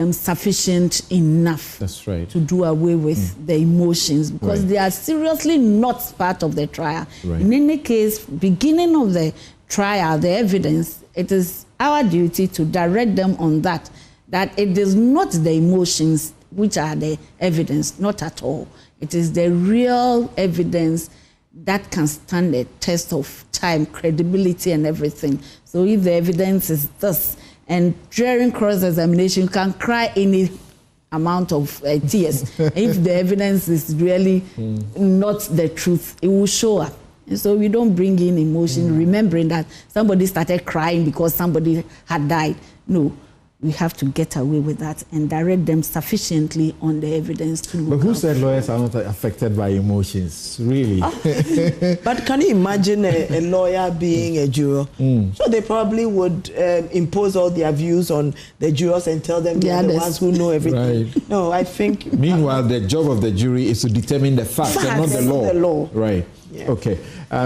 sufficient enough. That's right. To do away with the emotions, because they are seriously not part of the trial. Right. In any case, beginning of the trial, the evidence, it is our duty to direct them on that it is not the emotions which are the evidence, not at all. It is the real evidence that can stand the test of time, credibility and everything. So if the evidence is this, and during cross-examination, you can cry any amount of tears. If the evidence is really not the truth, it will show up. And so we don't bring in emotion, remembering that somebody started crying because somebody had died. No, we have to get away with that and direct them sufficiently on the evidence to look. But who said lawyers are not affected by emotions? Really? But can you imagine a lawyer being a juror? So they probably would impose all their views on the jurors and tell them they are the ones who know everything. Right. No, I think... Meanwhile, the job of the jury is to determine the facts and not the law. The law. Right. Yeah. Okay.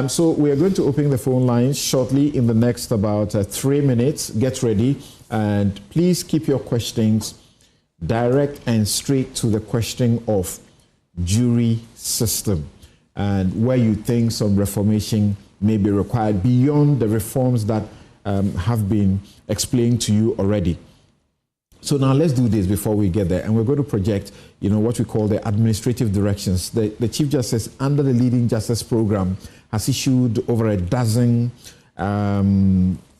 So we are going to open the phone lines shortly in the next about 3 minutes. Get ready. And please keep your questions direct and straight to the question of jury system and where you think some reformation may be required beyond the reforms that have been explained to you already. So now let's do this before we get there, and we're going to project, what we call the administrative directions. The Chief Justice, under the Leading Justice Program, has issued over a dozen,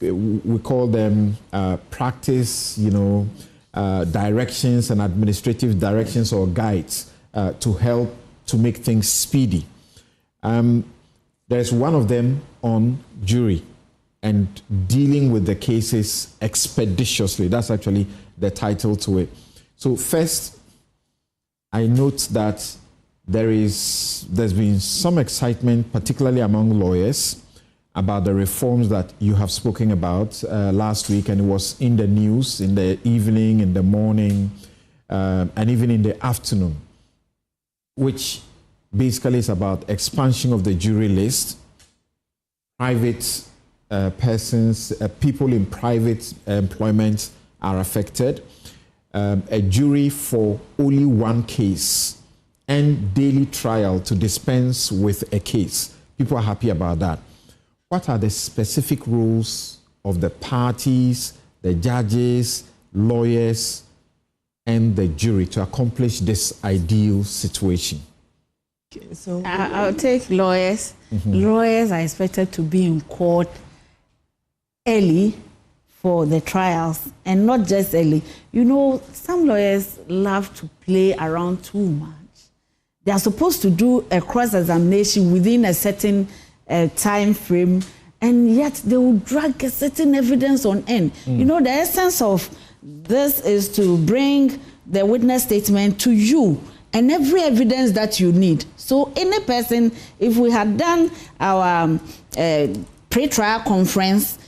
we call them practice, directions and administrative directions or guides to help to make things speedy. There's one of them on jury and dealing with the cases expeditiously. That's actually the title to it. So first, I note that there's been some excitement, particularly among lawyers, about the reforms that you have spoken about last week, and it was in the news in the evening, in the morning, and even in the afternoon, which basically is about expansion of the jury list, private persons, people in private employment are affected, a jury for only one case, and daily trial to dispense with a case. People are happy about that. What are the specific rules of the parties, the judges, lawyers, and the jury to accomplish this ideal situation? Okay, so I'll take lawyers. Lawyers are expected to be in court early for the trials, and not just early. Some lawyers love to play around too much. They are supposed to do a cross-examination within a certain time frame, and yet they will drag a certain evidence on end. The essence of this is to bring the witness statement to you and every evidence that you need. So any person, if we had done our pre-trial conference,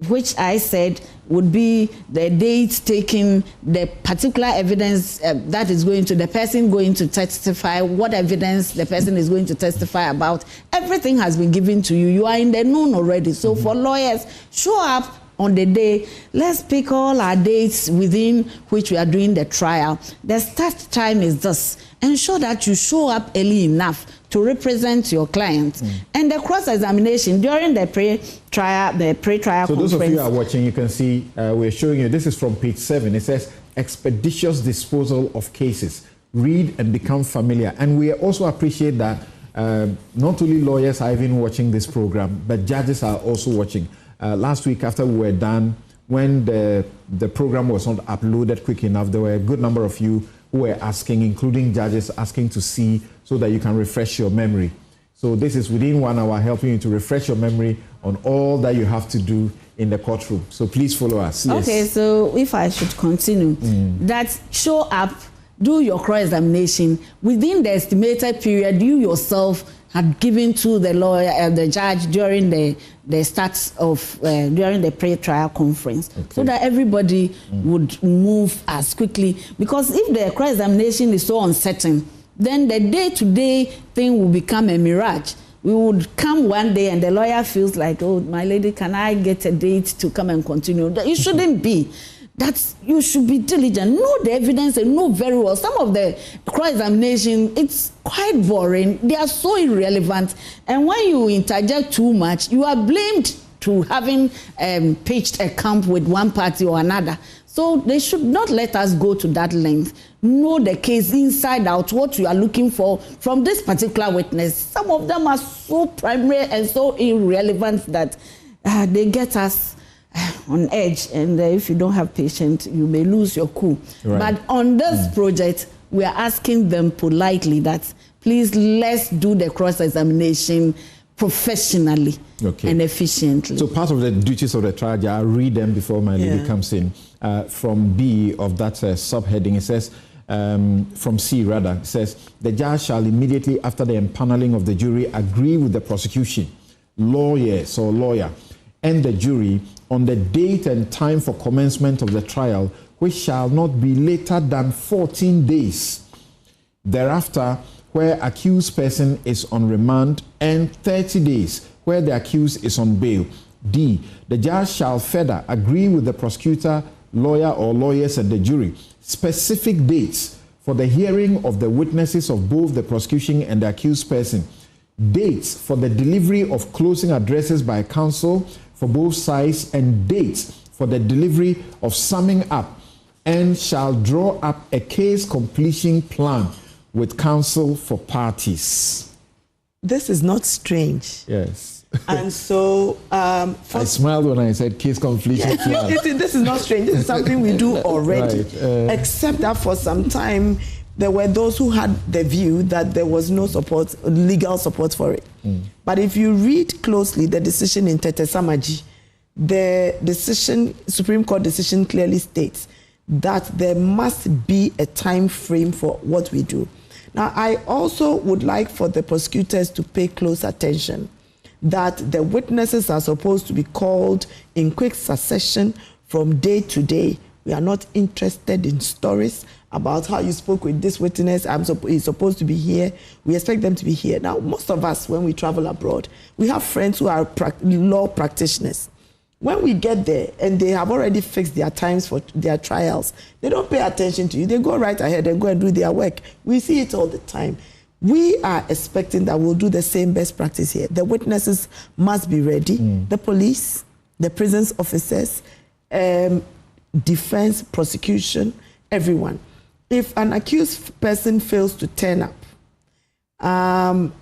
which I said would be the date taking the particular evidence that is going to the person going to testify, what evidence the person is going to testify about. Everything has been given to you. You are in the known already. So for lawyers, show up on the day. Let's pick all our dates within which we are doing the trial. The start time is this. Ensure that you show up early enough to represent your client. And the cross-examination during the pre-trial conference. So those of you who are watching, you can see we're showing you, this is from page 7. It says, expeditious disposal of cases. Read and become familiar. And we also appreciate that not only lawyers are even watching this program, but judges are also watching. Last week, after we were done, when the program was not uploaded quick enough, there were a good number of you who were asking, including judges, asking to see so that you can refresh your memory. So this is within 1 hour helping you to refresh your memory on all that you have to do in the courtroom. So please follow us. Yes. Okay, so if I should continue, that show up, do your cross-examination within the estimated period you yourself had given to the lawyer, the judge during the start of during the pre-trial conference, so that everybody would move as quickly. Because if the cross-examination is so uncertain, then the day-to-day thing will become a mirage. We would come one day and the lawyer feels like, oh, my lady, can I get a date to come and continue? It shouldn't be. that you should be diligent, know the evidence and know very well. Some of the cross-examination, it's quite boring. They are so irrelevant. And when you interject too much, you are blamed to having pitched a camp with one party or another. So they should not let us go to that length. Know the case inside out, what you are looking for from this particular witness. Some of them are so primary and so irrelevant that they get us on edge, and if you don't have patience, you may lose your cool. Right. But on this project, we are asking them politely that please let's do the cross-examination professionally and efficiently. So part of the duties of the trial, I'll read them before my lady comes in. From B of that subheading, it says, from C rather, it says, the judge shall immediately after the empaneling of the jury agree with the prosecution, lawyers or lawyer, and the jury on the date and time for commencement of the trial, which shall not be later than 14 days. Thereafter, where accused person is on remand, and 30 days, where the accused is on bail. D, the judge shall further agree with the prosecutor, lawyer or lawyers and the jury, specific dates for the hearing of the witnesses of both the prosecution and the accused person, dates for the delivery of closing addresses by counsel for both sides, and dates for the delivery of summing up, and shall draw up a case completion plan with counsel for parties. This is not strange. Yes. And so... I smiled when I said case completion plan. This is not strange. This is something we do already. Right. Except that for some time, there were those who had the view that there was no support, legal support for it. But if you read closely the decision in Tete Samaji, the decision, Supreme Court decision clearly states that there must be a time frame for what we do. Now, I also would like for the prosecutors to pay close attention that the witnesses are supposed to be called in quick succession from day to day. We are not interested in stories about how you spoke with this witness. He's supposed to be here. We expect them to be here. Now, most of us, when we travel abroad, we have friends who are law practitioners. When we get there and they have already fixed their times for their trials, they don't pay attention to you. They go right ahead and go and do their work. We see it all the time. We are expecting that we'll do the same best practice here. The witnesses must be ready. The police, the prisons officers, defense, prosecution, everyone. If an accused person fails to turn up,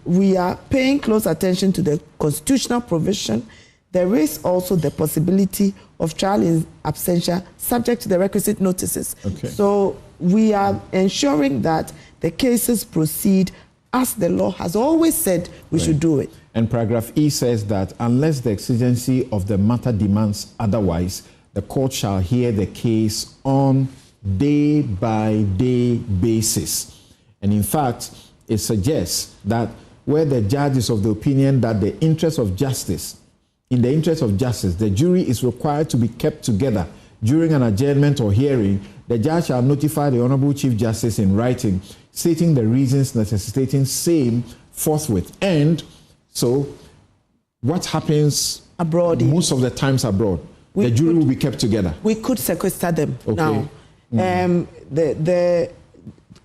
we are paying close attention to the constitutional provision. There is also the possibility of trial in absentia subject to the requisite notices. So we are ensuring that the cases proceed as the law has always said we should do it. And paragraph E says that unless the exigency of the matter demands otherwise, the court shall hear the case on day-by-day basis. And in fact, it suggests that where the judge is of the opinion that in the interest of justice, the jury is required to be kept together during an adjournment or hearing, the judge shall notify the Honorable Chief Justice in writing, stating the reasons necessitating same forthwith. And so, what happens abroad? Most of the times abroad, the jury will be kept together. We could sequester them now. The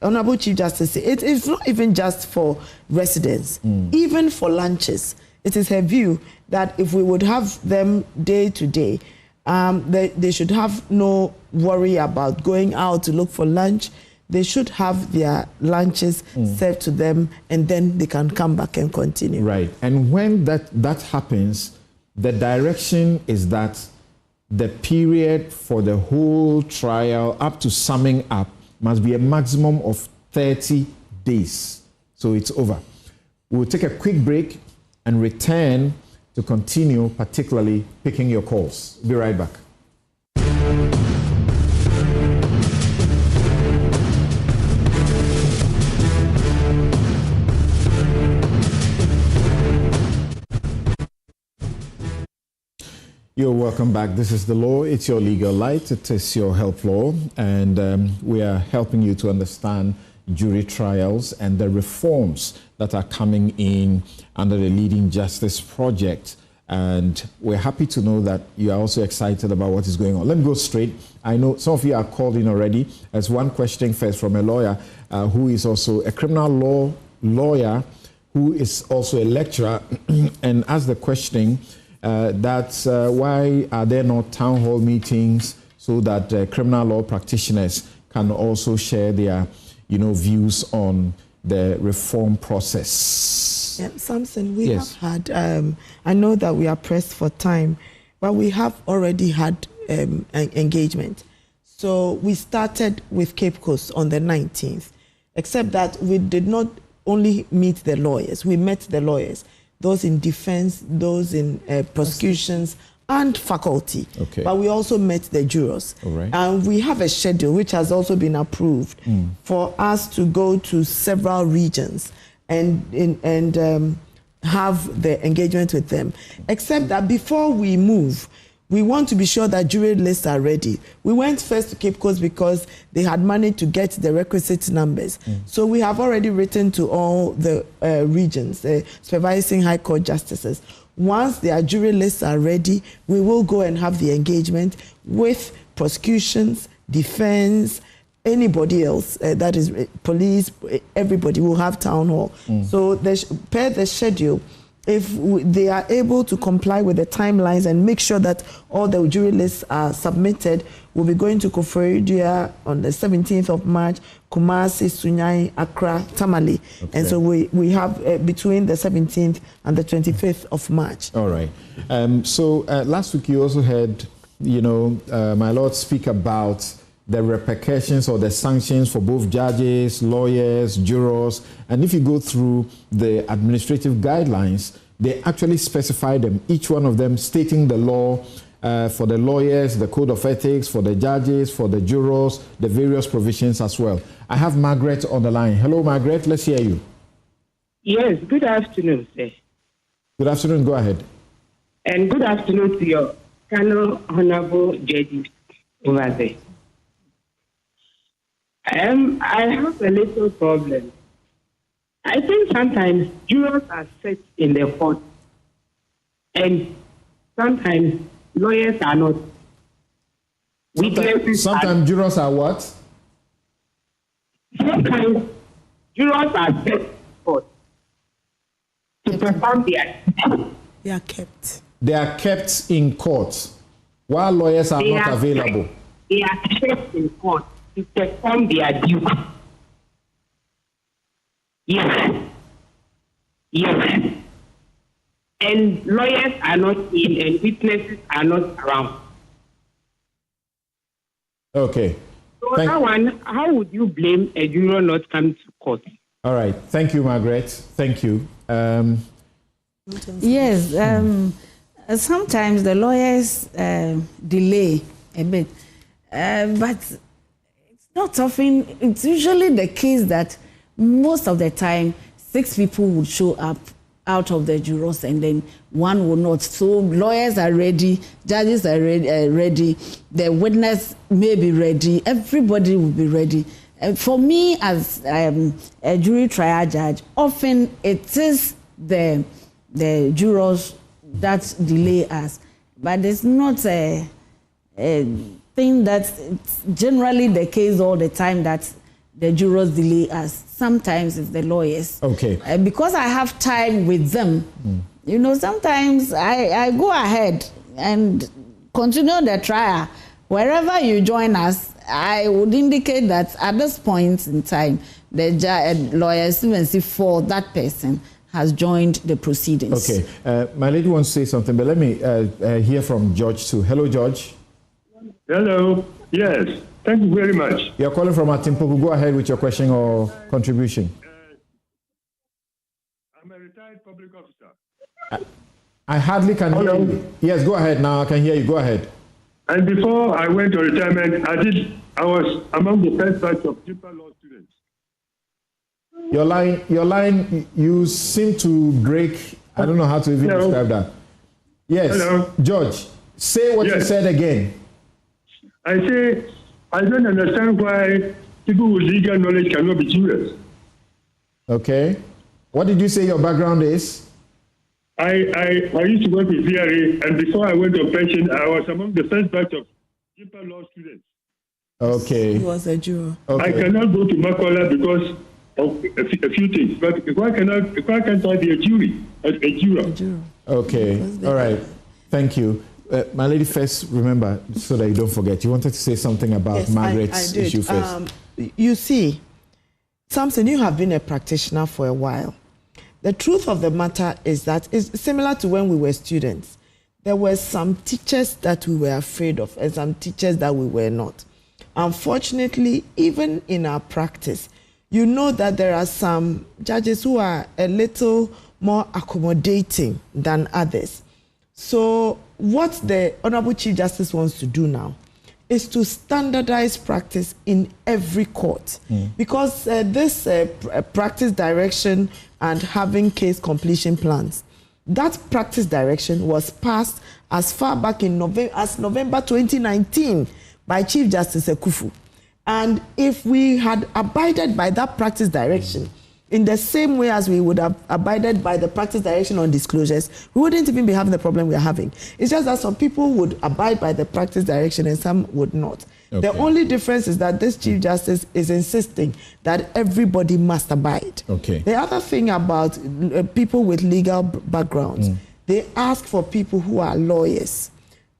Honorable Chief Justice, it's not even just for residents, even for lunches. It is her view that if we would have them day to day, they should have no worry about going out to look for lunch. They should have their lunches served to them, and then they can come back and continue. Right. And when that happens, the direction is that the period for the whole trial up to summing up must be a maximum of 30 days. So it's over. We'll take a quick break and return to continue, particularly picking your calls. Be right back. You're welcome back. This is The Law. It's your legal light. It is your help law. And we are helping you to understand jury trials and the reforms that are coming in under the Leading Justice Project. And we're happy to know that you are also excited about what is going on. Let me go straight. I know some of you are called in already. There's one question first from a lawyer who is also a criminal law lawyer who is also a lecturer and asked the question why are there not town hall meetings so that criminal law practitioners can also share their views on the reform process? Yeah, Samson, we have had, I know that we are pressed for time, but we have already had engagement. So we started with Cape Coast on the 19th, except that we did not only meet the lawyers, we met the lawyers, those in defense, those in prosecutions, and faculty. Okay. But we also met the jurors. All right. And we have a schedule which has also been approved for us to go to several regions and have the engagement with them. Except that before we move, we want to be sure that jury lists are ready. We went first to Cape Coast because they had managed to get the requisite numbers. So we have already written to all the regions, supervising high court justices. Once their jury lists are ready, we will go and have the engagement with prosecutions, defense, anybody else, that is police, everybody will have town hall. So per the schedule, if they are able to comply with the timelines and make sure that all the jury lists are submitted, we'll be going to OFORI-ATTA on the 17th of March, Kumasi, Sunyani, Accra, Tamale. Okay. And so we have between the 17th and the 25th of March. All right. Last week you also heard, my Lord speak about the repercussions or the sanctions for both judges, lawyers, jurors. And if you go through the administrative guidelines, they actually specify them, each one of them stating the law for the lawyers, the code of ethics, for the judges, for the jurors, the various provisions as well. I have Margaret on the line. Hello, Margaret. Let's hear you. Yes, good afternoon, sir. Good afternoon. Go ahead. And good afternoon to your honorable judges over there. I have a little problem. I think sometimes jurors are set in the court, and sometimes lawyers are not. Sometimes jurors are what? Sometimes jurors are set in court to perform their duty. They are kept. They are kept in court while lawyers are not available. They are kept in court to perform their duty. Yes. Yes. And lawyers are not in and witnesses are not around. Okay. So that one, how would you blame a juror not coming to court? All right. Thank you, Margaret. Thank you. Yes. Sometimes the lawyers delay a bit. But it's not often, it's usually the case that most of the time 6 people would show up out of the jurors and then one will not. So lawyers are ready, judges are ready, the witness may be ready, everybody will be ready. For me as a jury trial judge, often it is the jurors that delay us, but it's not a thing that it's generally the case all the time that the jurors delay us. Sometimes it's the lawyers. Okay. Because I have time with them, sometimes I go ahead and continue the trial. Wherever you join us, I would indicate that at this point in time, the lawyers, even for that person, has joined the proceedings. Okay. My lady wants to say something, but let me hear from George too. Hello, George. Hello. Yes. Thank you very much. You're calling from Atimpoku. Go ahead with your question or contribution. I'm a retired public officer. I hardly can hear you. Yes, go ahead now. I can hear you. Go ahead. And before I went to retirement, I was among the first batch of deeper law students. Your line, you seem to break. I don't know how to even describe that. Yes. Hello. George, say what you said again. I say, I don't understand why people with legal knowledge cannot be jurors. Okay. What did you say your background is? I used to work with VRA, and before I went on pension, I was among the first batch of deeper law students. Okay. He was a juror. Okay. I cannot go to Makola because of a few things, but why can't I be a juror? Okay. All right. Thank you. My lady, first, remember, so that you don't forget, you wanted to say something about Margaret's issue first. You see, Samson, you have been a practitioner for a while. The truth of the matter is that it's similar to when we were students. There were some teachers that we were afraid of and some teachers that we were not. Unfortunately, even in our practice, you know that there are some judges who are a little more accommodating than others. So what the Honorable Chief Justice wants to do now is to standardize practice in every court. Because this practice direction and having case completion plans, that practice direction was passed as far back in November 2019 by Chief Justice Ekufu. And if we had abided by that practice direction in the same way as we would have abided by the practice direction on disclosures, we wouldn't even be having the problem we are having. It's just that some people would abide by the practice direction and some would not. Okay. The only difference is that this Chief Justice is insisting that everybody must abide. Okay. The other thing about people with legal backgrounds, they ask for people who are lawyers.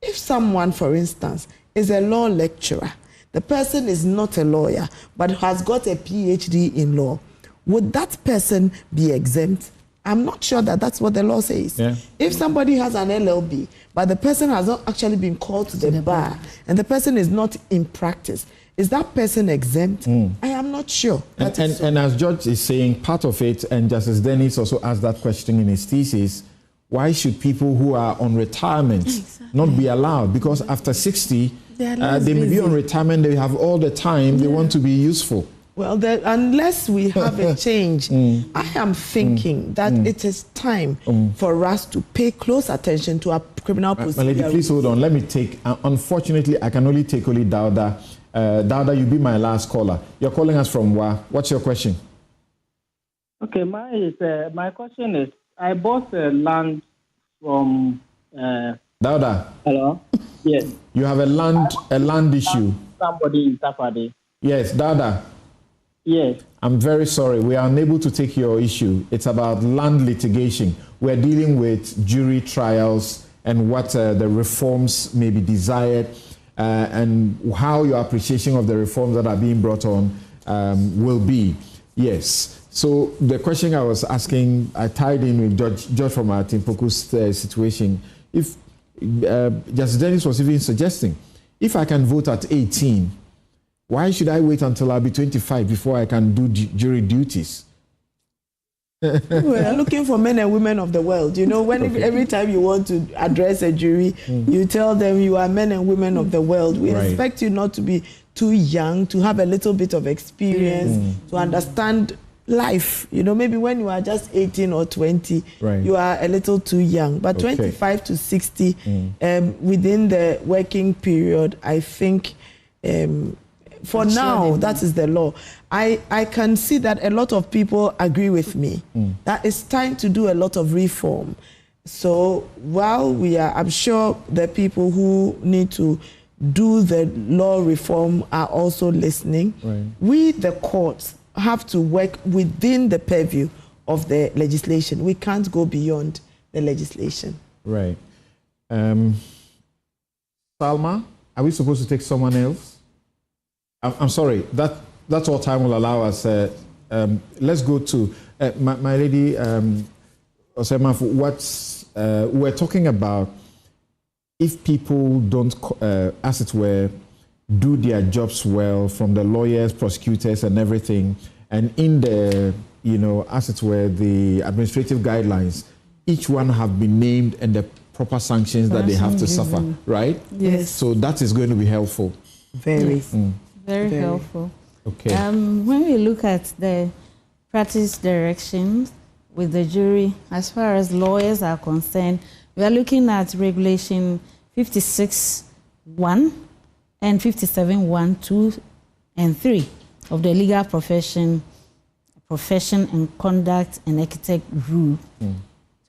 If someone, for instance, is a law lecturer, the person is not a lawyer but has got a PhD in law, would that person be exempt? I'm not sure that that's what the law says. Yeah. If somebody has an LLB, but the person has not actually been called to the bar, and the person is not in practice, is that person exempt? I am not sure. And as George is saying, part of it, and Justice Dennis also asked that question in his thesis, why should people who are on retirement not be allowed? Because after 60, they may be on retirement, they have all the time, they want to be useful. Well, unless we have a change, I am thinking that it is time for us to pay close attention to our criminal procedure. My lady, please hold on. Let me take, unfortunately, I can only take Dauda. Dauda, you be my last caller. You're calling us from where? What's your question? Okay, my question is, I bought land from... Dauda. Hello? Yes. You have a land issue. Somebody in Tafade. Yes, Dauda. Yes. I'm very sorry. We are unable to take your issue. It's about land litigation. We're dealing with jury trials and what the reforms may be desired and how your appreciation of the reforms that are being brought on will be. Yes. So the question I was asking, I tied in with George from our Timpoku's situation. If Justice Dennis was even suggesting, if I can vote at 18, why should I wait until I'll be 25 before I can do jury duties? We're looking for men and women of the world. You know, when every time you want to address a jury, you tell them you are men and women of the world. We expect you not to be too young, to have a little bit of experience, to understand life. You know, maybe when you are just 18 or 20, you are a little too young. But 25 to 60, within the working period, I think... for now, that is the law. I can see that a lot of people agree with me that it's time to do a lot of reform. So while I'm sure the people who need to do the law reform are also listening, we, the courts, have to work within the purview of the legislation. We can't go beyond the legislation. Right. Salma, are we supposed to take someone else? I'm sorry, that's all time will allow us. Let's go to my lady, Osema, we're talking about if people don't, as it were, do their jobs well from the lawyers, prosecutors, and everything, and in the, as it were, the administrative guidelines, each one have been named and the proper sanctions that they have to suffer, right? Yes. So that is going to be helpful. Very. Very helpful. Okay. When we look at the practice directions with the jury, as far as lawyers are concerned, we are looking at regulation 56(1) and 57(1), 2, and 3 of the legal profession and conduct and ethics rule.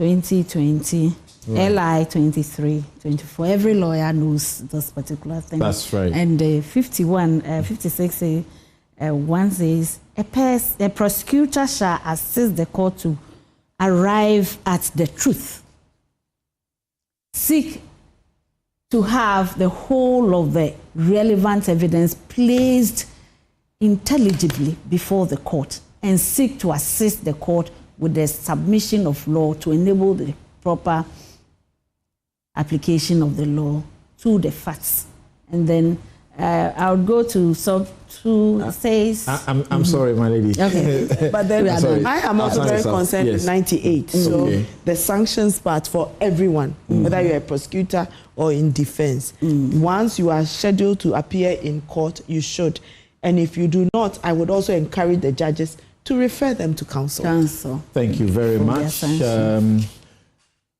2020, LI 2324. Every lawyer knows this particular thing. That's right. And 56 one says, a prosecutor shall assist the court to arrive at the truth. Seek to have the whole of the relevant evidence placed intelligibly before the court, and seek to assist the court with the submission of law to enable the proper application of the law to the facts. And then I would go to sub 2 says... I'm sorry, my lady. Okay. But then I am also very concerned with 98. So the sanctions part for everyone, whether you're a prosecutor or in defense. Once you are scheduled to appear in court, you should. And if you do not, I would also encourage the judges to refer them to counsel. Thank you very much.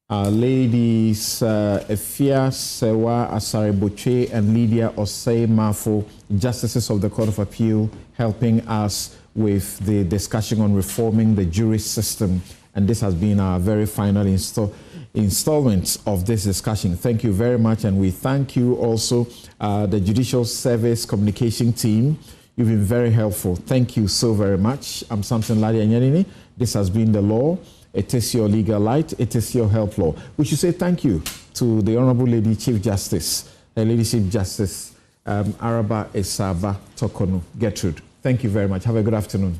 Ladies Efia Sewa Asariboche and Lydia Osei Mafo, Justices of the Court of Appeal, helping us with the discussion on reforming the jury system. And this has been our very final installment of this discussion. Thank you very much. And we thank you also, the Judicial Service Communication team. You've been very helpful. Thank you so very much. I'm Samson Ladi Anyanini. This has been The Law. It is your legal light. It is your help law. We should say thank you to the Honorable Lady Chief Justice, Lady Chief Justice Araba Esaba Tokonu Gertrude. Thank you very much. Have a good afternoon.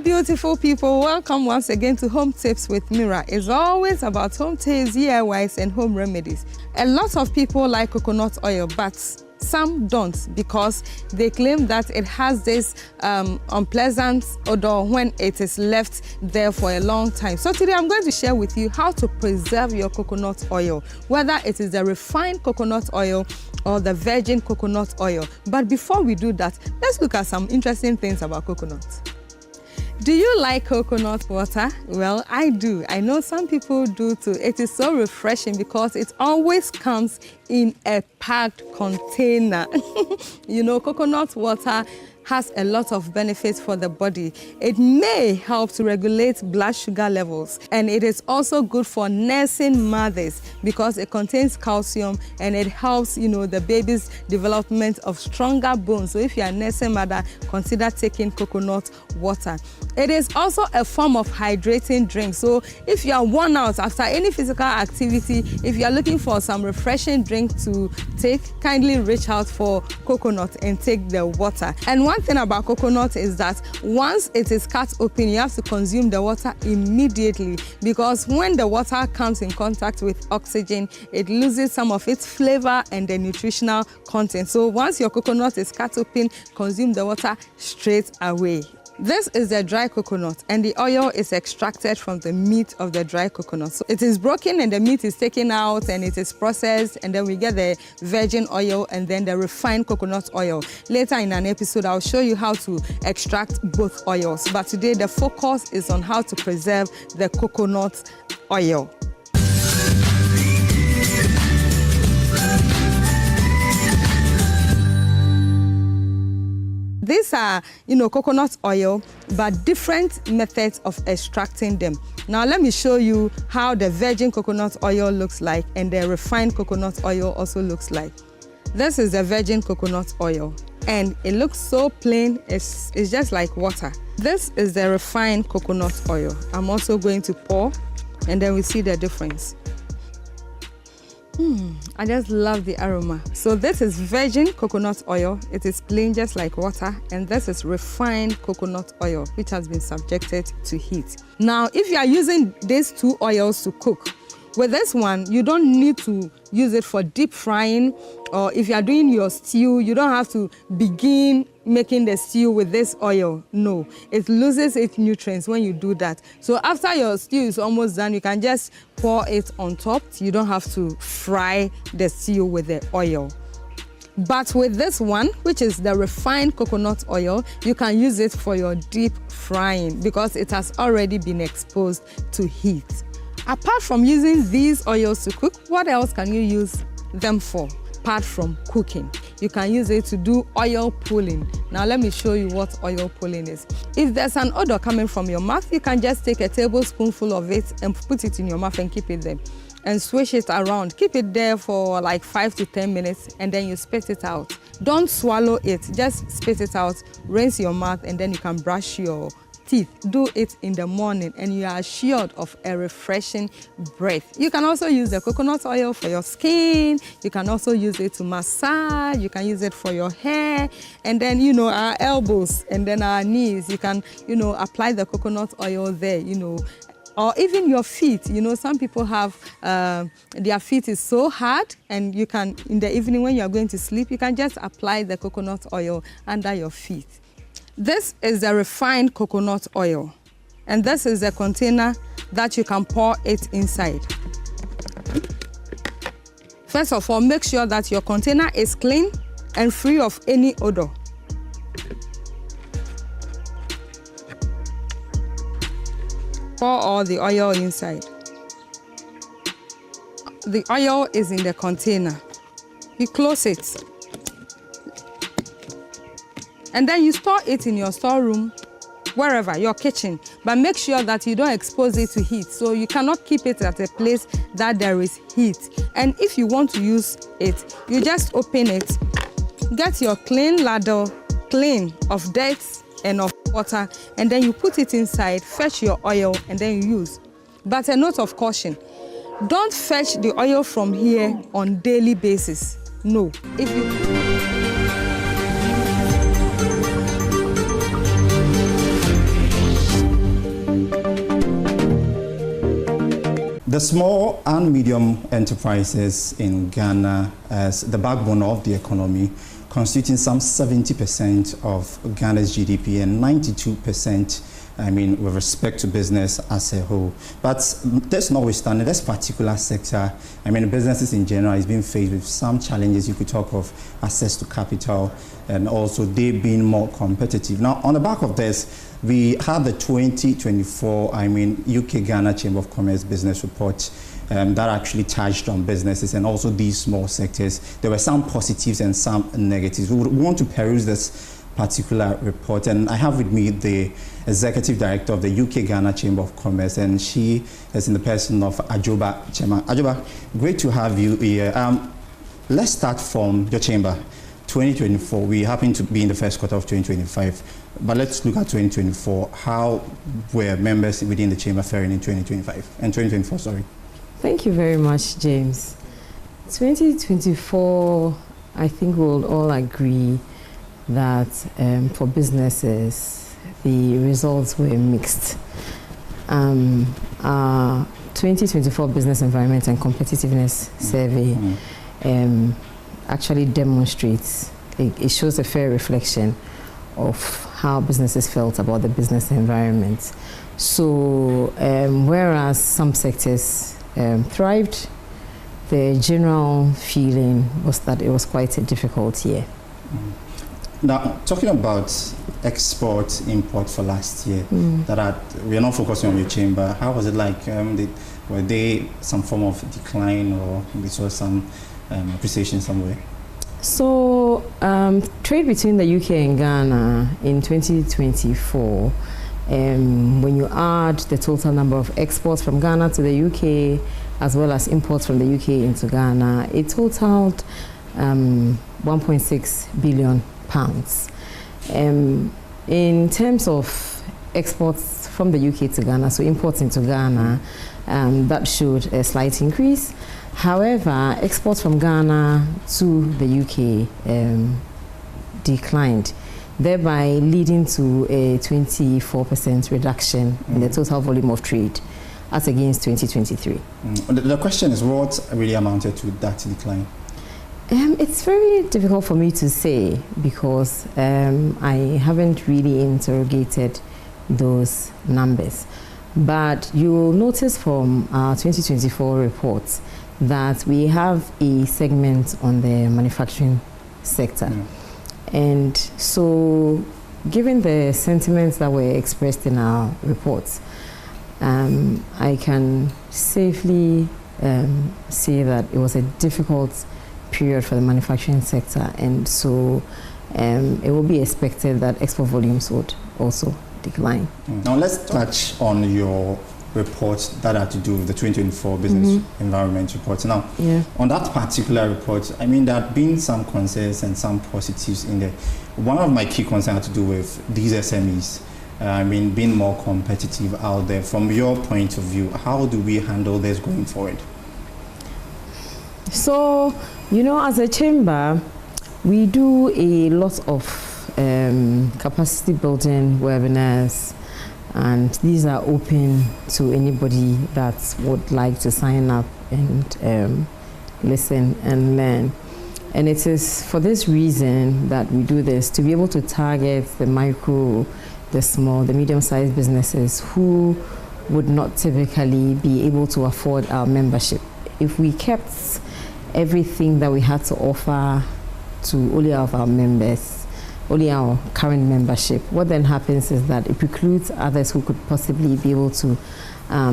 Beautiful people, welcome once again to Home Tips with Mira. It's always about home tips, DIYs, and home remedies. A lot of people like coconut oil, but some don't, because they claim that it has this unpleasant odor when it is left there for a long time. So today I'm going to share with you how to preserve your coconut oil, whether it is the refined coconut oil or the virgin coconut oil. But before we do that, let's look at some interesting things about coconut. Do you like coconut water? Well, I do. I know some people do too. It is so refreshing because it always comes in a packed container. You know, coconut water has a lot of benefits for the body. It may help to regulate blood sugar levels, and it is also good for nursing mothers because it contains calcium and it helps, you know, the baby's development of stronger bones. So if you are a nursing mother, consider taking coconut water. It is also a form of hydrating drink. So if you are worn out after any physical activity, if you are looking for some refreshing drink to take, kindly reach out for coconut and take the water. And one thing about coconut is that once it is cut open, you have to consume the water immediately, because when the water comes in contact with oxygen, it loses some of its flavor and the nutritional content. So once your coconut is cut open, consume the water straight away. This is the dry coconut, and the oil is extracted from the meat of the dry coconut. So it is broken and the meat is taken out and it is processed, and then we get the virgin oil and then the refined coconut oil. Later in an episode, I'll show you how to extract both oils. But today the focus is on how to preserve the coconut oil. These are, you know, coconut oil, but different methods of extracting them. Now let me show you how the virgin coconut oil looks like and the refined coconut oil also looks like. This is the virgin coconut oil, and it looks so plain, it's just like water. This is the refined coconut oil. I'm also going to pour, and then we see the difference. I just love the aroma. So this is virgin coconut oil. It is plain just like water, and this is refined coconut oil, which has been subjected to heat. Now, if you are using these two oils to cook, with this one, you don't need to use it for deep frying, or if you are doing your stew, you don't have to begin making the stew with this oil. No, it loses its nutrients when you do that. So after your stew is almost done, you can just pour it on top. You don't have to fry the stew with the oil. But with this one, which is the refined coconut oil, you can use it for your deep frying because it has already been exposed to heat. Apart from using these oils to cook, what else can you use them for? Apart from cooking, you can use it to do oil pulling. Now let me show you what oil pulling is. If there's an odor coming from your mouth, you can just take a tablespoonful of it and put it in your mouth and keep it there. And swish it around. Keep it there for like 5 to 10 minutes and then you spit it out. Don't swallow it, just spit it out, rinse your mouth, and then you can brush your teeth. Do it in the morning and you are assured of a refreshing breath. You can also use the coconut oil for your skin. You can also use it to massage. You can use it for your hair, and then our elbows and then our knees. You can apply the coconut oil there, or even your feet. Some people have their feet is so hard, and you can, in the evening when you are going to sleep, you can just apply the coconut oil under your feet. This is the refined coconut oil, and this is the container that you can pour it inside. First of all, make sure that your container is clean and free of any odor. Pour all the oil inside. The oil is in the container. You close it. And then you store it in your storeroom, wherever, your kitchen. But make sure that you don't expose it to heat. So you cannot keep it at a place that there is heat. And if you want to use it, you just open it, get your clean ladle, clean of dirt and of water, and then you put it inside, fetch your oil, and then you use. But a note of caution, don't fetch the oil from here on daily basis. No. If you The small and medium enterprises in Ghana, as the backbone of the economy, constituting some 70% of Ghana's GDP and 92%, with respect to business as a whole. But this notwithstanding, this particular sector, businesses in general is being faced with some challenges. You could talk of access to capital and also they being more competitive. Now, on the back of this, we have the 2024, UK Ghana Chamber of Commerce Business Report that actually touched on businesses and also these small sectors. There were some positives and some negatives. We want to peruse this particular report, and I have with me the Executive Director of the UK Ghana Chamber of Commerce, and she is in the person of Ajoba Chema. Ajoba, great to have you here. Let's start from your chamber. 2024, we happen to be in the first quarter of 2025, but let's look at 2024. How were members within the chamber faring in 2025 and 2024, sorry? Thank you very much, James. 2024, I think we'll all agree that for businesses, the results were mixed. Our 2024 Business Environment and Competitiveness Survey actually demonstrates, it shows a fair reflection of how businesses felt about the business environment. So whereas some sectors thrived, the general feeling was that it was quite a difficult year. Now, talking about export, import for last year, we are not focusing on your chamber. How was it like? Were they some form of decline, or we saw some appreciation somewhere? So, trade between the UK and Ghana in 2024, when you add the total number of exports from Ghana to the UK, as well as imports from the UK into Ghana, it totaled 1.6 billion pounds. In terms of exports from the UK to Ghana, so imports into Ghana, that showed a slight increase. However, exports from Ghana to the UK declined, thereby leading to a 24% reduction in the total volume of trade as against 2023. The question is, what really amounted to that decline? It's very difficult for me to say because I haven't really interrogated those numbers. But you will notice from our 2024 reports that we have a segment on the manufacturing sector. And so, given the sentiments that were expressed in our reports, I can safely say that it was a difficult period for the manufacturing sector, and so it will be expected that export volumes would also decline. Now let's touch on your report that had to do with the 2024 business environment report. Now, on that particular report, I mean, there have been some concerns and some positives in there. One of my key concerns had to do with these SMEs. I mean, being more competitive out there. From your point of view, how do we handle this going forward? So, you know, as a chamber, we do a lot of capacity building webinars, and these are open to anybody that would like to sign up and listen and learn. And it is for this reason that we do this, to be able to target the micro, the small, the medium-sized businesses who would not typically be able to afford our membership. If we kept everything that we had to offer to only our members, only our current membership, what then happens is that it precludes others who could possibly be able to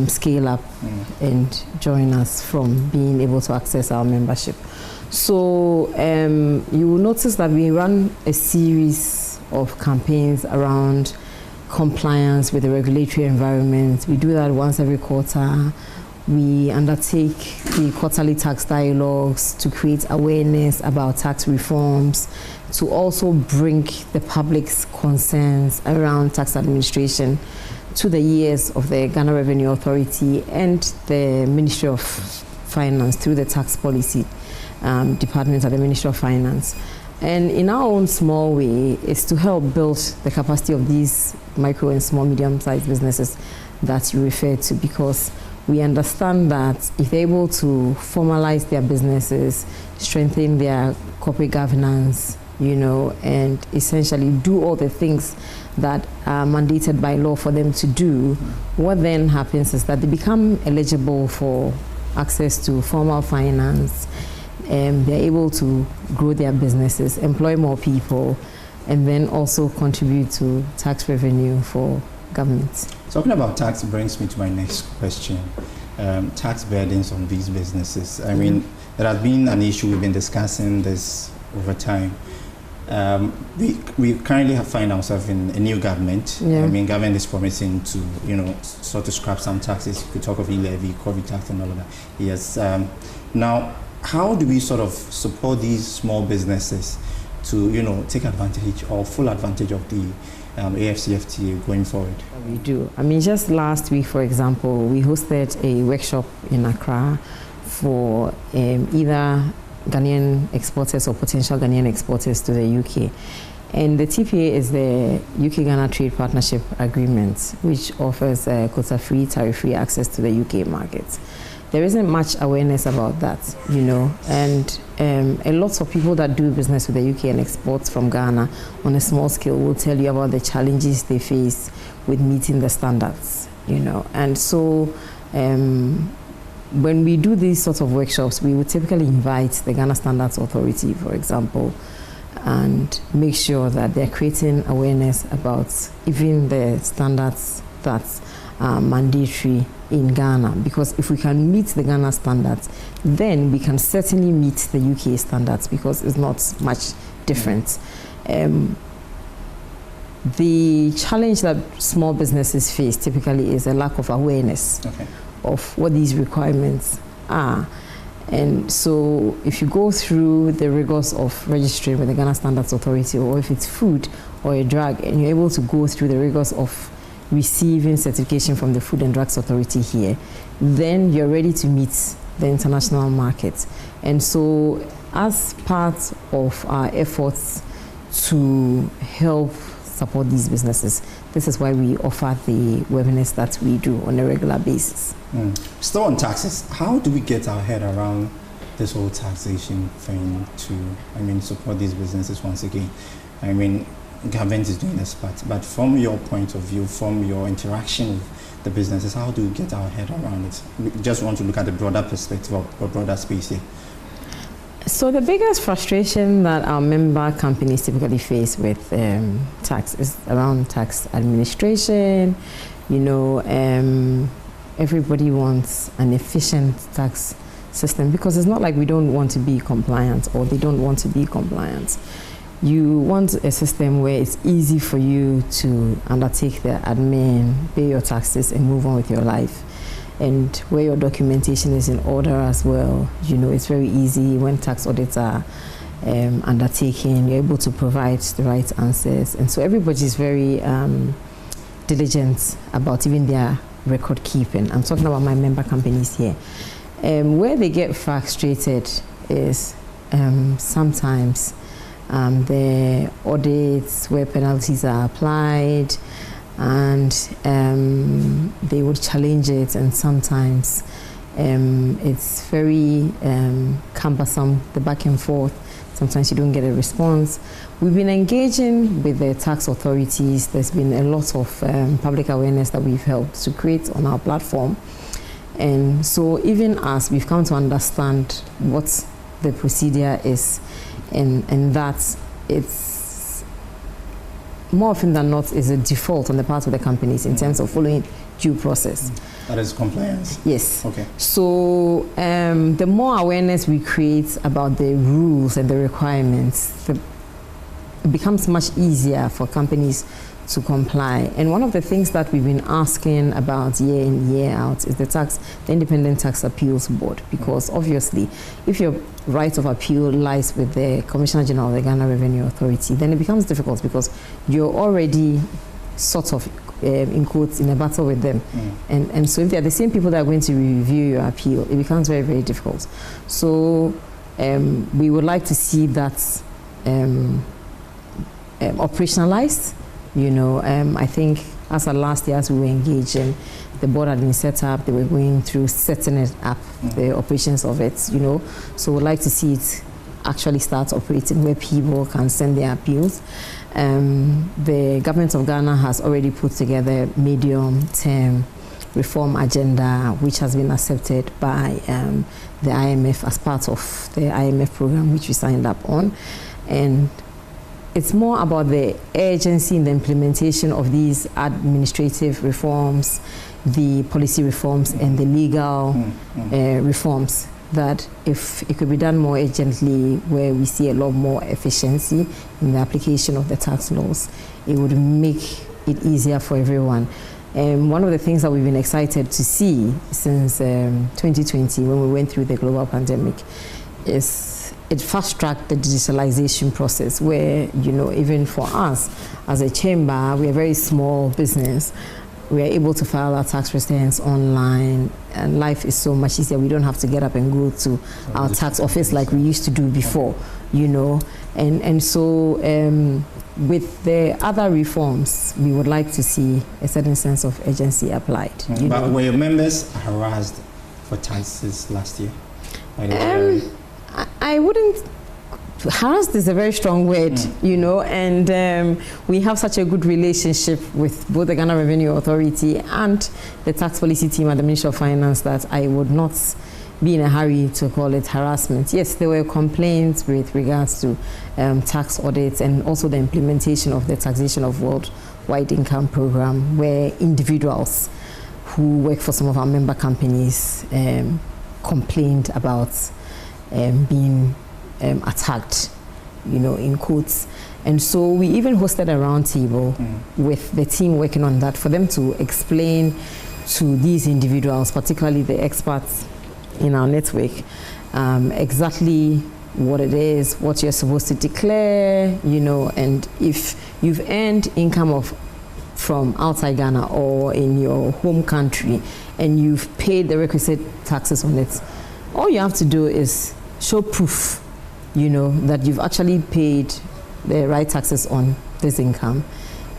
scale up and join us from being able to access our membership. So you will notice that we run a series of campaigns around compliance with the regulatory environment. We do that once every quarter. We undertake the quarterly tax dialogues to create awareness about tax reforms, to also bring the public's concerns around tax administration to the ears of the Ghana Revenue Authority and the Ministry of Finance through the tax policy department at the Ministry of Finance. And in our own small way is to help build the capacity of these micro and small medium-sized businesses that you refer to, because we understand that if they're able to formalize their businesses, strengthen their corporate governance, you know, and essentially do all the things that are mandated by law for them to do, what then happens is that they become eligible for access to formal finance, and they're able to grow their businesses, employ more people, and then also contribute to tax revenue for government. Talking about tax brings me to my next question. Tax burdens on these businesses. I mean, there has been an issue, we've been discussing this over time. We currently find ourselves in a new government. I mean, government is promising to, you know, sort of scrap some taxes. You could talk of e-levy, COVID tax and all of that. Yes. Now, how do we sort of support these small businesses to, you know, take advantage or full advantage of the AFCFTA going forward? We do. I mean, just last week, for example, we hosted a workshop in Accra for either Ghanaian exporters or potential Ghanaian exporters to the UK. And the TPA is the UK-Ghana Trade Partnership Agreement, which offers quota-free, tariff-free access to the UK market. There isn't much awareness about that, you know, and a lot of people that do business with the UK and exports from Ghana on a small scale will tell you about the challenges they face with meeting the standards, you know. And so when we do these sorts of workshops, we would typically invite the Ghana Standards Authority, for example, and make sure that they're creating awareness about even the standards that are mandatory in Ghana, because if we can meet the Ghana standards, then we can certainly meet the UK standards, because it's not much different. The challenge that small businesses face typically is a lack of awareness of what these requirements are. And so if you go through the rigors of registering with the Ghana Standards Authority, or if it's food or a drug, and you're able to go through the rigors of receiving certification from the Food and Drugs Authority here, then you're ready to meet the international market. And so as part of our efforts to help support these businesses, this is why we offer the webinars that we do on a regular basis. Still on taxes, how do we get our head around this whole taxation thing to, support these businesses once again? Government is doing its part, but from your point of view, from your interaction with the businesses, how do we get our head around it? We just want to look at the broader perspective of a broader space here. So the biggest frustration that our member companies typically face with tax is around tax administration. Everybody wants an efficient tax system, because it's not like we don't want to be compliant or they don't want to be compliant. You want a system where it's easy for you to undertake the admin, pay your taxes, and move on with your life. And where your documentation is in order as well. It's very easy when tax audits are undertaken, you're able to provide the right answers. And so everybody's very diligent about even their record keeping. I'm talking about my member companies here. Where they get frustrated is sometimes the audits where penalties are applied, and they would challenge it, and sometimes it's very cumbersome, the back and forth. Sometimes you don't get a response. We've been engaging with the tax authorities. There's been a lot of public awareness that we've helped to create on our platform. And so even as we've come to understand what the procedure is, and that it's more often than not is a default on the part of the companies in terms of following due process. That is compliance? Yes. Okay. So the more awareness we create about the rules and the requirements, it becomes much easier for companies to comply. And one of the things that we've been asking about year in, year out is the Independent Tax Appeals Board, because obviously if your right of appeal lies with the Commissioner General of the Ghana Revenue Authority, then it becomes difficult because you're already sort of in quotes in a battle with them. And so if they're the same people that are going to review your appeal, it becomes very, very difficult. So we would like to see that operationalized. I think as of last year, as we were engaging, the board had been set up, they were going through setting it up, the operations of it, So we'd like to see it actually start operating where people can send their appeals. The government of Ghana has already put together a medium-term reform agenda, which has been accepted by the IMF as part of the IMF program, which we signed up on. And it's more about the urgency in the implementation of these administrative reforms, the policy reforms, and the legal reforms, that if it could be done more urgently, where we see a lot more efficiency in the application of the tax laws, it would make it easier for everyone. One of the things that we've been excited to see since 2020, when we went through the global pandemic, is it fast-tracked the digitalization process, where, even for us as a chamber, we're a very small business. We are able to file our tax returns online, and life is so much easier. We don't have to get up and go to our tax office like we used to do before, And so with the other reforms, we would like to see a certain sense of urgency applied. But were your members harassed for taxes last year? I wouldn't. Harassed is a very strong word, and we have such a good relationship with both the Ghana Revenue Authority and the tax policy team at the Ministry of Finance that I would not be in a hurry to call it harassment. Yes, there were complaints with regards to tax audits and also the implementation of the taxation of worldwide income program, where individuals who work for some of our member companies complained about being attacked, in quotes. And so we even hosted a roundtable with the team working on that, for them to explain to these individuals, particularly the experts in our network, exactly what it is, what you're supposed to declare, you know, and if you've earned income from outside Ghana or in your home country and you've paid the requisite taxes on it, all you have to do is show proof, you know, that you've actually paid the right taxes on this income,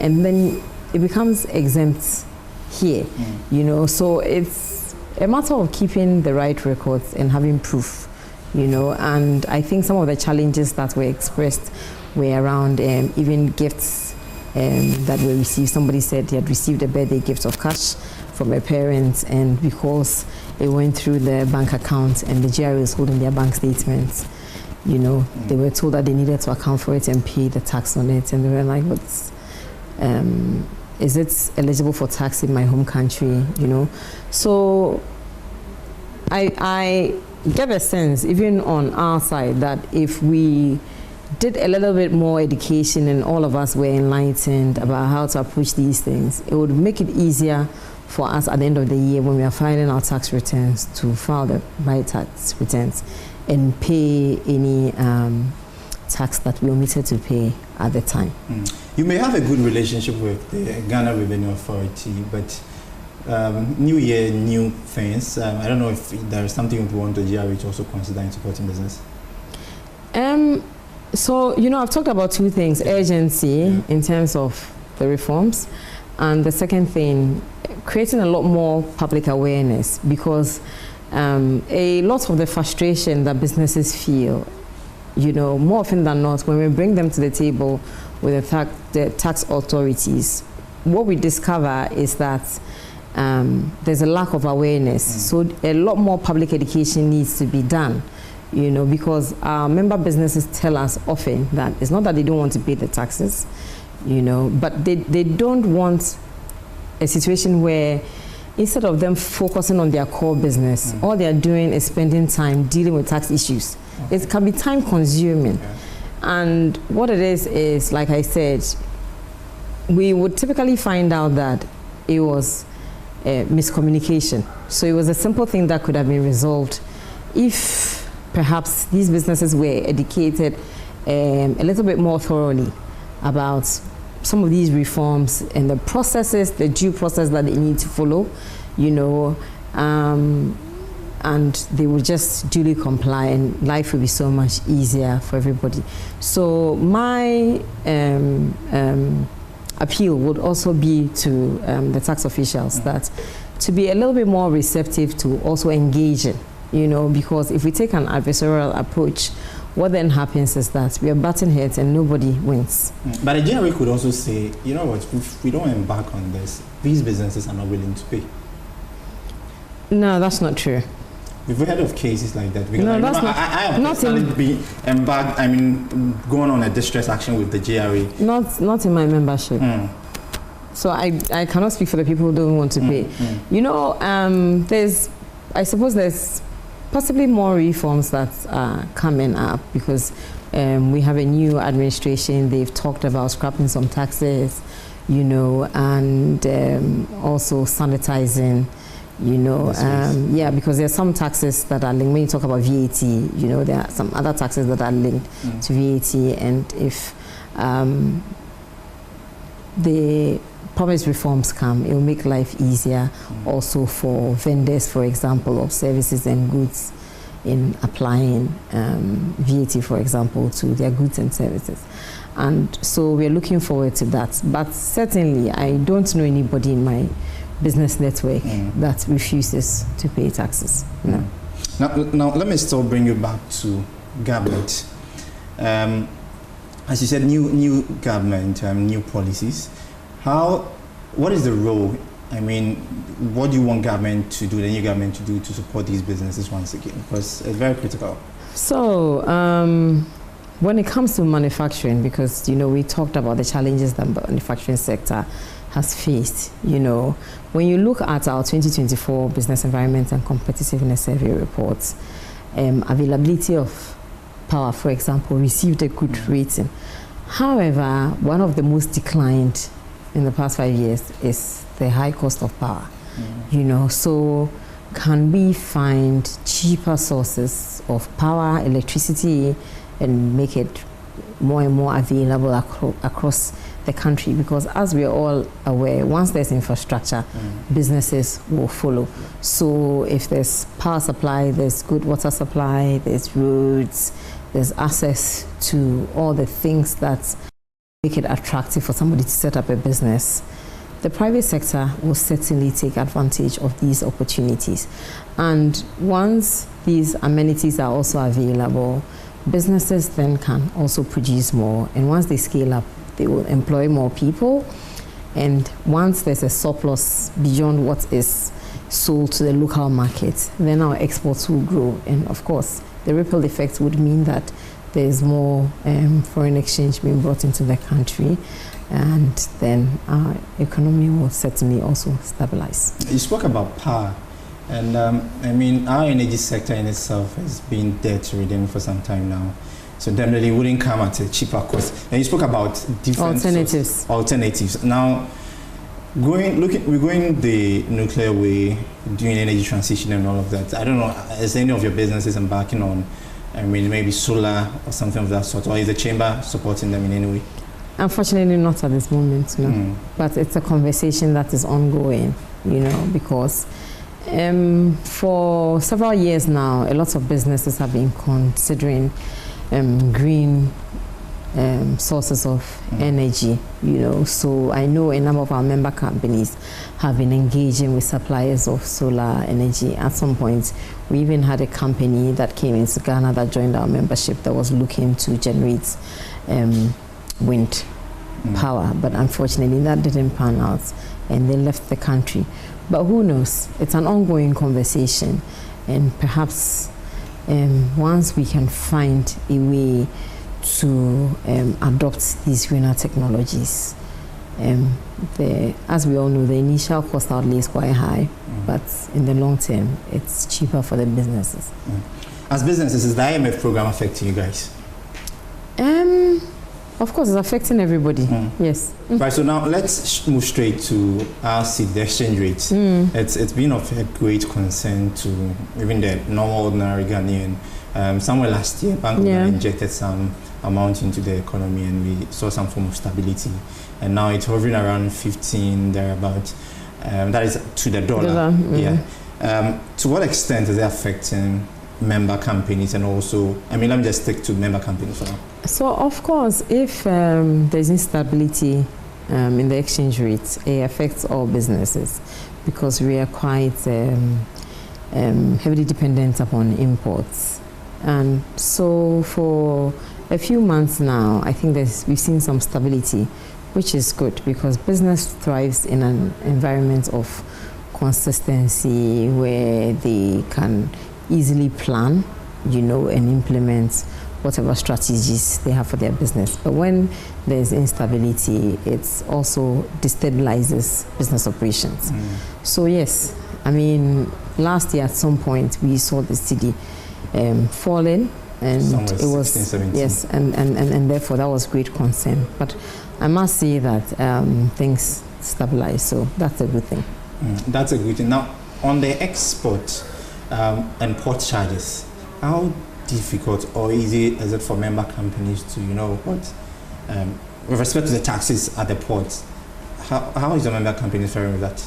and then it becomes exempt here, you know. So it's a matter of keeping the right records and having proof, you know. And I think some of the challenges that were expressed were around even gifts that were received. Somebody said he had received a birthday gift of cash from a parent, and because it went through the bank account and the GRA was holding their bank statements, you know, they were told that they needed to account for it and pay the tax on it, and they were like, what's is it eligible for tax in my home country, you know? So I get a sense, even on our side, that if we did a little bit more education and all of us were enlightened about how to approach these things, it would make it easier for us at the end of the year when we are filing our tax returns to file the right tax returns and pay any tax that we omitted to pay at the time. You may have a good relationship with the Ghana Revenue Authority, but new year, new things. I don't know if there is something you want the GRA to also consider in supporting business. So, you know, I've talked about two things: urgency in terms of the reforms, and the second thing, creating a lot more public awareness, because a lot of the frustration that businesses feel, you know, more often than not, when we bring them to the table with the tax authorities, what we discover is that there's a lack of awareness. So a lot more public education needs to be done, you know, because our member businesses tell us often that it's not that they don't want to pay the taxes, you know, but they don't want a situation where instead of them focusing on their core business, all they're doing is spending time dealing with tax issues. It can be time consuming. And what it is, like I said, we would typically find out that it was miscommunication. So it was a simple thing that could have been resolved if perhaps these businesses were educated a little bit more thoroughly about some of these reforms and the processes, the due process that they need to follow, you know, and they will just duly comply, and life will be so much easier for everybody. So my appeal would also be to the tax officials that to be a little bit more receptive to also engaging, you know, because if we take an adversarial approach, what then happens is that we are butting heads and nobody wins. But the GRA could also say, you know what, if we don't embark on this, these businesses are not willing to pay. No, that's not true. We've heard of cases like that. Because no, that's not. I have personally been embarked, going on a distress action with the GRA. Not in my membership. So I cannot speak for the people who don't want to pay. You know, I suppose there's possibly more reforms that are coming up, because we have a new administration. They've talked about scrapping some taxes, you know, and also sanitizing, you know, yeah, because there are some taxes that are linked. When you talk about VAT, you know, there are some other taxes that are linked to VAT, and if the promised reforms come, it will make life easier also for vendors, for example, of services and goods in applying VAT, for example, to their goods and services. And so we're looking forward to that. But certainly, I don't know anybody in my business network that refuses to pay taxes. No. Now, let me still bring you back to government. As you said, new government, new policies. What is the role? I mean, what do you want government to do, the new government to do, to support these businesses once again? Because it's very critical. So, when it comes to manufacturing, because, you know, we talked about the challenges that the manufacturing sector has faced, you know, when you look at our 2024 Business Environment and Competitiveness Survey reports, availability of power, for example, received a good rating. However, one of the most declined in the past 5 years is the high cost of power. You know, so can we find cheaper sources of power, electricity, and make it more and more available across the country? Because as we are all aware, once there's infrastructure, businesses will follow. So if there's power supply, there's good water supply, there's roads, there's access to all the things that make it attractive for somebody to set up a business, the private sector will certainly take advantage of these opportunities. And once these amenities are also available, businesses then can also produce more. And once they scale up, they will employ more people. And once there's a surplus beyond what is sold to the local market, then our exports will grow. And of course, the ripple effect would mean that there's more foreign exchange being brought into the country, and then our economy will certainly also stabilize. You spoke about power, and I mean, our energy sector in itself has been debt-ridden for some time now. So definitely wouldn't come at a cheaper cost. And you spoke about different alternatives. Now, we're going the nuclear way, doing energy transition and all of that. I don't know, is any of your businesses embarking on, I mean, maybe solar or something of that sort, or is the chamber supporting them in any way? Unfortunately, not at this moment, no. But it's a conversation that is ongoing, you know, because for several years now, a lot of businesses have been considering green sources of energy, you know. So I know a number of our member companies have been engaging with suppliers of solar energy. At some point, we even had a company that came into Ghana that joined our membership that was looking to generate wind power, but unfortunately that didn't pan out and they left the country. But who knows? It's an ongoing conversation, and perhaps once we can find a way to adopt these greener technologies, as we all know, the initial cost outlay is quite high, but in the long term, it's cheaper for the businesses. As businesses, is the IMF program affecting you guys? Of course, it's affecting everybody. Yes. Right. So now let's move straight to the exchange rate. It's been of a great concern to even the normal, ordinary Ghanaian. Somewhere last year, Bank of Ghana injected some amount into the economy, and we saw some form of stability. And now it's hovering around 15 thereabout. That is to the dollar. To what extent is it affecting member companies? And also, I mean, let me just stick to member companies for now. So, of course, if there's instability in the exchange rate, it affects all businesses, because we are quite heavily dependent upon imports. And so for a few months now, I think we've seen some stability, which is good, because business thrives in an environment of consistency where they can easily plan, you know, and implement whatever strategies they have for their business. But when there's instability, it also destabilizes business operations. So yes, I mean, last year at some point we saw the cedi falling, and it was 16, yes, and therefore that was great concern. But I must say that things stabilize, so that's a good thing. That's a good thing. Now, on the export and port charges, how difficult or easy is it for member companies to, you know, what, with respect to the taxes at the ports? How is the member company faring with that?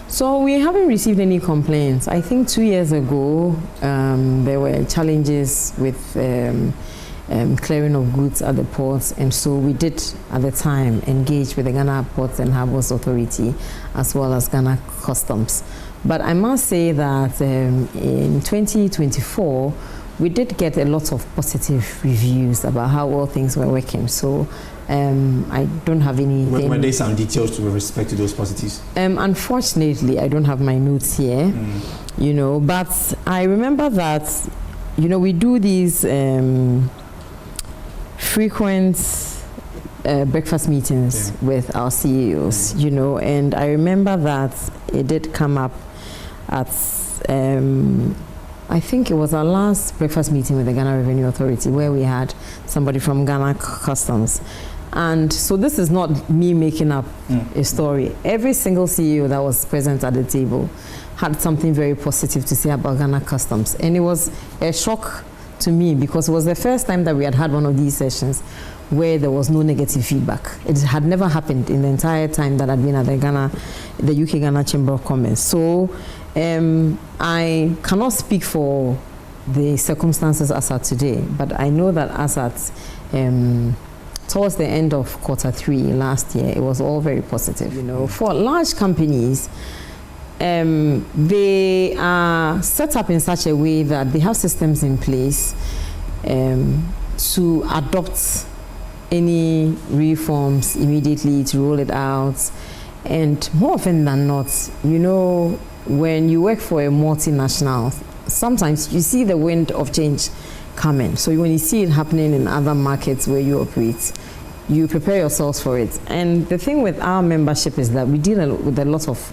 So we haven't received any complaints. I think 2 years ago there were challenges with clearing of goods at the ports, and so we did at the time engage with the Ghana Ports and Harbours Authority as well as Ghana Customs. But I must say that in 2024 we did get a lot of positive reviews about how well things were working. So I don't have anything. Were there some details with respect to those positives? Unfortunately, I don't have my notes here, you know, but I remember that, you know, we do these frequent breakfast meetings with our CEOs, you know, and I remember that it did come up at I think it was our last breakfast meeting with the Ghana Revenue Authority, where we had somebody from Ghana Customs, And so this is not me making up a story. Every single CEO that was present at the table had something very positive to say about Ghana Customs. And it was a shock to me because it was the first time that we had one of these sessions where there was no negative feedback. It had never happened in the entire time that I'd been at the UK Ghana Chamber of Commerce. So I cannot speak for the circumstances as at today, but I know that as at towards the end of Q3 last year, it was all very positive. You know, for large companies, they are set up in such a way that they have systems in place to adopt any reforms immediately, to roll it out. And more often than not, you know, when you work for a multinational, sometimes you see the wind of change coming. So when you see it happening in other markets where you operate, you prepare yourselves for it. And the thing with our membership is that we deal with a lot of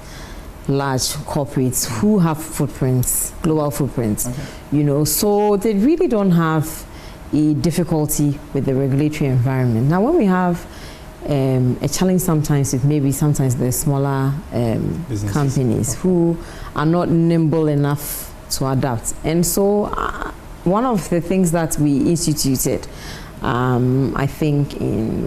large corporates who have footprints, global footprints, you know, so they really don't have a difficulty with the regulatory environment. Now, when we have a challenge sometimes with maybe sometimes the smaller companies who are not nimble enough to adapt. And so one of the things that we instituted, I think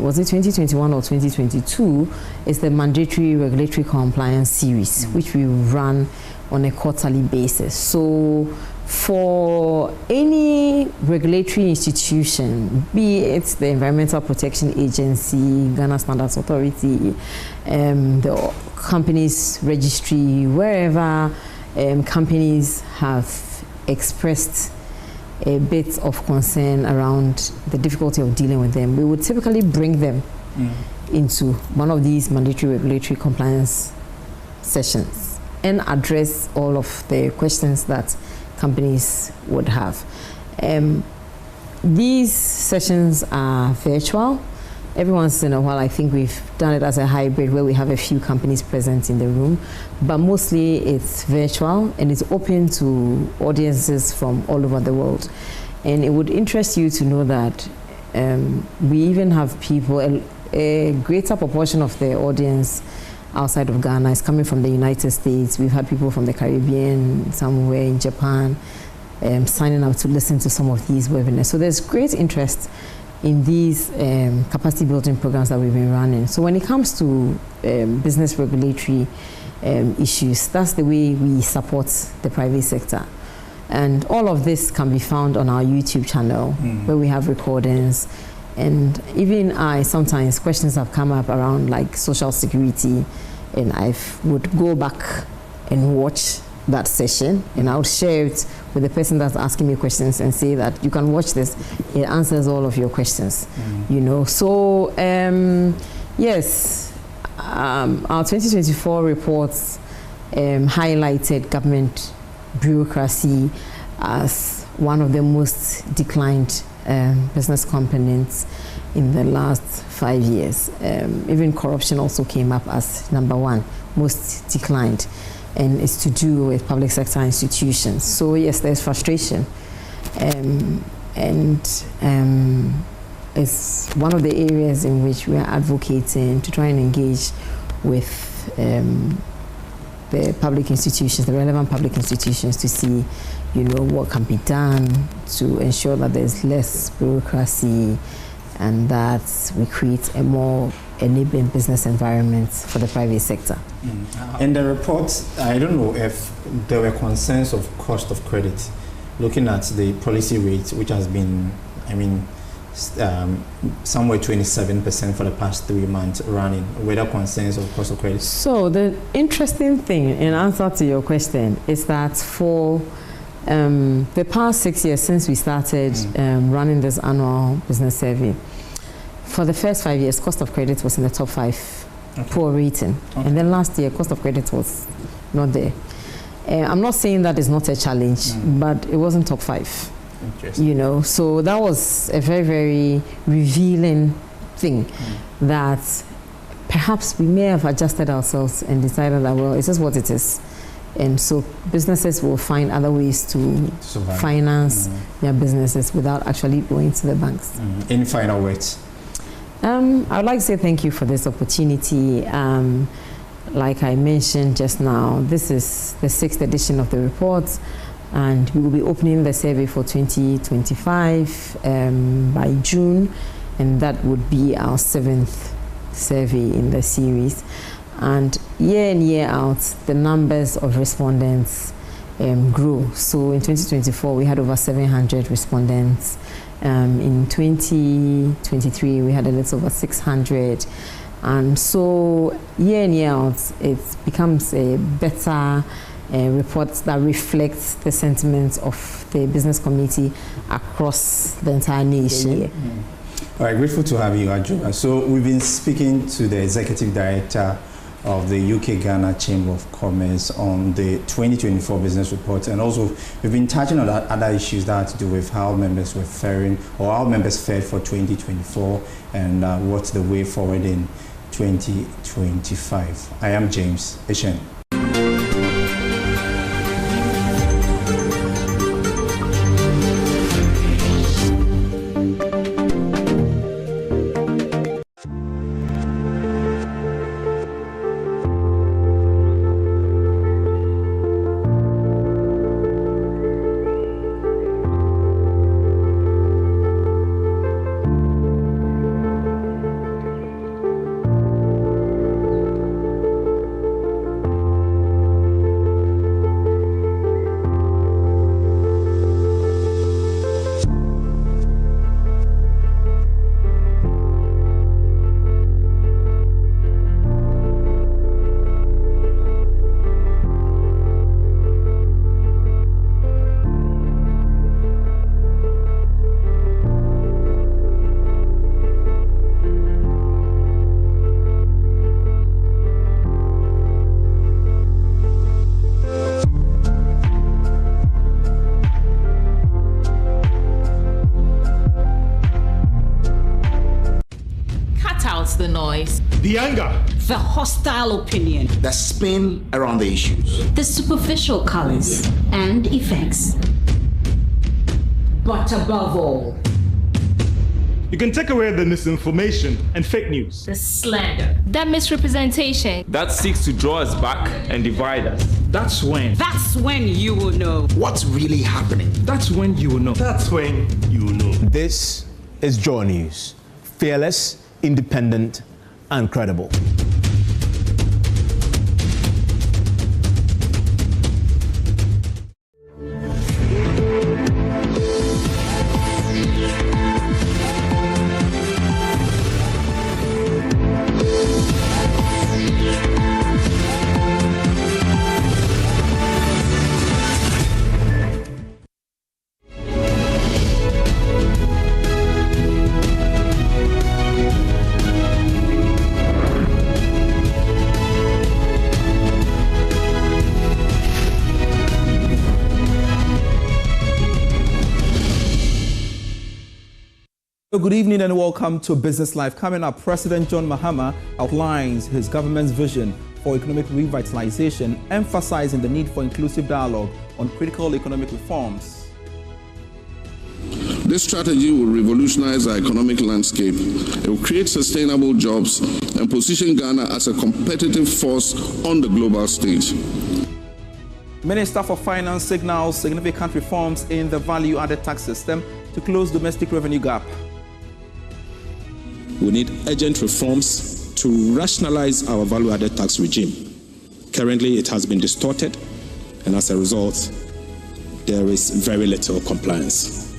was it 2021 or 2022, is the mandatory regulatory compliance series, which we run on a quarterly basis. So for any regulatory institution, be it the Environmental Protection Agency, Ghana Standards Authority, the companies registry, wherever companies have expressed a bit of concern around the difficulty of dealing with them, we would typically bring them into one of these mandatory regulatory compliance sessions and address all of the questions that companies would have. These sessions are virtual. Every once in a while, I think we've done it as a hybrid where we have a few companies present in the room, but mostly it's virtual and it's open to audiences from all over the world. And it would interest you to know that we even have people, a greater proportion of the audience outside of Ghana is coming from the United States. We've had people from the Caribbean, somewhere in Japan, signing up to listen to some of these webinars. So there's great interest in these capacity building programs that we've been running. So when it comes to business regulatory issues, that's the way we support the private sector. And all of this can be found on our YouTube channel where we have recordings. And even sometimes questions have come up around like social security, and I would go back and watch that session and I would share it with the person that's asking me questions and say that you can watch this, it answers all of your questions, you know. So yes, our 2024 reports highlighted government bureaucracy as one of the most declined business components in the last 5 years. Even corruption also came up as number one, most declined, and it's to do with public sector institutions. So yes, there's frustration, and it's one of the areas in which we are advocating to try and engage with the public institutions, the relevant public institutions, to see, you know, what can be done to ensure that there's less bureaucracy and that we create a more enabling business environment for the private sector. In the report, I don't know if there were concerns of cost of credit, looking at the policy rate, which has been, somewhere 27% for the past 3 months running. Were there concerns of cost of credit? So the interesting thing, in answer to your question, is that for the past 6 years since we started running this annual business survey, for the first 5 years, cost of credit was in the top 5 poor rating. And then last year, cost of credit was not there. I'm not saying that is not a challenge, but it wasn't top 5. You know, so that was a very, very revealing thing that perhaps we may have adjusted ourselves and decided that, well, it's just what it is. And so businesses will find other ways to finance their businesses without actually going to the banks. Any final words? I would like to say thank you for this opportunity. Like I mentioned just now, this is the 6th edition of the report, and we will be opening the survey for 2025 by June, and that would be our 7th survey in the series. And year in, year out, the numbers of respondents grow. So in 2024, we had over 700 respondents. In 2023, we had a little over 600. And so year in, year out, it becomes a better report that reflects the sentiments of the business community across the entire nation. All right, grateful to have you, Adjoa. So we've been speaking to the Executive Director of the UK-Ghana Chamber of Commerce on the 2024 business report, and also we've been touching on other issues that have to do with how members were faring, or how members fared for 2024, and what's the way forward in 2025. I am James Eshen. The noise, the anger, the hostile opinion, the spin around the issues, the superficial colors and effects. But above all, you can take away the misinformation and fake news, the slander, that misrepresentation that seeks to draw us back and divide us. That's when you will know what's really happening. That's when you will know. That's when you will know. This is JoyNews, fearless, independent, and credible. Good evening and welcome to Business Live. Coming up, President John Mahama outlines his government's vision for economic revitalization, emphasizing the need for inclusive dialogue on critical economic reforms. This strategy will revolutionize our economic landscape. It will create sustainable jobs and position Ghana as a competitive force on the global stage. Minister for Finance signals significant reforms in the value-added tax system to close domestic revenue gap. We need urgent reforms to rationalize our value-added tax regime. Currently, it has been distorted, and as a result, there is very little compliance.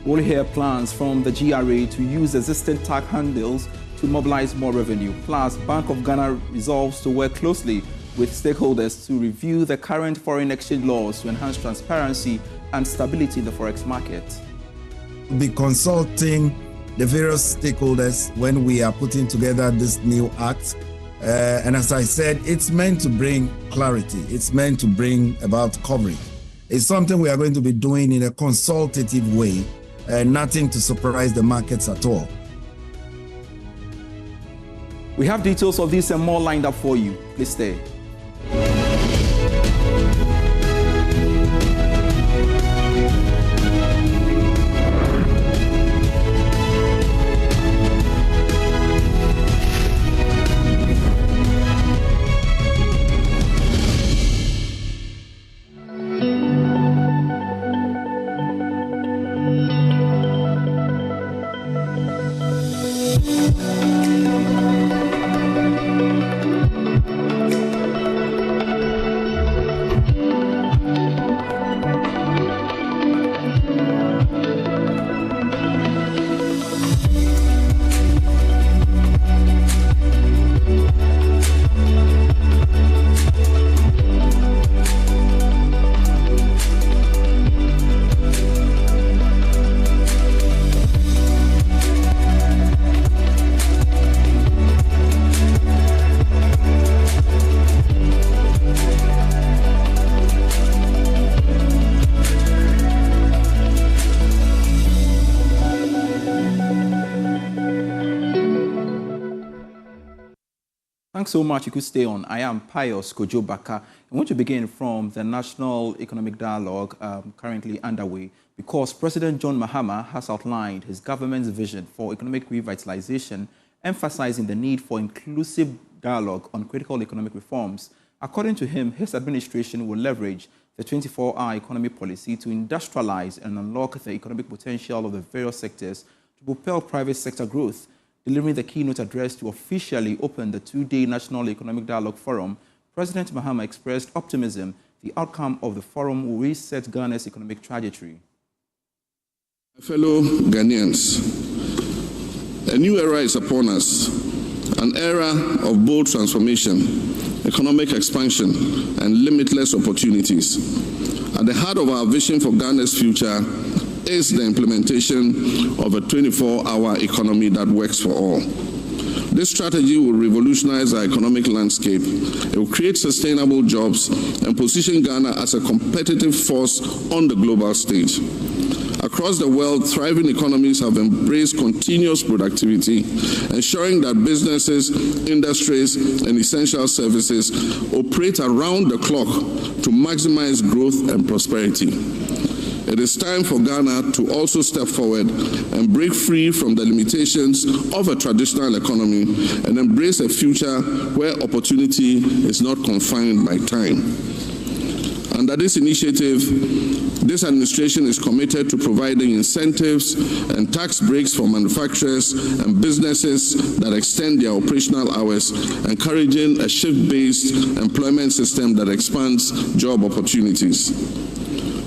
We'll hear plans from the GRA to use existing tax handles to mobilize more revenue. Plus, Bank of Ghana resolves to work closely with stakeholders to review the current foreign exchange laws to enhance transparency and stability in the forex market. Be consulting the various stakeholders when we are putting together this new act. And as I said, it's meant to bring clarity. It's meant to bring about coverage. It's something we are going to be doing in a consultative way, nothing to surprise the markets at all. We have details of this and more lined up for you. Please stay. Thanks so much. You could stay on. I am Pius Kojo Baka. I want to begin from the National Economic Dialogue currently underway because President John Mahama has outlined his government's vision for economic revitalization, emphasizing the need for inclusive dialogue on critical economic reforms. According to him, his administration will leverage the 24-hour economy policy to industrialize and unlock the economic potential of the various sectors to propel private sector growth. Delivering the keynote address to officially open the two-day National Economic Dialogue Forum, President Mahama expressed optimism the outcome of the forum will reset Ghana's economic trajectory. Fellow Ghanaians, a new era is upon us, an era of bold transformation, economic expansion, and limitless opportunities. At the heart of our vision for Ghana's future is the implementation of a 24-hour economy that works for all. This strategy will revolutionize our economic landscape. It will create sustainable jobs and position Ghana as a competitive force on the global stage. Across the world, thriving economies have embraced continuous productivity, ensuring that businesses, industries, and essential services operate around the clock to maximize growth and prosperity. It is time for Ghana to also step forward and break free from the limitations of a traditional economy and embrace a future where opportunity is not confined by time. Under this initiative, this administration is committed to providing incentives and tax breaks for manufacturers and businesses that extend their operational hours, encouraging a shift-based employment system that expands job opportunities.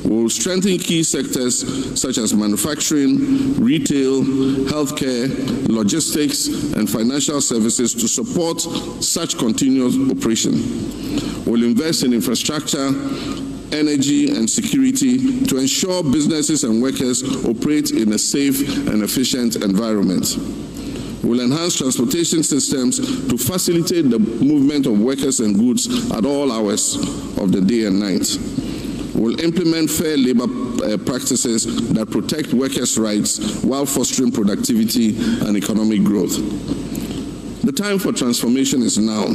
We will strengthen key sectors such as manufacturing, retail, healthcare, logistics, and financial services to support such continuous operation. We will invest in infrastructure, energy, and security to ensure businesses and workers operate in a safe and efficient environment. We will enhance transportation systems to facilitate the movement of workers and goods at all hours of the day and night. We will implement fair labor practices that protect workers' rights while fostering productivity and economic growth. The time for transformation is now.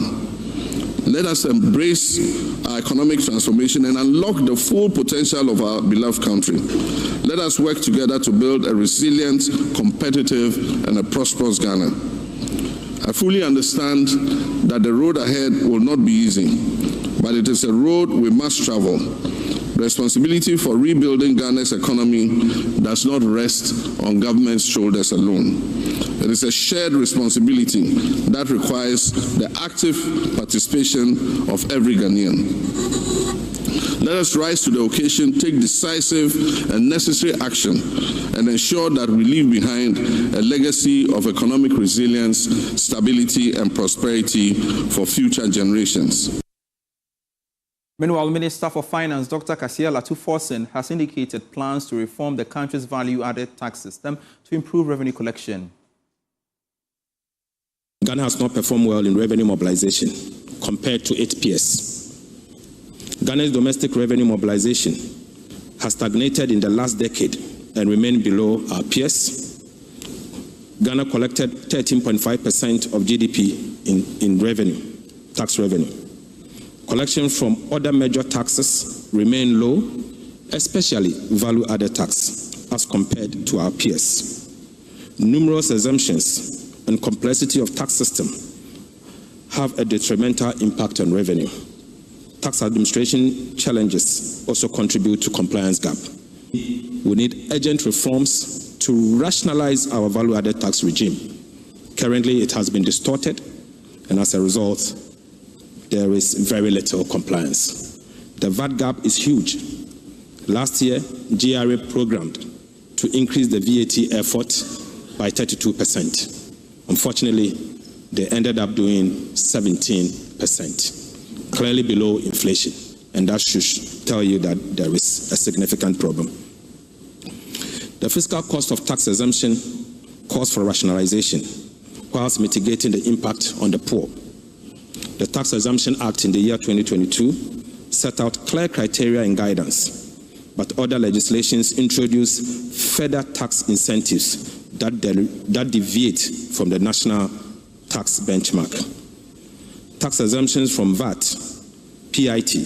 Let us embrace our economic transformation and unlock the full potential of our beloved country. Let us work together to build a resilient, competitive, and a prosperous Ghana. I fully understand that the road ahead will not be easy, but it is a road we must travel. The responsibility for rebuilding Ghana's economy does not rest on government's shoulders alone. It is a shared responsibility that requires the active participation of every Ghanaian. Let us rise to the occasion, take decisive and necessary action, and ensure that we leave behind a legacy of economic resilience, stability, and prosperity for future generations. Meanwhile, Minister for Finance, Dr. Kasia Latu-Forson, has indicated plans to reform the country's value-added tax system to improve revenue collection. Ghana has not performed well in revenue mobilization compared to its peers. Ghana's domestic revenue mobilization has stagnated in the last decade and remained below our peers. Ghana collected 13.5% of GDP in revenue, tax revenue. Collection from other major taxes remain low, especially value-added tax, as compared to our peers. Numerous exemptions and complexity of tax system have a detrimental impact on revenue. Tax administration challenges also contribute to compliance gap. We need urgent reforms to rationalize our value-added tax regime. Currently, it has been distorted, and as a result, there is very little compliance. The VAT gap is huge. Last year, GRA programmed to increase the VAT effort by 32%. Unfortunately, they ended up doing 17%, clearly below inflation. And that should tell you that there is a significant problem. The fiscal cost of tax exemption calls for rationalization, whilst mitigating the impact on the poor. The Tax Exemption Act in the year 2022 set out clear criteria and guidance, but other legislations introduce further tax incentives that deviate from the national tax benchmark. Tax exemptions from VAT, PIT,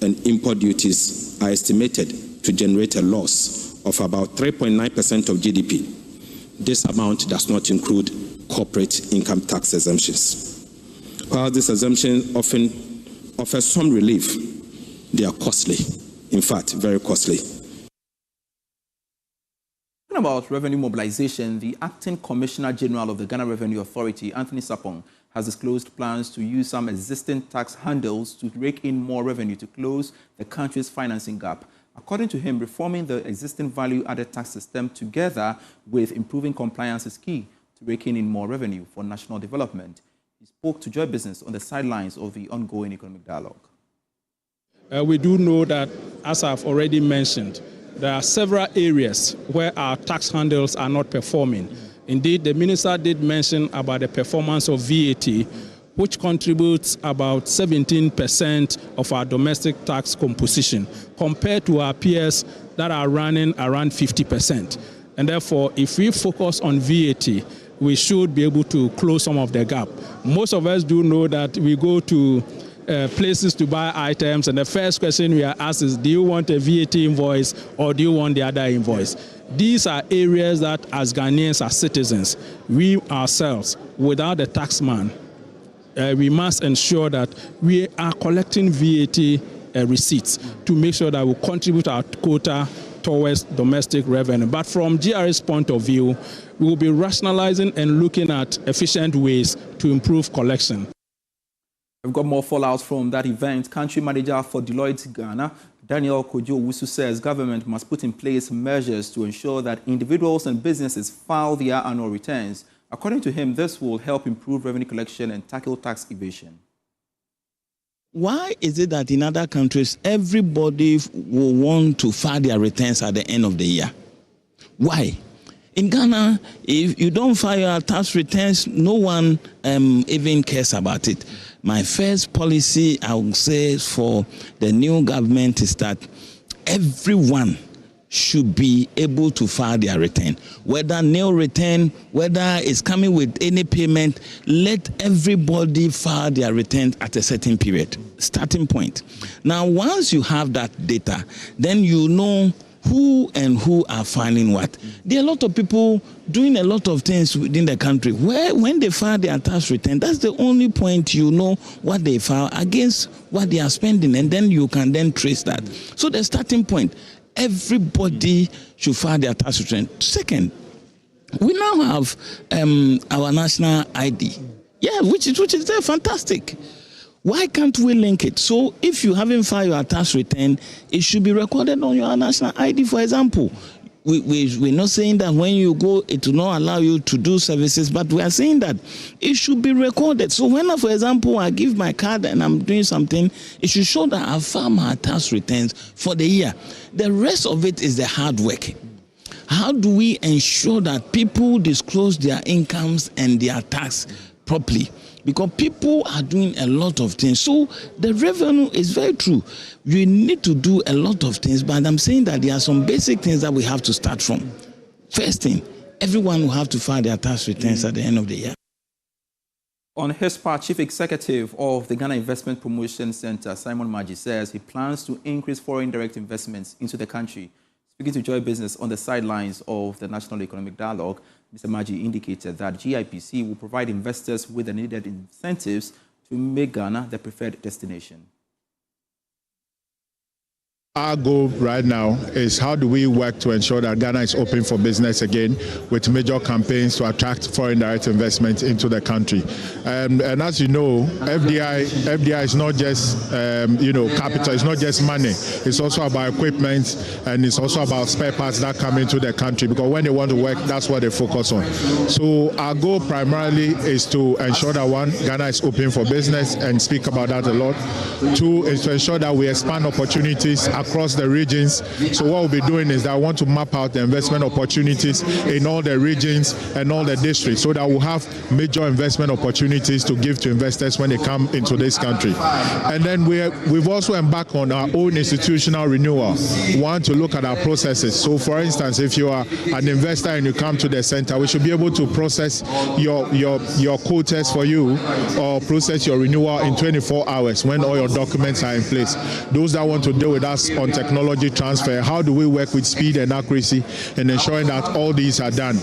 and import duties are estimated to generate a loss of about 3.9% of GDP. This amount does not include corporate income tax exemptions. While this exemption often offers some relief, they are costly. In fact, very costly. Talking about revenue mobilization, the Acting Commissioner General of the Ghana Revenue Authority, Anthony Sapong, has disclosed plans to use some existing tax handles to rake in more revenue to close the country's financing gap. According to him, reforming the existing value-added tax system together with improving compliance is key to raking in more revenue for national development. He spoke to Joy Business on the sidelines of the ongoing economic dialogue. We do know that, as I've already mentioned, there are several areas where our tax handles are not performing. Indeed, the minister did mention about the performance of VAT, which contributes about 17% of our domestic tax composition, compared to our peers that are running around 50%. And therefore, if we focus on VAT, we should be able to close some of the gap. Most of us do know that we go to places to buy items, and the first question we are asked is, do you want a VAT invoice or do you want the other invoice? These are areas that, as Ghanaians, as citizens, we ourselves, without the taxman, we must ensure that we are collecting VAT receipts to make sure that we contribute our quota towards domestic revenue. But from GRA's point of view, we will be rationalizing and looking at efficient ways to improve collection. We've got more fallout from that event. Country manager for Deloitte Ghana, Daniel Kojo-Wusu, says government must put in place measures to ensure that individuals and businesses file their annual returns. According to him, this will help improve revenue collection and tackle tax evasion. Why is it that in other countries, everybody will want to file their returns at the end of the year? Why? In Ghana, if you don't file your tax returns, no one even cares about it. My first policy, I would say, for the new government is that everyone should be able to file their return. Whether nil return, whether it's coming with any payment, let everybody file their return at a certain period, starting point. Now, once you have that data, then you know who and who are filing what. There are a lot of people doing a lot of things within the country where when they file their tax return, that's the only point you know what they file against what they are spending, and then you can then trace that. So the starting point, everybody should file their tax return. Second, we now have our national ID. Yeah, which is there, fantastic. Why can't we link it? So if you haven't filed your tax return, it should be recorded on your national ID, for example. We're not saying that when you go, it will not allow you to do services, but we are saying that it should be recorded. So when, for example, I give my card and I'm doing something, it should show that I've filed my tax returns for the year. The rest of it is the hard work. How do we ensure that people disclose their incomes and their tax properly? Because people are doing a lot of things. So the revenue is very true. We need to do a lot of things, but I'm saying that there are some basic things that we have to start from. First thing, everyone will have to file their tax returns at the end of the year. On his part, Chief Executive of the Ghana Investment Promotion Center, Simon Maggi, says he plans to increase foreign direct investments into the country. Speaking to Joy Business on the sidelines of the National Economic Dialogue, Mr. Maggi indicated that GIPC will provide investors with the needed incentives to make Ghana the preferred destination. Our goal right now is how do we work to ensure that Ghana is open for business again with major campaigns to attract foreign direct investment into the country. And as you know, FDI is not just capital, it's not just money. It's also about equipment, and it's also about spare parts that come into the country, because when they want to work, that's what they focus on. So our goal primarily is to ensure that, one, Ghana is open for business and speak about that a lot. Two, is to ensure that we expand opportunities across the regions. So what we'll be doing is that I want to map out the investment opportunities in all the regions and all the districts so that we'll have major investment opportunities to give to investors when they come into this country. And then we've also embarked on our own institutional renewal. We want to look at our processes. So for instance, if you are an investor and you come to the center, we should be able to process your quotas for you or process your renewal in 24 hours when all your documents are in place. Those that want to deal with us on technology transfer, how do we work with speed and accuracy in ensuring that all these are done?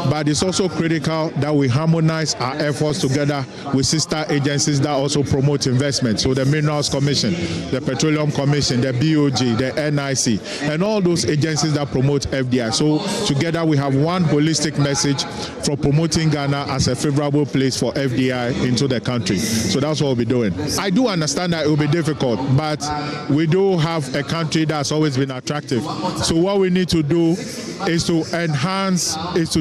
But it's also critical that we harmonize our efforts together with sister agencies that also promote investment. So the Minerals Commission, the Petroleum Commission, the BOG, the NIC, and all those agencies that promote FDI. So together we have one holistic message for promoting Ghana as a favorable place for FDI into the country. So that's what we'll be doing. I do understand that it will be difficult, but we do have a country that's always been attractive. So what we need to do is to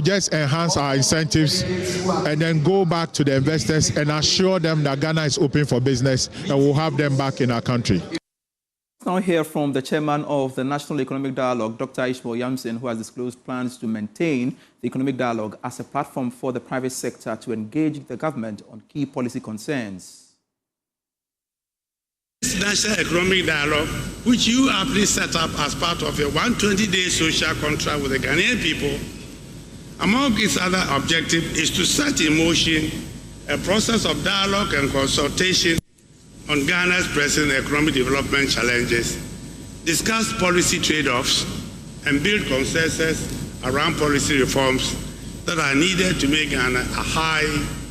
just enhance our incentives and then go back to the investors and assure them that Ghana is open for business and we'll have them back in our country. Now hear from the chairman of the National Economic Dialogue, Dr. Ishmael Yamson, who has disclosed plans to maintain the economic dialogue as a platform for the private sector to engage the government on key policy concerns. This National Economic Dialogue, which you aptly set up as part of a 120-day social contract with the Ghanaian people, among its other objectives is to set in motion a process of dialogue and consultation on Ghana's present economic development challenges, discuss policy trade-offs, and build consensus around policy reforms that are needed to make Ghana a high,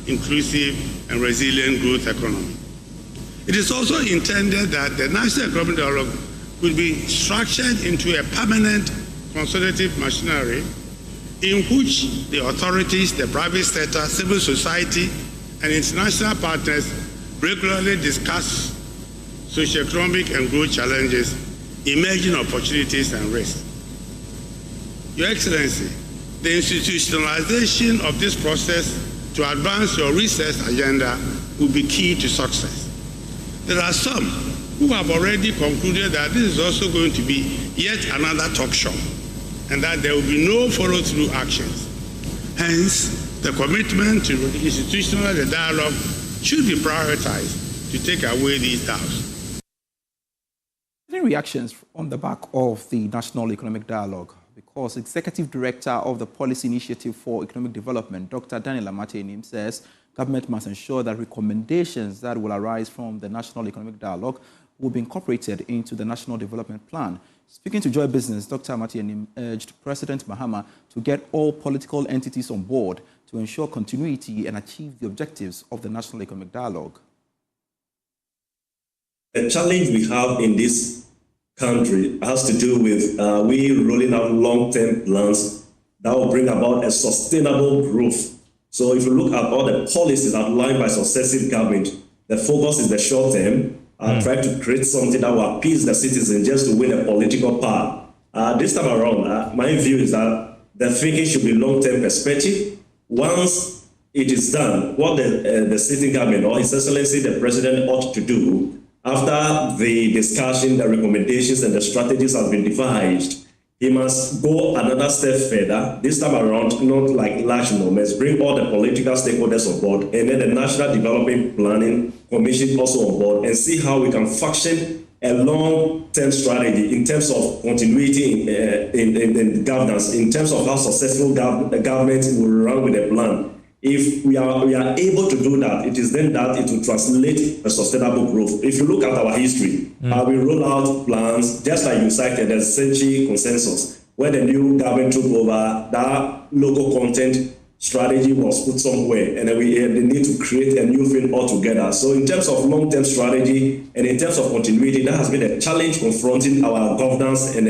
inclusive, and resilient growth economy. It is also intended that the National Economic Dialogue will be structured into a permanent consultative machinery in which the authorities, the private sector, civil society, and international partners regularly discuss socioeconomic and growth challenges, emerging opportunities and risks. Your Excellency, the institutionalization of this process to advance your research agenda will be key to success. There are some who have already concluded that this is also going to be yet another talk show and that there will be no follow-through actions. Hence, the commitment to institutional dialogue should be prioritized to take away these doubts. Reactions on the back of the National Economic Dialogue, because Executive Director of the Policy Initiative for Economic Development, Dr. Daniel Amatenim, says government must ensure that recommendations that will arise from the National Economic Dialogue will be incorporated into the National Development Plan. Speaking to Joy Business, Dr. Amatenim urged President Mahama to get all political entities on board to ensure continuity and achieve the objectives of the National Economic Dialogue. The challenge we have in this country has to do with we rolling out long-term plans that will bring about a sustainable growth. So if you look at all the policies outlined by successive government, the focus is the short term, try to create something that will appease the citizens just to win a political power. This time around, my view is that the thinking should be long-term perspective. Once it is done, what the sitting government or His Excellency the President ought to do, after the discussion, the recommendations, and the strategies have been devised, he must go another step further. This time around, not like large numbers, bring all the political stakeholders on board, and then the National Development Planning Commission also on board, and see how we can function a long-term strategy in terms of continuity in governance, in terms of how successful the government will run with a plan. If we are able to do that, it is then that it will translate a sustainable growth. If you look at our history, we roll out plans, just like you cited, the Senchi consensus. When the new government took over, that local content strategy was put somewhere, and then we need to create a new thing altogether. So in terms of long-term strategy and in terms of continuity, that has been a challenge confronting our governance and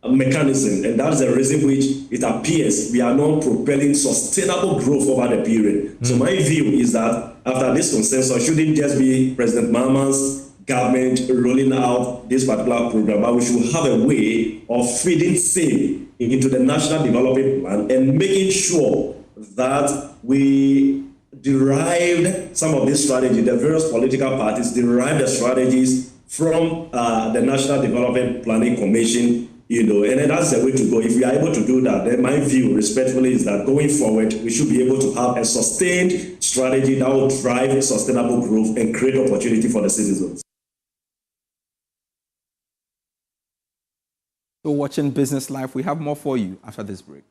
mechanism, and that's the reason which it appears we are not propelling sustainable growth over the period. So my view is that after this consensus, shouldn't just be President Mahama's government rolling out this particular program, but we should have a way of feeding same into the National Development Plan and making sure that we derived some of this strategy, the various political parties derived the strategies from the National Development Planning Commission, and then that's the way to go. If we are able to do that, then my view, respectfully, is that going forward, we should be able to have a sustained strategy that will drive sustainable growth and create opportunity for the citizens. So watching Business Life, we have more for you after this break.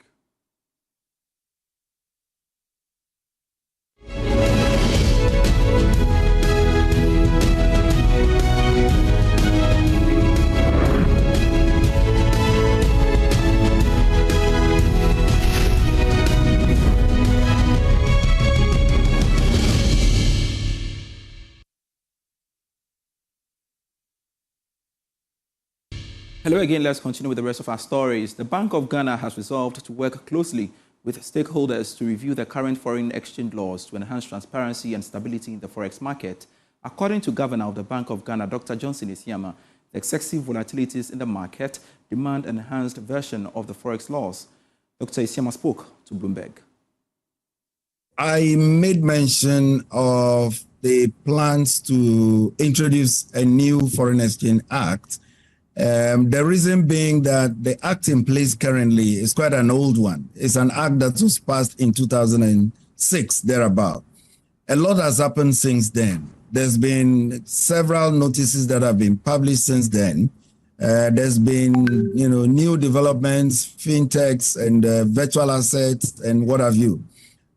Hello again, let's continue with the rest of our stories. The Bank of Ghana has resolved to work closely with stakeholders to review the current foreign exchange laws to enhance transparency and stability in the forex market. According to Governor of the Bank of Ghana, Dr. Johnson Isiama, the excessive volatilities in the market demand an enhanced version of the forex laws. Dr. Isiama spoke to Bloomberg. I made mention of the plans to introduce a new Foreign Exchange Act. The reason being that the act in place currently is quite an old one. It's an act that was passed in 2006, thereabout. A lot has happened since then. There's been several notices that have been published since then. There's been, new developments, fintechs and virtual assets and what have you.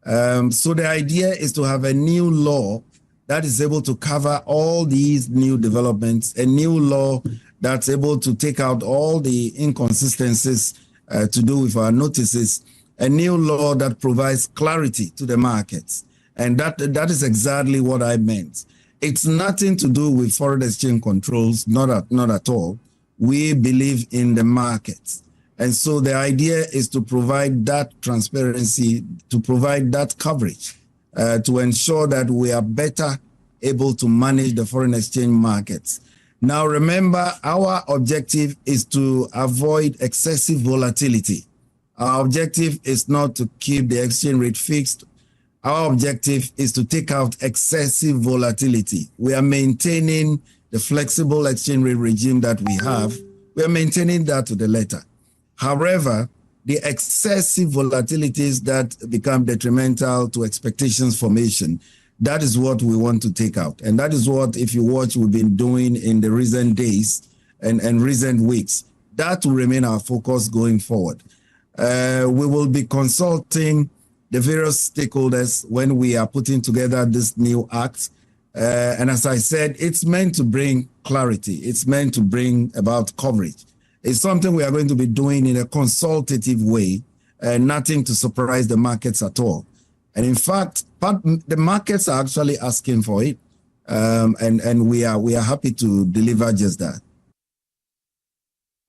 So the idea is to have a new law that is able to cover all these new developments, a new law that's able to take out all the inconsistencies to do with our notices, a new law that provides clarity to the markets. And that is exactly what I meant. It's nothing to do with foreign exchange controls, not at all. We believe in the markets. And so the idea is to provide that transparency, to provide that coverage, to ensure that we are better able to manage the foreign exchange markets. Now, remember, our objective is to avoid excessive volatility. Our objective is not to keep the exchange rate fixed. Our objective is to take out excessive volatility. We are maintaining the flexible exchange rate regime that we have. We are maintaining that to the letter. However, the excessive volatilities that become detrimental to expectations formation, that is what we want to take out. And that is what, if you watch, we've been doing in the recent days and recent weeks. That will remain our focus going forward. We will be consulting the various stakeholders when we are putting together this new act. And as I said, it's meant to bring clarity. It's meant to bring about coverage. It's something we are going to be doing in a consultative way, nothing to surprise the markets at all. And in fact, the markets are actually asking for it, and we are happy to deliver just that.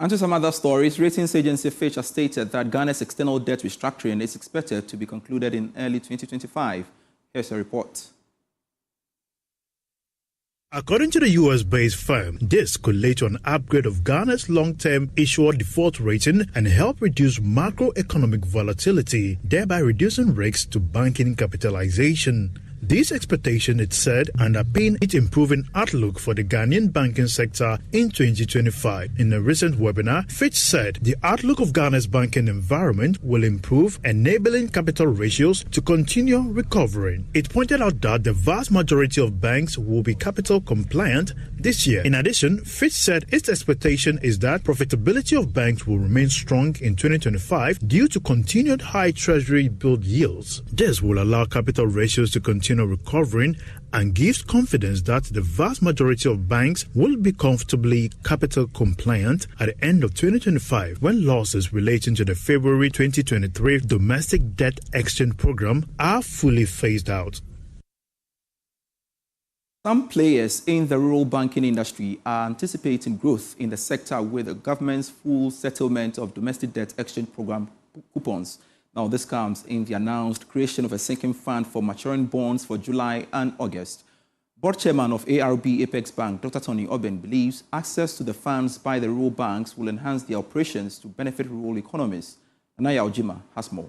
And to some other stories, ratings agency Fitch has stated that Ghana's external debt restructuring is expected to be concluded in early 2025. Here's a report. According to the US-based firm, this could lead to an upgrade of Ghana's long-term issuer default rating and help reduce macroeconomic volatility, thereby reducing risks to banking capitalization. This expectation, it said, underpin its improving outlook for the Ghanaian banking sector in 2025. In a recent webinar, Fitch said the outlook of Ghana's banking environment will improve, enabling capital ratios to continue recovering. It pointed out that the vast majority of banks will be capital compliant this year. In addition, Fitch said its expectation is that profitability of banks will remain strong in 2025 due to continued high treasury bill yields. This will allow capital ratios to continue recovering and gives confidence that the vast majority of banks will be comfortably capital compliant at the end of 2025 when losses relating to the February 2023 domestic debt exchange program are fully phased out. Some players in the rural banking industry are anticipating growth in the sector with the government's full settlement of domestic debt exchange program coupons. Now, this comes in the announced creation of a sinking fund for maturing bonds for July and August. Board chairman of ARB Apex Bank, Dr. Tony Oben, believes access to the funds by the rural banks will enhance their operations to benefit rural economies. Anaya Ojima has more.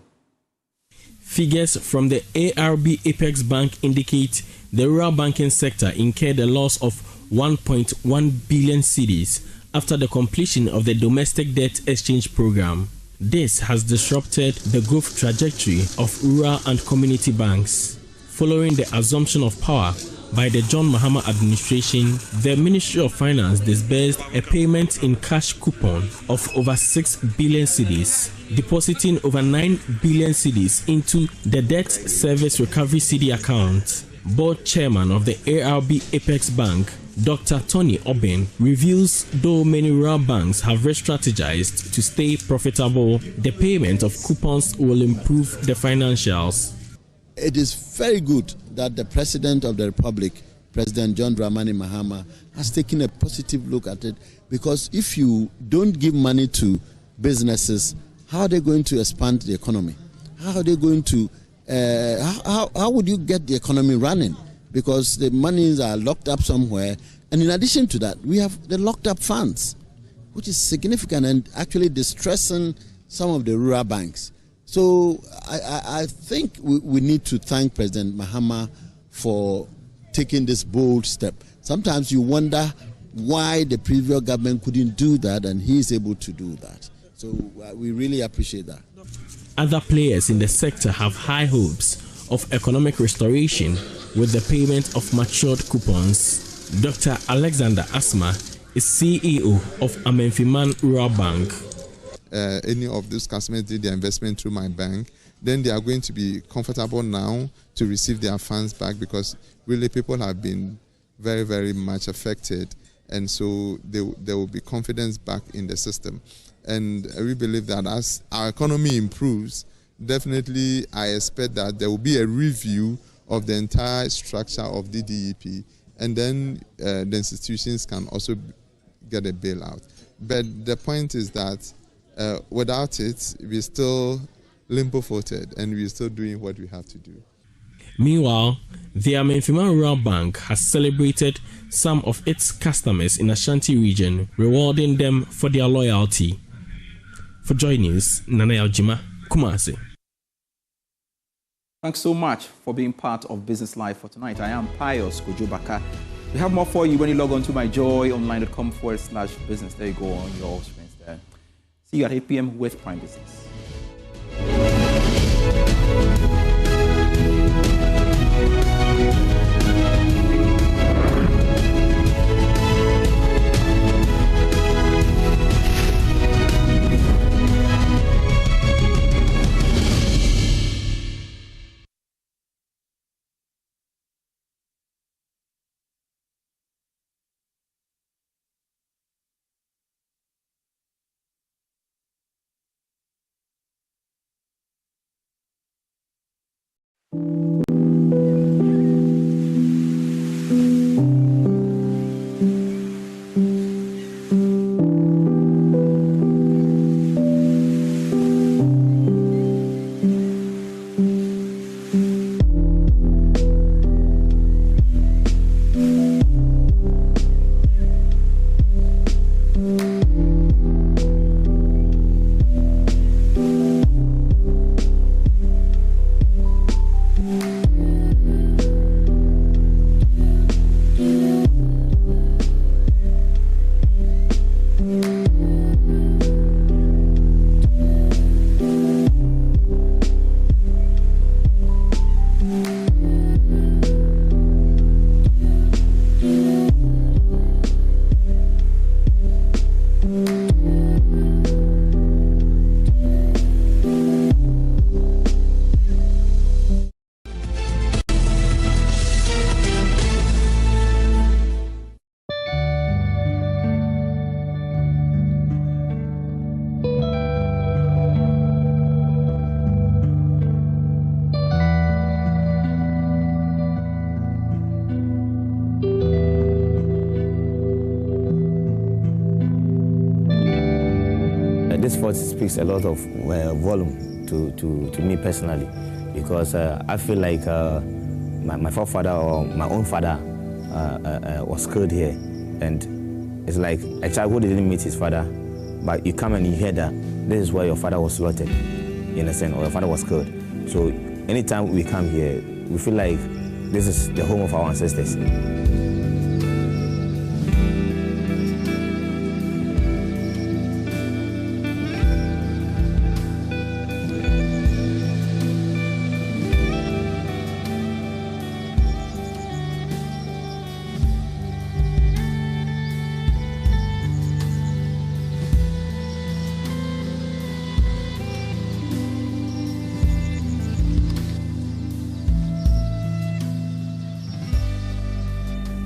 Figures from the ARB Apex Bank indicate the rural banking sector incurred a loss of 1.1 billion cedis after the completion of the domestic debt exchange program. This has disrupted the growth trajectory of rural and community banks. Following the assumption of power by the John Mahama administration, the Ministry of Finance disbursed a payment in cash coupon of over 6 billion cedis, depositing over 9 billion cedis into the Debt Service Recovery CD account. Board Chairman of the ARB Apex Bank, Dr. Tony Obin, reveals though many rural banks have re-strategized to stay profitable, the payment of coupons will improve the financials. It is very good that the President of the Republic, President John Dramani Mahama, has taken a positive look at it, because if you don't give money to businesses, how are they going to expand the economy? How are they going to, how would you get the economy running? Because the monies are locked up somewhere. And in addition to that, we have the locked up funds, which is significant and actually distressing some of the rural banks. So I think we need to thank President Mahama for taking this bold step. Sometimes you wonder why the previous government couldn't do that, and he is able to do that. So we really appreciate that. Other players in the sector have high hopes of economic restoration with the payment of matured coupons. Dr. Alexander Asma is CEO of Amenfiman Rural Bank. Any of those customers did their investment through my bank, then they are going to be comfortable now to receive their funds back, because really people have been very, very much affected, and so there will be confidence back in the system. And we believe that as our economy improves, definitely I expect that there will be a review of the entire structure of the DEP, and then the institutions can also get a bailout. But the point is that without it, we're still limbo-footed, and we're still doing what we have to do. Meanwhile, the Amenfiman Rural Bank has celebrated some of its customers in Ashanti region, rewarding them for their loyalty. For JoyNews, Nana Yaljima, Kumasi. Thanks so much for being part of Business Live for tonight. I am Pius Kojobaka. We have more for you when you log on to myjoyonline.com/business. There you go on your screens there. See you at 8 p.m. with Prime Business. This voice speaks a lot of volume to me personally, because I feel like my forefather or my own father was killed here, and it's like a child who didn't meet his father, but you come and you hear that this is where your father was slaughtered, in a sense, or your father was killed. So anytime we come here, we feel like this is the home of our ancestors.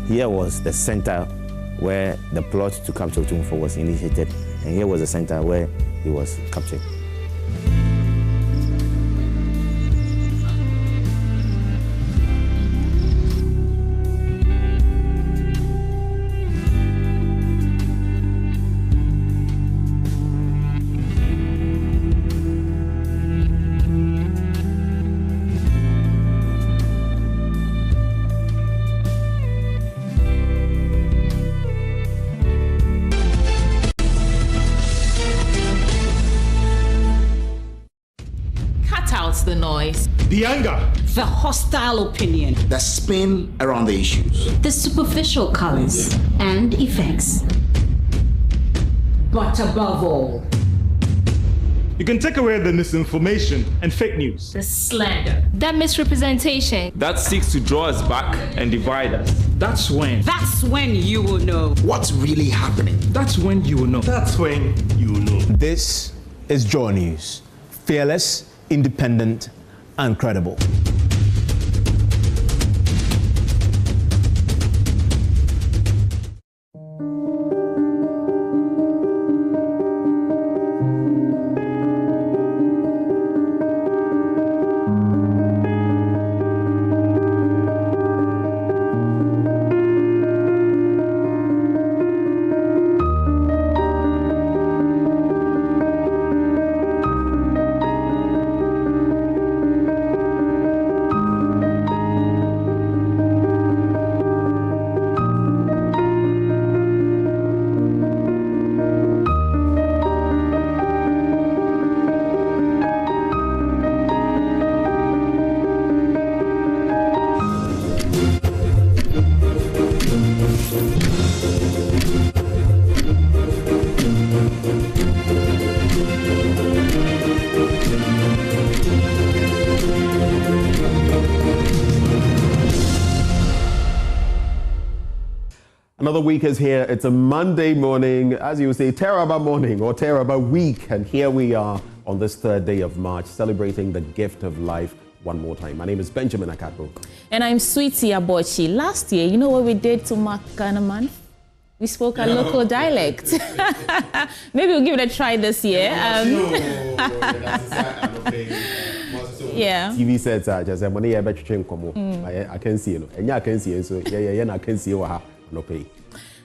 here was the center where the plot to capture Otumfuo was initiated, and here was the center where he was captured. The noise, the anger, the hostile opinion, the spin around the issues, the superficial colors and effects. But above all, you can take away the misinformation and fake news, the slander, that misrepresentation that seeks to draw us back and divide us. That's when you will know what's really happening. That's when you will know. That's when you will know. This is JoyNews, fearless, independent, and credible. Another week is here. It's a Monday morning, as you say, Teraba morning or Teraba week. And here we are on this third day of March, celebrating the gift of life one more time. My name is Benjamin Akato. And I'm Sweetie Abochi. Last year, you know what we did to mark Ghana month? We spoke a local dialect. Maybe we'll give it a try this year. Yeah. TV said, I can see you. And I can see you. So, yeah, I can see you. No pay.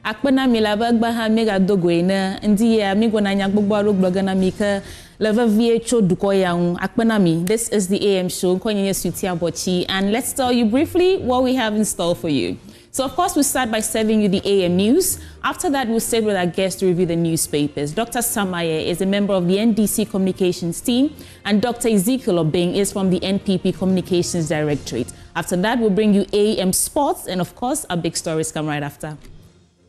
Akpena milabagba ha mega dogoina ndi ya migo na nyagbogbo rogboga na mika leva VHO dukoya akpena mi. This is the AM show Konyenye Sweetie Abochi, and let's tell you briefly what we have in store for you. So of course we start by serving you the AM news. After that we'll sit with our guests to review the newspapers. Dr. Samaye is a member of the NDC communications team, and Dr. Ezekiel Obeng is from the NPP communications directorate. After that we'll bring you AM sports, and of course our big stories come right after.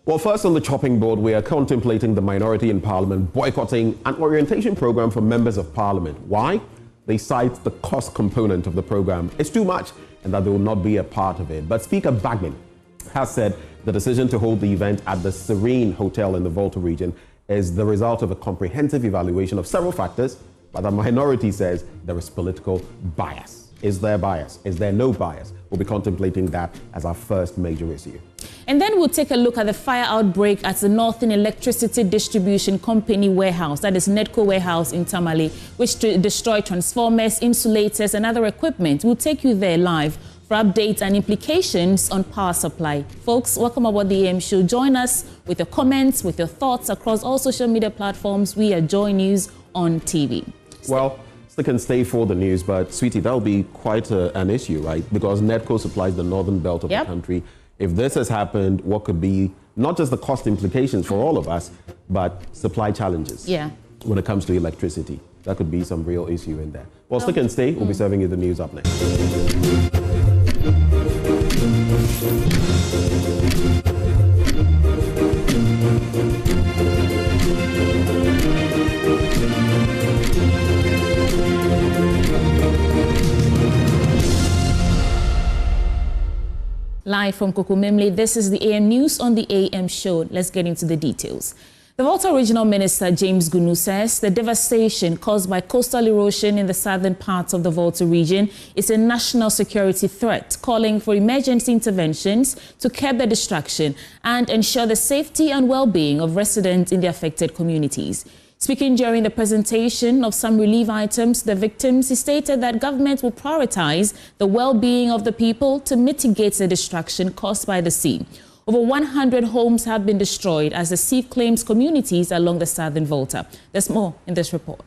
Well, first on the chopping board, we are contemplating the minority in parliament boycotting an orientation program for members of parliament. Why? They cite the cost component of the program is too much and that they will not be a part of it. But Speaker Bagman has said the decision to hold the event at the Serene Hotel in the Volta region is the result of a comprehensive evaluation of several factors, but the minority says there is political bias. Is there bias? Is there no bias? We'll be contemplating that as our first major issue. And then we'll take a look at the fire outbreak at the Northern Electricity Distribution Company warehouse, that is NEDCO warehouse in Tamale, which destroyed transformers, insulators, and other equipment. We'll take you there live for updates and implications on power supply. Folks, welcome aboard the AM show. Join us with your comments, with your thoughts across all social media platforms. We are JoyNews on TV. Well, stick and stay for the news, but sweetie, that'll be quite an issue, right? Because NEDCO supplies the northern belt of the country. If this has happened, what could be not just the cost implications for all of us, but supply challenges when it comes to electricity? That could be some real issue in there. Well, stick and stay. We'll be serving you the news up next. Live from Kokomemle, this is the AM News on the AM show. Let's get into the details. The Volta Regional Minister James Gunu says the devastation caused by coastal erosion in the southern parts of the Volta region is a national security threat, calling for emergency interventions to curb the destruction and ensure the safety and well-being of residents in the affected communities. Speaking during the presentation of some relief items to the victims, he stated that government will prioritize the well-being of the people to mitigate the destruction caused by the sea. Over 100 homes have been destroyed as the sea claims communities along the southern Volta. There's more in this report.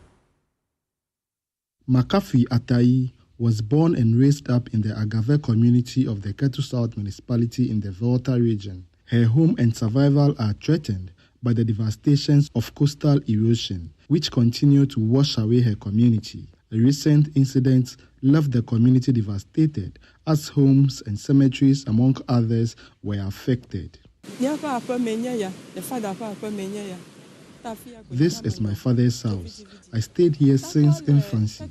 OFORI-ATTA was born and raised up in the Agave community of the Ketu South municipality in the Volta region. Her home and survival are threatened by the devastations of coastal erosion, which continue to wash away her community. The recent incidents left the community devastated as homes and cemeteries, among others, were affected. This is my father's house. I stayed here since infancy.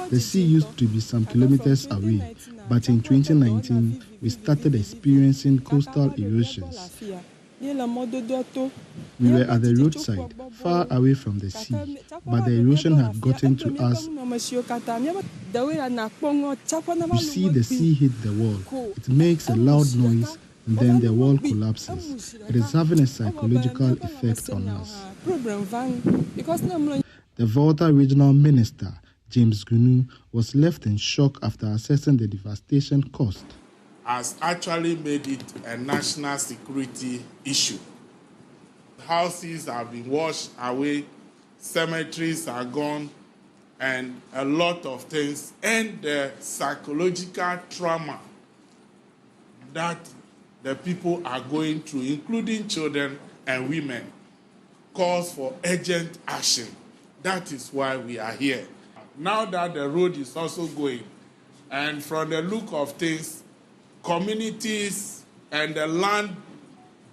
The sea used to be some kilometers away, but in 2019, we started experiencing coastal erosions. We were at the roadside, far away from the sea, but the erosion had gotten to us. You see the sea hit the wall. It makes a loud noise, and then the wall collapses. It is having a psychological effect on us. The Volta Regional Minister, James Gunu, was left in shock after assessing the devastation caused. Has actually made it a national security issue. Houses have been washed away, cemeteries are gone, and a lot of things, and the psychological trauma that the people are going through, including children and women, calls for urgent action. That is why we are here. Now that the road is also going, and from the look of things, communities and the land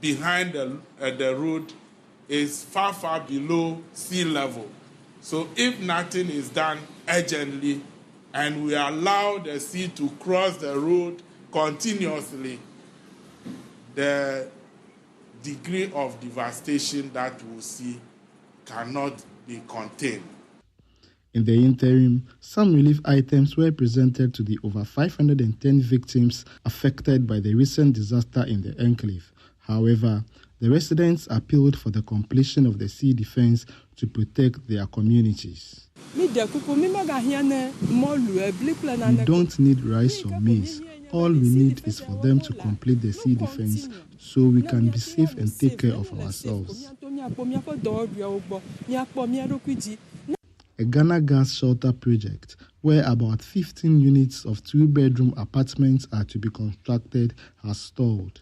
behind the road is far, far below sea level. So if nothing is done urgently and we allow the sea to cross the road continuously, the degree of devastation that we'll see cannot be contained. In the interim, some relief items were presented to the over 510 victims affected by the recent disaster in the enclave. However, the residents appealed for the completion of the sea defense to protect their communities. We don't need rice or maize. All we need is for them to complete the sea defense so we can be safe and take care of ourselves. A Ghana gas shelter project where about 15 units of 2-bedroom apartments are to be constructed has stalled.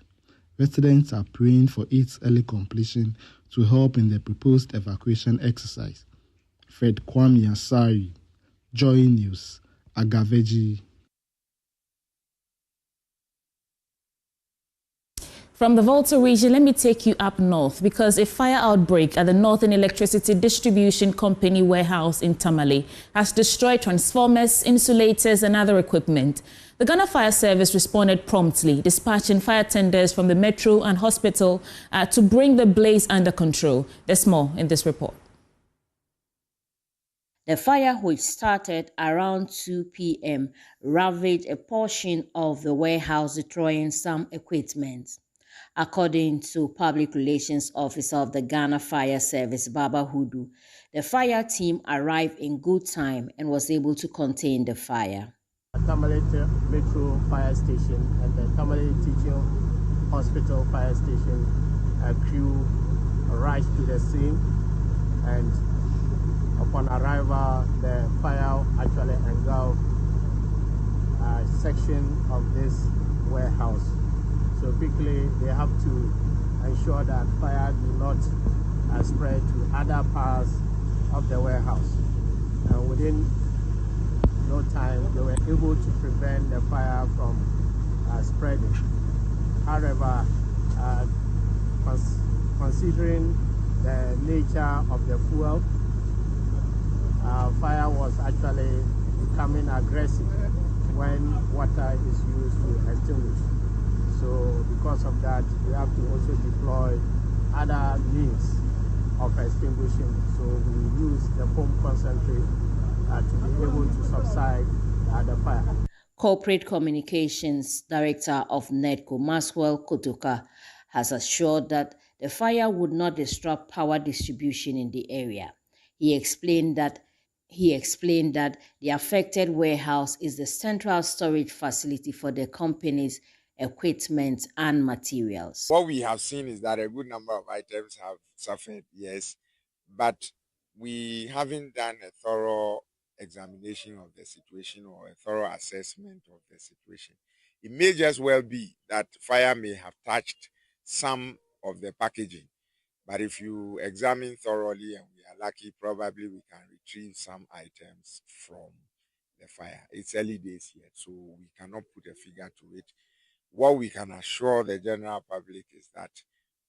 Residents are praying for its early completion to help in the proposed evacuation exercise. Fred Kwame Asari, JoyNews, Agaveji. From the Volta region, let me take you up north because a fire outbreak at the Northern Electricity Distribution Company warehouse in Tamale has destroyed transformers, insulators and other equipment. The Ghana Fire Service responded promptly, dispatching fire tenders from the metro and hospital to bring the blaze under control. There's more in this report. The fire, which started around 2 p.m., ravaged a portion of the warehouse, destroying some equipment. According to Public Relations Officer of the Ghana Fire Service, Baba Hudu, the fire team arrived in good time and was able to contain the fire. Tamale Metro Fire Station and the Tamale Teaching Hospital Fire Station crew arrived to the scene, and upon arrival, the fire actually engulfed a section of this warehouse. So quickly, they have to ensure that fire do not spread to other parts of the warehouse. And within no time, they were able to prevent the fire from spreading. However, considering the nature of the fuel, fire was actually becoming aggressive when water is used to extinguish. So because because of that, we have to also deploy other means of extinguishing. So we use the foam concentrate to be able to subside the fire. Corporate Communications Director of NEDCO, Maxwell Kotoka, has assured that the fire would not disrupt power distribution in the area. He explained that the affected warehouse is the central storage facility for the company's equipment and materials. What we have seen is that a good number of items have suffered, yes, but we haven't done a thorough examination of the situation or a thorough assessment of the situation. It may just well be that fire may have touched some of the packaging, but if you examine thoroughly and we are lucky, probably we can retrieve some items from the fire. It's early days yet, so we cannot put a figure to it. What we can assure the general public is that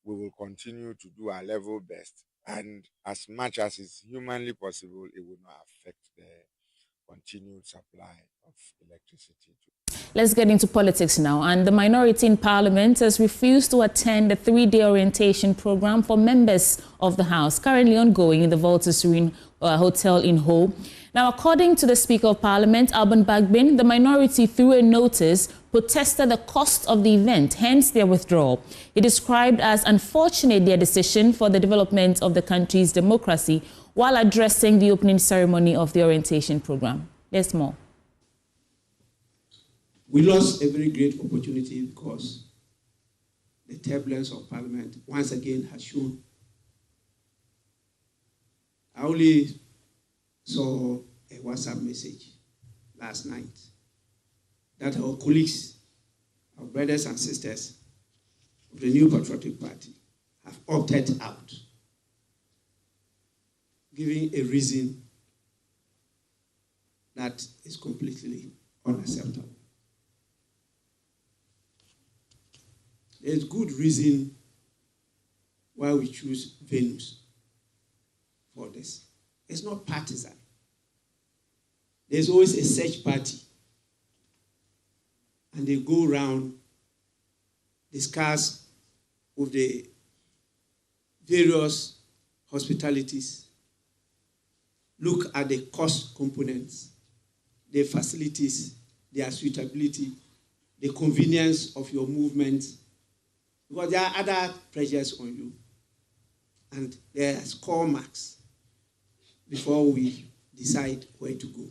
we will continue to do our level best, and as much as is humanly possible, it will not affect the continued supply of electricity. Let's get into politics now. And the minority in Parliament has refused to attend the 3-day orientation program for members of the House, currently ongoing in the Volta Serene Hotel in Ho. Now, according to the Speaker of Parliament, Alban Bagbin, the minority, through a notice, protested the cost of the event, hence their withdrawal. He described as unfortunate their decision for the development of the country's democracy while addressing the opening ceremony of the orientation program. There's more. We lost a very great opportunity because the turbulence of Parliament once again has shown. I only saw a WhatsApp message last night that our colleagues, our brothers and sisters of the New Patriotic Party have opted out, giving a reason that is completely unacceptable. There's good reason why we choose venues for this. It's not partisan. There's always a search party, and they go around, discuss with the various hospitalities, look at the cost components, the facilities, their suitability, the convenience of your movement, because there are other pressures on you, and there are score marks before we decide where to go.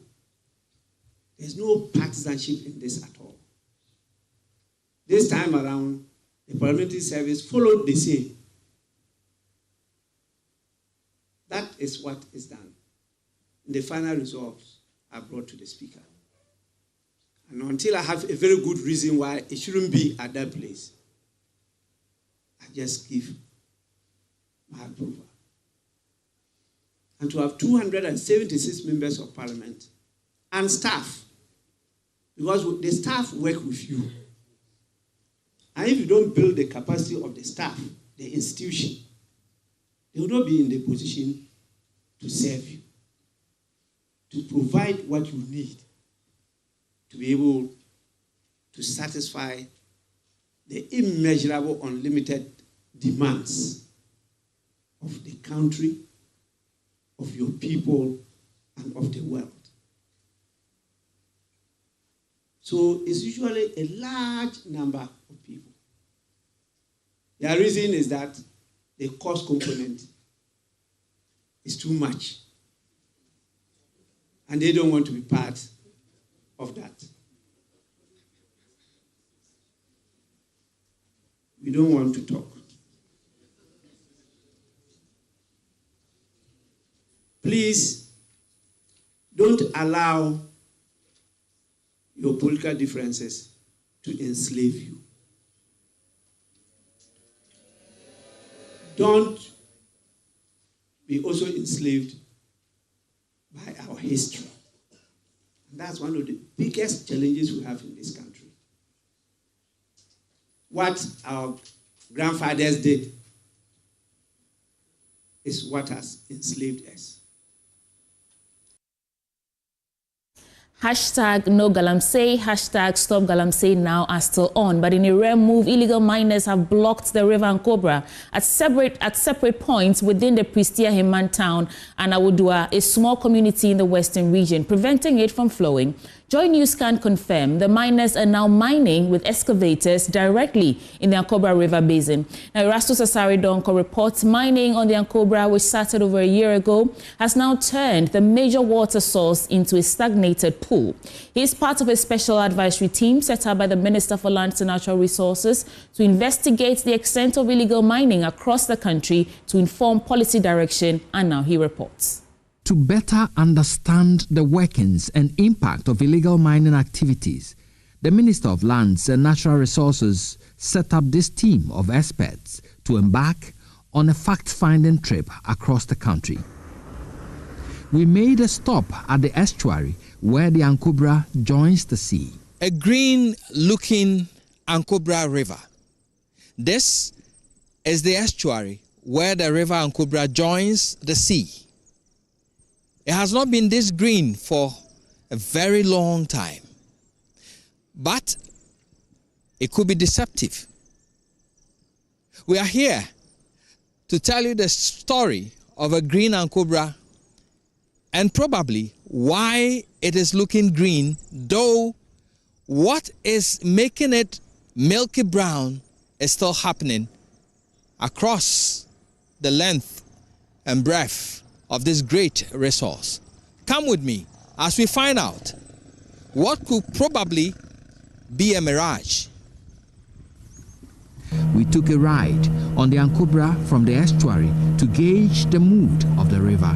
There's no partisanship in this at all. This time around, the parliamentary service followed the same. That is what is done. The final results are brought to the Speaker. And until I have a very good reason why it shouldn't be at that place, I just give my approval. And to have 276 members of Parliament and staff, because the staff work with you. And if you don't build the capacity of the staff, the institution, they will not be in the position to serve you, to provide what you need to be able to satisfy the immeasurable, unlimited demands of the country, of your people, and of the world. So it's usually a large number of people. The reason is that the cost component is too much, and they don't want to be part of that. We don't want to talk. Please don't allow your political differences to enslave you. Don't be also enslaved by our history. And that's one of the biggest challenges we have in this country. What our grandfathers did is what has enslaved us. Hashtag no Galamsey, hashtag stop Galamsey now are still on. But in a rare move, illegal miners have blocked the river Ankobra at separate points within the Pristia Heman town and Awudua, a small community in the western region, preventing it from flowing. JoyNews can confirm the miners are now mining with excavators directly in the Ankobra River Basin. Now, Erastus Asari Donko reports mining on the Ankobra, which started over a year ago, has now turned the major water source into a stagnated pool. He is part of a special advisory team set up by the Minister for Lands and Natural Resources to investigate the extent of illegal mining across the country to inform policy direction, and now he reports. To better understand the workings and impact of illegal mining activities, the Minister of Lands and Natural Resources set up this team of experts to embark on a fact-finding trip across the country. We made a stop at the estuary where the Ankobra joins the sea. A green-looking Ankobra River. This is the estuary where the river Ankobra joins the sea. It has not been this green for a very long time, but it could be deceptive. We are here to tell you the story of a green Ankobra and probably why it is looking green, though what is making it milky brown is still happening across the length and breadth of this great resource. Come with me as we find out what could probably be a mirage. We took a ride on the Ankobra from the estuary to gauge the mood of the river.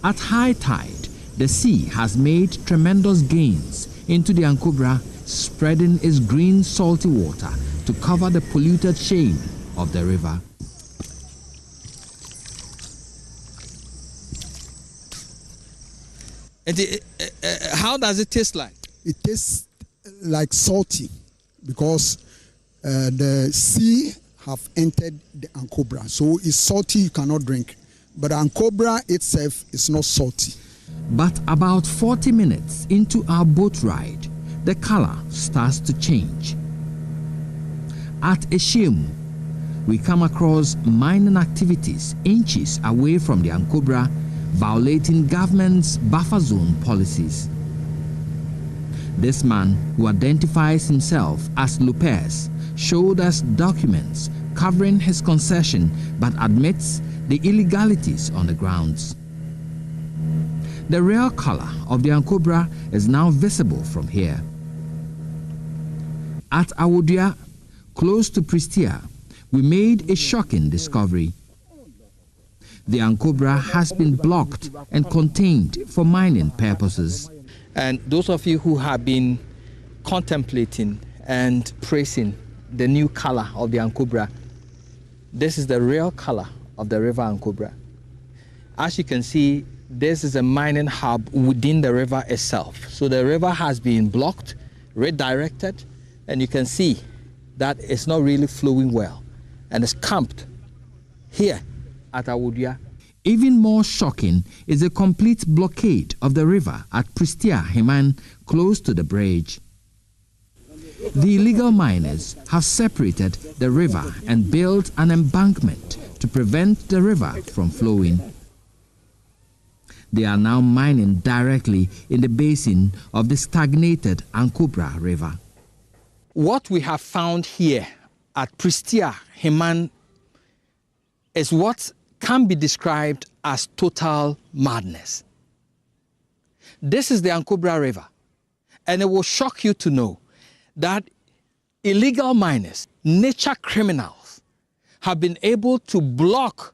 At high tide, the sea has made tremendous gains into the Ankobra, spreading its green salty water to cover the polluted shame of the river. How does it taste like? It tastes like salty because the sea have entered the Ankobra. So it's salty, you cannot drink. But Ankobra itself is not salty. But about 40 minutes into our boat ride, the color starts to change. At Eshiemu, we come across mining activities inches away from the Ankobra, violating government's buffer zone policies. This man, who identifies himself as Lopez, showed us documents covering his concession but admits the illegalities on the grounds. The real color of the Ankobra is now visible from here. At Awudua, close to Pristia, we made a shocking discovery. The Ankobra has been blocked and contained for mining purposes. And those of you who have been contemplating and praising the new color of the Ankobra, this is the real color of the river Ankobra. As you can see, this is a mining hub within the river itself. So the river has been blocked, redirected, and you can see that it's not really flowing well. And it's camped here at Awudua. Even more shocking is the complete blockade of the river at Pristia Heman, close to the bridge. The illegal miners have separated the river and built an embankment to prevent the river from flowing. They are now mining directly in the basin of the stagnated Ankobra River. What we have found here at Pristia Heman is what can be described as total madness. This is the Ankobra River, and it will shock you to know that illegal miners, nature criminals, have been able to block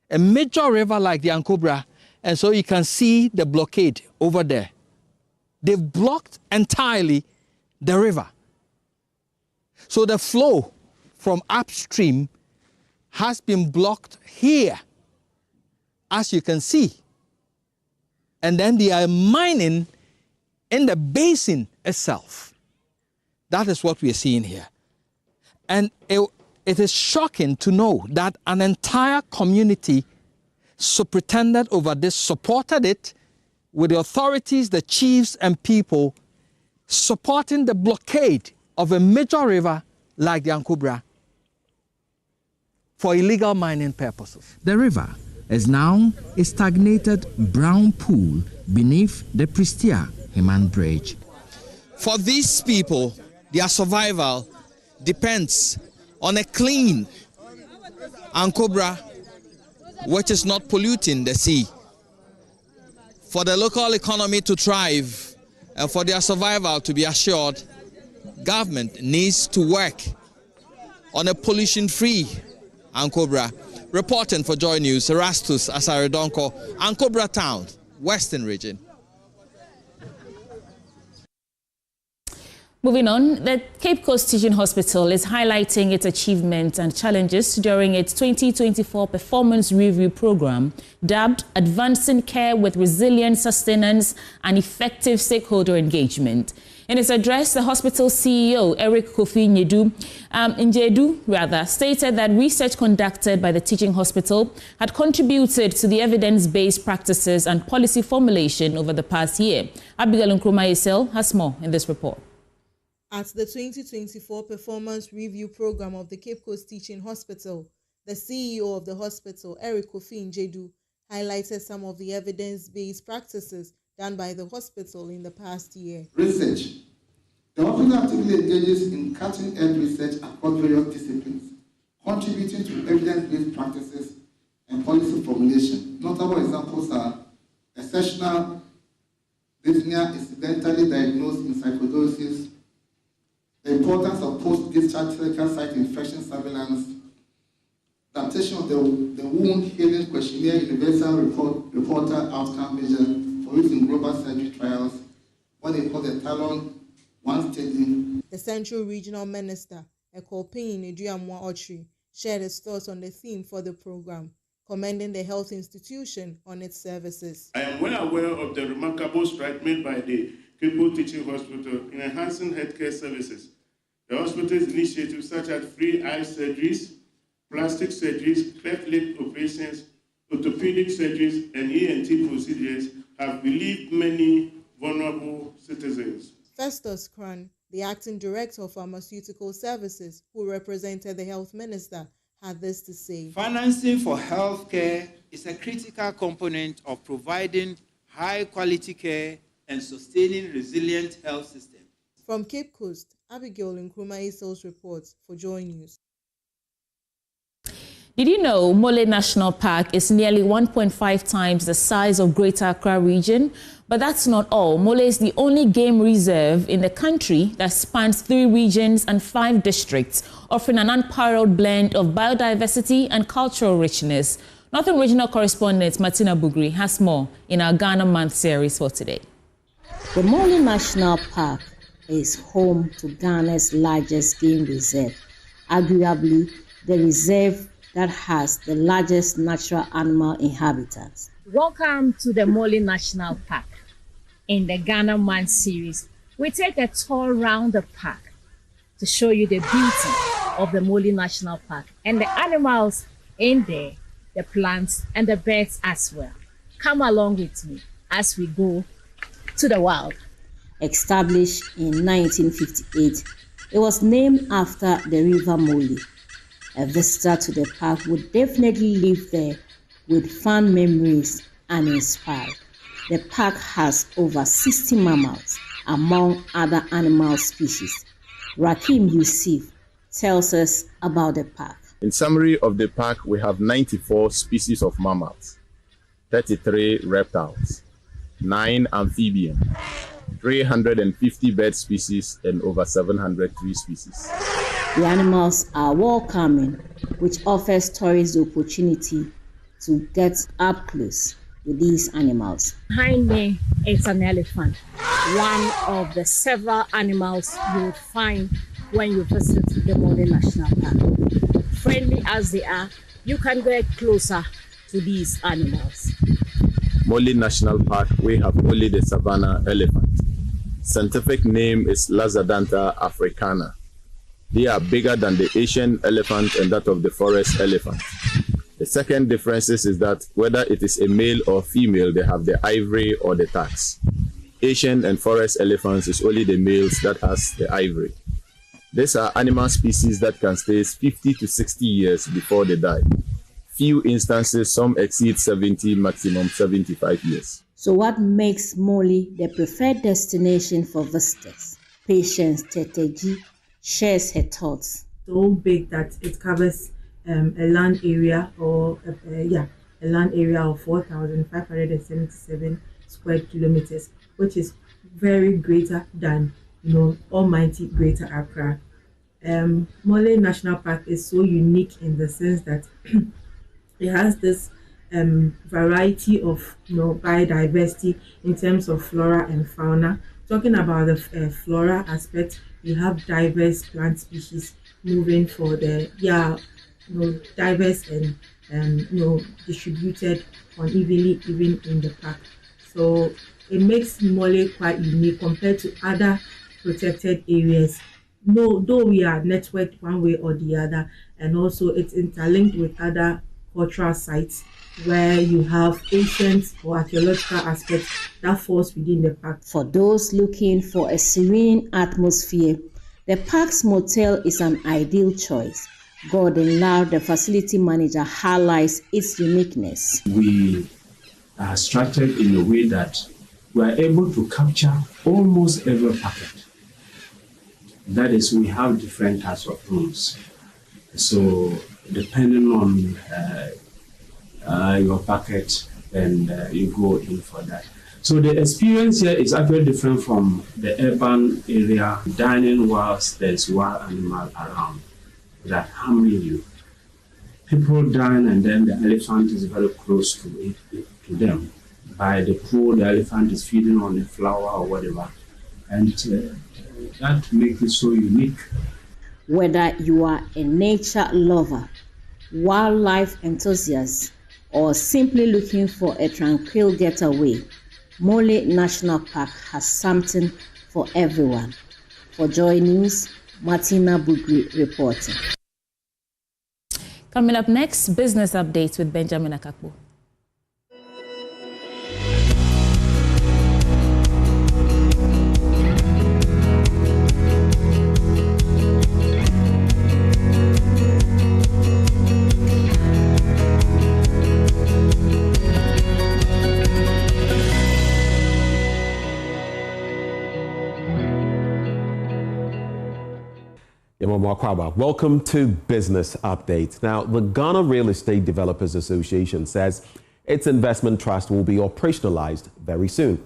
a major river like the Ankobra, and so you can see the blockade over there. They've blocked entirely the river. So the flow from upstream has been blocked here, as you can see. And then they are mining in the basin itself. That is what we are seeing here. And it is shocking to know that an entire community superintended over this, supported it, with the authorities, the chiefs and people supporting the blockade of a major river like the Ankobra for illegal mining purposes. The river is now a stagnated brown pool beneath the Pristia Heman Bridge. For these people, their survival depends on a clean Ankobra which is not polluting the sea. For the local economy to thrive and for their survival to be assured, government needs to work on a pollution-free Ankobra. Reporting for Joy News, Erastus Asaredonko, Ankobra Town, Western Region. Moving on, the Cape Coast Teaching Hospital is highlighting its achievements and challenges during its 2024 performance review program, dubbed Advancing Care with Resilient Sustenance and Effective Stakeholder Engagement. In his address, the hospital CEO, Eric Kofi Njedu, stated that research conducted by the teaching hospital had contributed to the evidence-based practices and policy formulation over the past year. Abigail Nkrumah has more in this report. At the 2024 Performance Review Program of the Cape Coast Teaching Hospital, the CEO of the hospital, Eric Kofi Njedu, highlighted some of the evidence-based practices done by the hospital in the past year. Research. The hospital actively engages in cutting-edge research across various disciplines, contributing to evidence-based practices and policy formulation. Notable examples are exceptional dyspnea incidentally diagnosed in psychosis, the importance of post-discharge clinical site infection surveillance, adaptation of the wound healing questionnaire universal reporter outcome measure for use in global surgery trials, what they call the Talon One Study. The Central Regional Minister, Ekopin Iduamwa Ochri, shared his thoughts on the theme for the program, commending the health institution on its services. I am well aware of the remarkable stride made by the Cape Coast Teaching Hospital in enhancing healthcare services. The hospital's initiatives such as free eye surgeries, plastic surgeries, cleft lip operations, orthopedic surgeries, and ENT procedures have relieved many vulnerable citizens. Festus Kran, the acting director of pharmaceutical services, who represented the health minister, had this to say. Financing for healthcare is a critical component of providing high quality care and sustaining resilient health systems. From Cape Coast, Abigail Nkrumah reports for Joy News. Did you know Mole National Park is nearly 1.5 times the size of Greater Accra region? But that's not all. Mole is the only game reserve in the country that spans 3 regions and 5 districts, offering an unparalleled blend of biodiversity and cultural richness. Northern Regional Correspondent Martina Bugri has more in our Ghana Month series for today. The Mole National Park is home to Ghana's largest game reserve, arguably the reserve that has the largest natural animal inhabitants. Welcome to the Mole National Park. In the Ghana Month series, we take a tour around the park to show you the beauty of the Mole National Park and the animals in there, the plants and the birds as well. Come along with me as we go to the wild. Established in 1958, it was named after the River Mole. A visitor to the park would definitely live there with fond memories and inspired. The park has over 60 mammals, among other animal species. Rakim Yusuf tells us about the park. In summary of the park, we have 94 species of mammals, 33 reptiles, 9 amphibians, 350 bird species, and over 700 tree species. The animals are welcoming, which offers tourists the opportunity to get up close with these animals. Behind me is an elephant, one of the several animals you would find when you visit the Mole National Park. Friendly as they are, you can get closer to these animals. Mole National Park, we have Mole the Savannah elephant. Scientific name is Lazadanta africana. They are bigger than the Asian elephant and that of the forest elephant. The second difference is that whether it is a male or female, they have the ivory or the tax. Asian and forest elephants is only the males that has the ivory. These are animal species that can stay 50 to 60 years before they die. Few instances, some exceed 70, maximum 75 years. So what makes Moli the preferred destination for visitors? Patience Teteji shares her thoughts. So big that it covers a land area or a land area of 4,577 square kilometers, which is very greater than almighty Greater Accra. Mole National Park is so unique in the sense that it has this variety of biodiversity in terms of flora and fauna. Talking about the flora aspect, you have diverse plant species moving for the diverse and distributed unevenly even in the park. So it makes Mole quite unique compared to other protected areas. Though we are networked one way or the other, and also it's interlinked with other cultural sites where you have ancient or archaeological aspects that falls within the park. For those looking for a serene atmosphere, the park's motel is an ideal choice. Gordon Lau, the facility manager, highlights its uniqueness. We are structured in a way that we are able to capture almost every packet. That is, we have different types of rooms. So depending on your packet, and you go in for that. So the experience here is actually different from the urban area, dining whilst there's wild animal around that harming you. People dine and then the elephant is very close to them. By the pool, the elephant is feeding on the flower or whatever. And that makes it so unique. Whether you are a nature lover, wildlife enthusiast, or simply looking for a tranquil getaway, Mole National Park has something for everyone. For Joy News, Martina Bugri reporting. Coming up next, business updates with Benjamin Akakbo. Welcome to Business Update. Now, the Ghana Real Estate Developers Association says its investment trust will be operationalized very soon.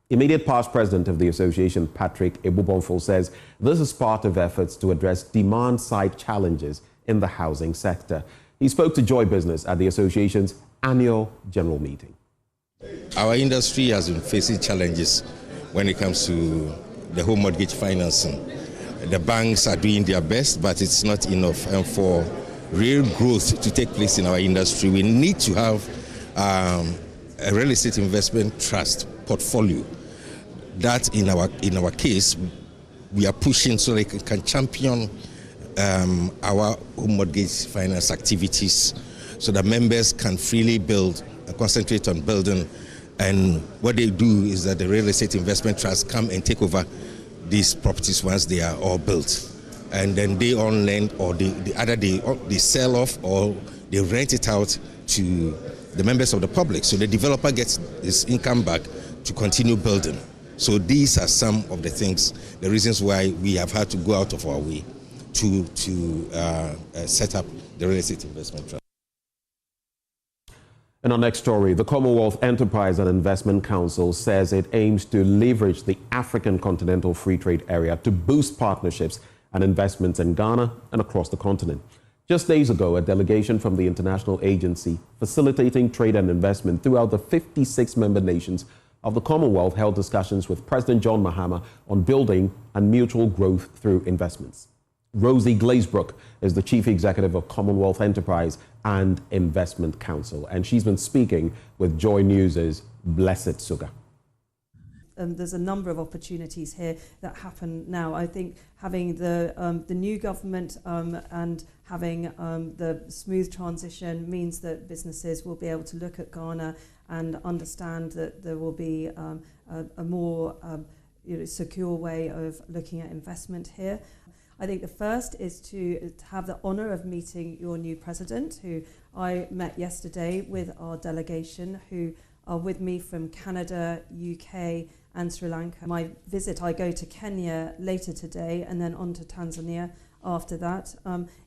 Immediate past president of the association, Patrick Ebubonfo, says this is part of efforts to address demand-side challenges in the housing sector. He spoke to Joy Business at the association's annual general meeting. Our industry has been facing challenges when it comes to the home mortgage financing. The banks are doing their best, but it's not enough. And for real growth to take place in our industry, we need to have a real estate investment trust portfolio. That in our case, we are pushing so they can champion our home mortgage finance activities so that members can freely build, concentrate on building. And what they do is that the real estate investment trust come and take over these properties once they are all built, and then they on lend, or they sell off, or they rent it out to the members of the public. So the developer gets his income back to continue building. So these are some of the things, the reasons why we have had to go out of our way to set up the real estate investment trust. In our next story, the Commonwealth Enterprise and Investment Council says it aims to leverage the African Continental Free Trade Area to boost partnerships and investments in Ghana and across the continent. Just days ago, a delegation from the international agency facilitating trade and investment throughout the 56 member nations of the Commonwealth held discussions with President John Mahama on building and mutual growth through investments. Rosie Glazebrook is the Chief Executive of Commonwealth Enterprise and Investment Council, and she's been speaking with Joy News' Blessed Suga. there's a number of opportunities here that happen now. I think having the new government and having the smooth transition means that businesses will be able to look at Ghana and understand that there will be a more secure way of looking at investment here. I think the first is to have the honour of meeting your new president, who I met yesterday with our delegation, who are with me from Canada, UK and Sri Lanka. My visit, I go to Kenya later today and then on to Tanzania after that,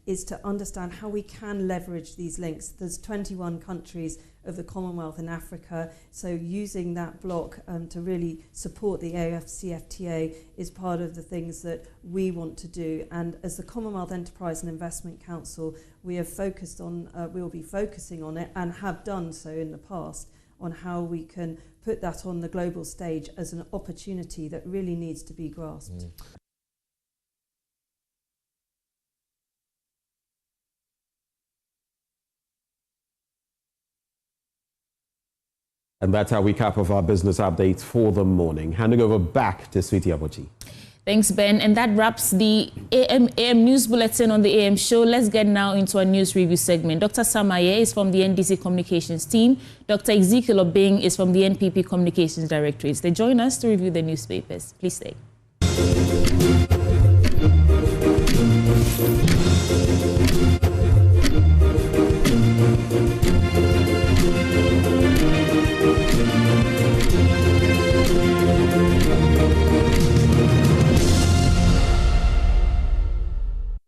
is to understand how we can leverage these links. There's 21 countries of the Commonwealth in Africa, so using that block to really support the AFCFTA is part of the things that we want to do. And as the Commonwealth Enterprise and Investment Council, we have focused on, we will be focusing on it and have done so in the past, on how we can put that on the global stage as an opportunity that really needs to be grasped. And that's our recap of our business updates for the morning. Handing over back to Sweetie Abochi. Thanks, Ben. And that wraps the AM News Bulletin on the AM show. Let's get now into our news review segment. Dr. Samaye is from the NDC Communications team. Dr. Ezekiel Obeng is from the NPP Communications Directorate. They join us to review the newspapers. Please stay.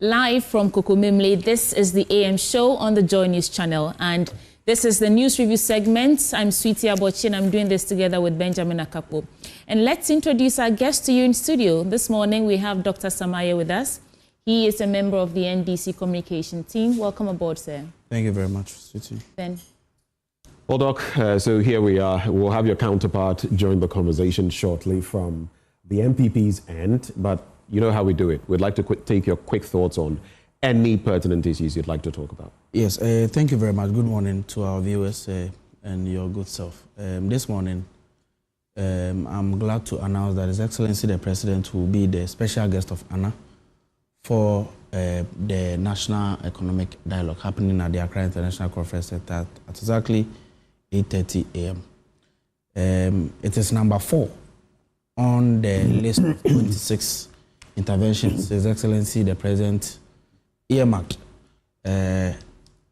Live from Kokomimle, this is the AM show on the JoyNews channel, and this is the news review segment. I'm Sweetie Abochi, and I'm doing this together with Benjamin Akapo. And let's introduce our guest to you in studio. This morning we have Dr. Samaye with us. He is a member of the NDC Communication team. Welcome aboard, sir. Thank you very much, Sweetie. Ben. Well, Doc, so here we are. We'll have your counterpart join the conversation shortly from the MPP's end, but you know how we do it. We'd like to take your quick thoughts on any pertinent issues you'd like to talk about. Yes, thank you very much. Good morning to our viewers and your good self. This morning, I'm glad to announce that His Excellency the President will be the special guest of honor for the National Economic Dialogue happening at the Accra International Conference Center at exactly 8:30 a.m. It is number 4 on the list of 26 interventions His Excellency the President earmarked in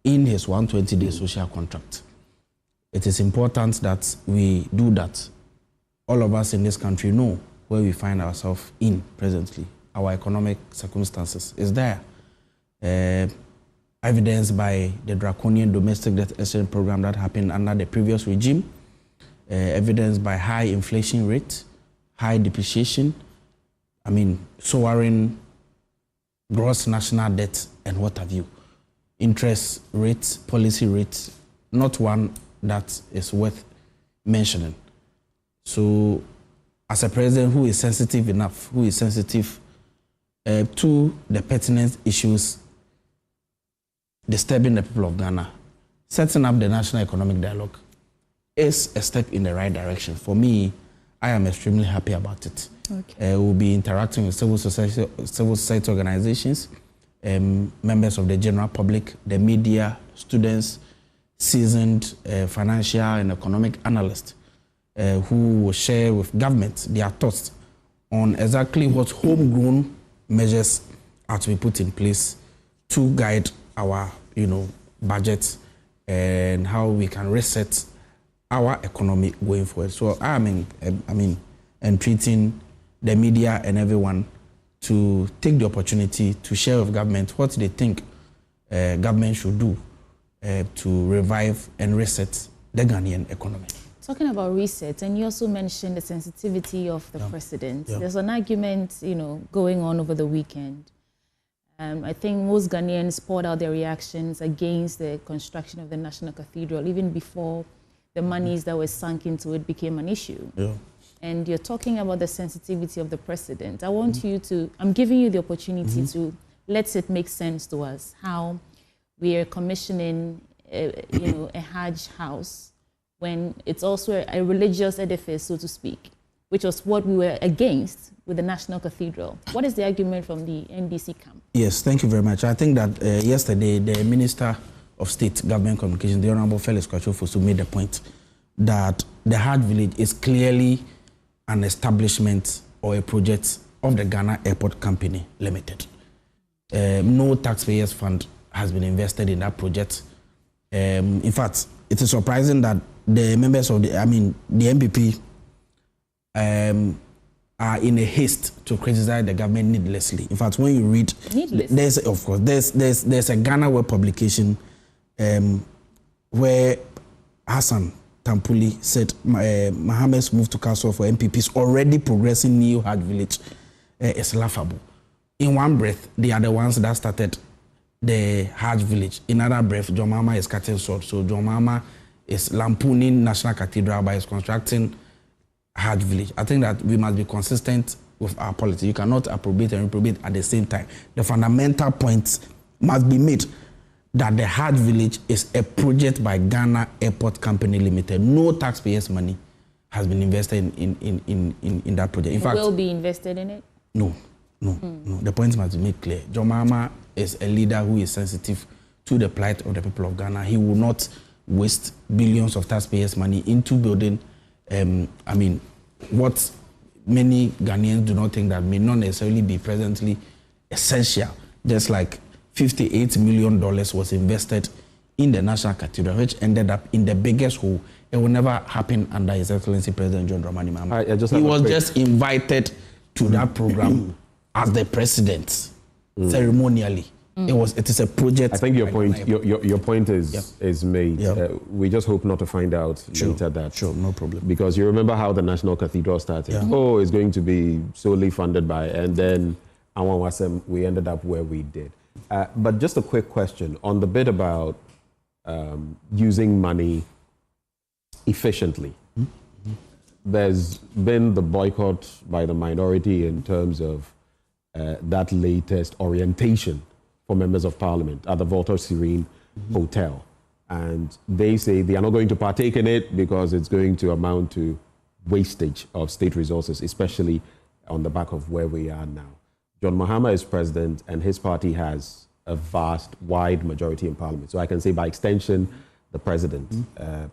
his 120-day social contract. It is important that we do that. All of us in this country know where we find ourselves in presently. Our economic circumstances is there. Evidenced by the draconian domestic debt exchange program that happened under the previous regime, evidenced by high inflation rate, high depreciation, soaring gross national debt and what have you. Interest rates, policy rates, not one that is worth mentioning. So as a president who is sensitive enough, who is sensitive to the pertinent issues disturbing the people of Ghana, setting up the National Economic Dialogue is a step in the right direction. For me, I am extremely happy about it. Okay. We'll be interacting with civil society organizations, members of the general public, the media, students, seasoned financial and economic analysts who will share with government their thoughts on exactly what homegrown measures are to be put in place to guide our, budget and how we can reset our economy going forward. So I'm entreating the media and everyone to take the opportunity to share with government what they think government should do to revive and reset the Ghanaian economy. Talking about reset, and you also mentioned the sensitivity of the president. Yeah. There's an argument, going on over the weekend. I think most Ghanaians poured out their reactions against the construction of the National Cathedral, even before the monies that were sunk into it became an issue. Yeah. And you're talking about the sensitivity of the president. I want you to, I'm giving you the opportunity to let it make sense to us how we are commissioning, a Hajj house when it's also a religious edifice, so to speak, which was what we were against with the National Cathedral. What is the argument from the NDC camp? Yes, thank you very much. I think that yesterday the Minister of State Government Communications, the Honorable Felix Kwachofosu, made the point that the Hajj Village is clearly an establishment or a project of the Ghana Airport Company Limited. No taxpayers' fund has been invested in that project. In fact, it is surprising that the members of the MPP are in a haste to criticize the government needlessly. In fact, when you read, there's a Ghana web publication where Hassan Tampuli said Mohammed's move to council for MPPs already progressing new Hajj Village is laughable. In one breath, they are the ones that started the Hajj Village. In another breath, John Mahama is cutting short. So John Mahama is lampooning National Cathedral by constructing Hajj Village. I think that we must be consistent with our policy. You cannot appropriate and reprobate at the same time. The fundamental points must be made that the Hajj Village is a project by Ghana Airport Company Limited. No taxpayers' money has been invested in that project. In fact, will be invested in it? No. The point must be made clear. John Mahama is a leader who is sensitive to the plight of the people of Ghana. He will not waste billions of taxpayers' money into building, what many Ghanaians do not think that may not necessarily be presently essential. Just like $58 million was invested in the National Cathedral, which ended up in the biggest hole. It will never happen under His Excellency President John Dramani Mahama. He was just invited to that program as the president, ceremonially. It is a project. I think your point is made. We just hope not to find out later that. Sure, no problem. Because you remember how the National Cathedral started. Oh, it's going to be solely funded by, and then we ended up where we did. But just a quick question on the bit about using money efficiently. There's been the boycott by the minority in terms of that latest orientation for members of parliament at the Volta Serene Hotel. And they say they are not going to partake in it because it's going to amount to wastage of state resources, especially on the back of where we are now. John Mahama is president and his party has a vast, wide majority in parliament. So I can say by extension, the president.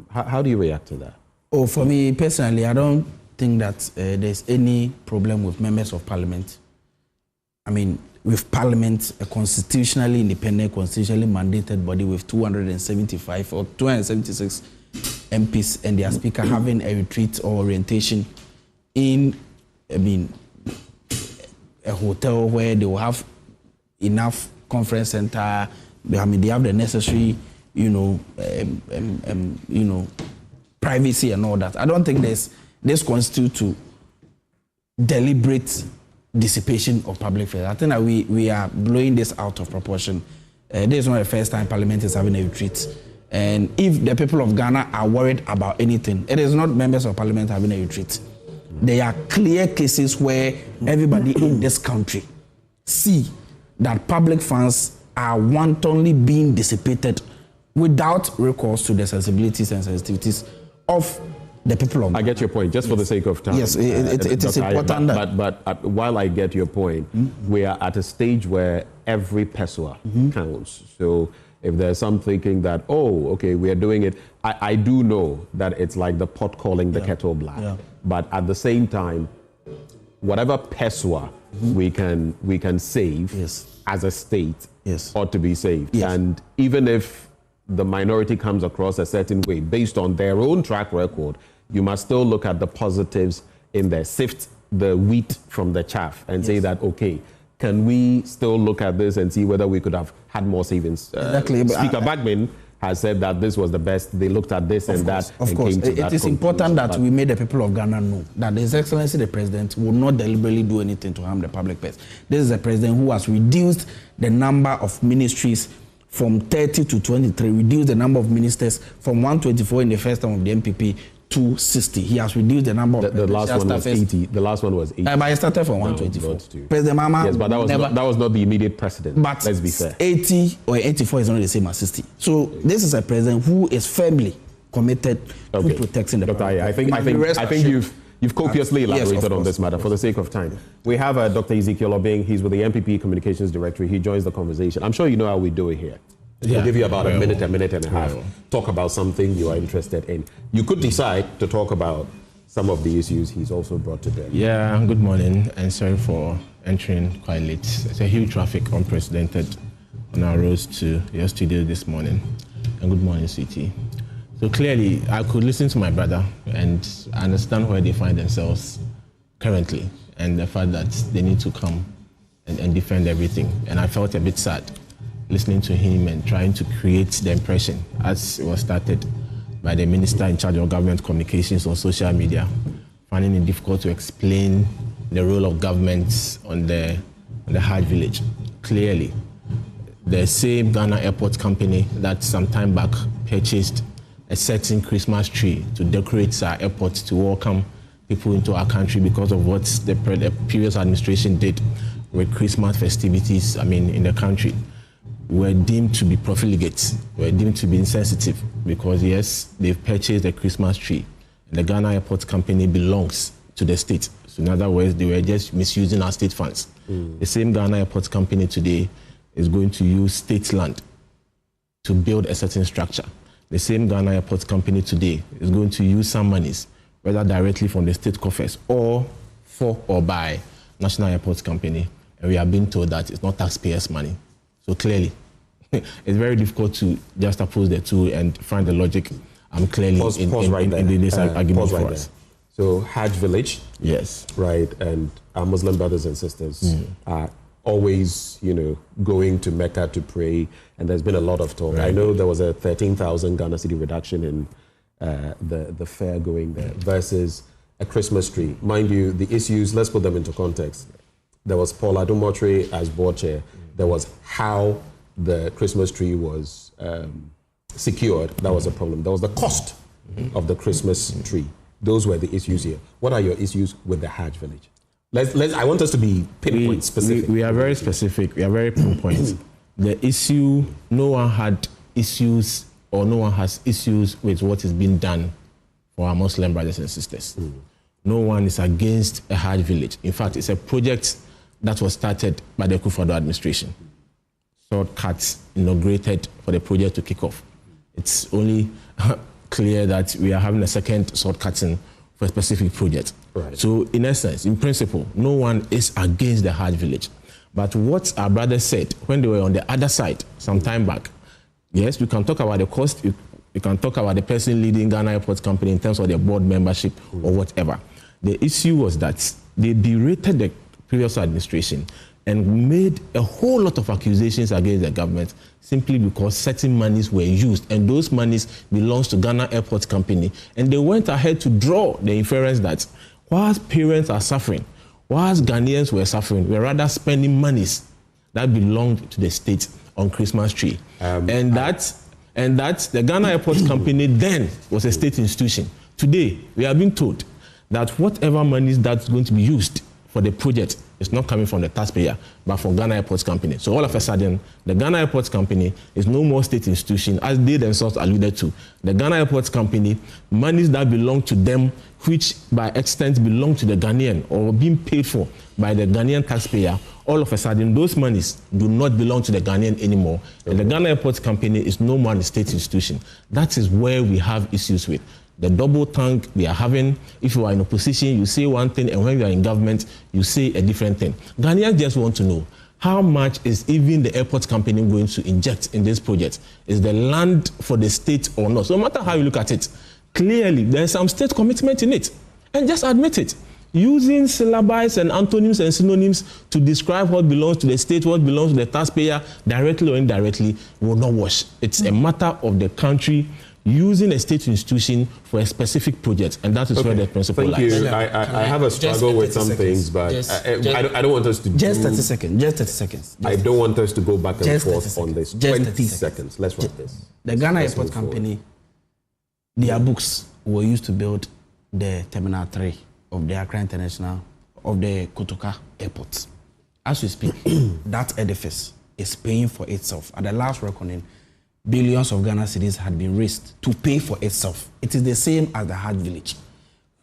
How do you react to that? Oh, for me personally, I don't think that there's any problem with members of parliament. With parliament, a constitutionally independent, constitutionally mandated body with 275 or 276 MPs and their speaker having a retreat or orientation in, a hotel where they will have enough conference center. They have the necessary, privacy and all that. I don't think this constitutes to deliberate dissipation of public affairs. I think that we are blowing this out of proportion. This is not the first time Parliament is having a retreat. And if the people of Ghana are worried about anything, it is not members of Parliament having a retreat. There are clear cases where everybody in this country see that public funds are wantonly being dissipated without recourse to the sensibilities and sensitivities of the people of Ghana. I get your point, just for the sake of time. Yes, it is important. But while I get your point, we are at a stage where every peswa counts. So if there's some thinking that, we are doing it, I do know that it's like the pot calling the kettle black. Yeah. But at the same time, whatever peswa we can save as a state ought to be saved. Yes. And even if the minority comes across a certain way based on their own track record, you must still look at the positives in there, sift the wheat from the chaff and say that, can we still look at this and see whether we could have had more savings? Exactly. Speaker Bagman has said that this was the best. They looked at this and that. Of course, it is important that we made the people of Ghana know that His Excellency the President will not deliberately do anything to harm the public purse. This is a president who has reduced the number of ministries from 30 to 23, reduced the number of ministers from 124 in the first term of the MPP to 60. He has reduced the number of the last one was 80. The last one was 80. But he started from 124. President Mahama. Yes, but that was not the immediate precedent. But let's be fair. 80 or 84 is not the same as 60. So this is a president who is firmly committed to protecting the public. I think You've copiously elaborated yes, on this matter for the sake of time. We have Dr. Ezekiel Obeng. He's with the MPP Communications Directory. He joins the conversation. I'm sure you know how we do it here. We'll give you about a minute and a half. Talk about something you are interested in. You could decide to talk about some of the issues he's also brought to bear. Yeah, good morning, and sorry for entering quite late. It's a huge traffic, unprecedented, on our roads to your studio this morning. And good morning, CT. So clearly, I could listen to my brother and understand where they find themselves currently, and the fact that they need to come and defend everything. And I felt a bit sad listening to him and trying to create the impression, as it was started by the minister in charge of government communications on social media, finding it difficult to explain the role of governments on the Hajj village. Clearly, the same Ghana Airport Company that some time back purchased a certain Christmas tree to decorate our airport to welcome people into our country because of what the previous administration did with Christmas festivities, in the country, were deemed to be profligate, were deemed to be insensitive, because yes, they've purchased a Christmas tree. And the Ghana Airport Company belongs to the state. So in other words, they were just misusing our state funds. The same Ghana Airport Company today is going to use state land to build a certain structure. The same Ghana Airport Company today is going to use some monies, whether directly from the state coffers or for or by National Airport Company. And we are being told that it's not taxpayers' money. So clearly, it's very difficult to just oppose the two and find the logic clearly in this argument for us. So Hajj village, yes, right, and our Muslim brothers and sisters are always, going to Mecca to pray, and there's been a lot of talk. Right. I know there was a 13,000 Ghana cedi reduction in the fare going there versus a Christmas tree. Mind you, the issues, let's put them into context. There was Paul Adumotre as board chair. There was how the Christmas tree was secured. That was a problem. There was the cost of the Christmas tree. Those were the issues here. What are your issues with the Hajj village? I want us to be pinpoint specific. We are very specific. We are very pinpoint. The issue, no one had issues or no one has issues with what is being done for our Muslim brothers and sisters. No one is against a Hajj village. In fact, it's a project that was started by the Akufo-Addo administration. Shortcuts inaugurated for the project to kick off. It's only clear that we are having a second shortcutting for a specific project. Right. So in essence, in principle, no one is against the Hajj village. But what our brothers said when they were on the other side some time back, yes, we can talk about the cost, we can talk about the person leading Ghana Airport Company in terms of their board membership or whatever. The issue was that they berated the previous administration and made a whole lot of accusations against the government simply because certain monies were used, and those monies belongs to Ghana Airport Company. And they went ahead to draw the inference that whilst parents are suffering, whilst Ghanaians were suffering, we're rather spending monies that belonged to the state on Christmas tree. And that the Ghana Airport Company then was a state institution. Today, we are being told that whatever monies that's going to be used for the project is not coming from the taxpayer, but from Ghana Airports Company. So all of a sudden, the Ghana Airports Company is no more state institution, as they themselves alluded to. The Ghana Airports Company, monies that belong to them, which by extent belong to the Ghanaian or being paid for by the Ghanaian taxpayer, all of a sudden, those monies do not belong to the Ghanaian anymore. And the Ghana Airports Company is no more a state institution. That is where we have issues with. The double tongue we are having. If you are in opposition, you say one thing, and when you are in government, you say a different thing. Ghanaians just want to know, how much is even the airport company going to inject in this project? Is the land for the state or not? So no matter how you look at it, clearly there's some state commitment in it. And just admit it. Using syllabi and antonyms and synonyms to describe what belongs to the state, what belongs to the taxpayer, directly or indirectly, will not wash. It's a matter of the country using a state institution for a specific project, and that is where the principle lies. Thank you. I have a struggle with some things, but I don't want us to just 30 seconds. Just 30 seconds. I don't want us to go back and forth on this. 20 seconds. Let's wrap this. The Ghana Airport Company, their books were used to build the Terminal 3 of the Accra International, of the Kotoka Airport. As we speak, that edifice is paying for itself. At the last reckoning, billions of Ghana cedis had been raised to pay for itself. It is the same as the Hajj village.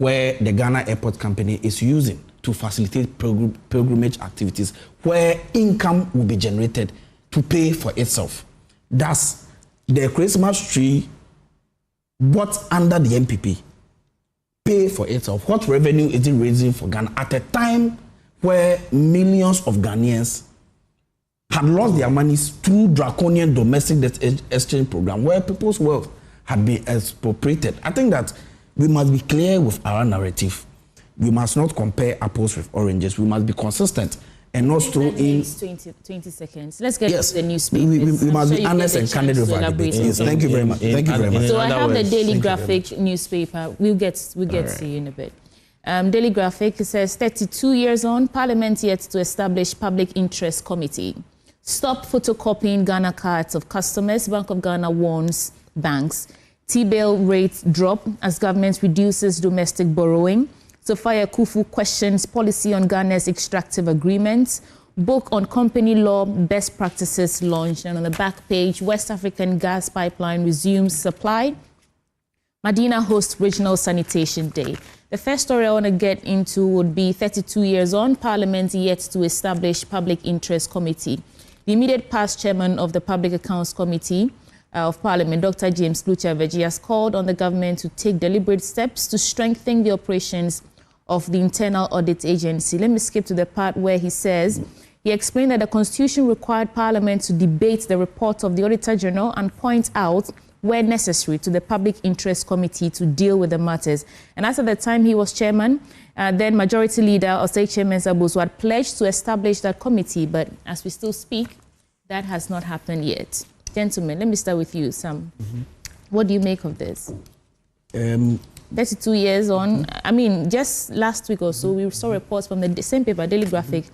where the Ghana Airport Company is using to facilitate pilgrimage activities, where income will be generated to pay for itself. Thus, the Christmas tree bought under the MPP pay for itself. What revenue is it raising for Ghana at a time where millions of Ghanaians had lost their monies through draconian domestic debt exchange program, where people's wealth had been expropriated? I think that we must be clear with our narrative. We must not compare apples with oranges. We must be consistent and not throw in 20 seconds. Let's get to the newspapers. We must be honest and candid with our debate. Yes, thank you very much. Thank you very much. So I have the Daily Graphic newspaper. We'll get to you in a bit. Daily Graphic says 32 years on, Parliament yet to establish public interest committee. Stop photocopying Ghana cards of customers. Bank of Ghana warns banks. T-bill rates drop as government reduces domestic borrowing. Sophia Kufu questions policy on Ghana's extractive agreements. Book on company law best practices launched. And on the back page, West African gas pipeline resumes supply. Medina hosts regional sanitation day. The first story I want to get into would be 32 years on, Parliament yet to establish public interest committee. The immediate past chairman of the Public Accounts Committee of Parliament, Dr. James Lucha-Veji, has called on the government to take deliberate steps to strengthen the operations of the Internal Audit Agency. Let me skip to the part where he says, he explained that the Constitution required Parliament to debate the report of the Auditor General and point out, where necessary, to the Public Interest Committee to deal with the matters. And as at the time he was chairman, then Majority Leader Osei Chairman Zabuzu had pledged to establish that committee, but as we still speak, that has not happened yet. Gentlemen, let me start with you, Sam. What do you make of this? 32 years on. I mean, just last week or so, we saw reports from the same paper, Daily Graphic,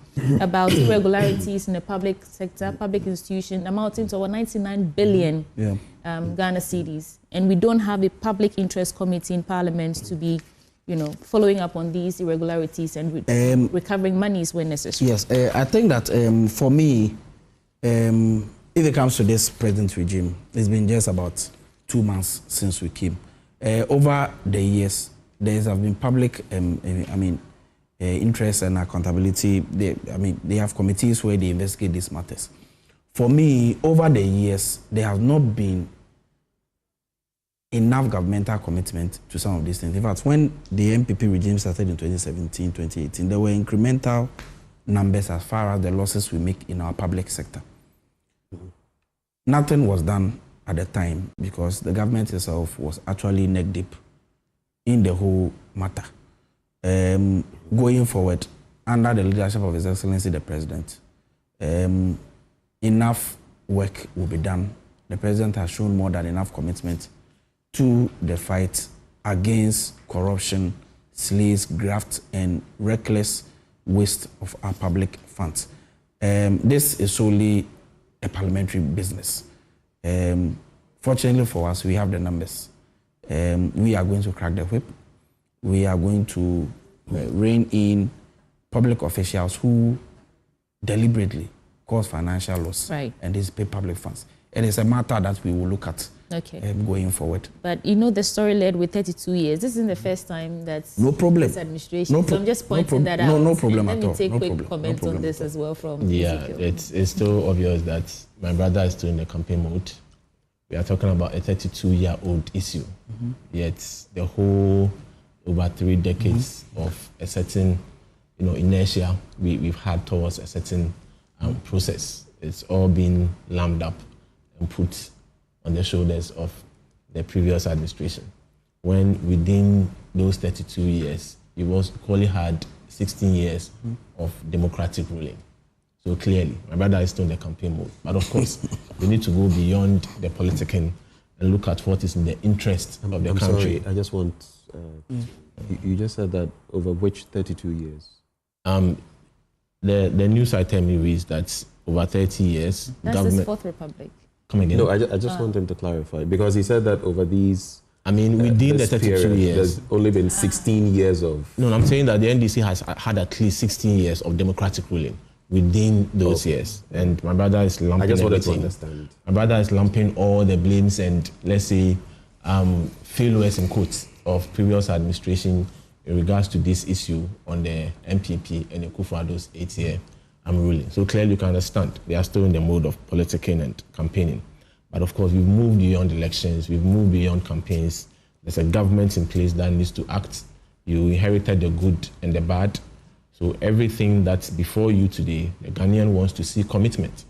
about irregularities in the public sector, public institution, amounting to over 99 billion Ghana cedis. And we don't have a public interest committee in Parliament to be, following up on these irregularities and recovering monies when necessary. Yes, I think that for me, if it comes to this present regime, it's been just about 2 months since we came. Over the years, there have been public, interest and accountability. They have committees where they investigate these matters. For me, over the years, there has not been enough governmental commitment to some of these things. In fact, when the MPP regime started in 2017, 2018, there were incremental numbers as far as the losses we make in our public sector. Nothing was done at the time because the government itself was actually neck deep in the whole matter. Going forward, under the leadership of His Excellency the President, enough work will be done. The President has shown more than enough commitment to the fight against corruption, slaves, graft, and reckless waste of our public funds. This is solely a parliamentary business. Fortunately for us, we have the numbers. We are going to crack the whip. We are going to rein in public officials who deliberately cause financial loss and dissipate public funds. It is a matter that we will look at going forward. But the story led with 32 years. This isn't the first time that this administration. So I'm just pointing that out. No problem at all. Let me take quick comment on this as well from Ezekiel. It's still obvious that my brother is still in the campaign mode. We are talking about a 32-year-old issue. Yet the whole over 3 decades of a certain, inertia we've had towards a certain process. It's all been lammed up and put on the shoulders of the previous administration. When within those 32 years, it was equally had 16 years of democratic ruling. So clearly, my brother is still in the campaign mode. But of course, we need to go beyond the politicking and look at what is in the interest of the country. Sorry, I just want, you just said that over which 32 years? The news item reads that over 30 years, that's government... his Fourth Republic. Come again? No, I just want him to clarify, because he said that over these... within the 32 period, years... there's only been 16 years of... No, I'm saying that the NDC has had at least 16 years of democratic ruling within those years. And my brother is lumping I just wanted to everything. understand. My brother is lumping all the blames and, let's say, failures in quotes of previous administration, in regards to this issue on the MPP and the Kufuor's 8-year ruling. So clearly you can understand they are still in the mode of politicking and campaigning. But of course, we've moved beyond elections, we've moved beyond campaigns. There's a government in place that needs to act. You inherited the good and the bad. So everything that's before you today, the Ghanaian wants to see commitment,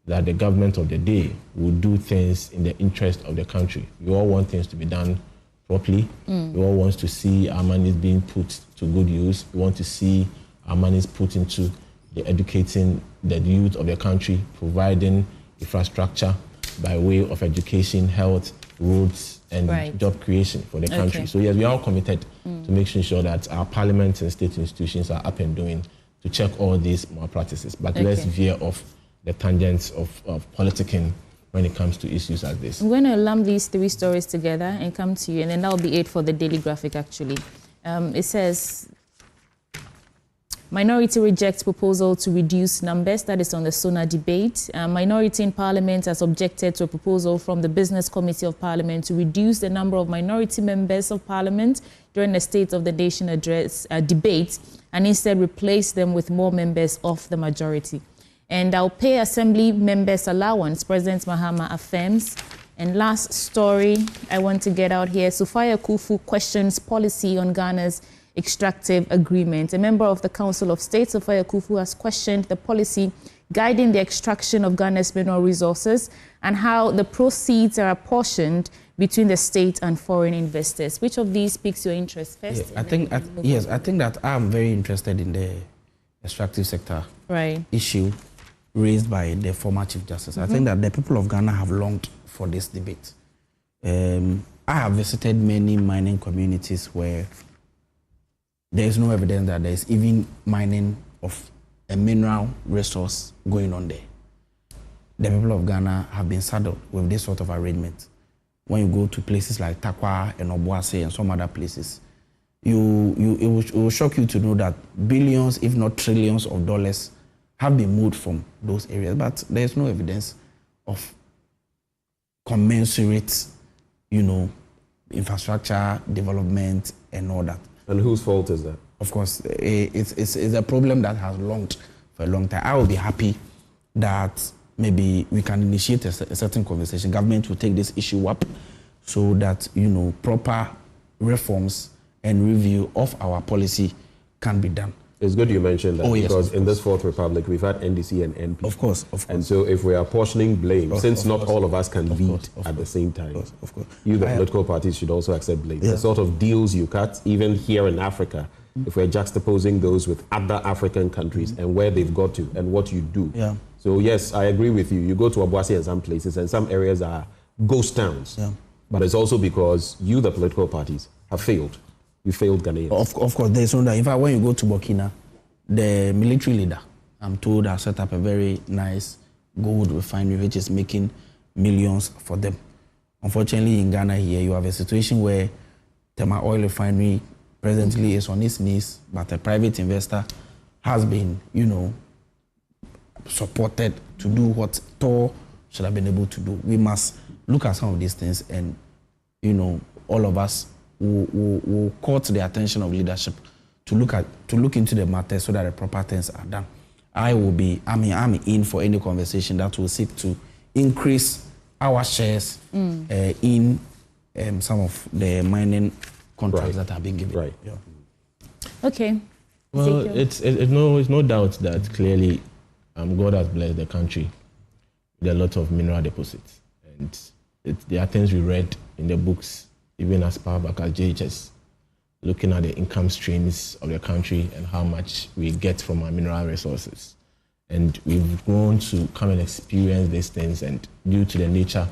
that the government of the day will do things in the interest of the country. We all want things to be done properly. We all want to see our money being put to good use. We want to see our money put into the educating the youth of the country, providing infrastructure by way of education, health, roads, and job creation for the country. Okay. So yes, we are all committed to making sure that our parliament and state institutions are up and doing to check all these malpractices. But let's veer off the tangents of politicking when it comes to issues like this. I'm going to lump these 3 stories together and come to you, and then that'll be it for the Daily Graphic, actually. It says, minority rejects proposal to reduce numbers. That is on the SONA debate. Minority in Parliament has objected to a proposal from the Business Committee of Parliament to reduce the number of minority members of Parliament during the State of the Nation address debate, and instead replace them with more members of the majority. And I'll pay Assembly members allowance, President Mahama affirms. And last story I want to get out here, Sufaya Kufu questions policy on Ghana's extractive agreement. A member of the Council of State, Sufaya Kufu, has questioned the policy guiding the extraction of Ghana's mineral resources and how the proceeds are apportioned between the state and foreign investors. Which of these piques your interest first? I think that I'm very interested in the extractive sector issue raised by the former Chief Justice. I think that the people of Ghana have longed for this debate. I have visited many mining communities where there is no evidence that there is even mining of a mineral resource going on there. The people of Ghana have been saddled with this sort of arrangement. When you go to places like Takwa and Obuasi and some other places, it will shock you to know that billions, if not trillions of dollars have been moved from those areas, but there is no evidence of commensurate, infrastructure, development, and all that. And whose fault is that? Of course, it's a problem that has longed for a long time. I will be happy that maybe we can initiate a certain conversation. Government will take this issue up so that, proper reforms and review of our policy can be done. It's good you mentioned that because in this Fourth Republic, we've had NDC and NP. Of course. And so if we are portioning blame, since not all of us can lead at the same time, you, the political parties, should also accept blame. The sort of deals you cut, even here in Africa, if we're juxtaposing those with other African countries and where they've got to and what you do. So yes, I agree with you. You go to Obuasi and some places, and some areas are ghost towns. But it's also because you, the political parties, have failed. You failed Ghanaians. Of course, there's no doubt. In fact, when you go to Burkina, the military leader, I'm told, has set up a very nice gold refinery, which is making millions for them. Unfortunately, in Ghana here, you have a situation where Tema Oil Refinery presently is on its knees, but a private investor has been, supported to do what Tor should have been able to do. We must look at some of these things, and, all of us will court the attention of leadership to look into the matter so that the proper things are done. I'm in for any conversation that will seek to increase our shares in some of the mining contracts that have been given. Okay. Well, it's no doubt that clearly God has blessed the country with a lot of mineral deposits, and there are things we read in the books, even as far back as JHS, looking at the income streams of the country and how much we get from our mineral resources. And we've grown to come and experience these things, and due to the nature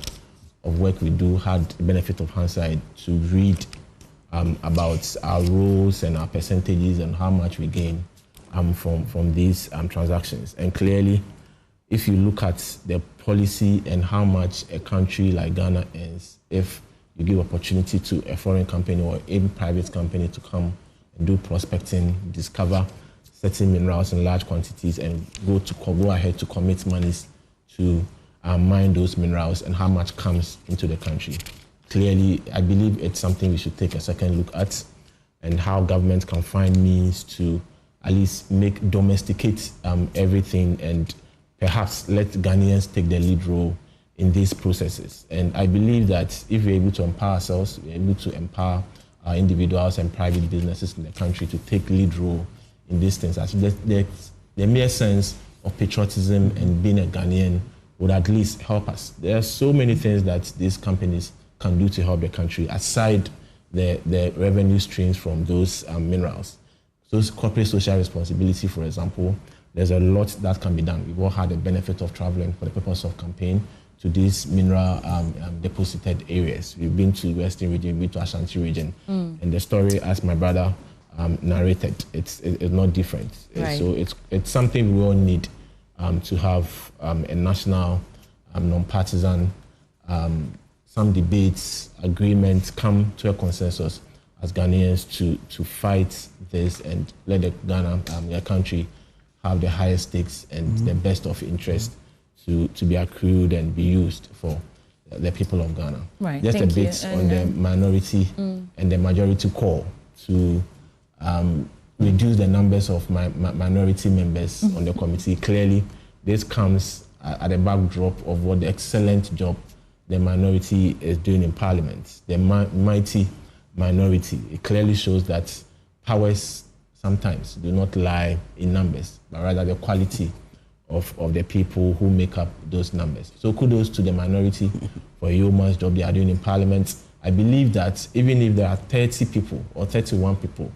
of work we do, had the benefit of hindsight to read about our roles and our percentages and how much we gain from these transactions. And clearly, if you look at the policy and how much a country like Ghana earns, if you give opportunity to a foreign company or a private company to come and do prospecting, discover certain minerals in large quantities, and go ahead to commit monies to mine those minerals, and how much comes into the country. Clearly, I believe it's something we should take a second look at. and how government can find means to at least domesticate everything and perhaps let Ghanaians take the lead role in these processes. And I believe that if we're able to empower ourselves, we're able to empower our individuals and private businesses in the country to take lead role in these things. The mere sense of patriotism and being a Ghanaian would at least help us. There are so many things that these companies can do to help the country, aside the revenue streams from those minerals. So corporate social responsibility, for example, there's a lot that can be done. We've all had the benefit of traveling for the purpose of campaign to these mineral deposited areas. We've been to Western region, we've been to Ashanti region, and the story, as my brother narrated, it's not different. Right. So it's something we all need to have a national, non-partisan, some debates, agreements, come to a consensus as Ghanaians to fight this and let the Ghana, their country, have the highest stakes and the best of interest to be accrued and be used for the people of Ghana. Right. Just Thank a bit you. on the minority and the majority call to reduce the numbers of minority members on the committee. Clearly, this comes at the backdrop of what the excellent job the minority is doing in Parliament. The mighty minority. It clearly shows that powers sometimes do not lie in numbers, but rather the quality of the people who make up those numbers. So kudos to the minority for a yeoman's job they are doing in Parliament. I believe that even if there are 30 people or 31 people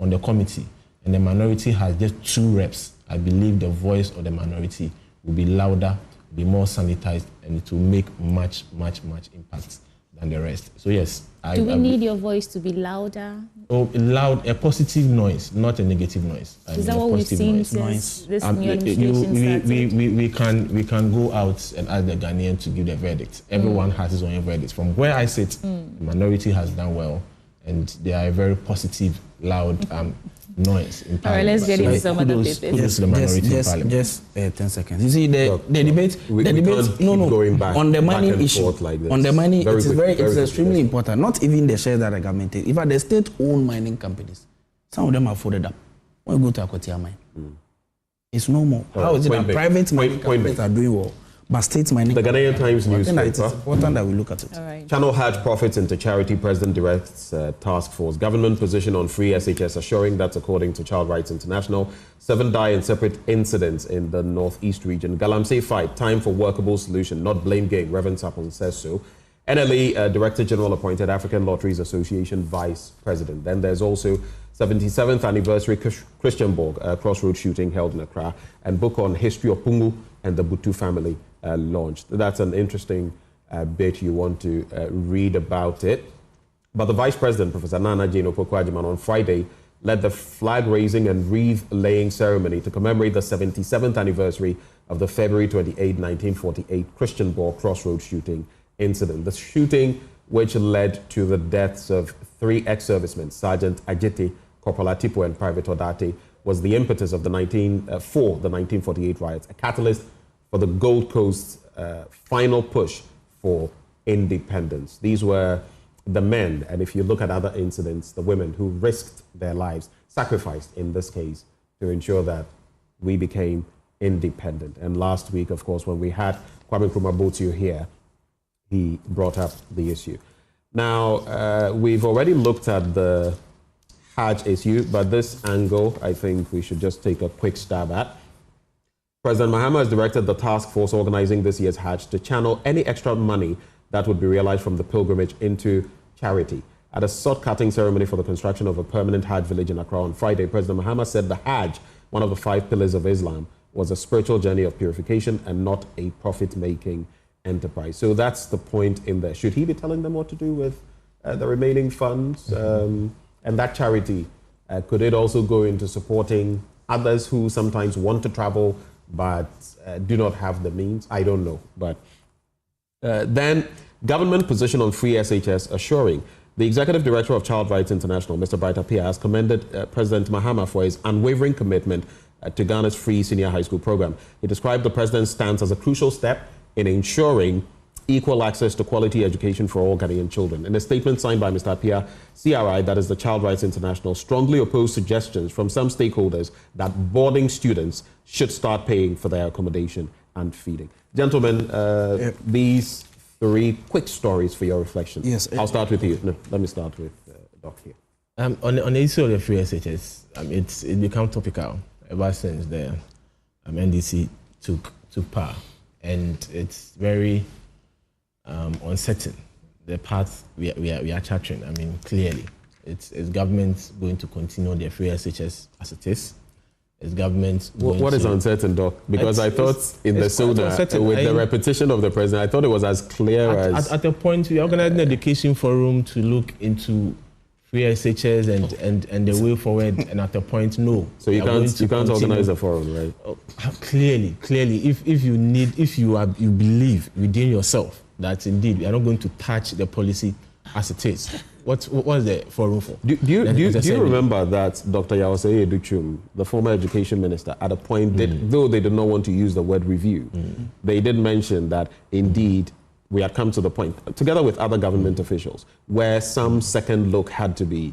on the committee and the minority has just 2 reps, I believe the voice of the minority will be louder, be more sanitized, and it will make much, much, much impact than the rest. So yes. Do we need your voice to be louder? Oh, loud, a positive noise, not a negative noise. Is that what we've seen since this new administration started? We can go out and ask the Ghanaian to give their verdict. Everyone has his own verdict. From where I sit, the minority has done well, and they are a very positive, loud noise in Parliament. All right, let's get into some other papers. Kudos to the minority in Parliament. Just 10 seconds. You see, the debate, on the mining issue, like on the mining, it's extremely important. Not even the shares that the government takes. Even the state-owned mining companies, some of them are folded up. When you go to Akotia mine, it's no more. How is it that private mining companies are doing well, but state mining? The Ghanaian Times newspaper. It's important that we look at it. All right. Channel Hajj profits into charity. President directs task force. Government position on free SHS assuring that's according to Child Rights International. 7 die in separate incidents in the northeast region. Galamsey fight. Time for workable solution, not blame game. Reverend Sapon says so. NLE Director General appointed African Lotteries Association Vice President. Then there's also 77th anniversary Christian Borg crossroad shooting held in Accra, and book on history of Pungu and the Butu family launched. That's an interesting bit. You want to read about it. But the Vice President, Professor Nana Jane Opoku-Agyeman, on Friday led the flag raising and wreath laying ceremony to commemorate the 77th anniversary of the February 28, 1948 Christian Borg crossroad shooting incident. The shooting, which led to the deaths of 3 ex-servicemen, Sergeant Ajiti, Corporal Atipo, and Private Odate, was the impetus of the 1948 riots, a catalyst for the Gold Coast's final push for independence. These were the men, and if you look at other incidents, the women who risked their lives, sacrificed in this case, to ensure that we became independent. And last week, of course, when we had Kwame Nkrumah Botiu here, he brought up the issue. Now, we've already looked at the Hajj issue, but this angle, I think we should just take a quick stab at. President Mahama has directed the task force organizing this year's Hajj to channel any extra money that would be realized from the pilgrimage into charity. At a sword-cutting ceremony for the construction of a permanent Hajj village in Accra on Friday, President Mahama said the Hajj, one of the 5 pillars of Islam, was a spiritual journey of purification and not a profit-making enterprise. So that's the point in there. Should he be telling them what to do with the remaining funds? And that charity, could it also go into supporting others who sometimes want to travel but do not have the means? I don't know. But then government position on free SHS assuring. The Executive Director of Child Rights International, Mr. Bright Appiah, has commended President Mahama for his unwavering commitment to Ghana's free senior high school program. He described the president's stance as a crucial step in ensuring equal access to quality education for all Ghanaian children. In a statement signed by Mr. Appiah, CRI, that is the Child Rights International, strongly opposed suggestions from some stakeholders that boarding students should start paying for their accommodation and feeding. Gentlemen, these 3 quick stories for your reflection. Yes. I'll start with you. No, let me start with Doc here. On the issue of the free SHS, it became topical ever since the NDC took power, and it's very uncertain the path we are charting. Clearly, it's government going to continue their free SHS as it is. Is government what is uncertain, Doc? Because I thought in the SONA, with the repetition of the president, I thought it was as clear as... At a point, we are organizing an education forum to look into free SHS and the way forward, and at a point, no. So you can't organize a forum, right? Clearly, if you believe within yourself that indeed we are not going to touch the policy as it is. What is the forum for? Do you remember that Dr. Yawase Educhum, the former education minister, at a point, though they did not want to use the word review, they did mention that indeed we had come to the point, together with other government officials, where some second look had to be,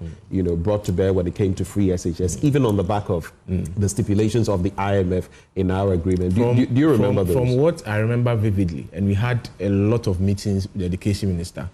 brought to bear when it came to free SHS, even on the back of the stipulations of the IMF in our agreement. Do you remember those? From what I remember vividly, and we had a lot of meetings with the education minister,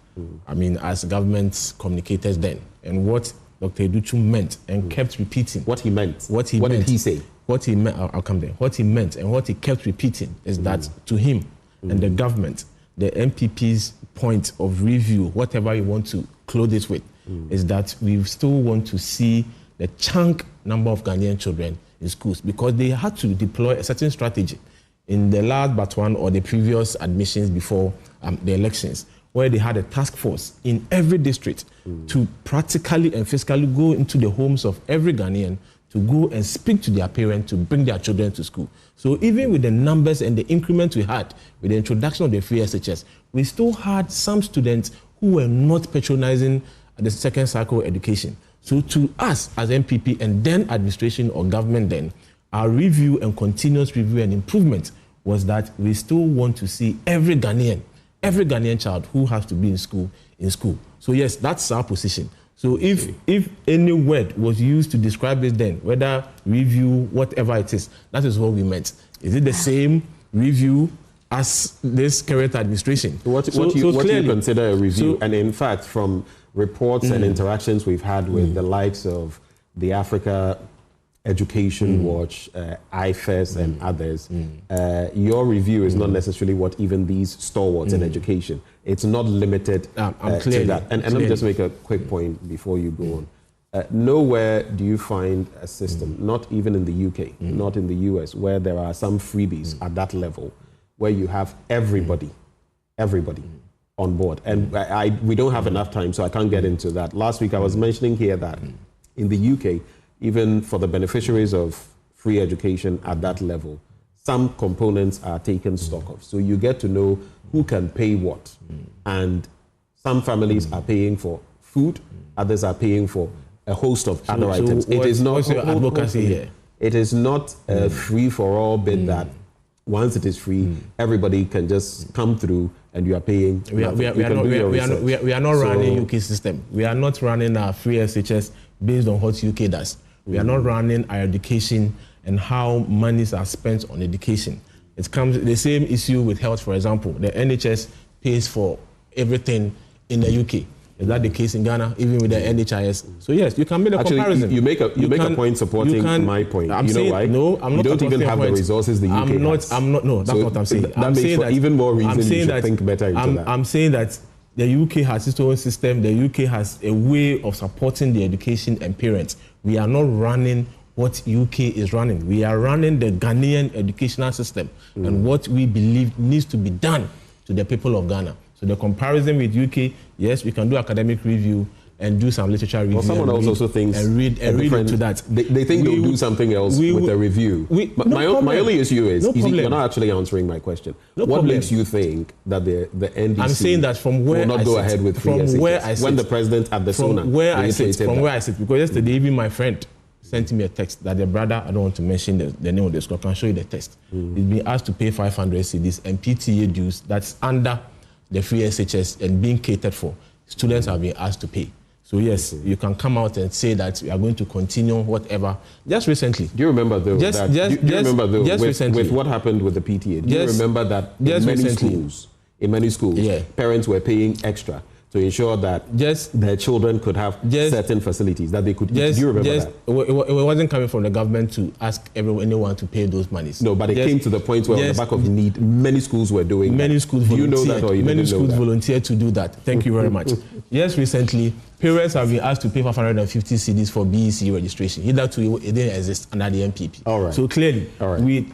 as government communicators then, and what Dr. Educhum meant and kept repeating. What he meant. What did he say? What he meant, I'll come there. What he meant and what he kept repeating is that to him and the government, the MPP's point of review, whatever you want to clothe it with, is that we still want to see the chunk number of Ghanaian children in schools, because they had to deploy a certain strategy in the last but one or the previous admissions before the elections, where they had a task force in every district to practically and physically go into the homes of every Ghanaian to go and speak to their parents to bring their children to school. So even with the numbers and the increment we had with the introduction of the free SHS, we still had some students who were not patronizing the second cycle education. So to us as MPP and then administration or government then, our review and continuous review and improvement was that we still want to see every Ghanaian child who has to be in school. So yes, that's our position. So if any word was used to describe it then, whether review, whatever it is, that is what we meant. Is it the same review as this current administration? What do you consider a review? And in fact, from reports and interactions we've had with the likes of the Africa Education Watch, IFES and others, your review is not necessarily what even these stalwarts in education. It's not limited to that. And let me just make a quick point before you go on. Nowhere do you find a system, not even in the UK, not in the US, where there are some freebies at that level, where you have everybody on board. And we don't have enough time, so I can't get into that. Last week I was mentioning here that in the UK, even for the beneficiaries of free education at that level, some components are taken stock of. So you get to know who can pay what. And some families are paying for food, others are paying for a host of other items. It is not advocacy here. It is not a free-for-all bid that once it is free, everybody can just come through and you are paying. We are not running UK system. We are not running our free SHS based on what UK does. We are not running our education and how monies are spent on education. It comes the same issue with health, for example. The NHS pays for everything in the UK. Is that the case in Ghana, even with the NHIS? So yes, you can make a comparison. You make a point supporting my point. You know why? No, I'm not. You don't even have the resources the UK has. No, that's what I'm saying. That makes for even more reason you should think better into that. I'm saying that the UK has its own system. The UK has a way of supporting the education and parents. We are not running what UK is running. We are running the Ghanaian educational system and what we believe needs to be done to the people of Ghana. So the comparison with UK, yes, we can do academic review and do some literature review. Well, someone else also thinks and read into that. They think they'll do something else with the review. My only issue is you're not actually answering my question. What makes you think that the NDC I'm saying that from where will not go ahead with free SHS when the president at the SONA where I sit, because yesterday even my friend sent me a text that the brother, I don't want to mention the name of the school, I can show you the text. He's been asked to pay 500 cedis and PTA dues that's under the free SHS and being catered for, students have been asked to pay. So yes, you can come out and say that we are going to continue whatever. Just recently. Do you remember though? Do you remember though with what happened with the PTA? Do you remember that in many schools, parents were paying extra to ensure that their children could have certain facilities that they could eat? Do you remember that? It wasn't coming from the government to ask anyone to pay those monies. No, but it came to the point where on the back of need, many schools were doing many that. Schools do you know that or you Many didn't know schools that? volunteered to do that. Thank you very much. Yes, recently, parents have been asked to pay 550 cedis for BEC registration. Hitherto, it didn't exist under the MPP. All right. So clearly,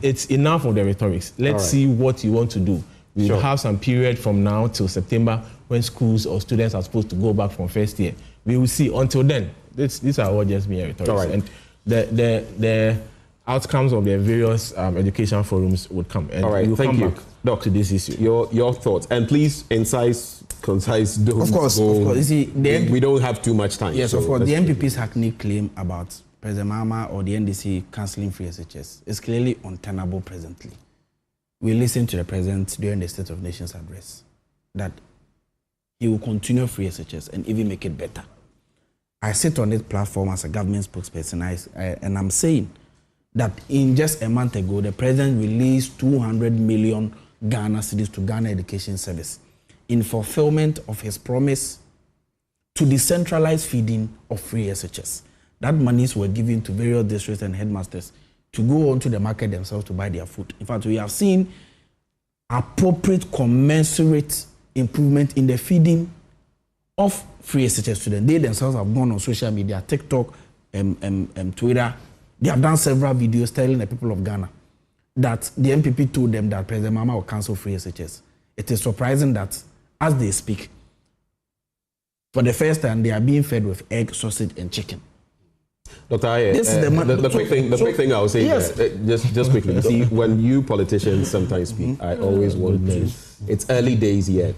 it's enough of the rhetorics. Let's see what you want to do. We will have some period from now till September when schools or students are supposed to go back from first year. We will see. Until then, these are all just mere rhetorics. All right. And the outcomes of the various education forums would come. And all right, thank you. Back to this issue. Your thoughts. And please, concise, don't Of course. You see, we don't have too much time. Yes, of course. The MPP's hackneyed claim about President Mahama or the NDC cancelling free SHS is clearly untenable presently. We listened to the President during the State of Nations address that he will continue free SHS and even make it better. I sit on this platform as a government spokesperson and I'm saying that in just a month ago, the President released 200 million Ghana cedis to Ghana Education Service in fulfillment of his promise to decentralize feeding of free SHS. That monies were given to various districts and headmasters to go onto the market themselves to buy their food. In fact, we have seen appropriate, commensurate improvement in the feeding of free SHS students. They themselves have gone on social media, TikTok, Twitter. They have done several videos telling the people of Ghana that the MPP told them that President Mahama will cancel free SHS. It is surprising that as they speak, for the first time, they are being fed with egg, sausage, and chicken. Dr. Aye, the quick thing I will say, just quickly, you see, when you politicians sometimes speak, I always want to, it's early days yet.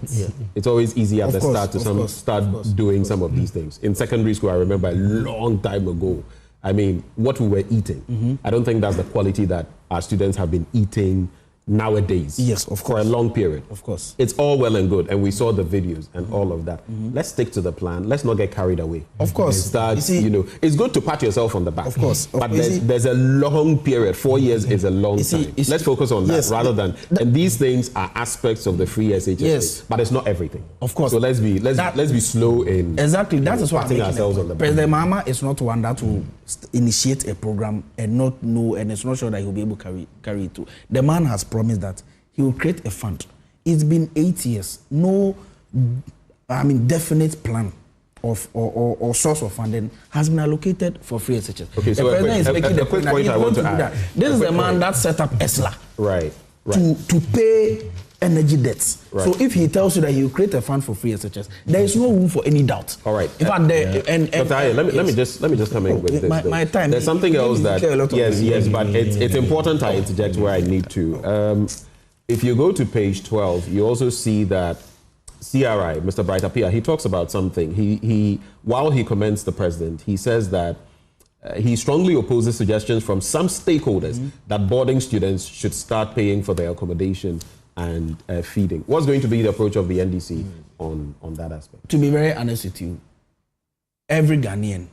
It's always easy at the start to start doing some of these things. In secondary school, I remember a long time ago, I mean, what we were eating, I don't think that's the quality that our students have been eating nowadays. Yes, of course. For a long period. Of course. It's all well and good, and we saw the videos and all of that. Let's stick to the plan. Let's not get carried away. Of course. Start, it's good to pat yourself on the back. Of course. But there's a long period. 4 years is a long time. Let's focus on that rather than, and these things are aspects of the free SHS. Yes. But it's not everything. Of course. So let's be slow in that is what patting ourselves on the back. President Mahama is not one that will initiate a program and not know, and it's not sure that he'll be able to carry it through. The man has promised that he will create a fund. It's been 8 years. No, definite plan or source of funding has been allocated for free SHS. Okay, so the president is making the quick point I want to add. This is the man that set up ESLA right. to pay energy debts. Right. So if he tells you that he will create a fund for free SHS, there is no room for any doubt. All right. In fact, let me just come in with this. My time. There's something else that yes, but it's important I interject where I need to. If you go to page 12, you also see that CRI, Mr. Bright Appiah, he talks about something. He while he commends the president, he says that he strongly opposes suggestions from some stakeholders that boarding students should start paying for their accommodation and feeding. What's going to be the approach of the NDC on that aspect? To be very honest with you, every Ghanaian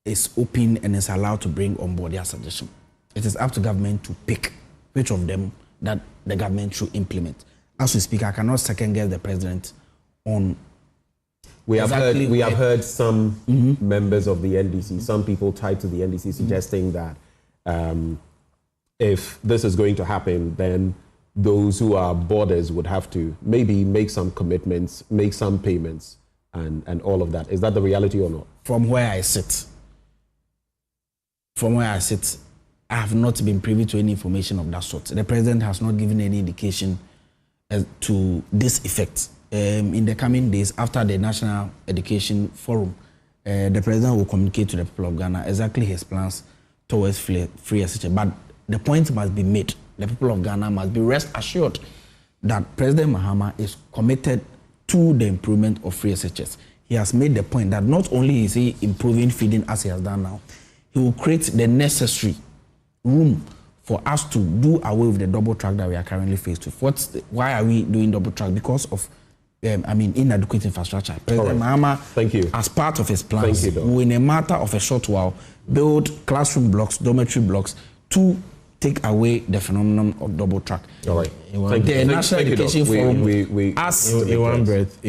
is open and is allowed to bring on board their suggestion. It is up to government to pick which of them that the government should implement. As we speak, I cannot second guess the president on. We have heard some members of the NDC, some people tied to the NDC, suggesting that if this is going to happen, then those who are boarders would have to maybe make some commitments, make some payments, and all of that. Is that the reality or not? From where I sit, I have not been privy to any information of that sort. The president has not given any indication to this effect. In the coming days, after the National Education Forum, the president will communicate to the people of Ghana exactly his plans towards free SHS. But the point must be made. The people of Ghana must be rest assured that President Mahama is committed to the improvement of free SHS. He has made the point that not only is he improving feeding as he has done now, he will create the necessary room for us to do away with the double track that we are currently faced with. Why are we doing double track? Because of inadequate infrastructure. President Mahama, thank you, as part of his plans, will in a matter of a short while build classroom blocks, dormitory blocks to take away the phenomenon of double track. All right. The National Education Forum, in one breath,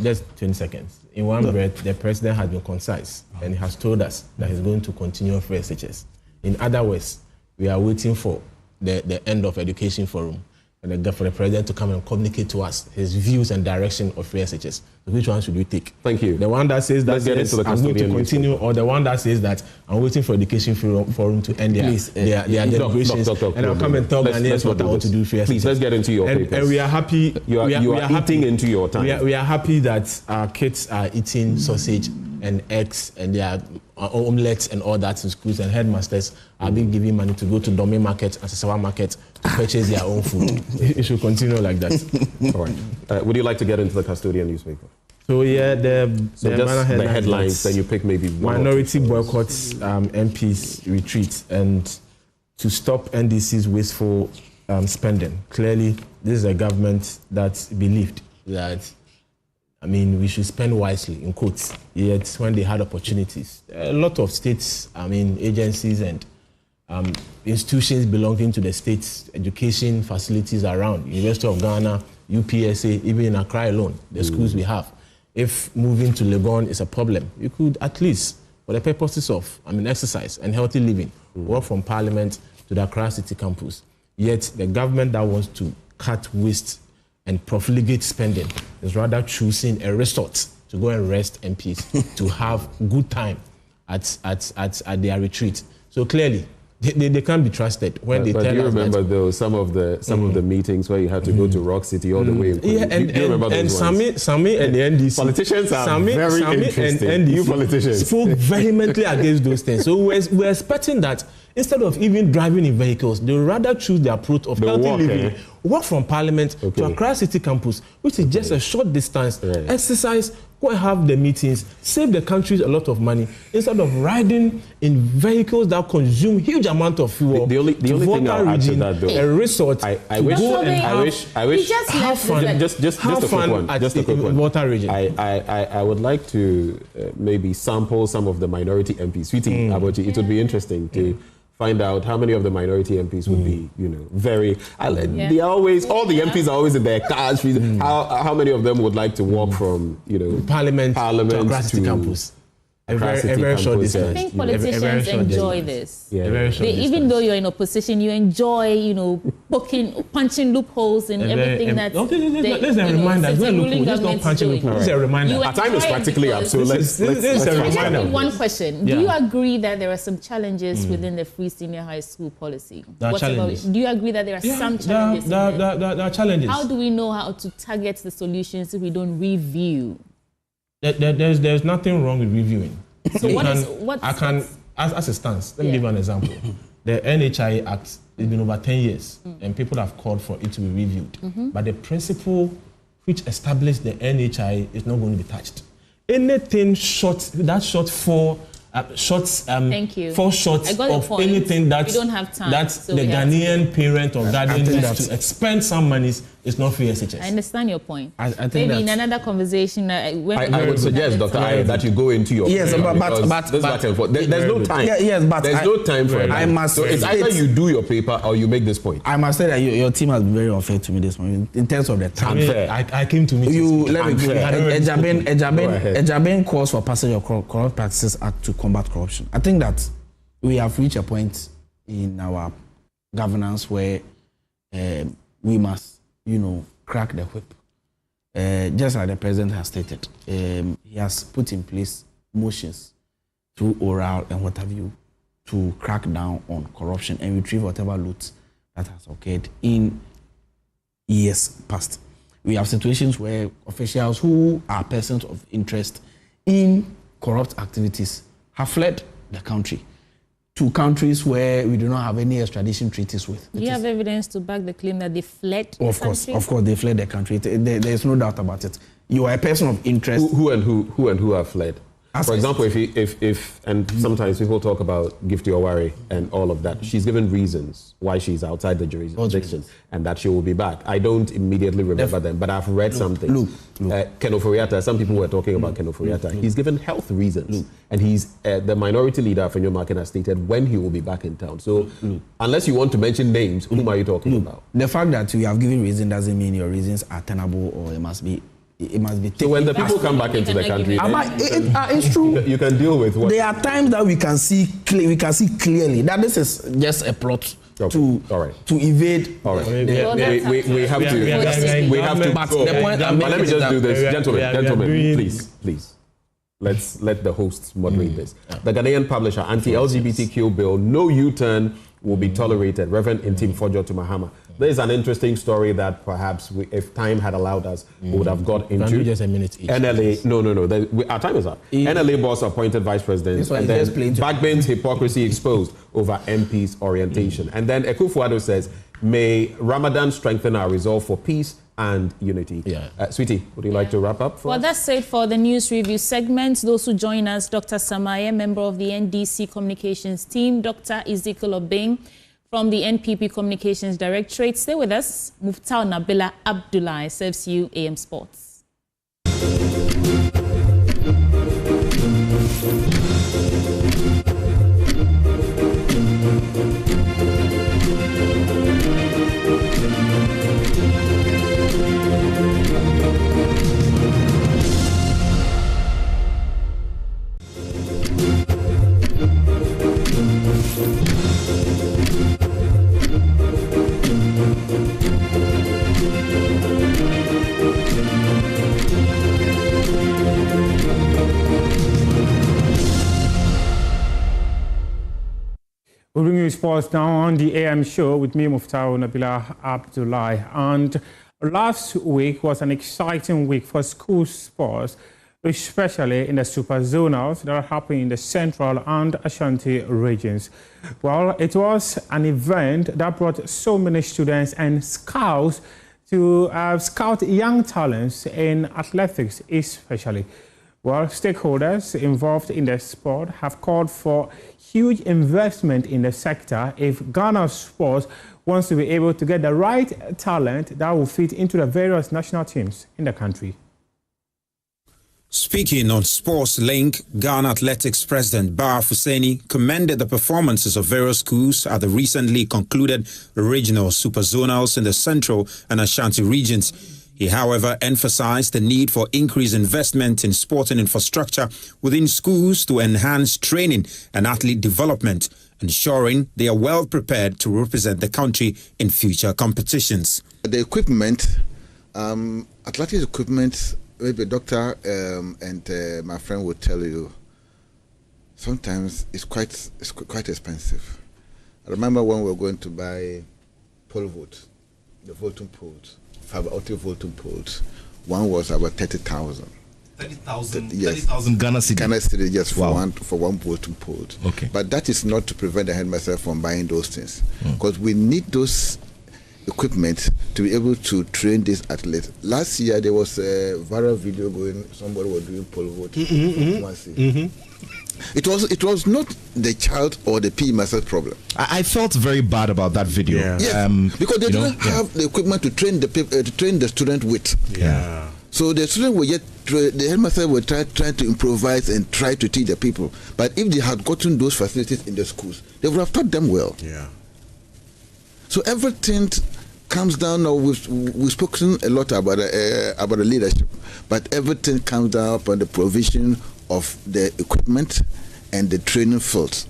just 20 seconds. In one breath, the president has been concise and he has told us that he's going to continue free SHS. In other words, we are waiting for the end of Education Forum and for the president to come and communicate to us his views and direction of free SHS. So which one should we take? Thank you. The one that says that yes, I'm going to continue, or the one that says that I'm waiting for Education Forum to end their deliberations, and I'll come and tell Ghanaians what I want to do for SHS. Please, let's get into your papers. And we are happy. You are eating into your time. We are happy that our kids are eating sausage and eggs and their omelets and all that in schools, and headmasters are being given money to go to Dome Market and Sasawa Market to purchase their own food. It should continue like that. All right. Would you like to get into the custodian newspaper? So yeah, the headlines, then you pick maybe one minority boycotts MPs retreat and to stop NDC's wasteful spending. Clearly, this is a government that believed that we should spend wisely, in quotes, yet when they had opportunities. A lot of states, agencies and institutions belonging to the state's education facilities around, University of Ghana, UPSA, even in Accra alone, the schools we have. If moving to Legon is a problem, you could at least, for the purposes of exercise and healthy living, walk from Parliament to the Accra City campus. Yet the government that wants to cut waste and profligate spending is rather choosing a resort to go and rest MPs to have good time at their retreat. So clearly, they can't be trusted when they tell us. But do you remember though some of the meetings where you had to go to Rock City all the way? Yeah, and Sami and the NDC politicians are very interesting. And you politicians spoke vehemently against those things. So we're expecting that instead of even driving in vehicles, they would rather choose the approach of healthy living. Walk from Parliament to Accra City campus, which is just a short distance. Exercise, go and have the meetings, save the country a lot of money instead of riding in vehicles that consume huge amount of fuel. The only thing I'll add to that though, a resort, I wish have fun. Just a quick one. Water region. I would like to maybe sample some of the minority MPs. Sweetie Abochi, it would be interesting to find out how many of the minority MPs would be, very. They are always, all the MPs are always in their cars. How many of them would like to walk from, Parliament to Accra City campus? A very short distance. I think politicians enjoy this. Even though you're in opposition, you enjoy, punching loopholes in everything that's. Let's remind us. Just don't punch loopholes. This is a reminder. Our time is practically up, so let's a reminder. One question: do you agree that there are some challenges within the free senior high school policy? There are challenges. Do you agree that there are some challenges? There are challenges. How do we know how to target the solutions if we don't review? There's nothing wrong with reviewing. So as it stands, let me give you an example. The NHI Act has been over 10 years and people have called for it to be reviewed. But the principle which established the NHI is not going to be touched. Anything short four shots of anything that the Ghanaian parent or guardian needs to expend some monies is not free SHS. I understand your point. I think maybe in another conversation, I would suggest, Dr. Ayo, that you go into your but there's no time. There's no time for it. So it's either you do your paper or you make this point. I must say that your team has been very unfair to me this morning in terms of the time. I came to meet you. Let me go. Ejaben calls for passage of Corrupt Practices Act to combat corruption. I think that we have reached a point in our governance where we must, crack the whip. Just like the president has stated, he has put in place motions through oral and what have you to crack down on corruption and retrieve whatever loot that has occurred in years past. We have situations where officials who are persons of interest in corrupt activities have fled the country to countries where we do not have any extradition treaties with. Do you have evidence to back the claim that they fled the country? Of course, they fled the country. There is no doubt about it. You are a person of interest. Who and who have fled? For example, if and sometimes people talk about Gifty Owari and all of that, she's given reasons why she's outside the jurisdiction and that she will be back. I don't immediately remember them, but I've read something. Ken OFORI-ATTA, some people were talking about Ken OFORI-ATTA. He's given health reasons, and he's the minority leader of Fenyo Market has stated when he will be back in town. So unless you want to mention names, whom are you talking about? The fact that we have given reason doesn't mean your reasons are tenable or it must be. So when the people come back into the country, it's true. You can deal with what? There are times that we can see clearly that this is just a plot to evade. All right. We have to. But let me just do this, gentlemen. Please. Let's let the hosts moderate this. The Ghanaian publisher anti-LGBTQ bill, no U-turn will be tolerated. Reverend Intim Fojo to Mahama. There is an interesting story that perhaps, if time had allowed us, we would have got into. Can we just a minute each? NLA, no. Our time is up. NLA boss appointed vice president, and then Backben's hypocrisy exposed over MP's orientation. And then Akufo-Addo says, may Ramadan strengthen our resolve for peace and unity. Sweetie, would you like to wrap up for us? That's it for the news review segment. Those who join us, Dr. Samaye, member of the NDC communications team, Dr. Ezekiel Obeng from the NPP Communications Directorate. Stay with us. Muftau Nabila Abdullah serves you AM Sports. We'll bring you sports now on the AM show with me, Muftau Nabila Abdullah. And last week was an exciting week for school sports, especially in the super zonals that are happening in the Central and Ashanti regions. Well, it was an event that brought so many students and scouts to scout young talents in athletics especially. Well, stakeholders involved in the sport have called for huge investment in the sector if Ghana sports wants to be able to get the right talent that will fit into the various national teams in the country. Speaking on Sports Link, Ghana Athletics President Bar Fuseni commended the performances of various schools at the recently concluded regional super zonals in the Central and Ashanti regions. He, however, emphasized the need for increased investment in sporting infrastructure within schools to enhance training and athlete development, ensuring they are well prepared to represent the country in future competitions. The equipment, athletic equipment, maybe a doctor and my friend would tell you, sometimes it's quite expensive. I remember when we were going to buy pole vault, the vaulting poles, vaulting poles. One was about 30,000. 30,000. Yes. 30,000 Ghana cedi. Ghana cedi, yes, Wow. for one vaulting pole. Okay. But that is not to prevent the headmaster from buying those things, because we need those equipment to be able to train these athletes. Last year there was a viral video going. Somebody was doing pole vault. It was not the child or the PE master's problem. I felt very bad about that video. Yes, because they didn't have the equipment to train the student with. Yeah. So the student will the headmaster will try to improvise and try to teach the people. But if they had gotten those facilities in the schools, they would have taught them well. Yeah. So everything comes down. Now we've spoken a lot about the leadership, but everything comes down upon the provision of the equipment and the training fields.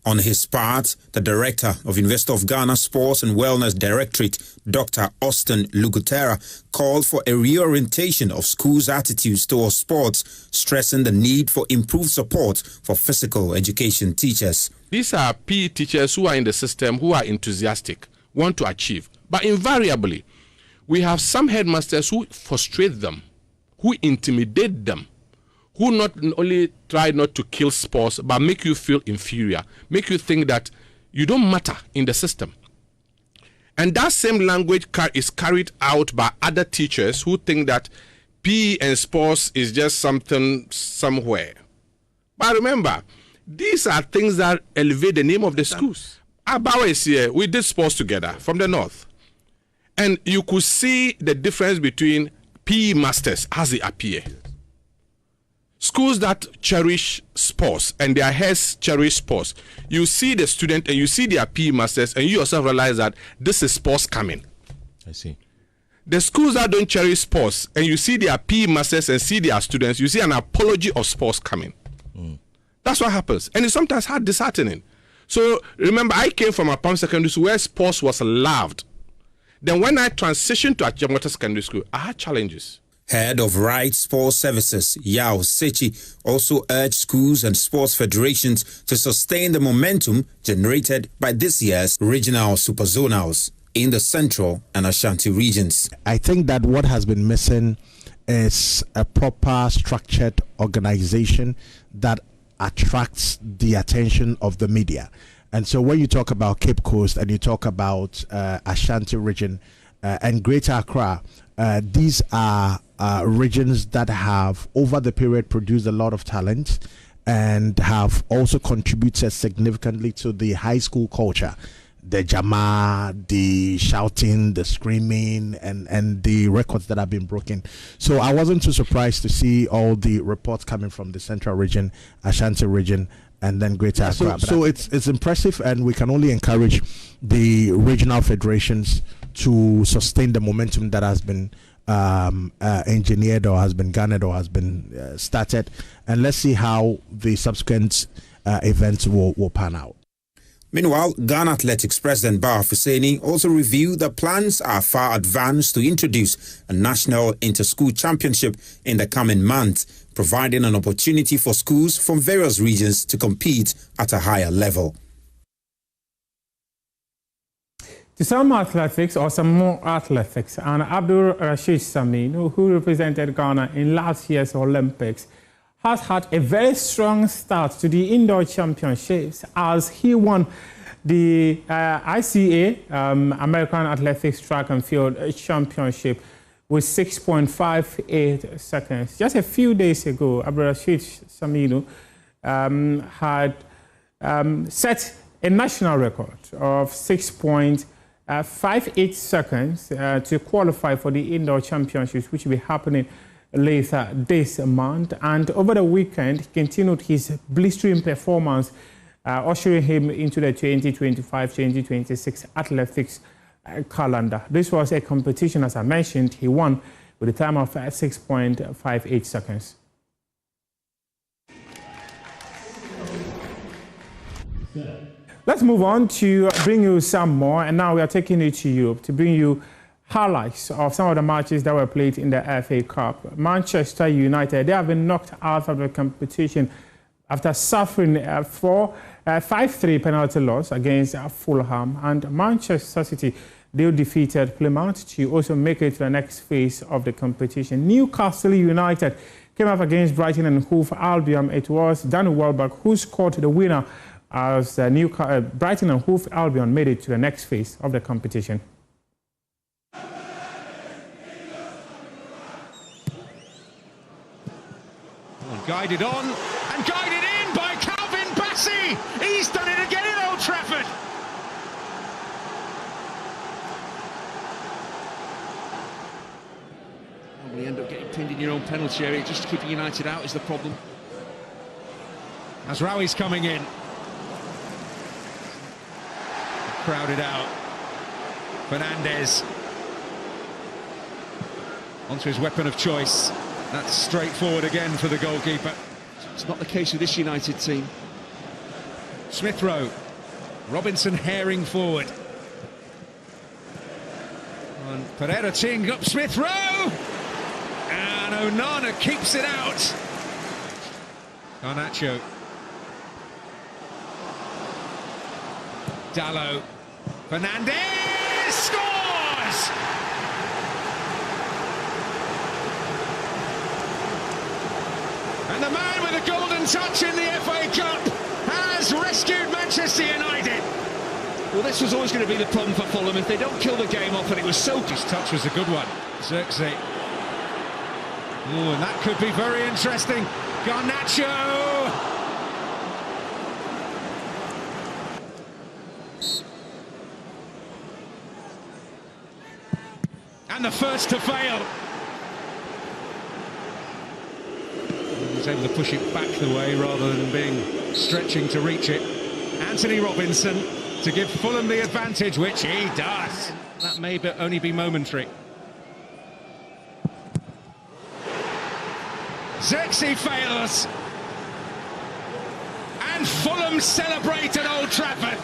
On his part, the director of University of Ghana Sports and Wellness Directorate, Dr. Austin Lugutera, called for a reorientation of schools' attitudes towards sports, stressing the need for improved support for physical education teachers. These are PE teachers who are in the system, who are enthusiastic, want to achieve. But invariably, we have some headmasters who frustrate them, who intimidate them, who not only try not to kill sports, but make you feel inferior, make you think that you don't matter in the system. And that same language is carried out by other teachers who think that PE and sports is just something somewhere. But remember, these are things that elevate the name of the schools. Abawa is here. We did sports together from the north. And you could see the difference between PE masters as they appear. Schools that cherish sports and their heads cherish sports, you see the student and you see their PE masters and you yourself realize that this is sports coming. I see. The schools that don't cherish sports and you see their PE masters and see their students, you see an apology of sports coming. That's what happens. And it's sometimes hard disheartening. So remember, I came from a Palm Secondary School where sports was loved. Then when I transitioned to Achimota Secondary School, I had challenges. Head of Right Sports Services, Yao Sechi, also urged schools and sports federations to sustain the momentum generated by this year's regional superzonals in the Central and Ashanti regions. I think that what has been missing is a proper structured organization that attracts the attention of the media. And so when you talk about Cape Coast and you talk about Ashanti region and Greater Accra, these are regions that have over the period produced a lot of talent and have also contributed significantly to the high school culture. The jama, the shouting, the screaming, and the records that have been broken. So I wasn't too surprised to see all the reports coming from the Central region, Ashanti region, and then Greater Accra. So it's impressive, and we can only encourage the regional federations to sustain the momentum that has been engineered or has been garnered or has been started. And let's see how the subsequent events will pan out. Meanwhile, Ghana Athletics President Bar Fuseni also reviewed that plans are far advanced to introduce a national inter-school championship in the coming month, providing an opportunity for schools from various regions to compete at a higher level. To some athletics or some more athletics, and Abdul Rashid Samin, who represented Ghana in last year's Olympics, has had a very strong start to the indoor championships as he won the ICA American Athletics Track and Field Championship with 6.58 seconds. Just a few days ago, Abdurrashid Saminu had set a national record of 6.58 seconds to qualify for the indoor championships, which will be happening later this month. And over the weekend, he continued his blistering performance, ushering him into the 2025-2026 athletics calendar. This was a competition, as I mentioned, he won with a time of 6.58 seconds. Let's move on to bring you some more, and now we are taking you to Europe to bring you highlights of some of the matches that were played in the FA Cup. Manchester United, they have been knocked out of the competition after suffering a 5-3 penalty loss against Fulham. And Manchester City, they defeated Plymouth to also make it to the next phase of the competition. Newcastle United came up against Brighton and Hove Albion. It was Danny Welbeck who scored the winner as Brighton and Hove Albion made it to the next phase of the competition. Guided on and guided in by Calvin Bassey. He's done it again at Old Trafford. Well, we end up getting pinned in your own penalty area. Just keeping United out is the problem. As Rawi's coming in. Crowded out. Fernandez. Onto his weapon of choice. That's straightforward again for the goalkeeper. It's not the case with this United team. Smith Rowe. Robinson herring forward. And Pereira teeing up Smith Rowe. And Onana keeps it out. Garnacho. Dallo. Fernandez scores! And the man with a golden touch in the FA Cup has rescued Manchester United. Well, this was always going to be the problem for Fulham if they don't kill the game off, and it was so... His touch was a good one. Xerxes. Oh, and that could be very interesting. Garnacho! And the first to fail. He was able to push it back the way rather than being stretching to reach it. Anthony Robinson to give Fulham the advantage, which he does. That may only be momentary. Zexi fails. And Fulham celebrate at Old Trafford.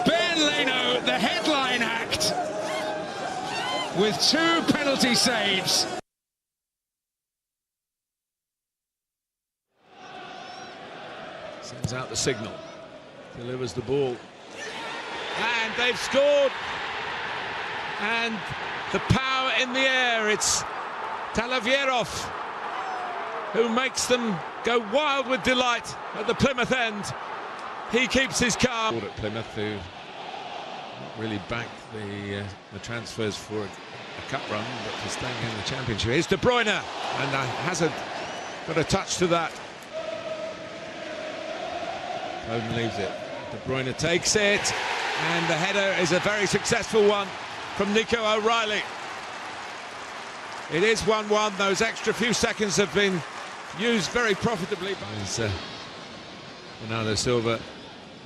Ben Leno, the headline act, with 2 penalty saves. Sends out the signal, delivers the ball, and they've scored. And the power in the air, it's Talavierov who makes them go wild with delight at the Plymouth end. He keeps his calm. At Plymouth, who really backed the transfers for a cup run, but for staying in the Championship. Here's De Bruyne, and Hazard got a touch to that. Foden leaves it. De Bruyne takes it, and the header is a very successful one from Nico O'Reilly. It is 1-1. Those extra few seconds have been used very profitably. Bernardo Silva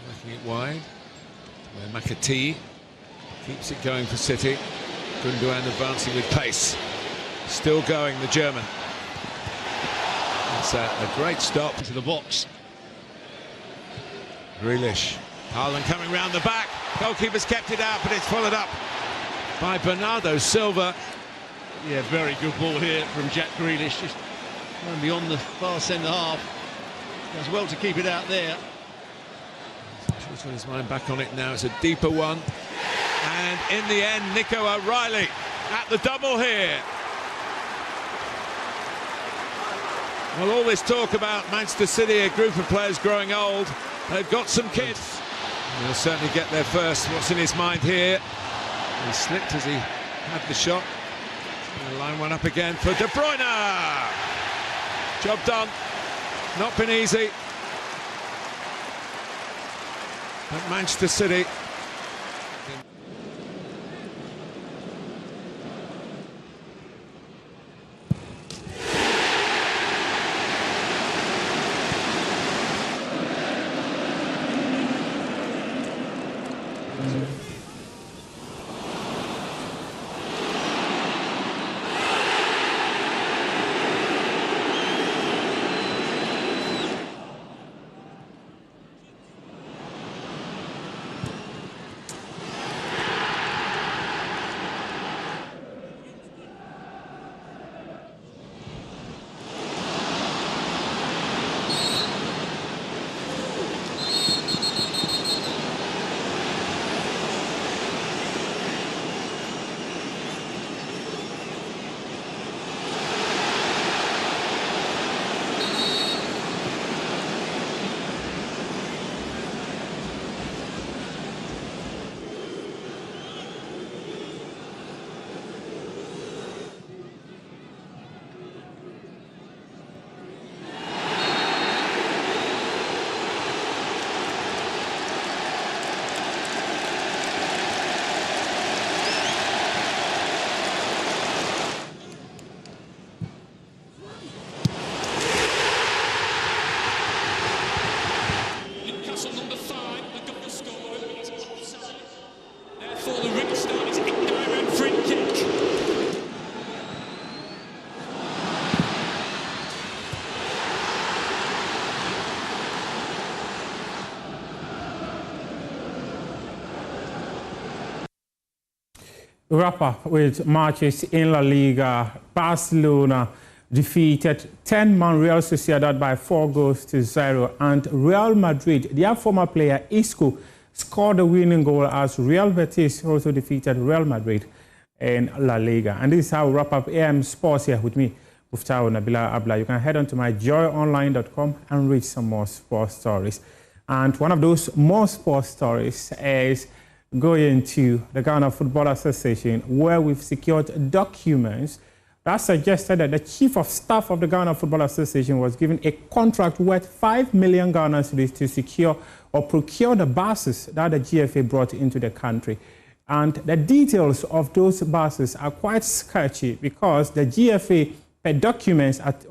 making it wide, where McAtee keeps it going for City. Gundogan advancing with pace. Still going, the German. It's a great stop to the box. Grealish. Haaland coming round the back. Goalkeeper's kept it out, but it's followed up by Bernardo Silva. Yeah, very good ball here from Jack Grealish, just going beyond the far centre half. Does well to keep it out there. He's got his mind back on it now. It's a deeper one. And in the end, Nico O'Reilly at the double here. Well, all this talk about Manchester City, a group of players growing old, they've got some kids. They'll certainly get there first. What's in his mind here? He slipped as he had the shot. And line one up again for De Bruyne. Job done. Not been easy. But Manchester City. Wrap up with matches in La Liga. Barcelona defeated 10-man Real Sociedad by 4-0, and Real Madrid, their former player Isco, scored the winning goal as Real Betis also defeated Real Madrid in La Liga. And this is how we wrap up AM Sports here with me, Muftau Nabila Abla. You can head on to my joyonline.com and read some more sports stories. And one of those more sports stories is going to the Ghana Football Association, where we've secured documents that suggested that the Chief of Staff of the Ghana Football Association was given a contract worth 5 million Ghana cedis to secure or procure the buses that the GFA brought into the country And the details of those buses are quite sketchy because the GFA per documents at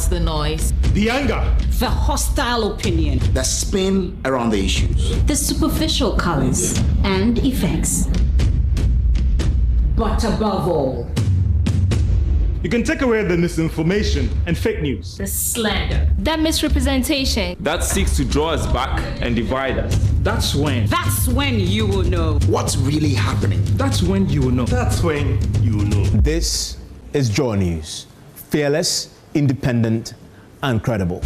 The noise, the anger, the hostile opinion, the spin around the issues, the superficial colors and effects. But above all, you can take away the misinformation and fake news, the slander, that misrepresentation that seeks to draw us back and divide us. That's when you will know what's really happening. That's when you will know. That's when you will know. This is JoyNews, fearless, independent, and credible.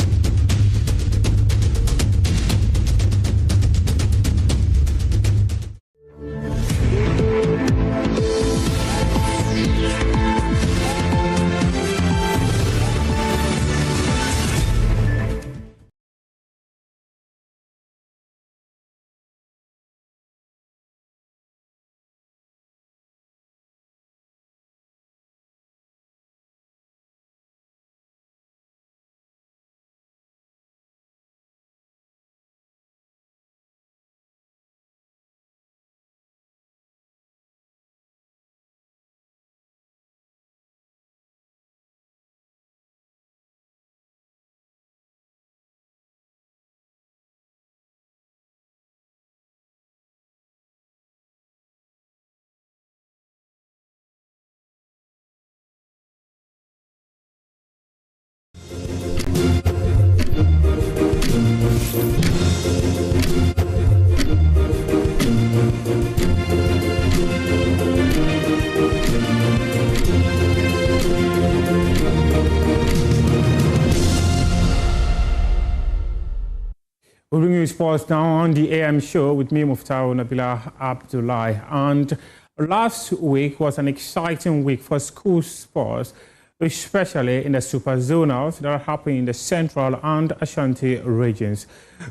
We'll bring you sports now on the AM show with me, Nabila Abdullahi. And last week was an exciting week for school sports, especially in the super zonals that are happening in the Central and Ashanti regions.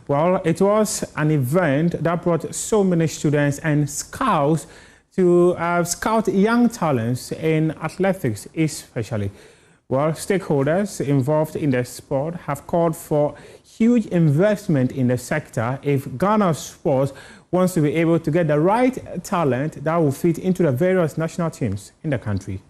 Well, it was an event that brought so many students and scouts to scout young talents in athletics especially. Well, stakeholders involved in the sport have called for huge investment in the sector if Ghana's sports wants to be able to get the right talent that will fit into the various national teams in the country.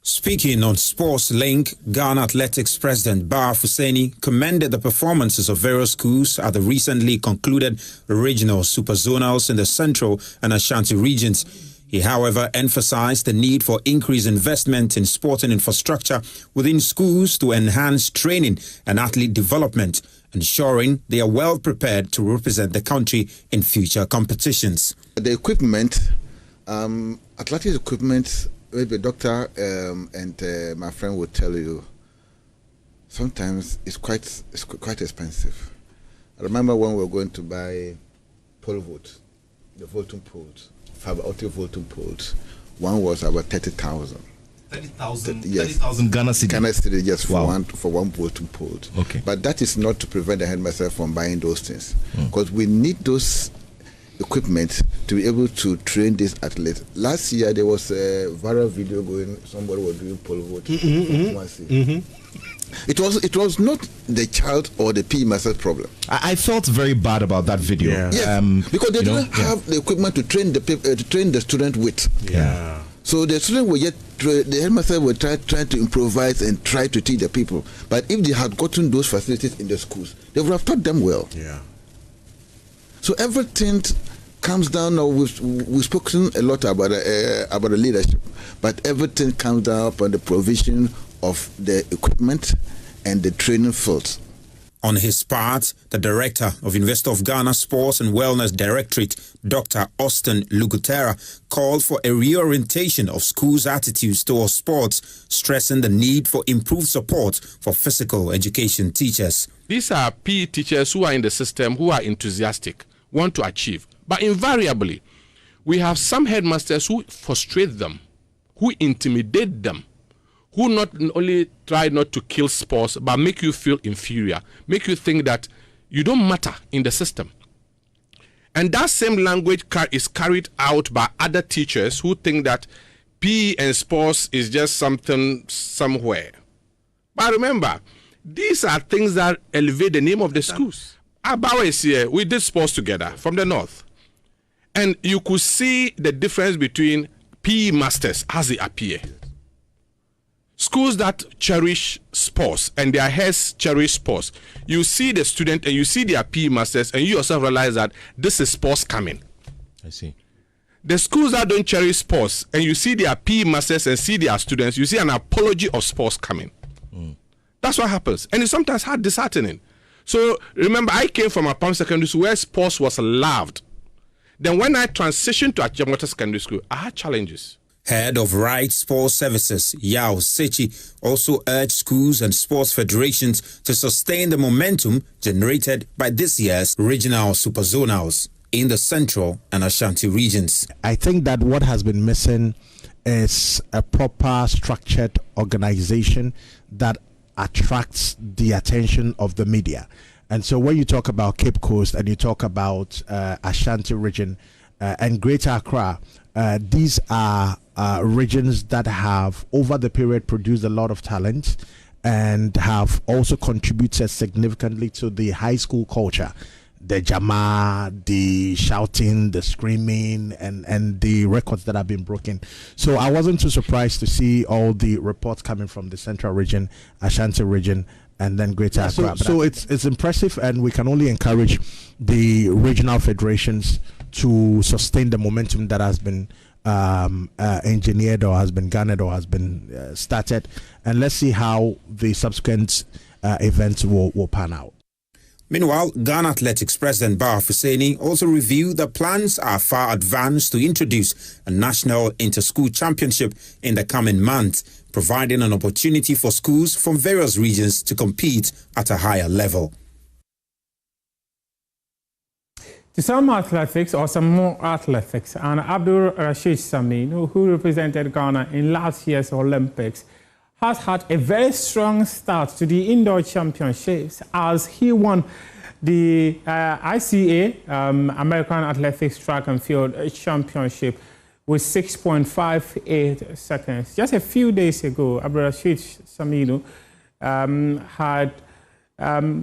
Speaking on Sports Link, Ghana Athletics President Bar Fuseni commended the performances of various schools at the recently concluded regional super zonals in the Central and Ashanti regions. He, however, emphasized the need for increased investment in sporting infrastructure within schools to enhance training and athlete development, ensuring they are well prepared to represent the country in future competitions. The equipment, athletics equipment, maybe doctor and my friend would tell you, sometimes it's quite expensive. I remember when we were going to buy pole vault, the vaulting poles, vaulting poles. One was about 30,000. 30,000. Yes. 30,000 Ghana cedi. Ghana cedi, yes, for wow. one vaulting pole. Okay. But that is not to prevent the headmaster from buying those things, because we need those equipment to be able to train these athletes. Last year there was a viral video going. Somebody was doing pole vaulting. It was not the child or the PE master's problem. I felt very bad about that video. Yes, because they didn't have the equipment to train the student with. Yeah. So the student were the headmaster were trying to improvise and try to teach the people. But if they had gotten those facilities in the schools, they would have taught them well. Yeah. So everything comes down. Now we've spoken a lot about the leadership, but everything comes down upon the provision of the equipment and the training fields. On his part, the director of University of Ghana Sports and Wellness Directorate, Dr. Austin Lugutera, called for a reorientation of schools' attitudes towards sports, stressing the need for improved support for physical education teachers. These are PE teachers who are in the system, who are enthusiastic, want to achieve. But invariably, we have some headmasters who frustrate them, who intimidate them, who not only try not to kill sports, but make you feel inferior, make you think that you don't matter in the system. And that same language is carried out by other teachers who think that PE and sports is just something somewhere. But remember, these are things that elevate the name of the schools. Abawa is here. We did sports together from the north. And you could see the difference between PE masters as they appear. Schools that cherish sports and their heads cherish sports, you see the student and you see their PE masters and you yourself realize that this is sports coming. I see. The schools that don't cherish sports and you see their PE masters and see their students, you see an apology of sports coming. That's what happens. And it's sometimes disheartening. So remember, I came from a Palm Secondary School where sports was loved. Then when I transitioned to Ajamota Secondary School, I had challenges. Head of Right Sports Services, Yao Sechi, also urged schools and sports federations to sustain the momentum generated by this year's regional superzonals in the Central and Ashanti regions. I think that what has been missing is a proper structured organization that attracts the attention of the media. And so when you talk about Cape Coast and you talk about Ashanti region and Greater Accra, these are regions that have over the period produced a lot of talent and have also contributed significantly to the high school culture. The jama, the shouting, the screaming, and the records that have been broken. So I wasn't too surprised to see all the reports coming from the Central region, Ashanti region, and then Greater Accra. So it's impressive, and we can only encourage the regional federations to sustain the momentum that has been engineered or has been garnered or has been started, and let's see how the subsequent events will pan out. Meanwhile, Ghana Athletics President Bar Fuseni also reviewed that plans are far advanced to introduce a national inter-school championship in the coming month, providing an opportunity for schools from various regions to compete at a higher level. To some athletics or some more athletics, and Abdul Rashid Samin, who represented Ghana in last year's Olympics, has had a very strong start to the indoor championships as he won the ICA American Athletics Track and Field Championship with 6.58 seconds. Just a few days ago, Abdurrashid Saminu had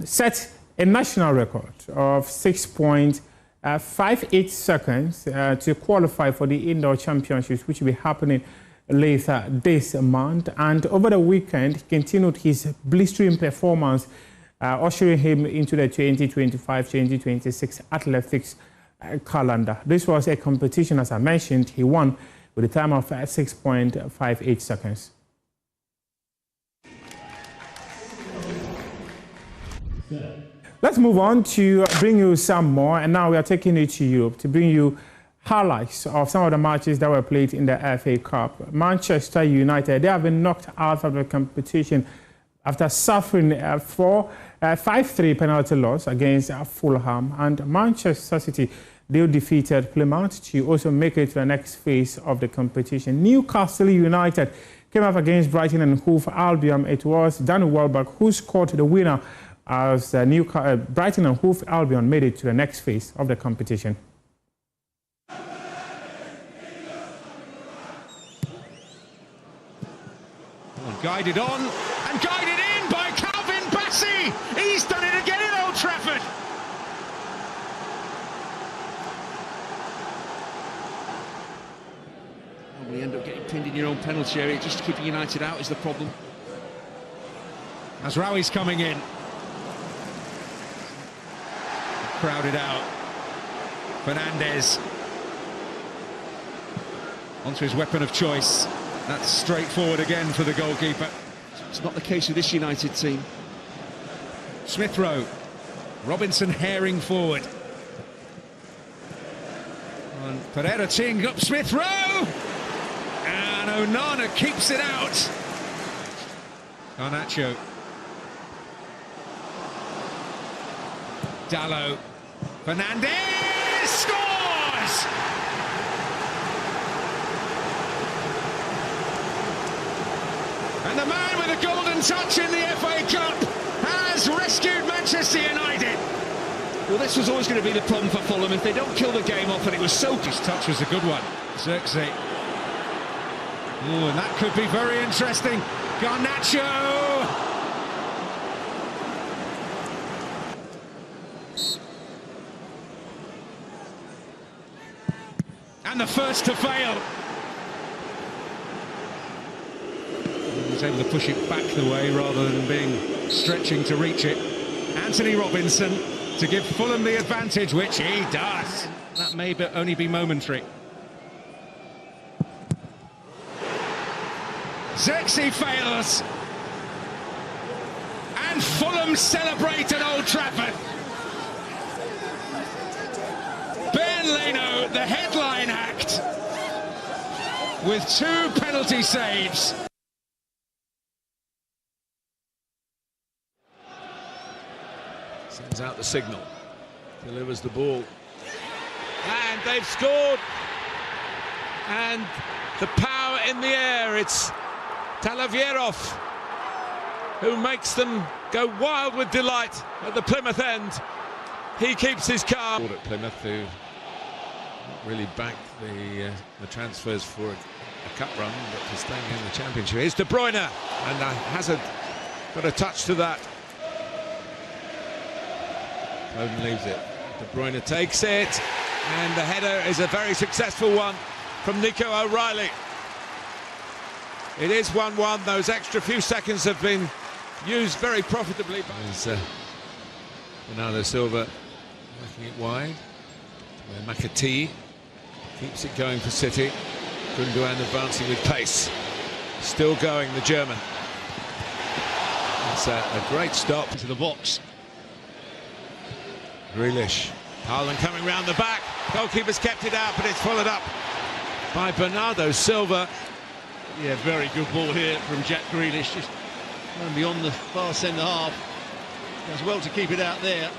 set a national record of 6.58 seconds to qualify for the indoor championships, which will be happening later this month. And over the weekend, he continued his blistering performance, ushering him into the 2025-2026 athletics calendar. This was a competition, as I mentioned, he won with a time of 6.58 seconds. Let's move on to bring you some more, and now we are taking it to Europe to bring you highlights of some of the matches that were played in the FA Cup. Manchester United, they have been knocked out of the competition after suffering a 5-3 penalty loss against Fulham, and Manchester City, they defeated Plymouth to also make it to the next phase of the competition. Newcastle United came up against Brighton and Hove Albion. It was Danny Welbeck who scored the winner as Brighton and Hove Albion made it to the next phase of the competition. Guided on and guided in by Calvin Bassey. He's done it again at Old Trafford. We end up getting pinned in your own penalty area. Just keeping United out is the problem. As Rawi's coming in. Crowded out. Fernandez. Onto his weapon of choice. That's straightforward again for the goalkeeper. It's not the case with this United team. Smith Rowe. Robinson herring forward. And Pereira teeing up Smith Rowe. And Onana keeps it out. Garnacho. Dallo. Fernandez scores! And the man with a golden touch in the FA Cup has rescued Manchester United. Well, this was always going to be the problem for Fulham if they don't kill the game off, and it was so... His touch was a good one. Xerxes. Oh, and that could be very interesting. Garnacho! And the first to fail. He was able to push it back the way rather than being stretching to reach it. Anthony Robinson to give Fulham the advantage, which he does. That may only be momentary. Xerxes fails. And Fulham celebrate at Old Trafford. Ben Leno, the headline act, with 2 penalty saves. Sends out the signal, delivers the ball, and they've scored. And the power in the air, it's Talavierov who makes them go wild with delight at the Plymouth end. He keeps his calm. At Plymouth, who really backed the transfers for a cup run, but for staying in the Championship. Here's De Bruyne, and Hazard got a touch to that. Foden leaves it. De Bruyne takes it, and the header is a very successful one from Nico O'Reilly. It is 1-1. Those extra few seconds have been used very profitably. Bernardo Silva working it wide. McAtee keeps it going for City. Gundogan advancing with pace. Still going, the German. It's a great stop to the box. Grealish. Haaland coming round the back. Goalkeeper's kept it out, but it's followed up by Bernardo Silva. Yeah, very good ball here from Jack Grealish. Just going beyond the far centre half. Does well to keep it out there.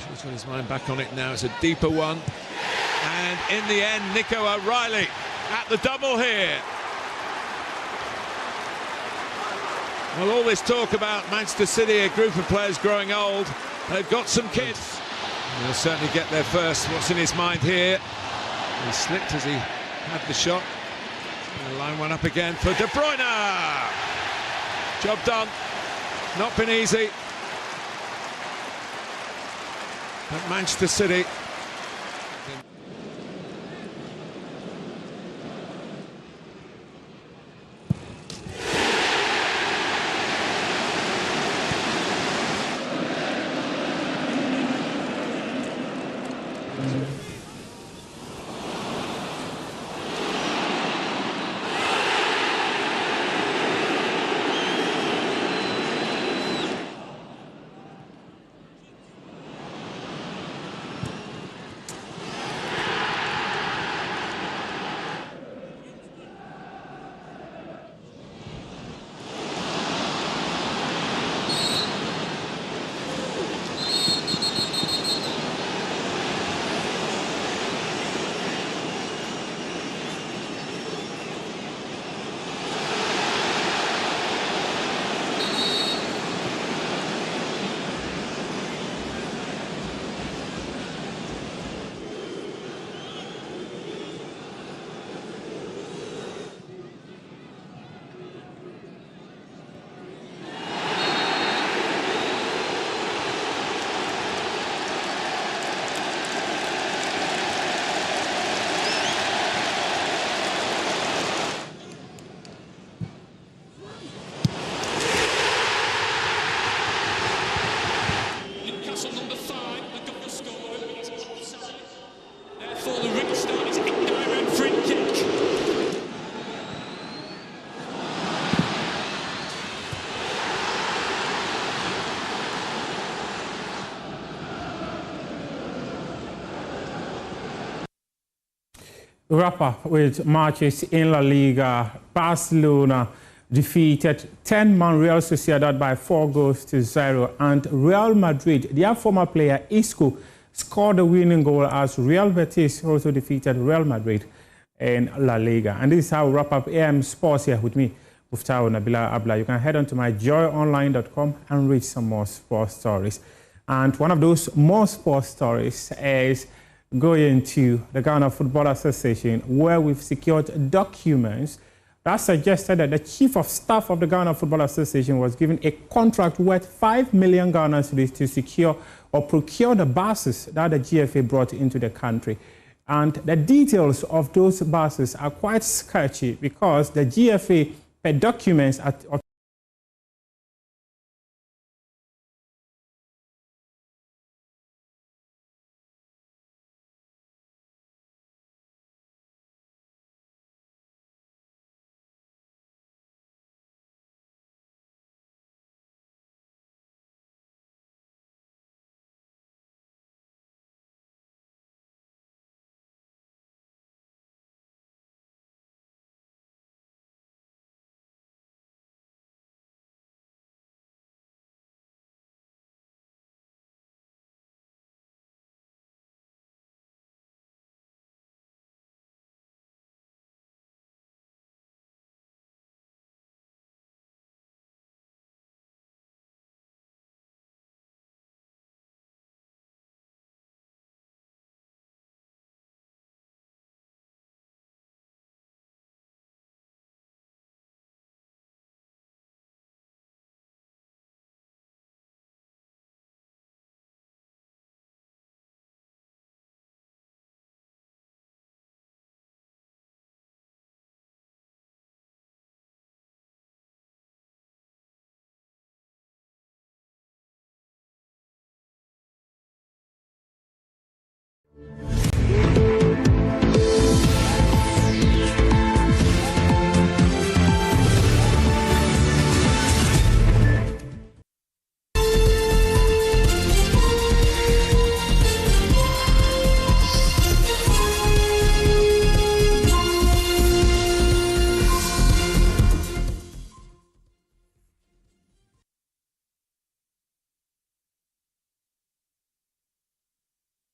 He's got his mind back on it now. It's a deeper one. And in the end, Nico O'Reilly at the double here. Well, all this talk about Manchester City, a group of players growing old, they've got some kids. They'll certainly get there first. What's in his mind here? He slipped as he had the shot. Gonna line one up again for De Bruyne. Job done. Not been easy. But Manchester City. wrap up with matches in La Liga. Barcelona defeated 10-man Real Sociedad by 4-0, and Real Madrid, their former player Isco, scored the winning goal as Real Betis also defeated Real Madrid in La Liga. And this is how we wrap up AM Sports here with me, Muftau Nabila Abla. You can head on to my joyonline.com and read some more sports stories. And one of those more sports stories is going to the Ghana Football Association, where we've secured documents that suggested that the Chief of Staff of the Ghana Football Association was given a contract worth 5 million Ghana cedis to secure or procure the buses that the GFA brought into the country. And the details of those buses are quite sketchy because the GFA per documents at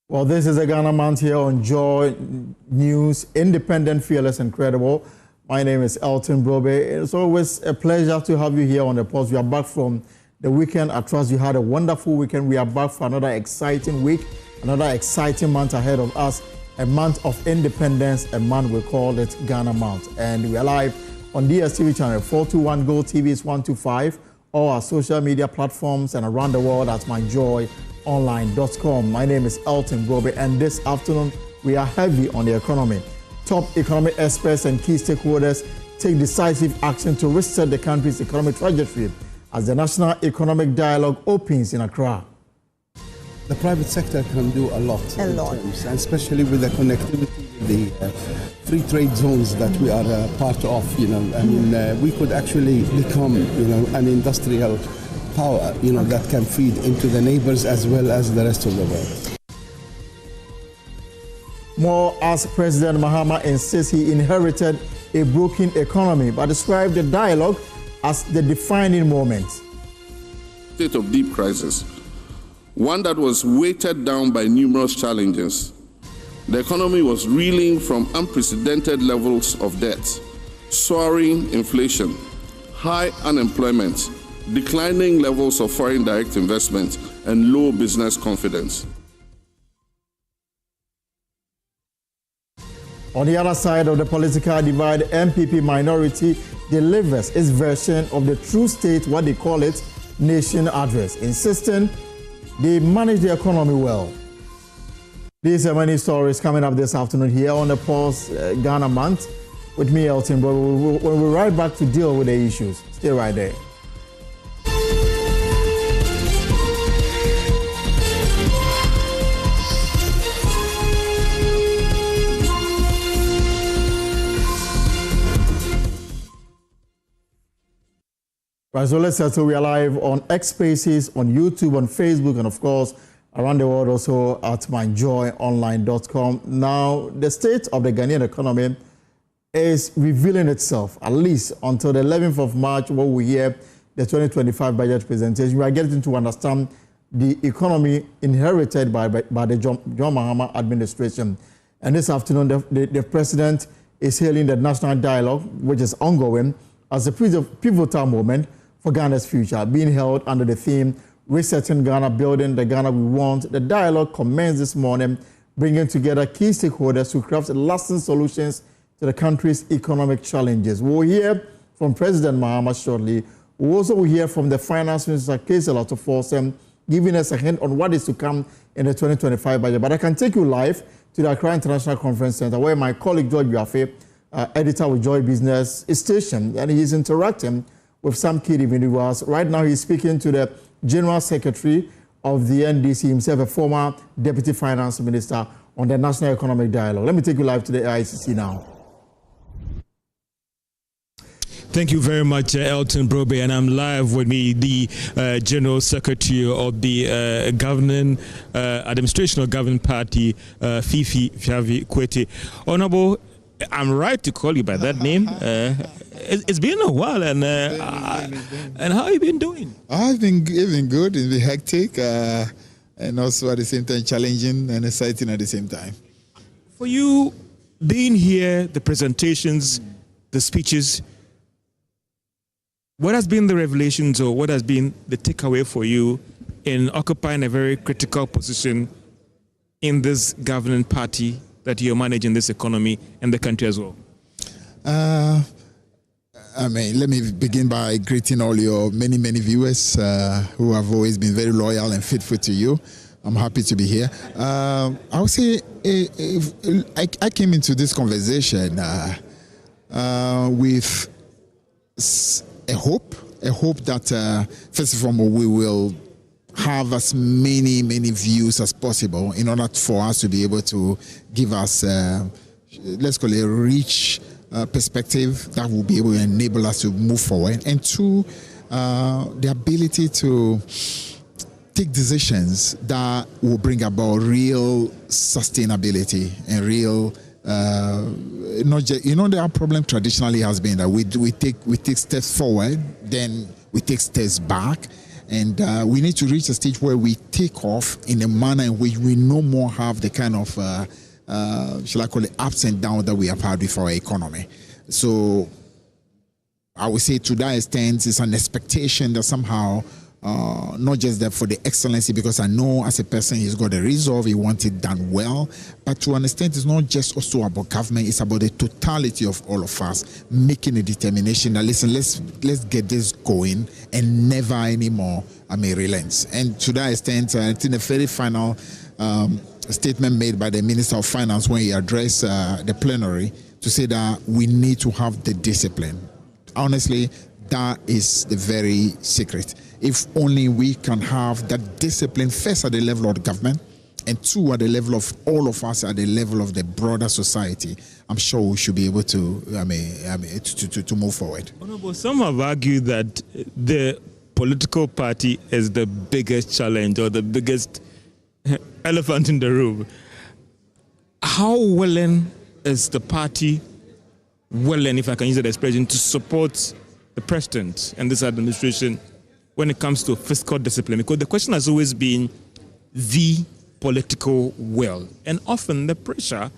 Well, this is a Ghana Month here on Joy News, independent, fearless, and credible. My name is Elton Brobe. It's always a pleasure to have you here on the post. We are back from the weekend. I trust you had a wonderful weekend. We are back for another exciting week, another exciting month ahead of us, a month of independence, a month we call it Ghana Month. And we are live on DSTV channel 421, Gold TV is 125, all our social media platforms, and around the world at myjoyonline.com. My name is Elton Brobe, and this afternoon we are heavy on the economy. Top economic experts and key stakeholders take decisive action to reset the country's economic trajectory as the National Economic Dialogue opens in Accra. The private sector can do a lot. Terms, and especially with the connectivity, the free trade zones that we are part of. You know, I mean, we could actually become, you know, an industrial power, you know, that can feed into the neighbors as well as the rest of the world. More as President Mahama insists he inherited a broken economy, but described the dialogue as the defining moment. State of deep crisis, one that was weighted down by numerous challenges. The economy was reeling from unprecedented levels of debt, soaring inflation, high unemployment, declining levels of foreign direct investment, and low business confidence. On the other side of the political divide, MPP minority delivers its version of the true state, what they call it, nation address, insisting they manage the economy well. These are many stories coming up this afternoon here on the Pulse Ghana Month with me, Elton. But we'll be right back to deal with the issues. Stay right there. Right, so let's settle. We are live on X Spaces, on YouTube, on Facebook, and of course, around the world also at myjoyonline.com. Now, the state of the Ghanaian economy is revealing itself, at least until the 11th of March, when we hear the 2025 budget presentation. We are getting to understand the economy inherited by the John Mahama administration. And this afternoon, the president is hailing the national dialogue, which is ongoing, as a pivotal moment for Ghana's future, being held under the theme, Resetting Ghana, Building the Ghana We Want. The dialogue commenced this morning, bringing together key stakeholders to craft lasting solutions to the country's economic challenges. We'll hear from President Mahama shortly. We'll also hear from the Finance Minister, Kese Latofor, giving us a hint on what is to come in the 2025 budget. But I can take you live to the Accra International Conference Center, where my colleague George Biafe, editor with Joy Business, is stationed, and he's interacting with some key individuals. Right now, he's speaking to the General Secretary of the NDC himself, a former Deputy Finance Minister, on the National Economic Dialogue. Let me take you live to the AICC now. Thank you very much, Elton Brobe, and I'm live with me, the General Secretary of the Administration of Governing Party, Fifi Fiavi Kwete. Honorable, I'm right to call you by that name. It's been a while, and how have you been doing? I've been good. It's been hectic, and also at the same time challenging and exciting at the same time. For you, being here, the presentations, the speeches, what has been the revelations, or what has been the takeaway for you in occupying a very critical position in this governing party that you're managing this economy and the country as well? Let me begin by greeting all your many viewers who have always been very loyal and faithful to you. I'm happy to be here. I would say I came into this conversation with a hope that first of all we will have as many views as possible in order for us to be able to give us let's call it a rich perspective that will be able to enable us to move forward, and two, the ability to take decisions that will bring about real sustainability and real not just, our problem traditionally has been that we take steps forward, then we take steps back, and we need to reach a stage where we take off in a manner in which we no more have the kind of shall I call it ups and downs that we have had with our economy. So I would say to that extent, it's an expectation that somehow not just that for the excellency, because I know as a person he's got a resolve, he wants it done well, but to an extent it's not just also about government, it's about the totality of all of us making a determination that listen, let's get this going and never anymore relent. And to that extent, I think the very final statement made by the Minister of Finance when he addressed the plenary to say that we need to have the discipline. Honestly, that is the very secret. If only we can have that discipline, first at the level of the government, and two, at the level of all of us, at the level of the broader society, I'm sure we should be able to, to move forward. Honorable, some have argued that the political party is the biggest challenge or the biggest elephant in the room. How willing is the party, if I can use that expression, to support the president and this administration when it comes to fiscal discipline? Because the question has always been the political will, and often the pressure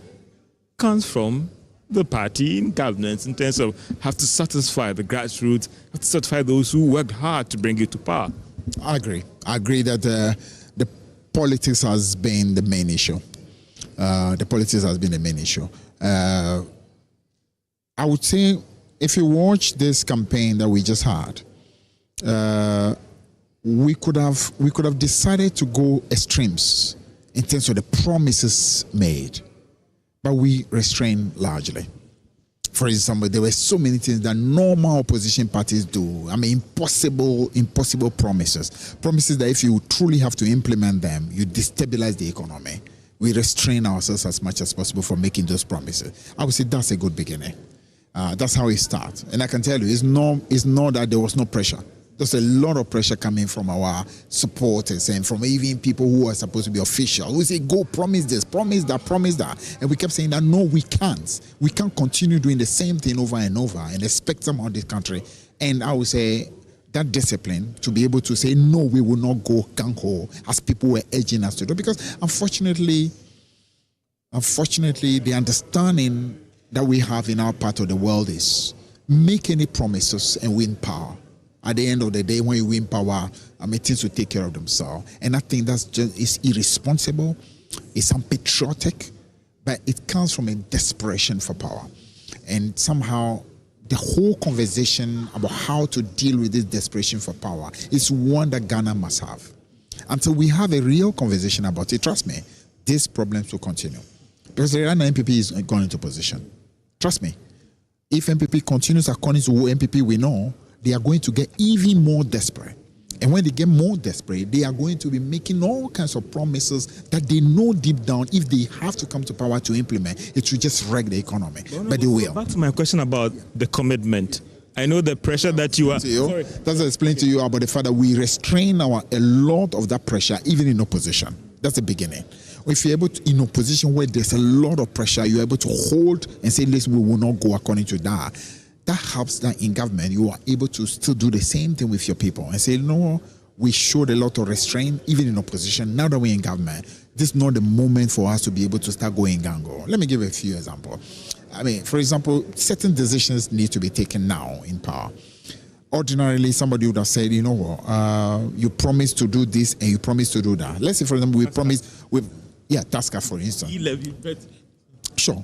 comes from the party in governance in terms of have to satisfy the grassroots, have to satisfy those who worked hard to bring you to power. I agree that the politics has been the main issue. I would say if you watch this campaign that we just had, we could have decided to go extremes in terms of the promises made, but we restrained largely. For example, there were so many things that normal opposition parties do. Impossible promises that if you truly have to implement them, you destabilize the economy. We restrain ourselves as much as possible from making those promises. I would say that's a good beginning. That's how it starts. And I can tell you, it's not that there was no pressure. There's a lot of pressure coming from our supporters and from even people who are supposed to be official. We say, go, promise this, promise that, promise that. And we kept saying that, no, we can't. We can't continue doing the same thing over and over and expect some of this country. And I would say that discipline to be able to say, no, we will not go gung-ho as people were urging us to do. Because unfortunately, the understanding that we have in our part of the world is make any promises and win power. At the end of the day, when you win power, things will take care of themselves. And I think that's just it's irresponsible, it's unpatriotic, but it comes from a desperation for power. And somehow the whole conversation about how to deal with this desperation for power is one that Ghana must have. Until we have a real conversation about it, trust me, these problems will continue. Because the Ghana MPP is going into position. Trust me, if MPP continues according to what MPP we know, they are going to get even more desperate. And when they get more desperate, they are going to be making all kinds of promises that they know deep down, if they have to come to power to implement, it will just wreck the economy. But they will. Back to my question about the commitment. I know the pressure that you are... Sorry. That's explain to you about the fact that we restrain a lot of that pressure, even in opposition. That's the beginning. If you're able to, in opposition where there's a lot of pressure, you're able to hold and say, listen, we will not go according to that. That helps that in government, you are able to still do the same thing with your people and say, no, we showed a lot of restraint, even in opposition. Now that we're in government, this is not the moment for us to be able to start going gango. Let me give a few examples. For example, certain decisions need to be taken now in power. Ordinarily, somebody would have said, you know what, you promised to do this and you promised to do that. Let's say, for example, we promised, TASCA, for instance. Sure.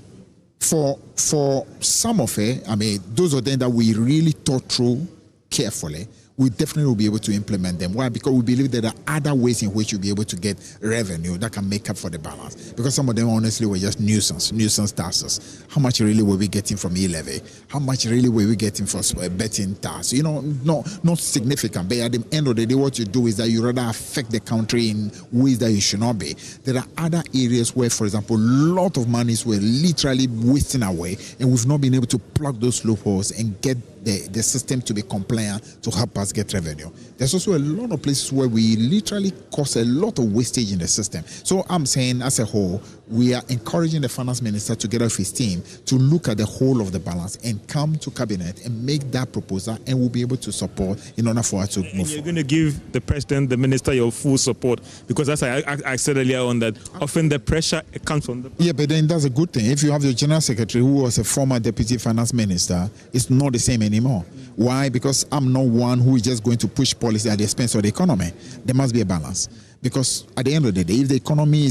For some of it, those of them that we really thought through carefully, we definitely will be able to implement them. Why? Because we believe there are other ways in which you'll be able to get revenue that can make up for the balance. Because some of them, honestly, were just nuisance taxes. How much really were we getting from e-levy? How much really were we getting for betting tax? Not significant. But at the end of the day, what you do is that you rather affect the country in ways that you should not be. There are other areas where, for example, a lot of monies were literally wasting away, and we've not been able to plug those loopholes and get the system to be compliant to help us get revenue. There's also a lot of places where we literally cause a lot of wastage in the system. So I'm saying, as a whole, we are encouraging the finance minister together with his team to look at the whole of the balance and come to cabinet and make that proposal, and we'll be able to support in order for us to move forward. You're going to give the president, the minister, your full support, because as I said earlier on, that often the pressure comes from the... Yeah, but then that's a good thing. If you have your general secretary who was a former deputy finance minister, it's not the same anymore. Why? Because I'm not one who is just going to push policy at the expense of the economy. There must be a balance. Because at the end of the day, if the economy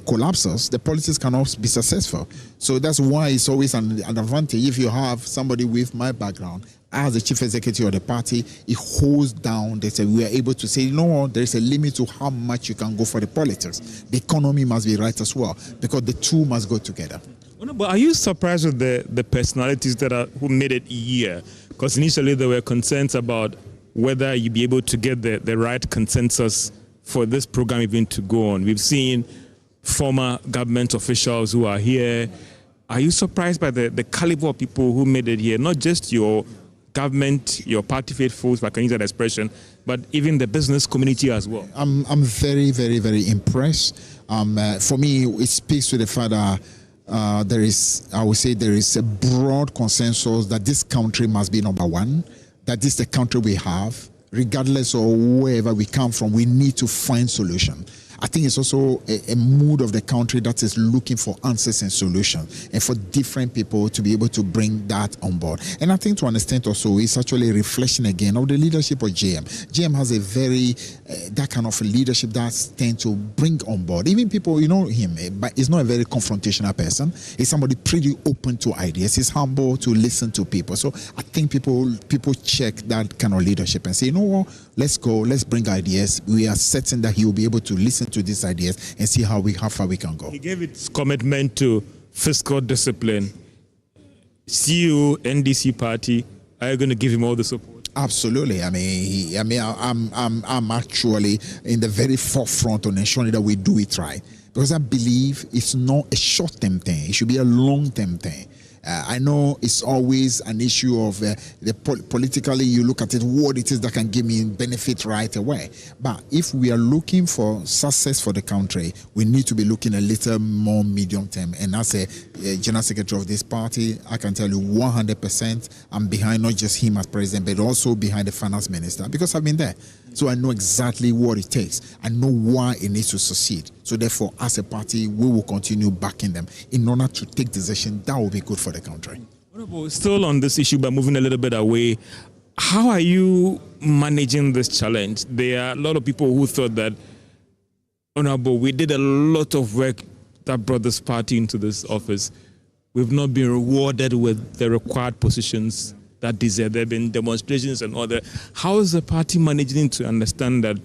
collapses, the policies cannot be successful. So that's why it's always an advantage if you have somebody with my background as the chief executive of the party. It holds down. They say we are able to say, no, there is a limit to how much you can go for the politics. The economy must be right as well, because the two must go together. But are you surprised with the personalities who made it a year? Because initially there were concerns about whether you'd be able to get the right consensus for this program even to go on. We've seen former government officials who are here. Are you surprised by the caliber of people who made it here? Not just your government, your party faithfuls, if I can use that expression, but even the business community as well. I'm very, very, very impressed. For me, it speaks to the fact that there is a broad consensus that this country must be number one, that this is the country we have. Regardless of wherever we come from, we need to find solutions. I think it's also a mood of the country that is looking for answers and solutions, and for different people to be able to bring that on board. And I think to an extent also, it's actually a reflection again of the leadership of JM. JM has a very, that kind of leadership that tends to bring on board. Even people, you know him, but he's not a very confrontational person. He's somebody pretty open to ideas. He's humble to listen to people. So I think people check that kind of leadership and say, you know what, let's go, let's bring ideas. We are certain that he will be able to listen to these ideas and see how far we can go. He gave its commitment to fiscal discipline. CU, NDC party, are you going to give him all the support? Absolutely. I'm actually in the very forefront on ensuring that we do it right, because I believe it's not a short-term thing. It should be a long-term thing. I know it's always an issue of politically, you look at it, what it is that can give me benefit right away. But if we are looking for success for the country, we need to be looking a little more medium term. And as a general secretary of this party, I can tell you 100% I'm behind not just him as president, but also behind the finance minister, because I've been there. So I know exactly what it takes. I know why it needs to succeed. So therefore, as a party, we will continue backing them in order to take decisions that will be good for the country. Still on this issue, but moving a little bit away, how are you managing this challenge? There are a lot of people who thought that, Honorable, we did a lot of work that brought this party into this office. We've not been rewarded with the required positions that deserve. There have been demonstrations and all that. How is the party managing to understand that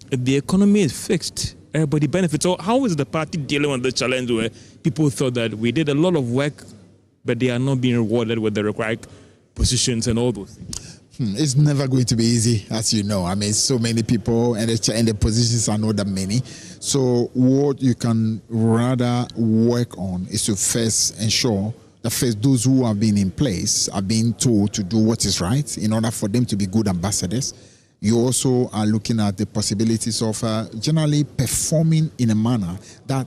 if the economy is fixed, everybody benefits? So how is the party dealing with the challenge where people thought that we did a lot of work, but they are not being rewarded with the required positions and all those things? It's never going to be easy, as you know. I mean, so many people and the positions are not that many. So what you can rather work on is to first ensure that first those who have been in place are being told to do what is right in order for them to be good ambassadors. You also are looking at the possibilities of generally performing in a manner that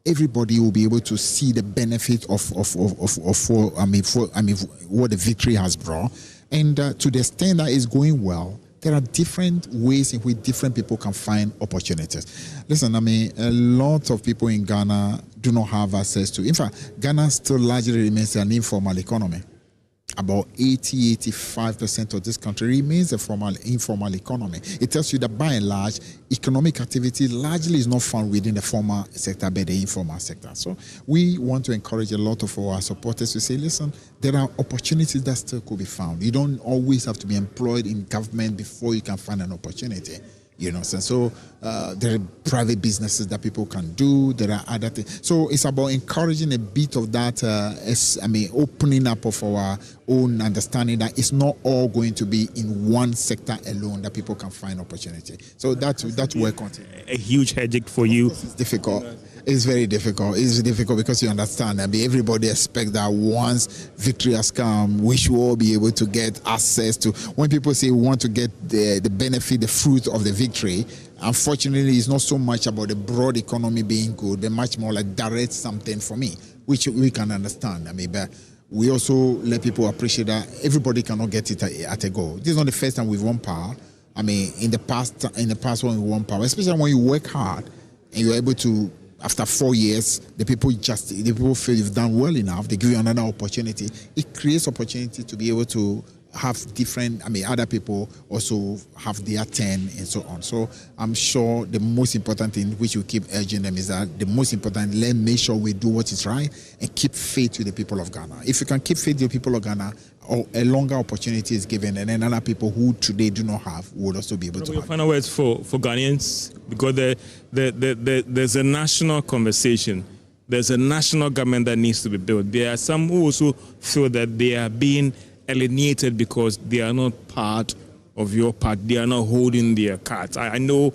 everybody will be able to see the benefit of what the victory has brought. And to the extent that it's going well, there are different ways in which different people can find opportunities. Listen, I mean, a lot of people in Ghana do not have access to. In fact, Ghana still largely remains an informal economy. About 80-85% of this country remains a informal economy. It tells you that by and large, economic activity largely is not found within the formal sector, but the informal sector. So we want to encourage a lot of our supporters to say, listen, there are opportunities that still could be found. You don't always have to be employed in government before you can find an opportunity. You know, so there are private businesses that people can do. There are other things. So it's about encouraging a bit of that. Opening up of our own understanding that it's not all going to be in one sector alone that people can find opportunity. So that's where continues. A huge headache for you. It's difficult. It's very difficult. It's difficult because you understand. I mean, everybody expects that once victory has come, we should all be able to get access to. When people say we want to get the benefit, the fruit of the victory, unfortunately, it's not so much about the broad economy being good, but much more like direct something for me, which we can understand. I mean, but we also let people appreciate that everybody cannot get it at a go. This is not the first time we've won power. I mean, in the past when we won power, especially when you work hard and you're able to. After 4 years, the people feel you've done well enough. They give you another opportunity. It creates opportunity to be able to have other people also have their turn and so on. So I'm sure the most important thing which we keep urging them is that the most important, let's make sure we do what is right and keep faith with the people of Ghana. If you can keep faith with the people of Ghana, a longer opportunity is given, and then other people who today do not have would also be able to have. Final words for Ghanaians, because there's a national conversation. There's a national government that needs to be built. There are some who also feel that they are being alienated because they are not part of your party. They are not holding their cards. I know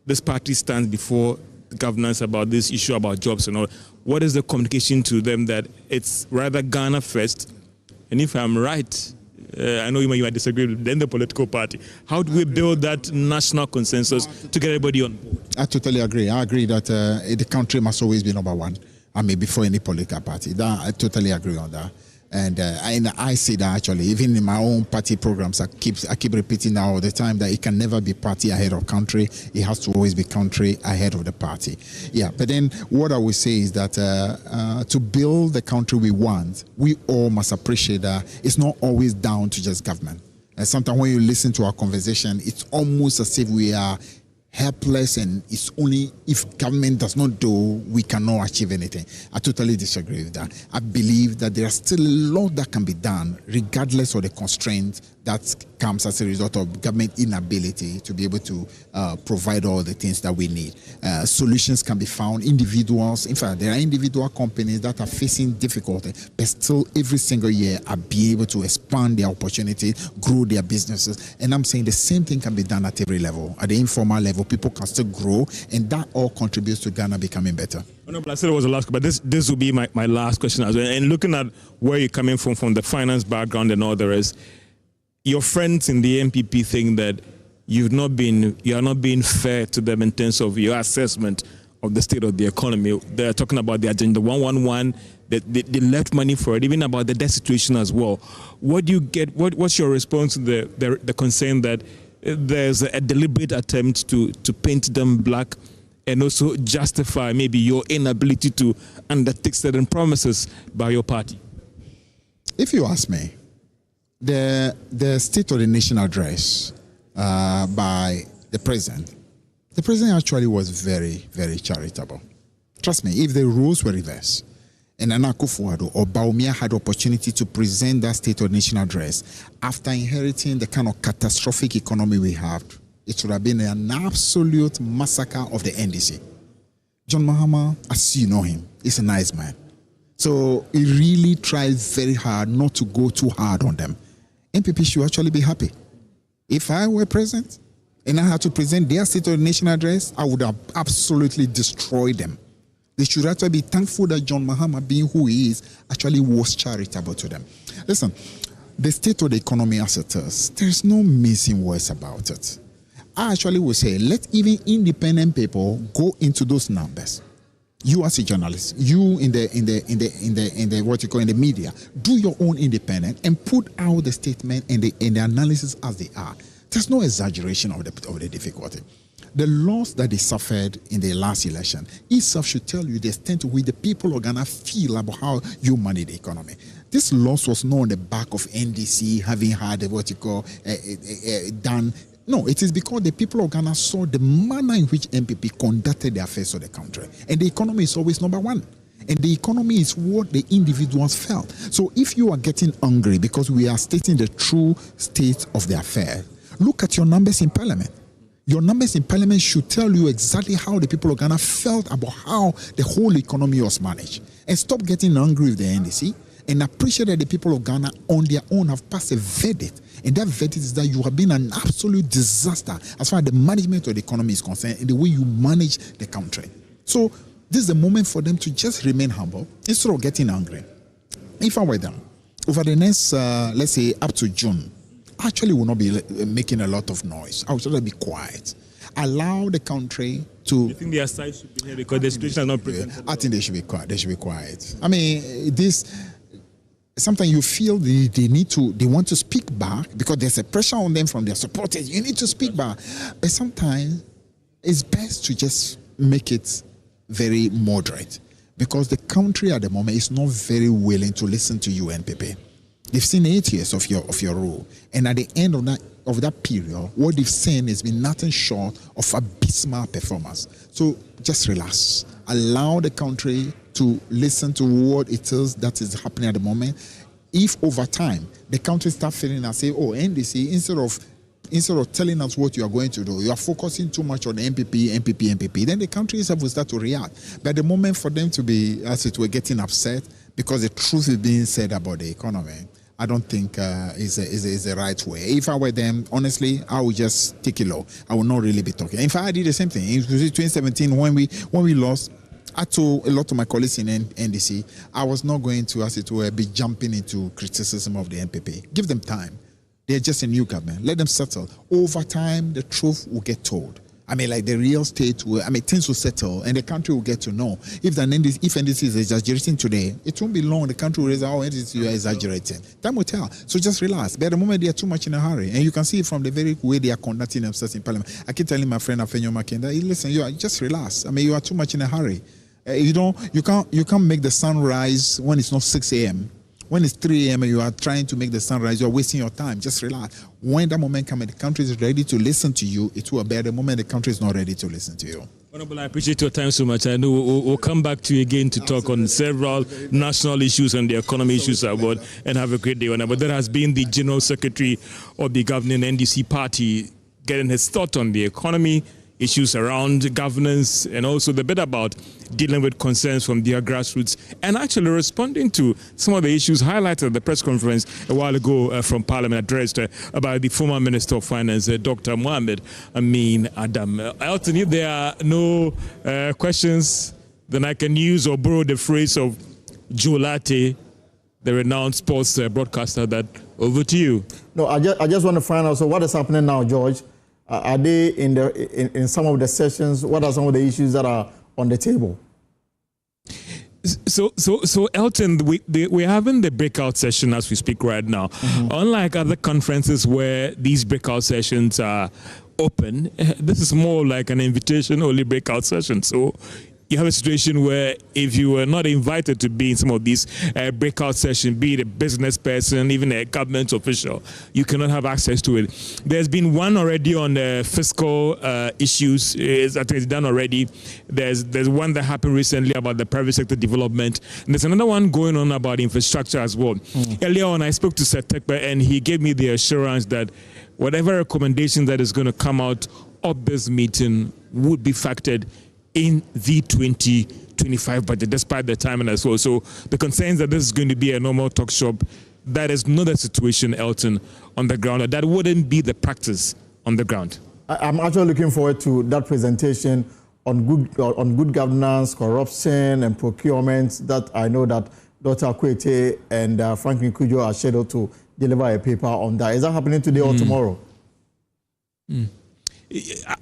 this party stands before the governance about this issue about jobs and all. What is the communication to them that it's rather Ghana first? And if I'm right, I know you might disagree with then the political party. How do we build that national consensus to get everybody on board? I totally agree. I agree that the country must always be number one. I mean, before any political party. I totally agree on that. And I say that actually, even in my own party programs, I keep repeating that all the time, that it can never be party ahead of country. It has to always be country ahead of the party. Yeah, but then what I would say is that to build the country we want, we all must appreciate that it's not always down to just government. And sometimes when you listen to our conversation, it's almost as if we are helpless, and it's only if government does not do, we cannot achieve anything. I totally disagree with that. I believe that there are still a lot that can be done regardless of the constraints that comes as a result of government inability to be able to provide all the things that we need. Solutions can be found. Individuals, in fact, there are individual companies that are facing difficulty, but still every single year are being able to expand their opportunity, grow their businesses. And I'm saying the same thing can be done at every level, at the informal level, possible. People can still grow, and that all contributes to Ghana becoming better. I said it was the last, but this will be my last question as well. And looking at where you're coming from the finance background and all the rest, your friends in the MPP think that you are not being fair to them in terms of your assessment of the state of the economy. They're talking about the Agenda 111, they left money for it, even about the debt situation as well. What do you get? What's your response to the concern that there's a deliberate attempt to paint them black and also justify maybe your inability to undertake certain promises by your party? If you ask me, the State of the Nation address by the president actually was very, very charitable. Trust me, if the rules were reversed and Nana Akufo-Addo or Bawumia had the opportunity to present that State of the Nation address after inheriting the kind of catastrophic economy we have, it would have been an absolute massacre of the NDC. John Mahama, as you know him, is a nice man. So he really tried very hard not to go too hard on them. MPP should actually be happy. If I were president and I had to present their State of the Nation address, I would have absolutely destroyed them. They should actually be thankful that John Mahama, being who he is, actually was charitable to them. Listen, the state of the economy as it is, there's no missing words about it. I actually would say, let even independent people go into those numbers. You as a journalist, you in the what you call in the media, do your own independent and put out the statement and the analysis as they are. There's no exaggeration of the difficulty. The loss that they suffered in the last election itself should tell you the extent to which the people of Ghana feel about how you manage the economy. This loss was not on the back of NDC having had what you call done. No, it is because the people of Ghana saw the manner in which MPP conducted the affairs of the country. And the economy is always number one. And the economy is what the individuals felt. So if you are getting angry because we are stating the true state of the affair, look at your numbers in parliament. Your numbers in parliament should tell you exactly how the people of Ghana felt about how the whole economy was managed. And stop getting angry with the NDC and appreciate that the people of Ghana on their own have passed a verdict. And that verdict is that you have been an absolute disaster as far as the management of the economy is concerned and the way you manage the country. So this is the moment for them to just remain humble instead of getting angry. If I were them, over the next, let's say, up to June, I actually will not be making a lot of noise. I would rather be quiet. Allow the country to... You think their side should be here because the situation is not presented? I think they should be quiet. They should be quiet. I mean, this... Sometimes you feel they want to speak back because there's a pressure on them from their supporters. You need to speak back. But sometimes it's best to just make it very moderate because the country at the moment is not very willing to listen to you, NPP. They've seen 8 years of your rule, and at the end of that period, what they've seen has been nothing short of abysmal performance. So just relax. Allow the country to listen to what it is that is happening at the moment. If over time the country start feeling and say, "Oh, NDC," instead of telling us what you are going to do, you are focusing too much on MPP, then the country itself will start to react. But at the moment for them to be, as it were, getting upset because the truth is being said about the economy, I don't think is the right way. If I were them, honestly, I would just take it low. I would not really be talking. In fact, I did the same thing. In 2017, when we lost, I told a lot of my colleagues in NDC, I was not going to, as it were, be jumping into criticism of the NPP. Give them time. They're just a new government. Let them settle. Over time, the truth will get told. I mean, like the real state will, things will settle and the country will get to know. If NDC is exaggerating today, it won't be long. The country will realize, oh, NDC, you are exaggerating. Time will tell. So just relax. But at the moment, they are too much in a hurry. And you can see it from the very way they are conducting themselves in parliament. I keep telling my friend Afenyo Makenda, listen, you are just relax. You are too much in a hurry. You can't make the sun rise when it's not 6 a.m. When it's 3 a.m. and you are trying to make the sun rise, you are wasting your time. Just relax. When that moment comes and the country is ready to listen to you, it will be. At the moment the country is not ready to listen to you. Honorable, I appreciate your time so much. I know we'll come back to you again to talk on several national issues and the economy issues aboard, and have a great day. But that has been the General Secretary of the governing NDC party getting his thought on the economy, issues around governance, and also the bit about dealing with concerns from their grassroots, and actually responding to some of the issues highlighted at the press conference a while ago from Parliament addressed by the former Minister of Finance, Dr. Mohamed Amin Adam. Elton, if there are no questions, then I can use or borrow the phrase of Joe Latte, the renowned sports broadcaster. That over to you. No, I just want to find out. So, what is happening now, George? Are they in some of the sessions? What are some of the issues that are on the table? So Elton, we're having the breakout session as we speak right now. Unlike other conferences where these breakout sessions are open, this is more like an invitation-only breakout session. So you have a situation where if you were not invited to be in some of these breakout sessions, be it a business person, even a government official, you cannot have access to it. There's been one already on fiscal issues. I think it's done already. There's one that happened recently about the private sector development. And there's another one going on about infrastructure as well. Earlier on, I spoke to Seth Tekpe, and he gave me the assurance that whatever recommendation that is going to come out of this meeting would be factored in the 2025 budget, despite the timing as well. So the concerns that this is going to be a normal talk shop, that is not the situation, Elton, on the ground. That wouldn't be the practice on the ground. I'm actually looking forward to that presentation on good governance, corruption, and procurement. That I know that Dr. Kwete and Franklin Kujo are scheduled to deliver a paper on that. Is that happening today or tomorrow?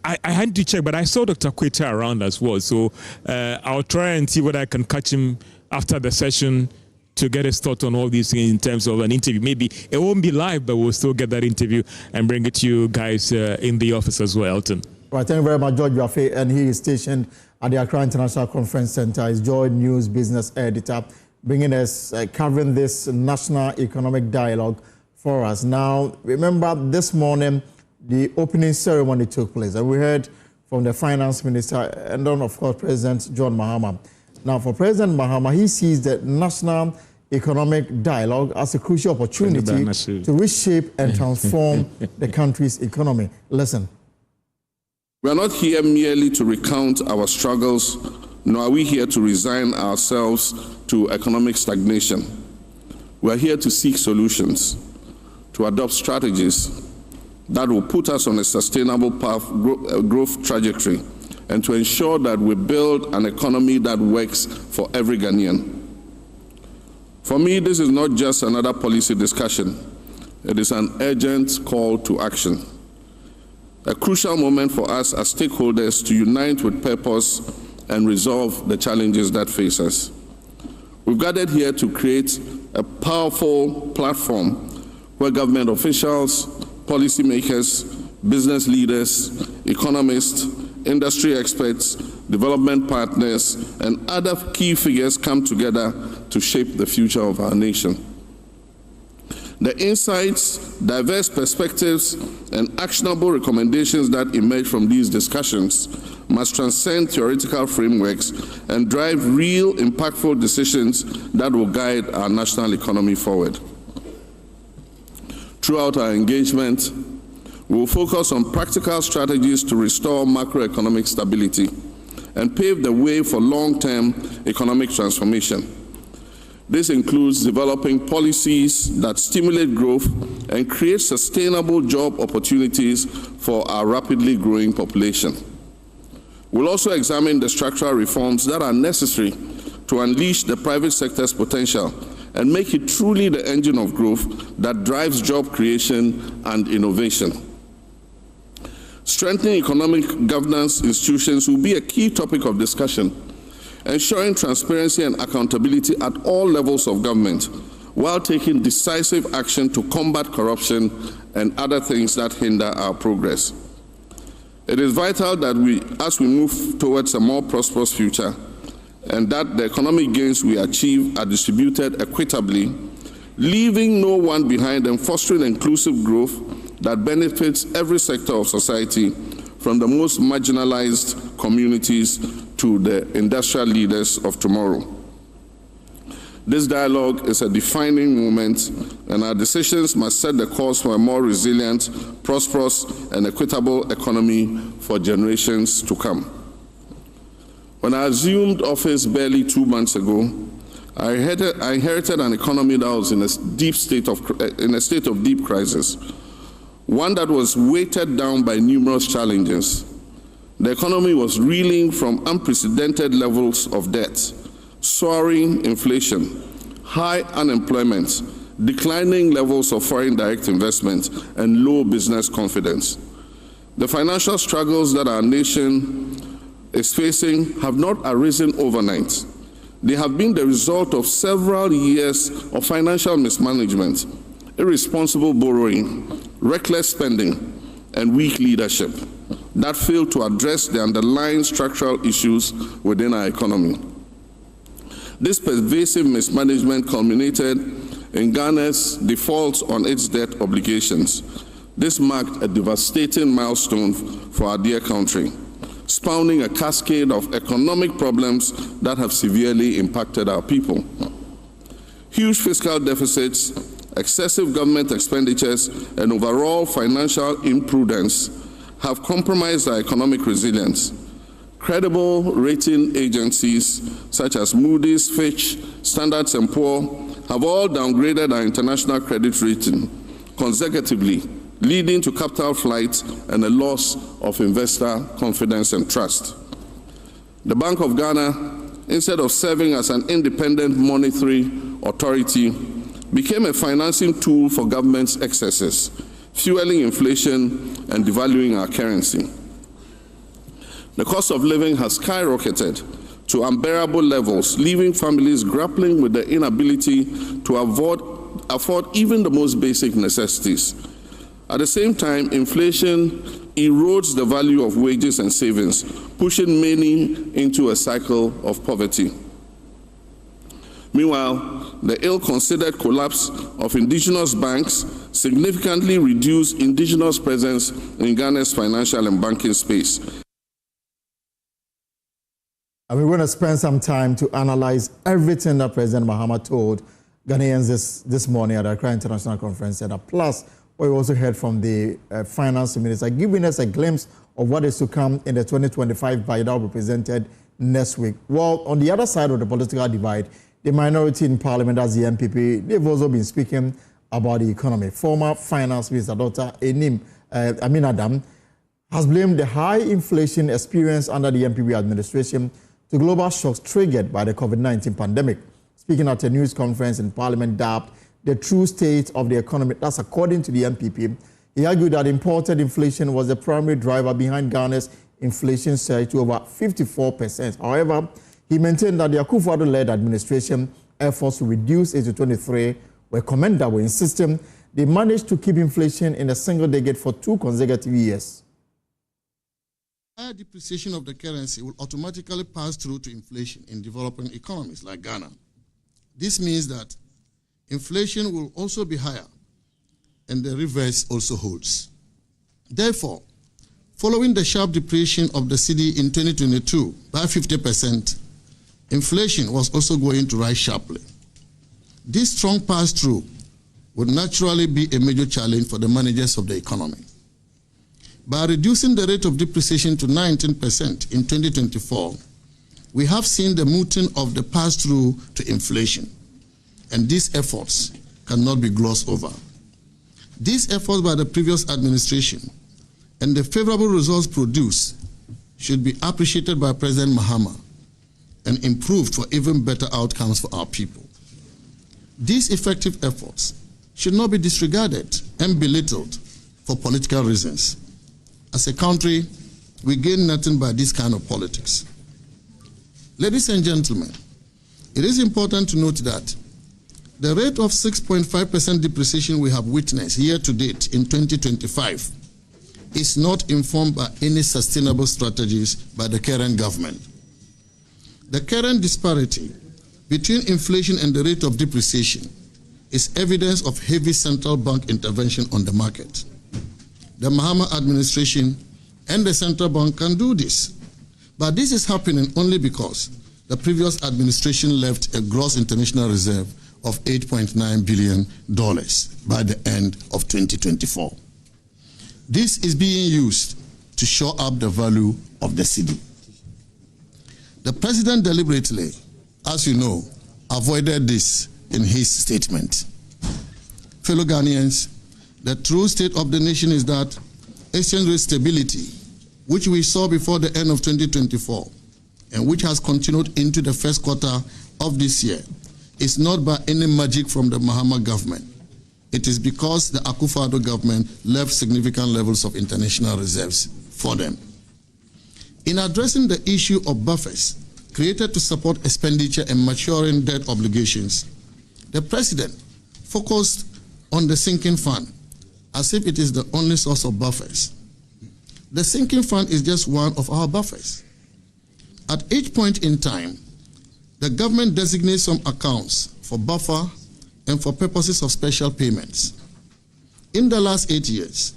I had to check, but I saw Dr. Kwete around as well. So I'll try and see whether I can catch him after the session to get his thought on all these things in terms of an interview. Maybe it won't be live, but we'll still get that interview and bring it to you guys in the office as well, Elton. Right, thank you very much, George Yafe, and he is stationed at the Accra International Conference Center. He's JoyNews business editor, bringing us, covering this national economic dialogue for us. Now, remember this morning, the opening ceremony took place, and we heard from the finance minister and then, of course, President John Mahama. Now, for President Mahama, he sees the national economic dialogue as a crucial opportunity to reshape and transform the country's economy. Listen. We are not here merely to recount our struggles, nor are we here to resign ourselves to economic stagnation. We are here to seek solutions, to adopt strategies that will put us on a sustainable path, growth trajectory, and to ensure that we build an economy that works for every Ghanaian. For me, this is not just another policy discussion. It is an urgent call to action. A crucial moment for us as stakeholders to unite with purpose and resolve the challenges that face us. We've gathered here to create a powerful platform where government officials, policymakers, business leaders, economists, industry experts, development partners, and other key figures come together to shape the future of our nation. The insights, diverse perspectives, and actionable recommendations that emerge from these discussions must transcend theoretical frameworks and drive real, impactful decisions that will guide our national economy forward. Throughout our engagement, we will focus on practical strategies to restore macroeconomic stability and pave the way for long-term economic transformation. This includes developing policies that stimulate growth and create sustainable job opportunities for our rapidly growing population. We'll also examine the structural reforms that are necessary to unleash the private sector's potential and make it truly the engine of growth that drives job creation and innovation. Strengthening economic governance institutions will be a key topic of discussion, ensuring transparency and accountability at all levels of government, while taking decisive action to combat corruption and other things that hinder our progress. It is vital that as we move towards a more prosperous future, and that the economic gains we achieve are distributed equitably, leaving no one behind and fostering inclusive growth that benefits every sector of society, from the most marginalized communities to the industrial leaders of tomorrow. This dialogue is a defining moment, and our decisions must set the course for a more resilient, prosperous, and equitable economy for generations to come. When I assumed office barely 2 months ago, I inherited an economy that was in a state of deep crisis, one that was weighted down by numerous challenges. The economy was reeling from unprecedented levels of debt, soaring inflation, high unemployment, declining levels of foreign direct investment, and low business confidence. The financial struggles that our nation is facing have not arisen overnight. They have been the result of several years of financial mismanagement, irresponsible borrowing, reckless spending, and weak leadership that failed to address the underlying structural issues within our economy. This pervasive mismanagement culminated in Ghana's default on its debt obligations. This marked a devastating milestone for our dear country, spawning a cascade of economic problems that have severely impacted our people. Huge fiscal deficits, excessive government expenditures, and overall financial imprudence have compromised our economic resilience. Credible rating agencies such as Moody's, Fitch, Standard & Poor's have all downgraded our international credit rating consecutively, leading to capital flight and a loss of investor confidence and trust. The Bank of Ghana, instead of serving as an independent monetary authority, became a financing tool for government's excesses, fueling inflation and devaluing our currency. The cost of living has skyrocketed to unbearable levels, leaving families grappling with the inability to afford even the most basic necessities. At the same time, inflation erodes the value of wages and savings, pushing many into a cycle of poverty. Meanwhile, the ill-considered collapse of indigenous banks significantly reduced indigenous presence in Ghana's financial and banking space. And we're going to spend some time to analyze everything that President Mahama told Ghanaians this morning at the Accra International Conference Center. Plus, we also heard from the finance minister, giving us a glimpse of what is to come in the 2025 budget that will be presented next week. Well, on the other side of the political divide, the minority in parliament, as the MPP, they've also been speaking about the economy. Former finance minister, Dr. Amin Adam, has blamed the high inflation experienced under the MPP administration to global shocks triggered by the COVID-19 pandemic. Speaking at a news conference in Parliament dubbed the true state of the economy, that's according to the MPP, he argued that imported inflation was the primary driver behind Ghana's inflation surge to over 54%. However, he maintained that the Akufo-Addo-led administration efforts to reduce it to 23 were commendable, insisting they managed to keep inflation in a single digit for 2 consecutive years. Higher depreciation of the currency will automatically pass through to inflation in developing economies like Ghana. This means that inflation will also be higher, and the reverse also holds. Therefore, following the sharp depreciation of the cedi in 2022 by 50%, inflation was also going to rise sharply. This strong pass-through would naturally be a major challenge for the managers of the economy. By reducing the rate of depreciation to 19% in 2024, we have seen the muting of the pass-through to inflation, and these efforts cannot be glossed over. These efforts by the previous administration and the favorable results produced should be appreciated by President Mahama and improved for even better outcomes for our people. These effective efforts should not be disregarded and belittled for political reasons. As a country, we gain nothing by this kind of politics. Ladies and gentlemen, it is important to note that the rate of 6.5% depreciation we have witnessed year to date in 2025 is not informed by any sustainable strategies by the current government. The current disparity between inflation and the rate of depreciation is evidence of heavy central bank intervention on the market. The Mahama administration and the central bank can do this, but this is happening only because the previous administration left a gross international reserve of $8.9 billion by the end of 2024. This is being used to shore up the value of the cedi. The president deliberately, as you know, avoided this in his statement. Fellow Ghanaians, the true state of the nation is that exchange rate stability, which we saw before the end of 2024 and which has continued into the first quarter of this year, is not by any magic from the Mahama government. It is because the Akufo-Addo government left significant levels of international reserves for them. In addressing the issue of buffers created to support expenditure and maturing debt obligations, the president focused on the sinking fund as if it is the only source of buffers. The sinking fund is just one of our buffers. At each point in time, the government designates some accounts for buffer and for purposes of special payments. In the last 8 years,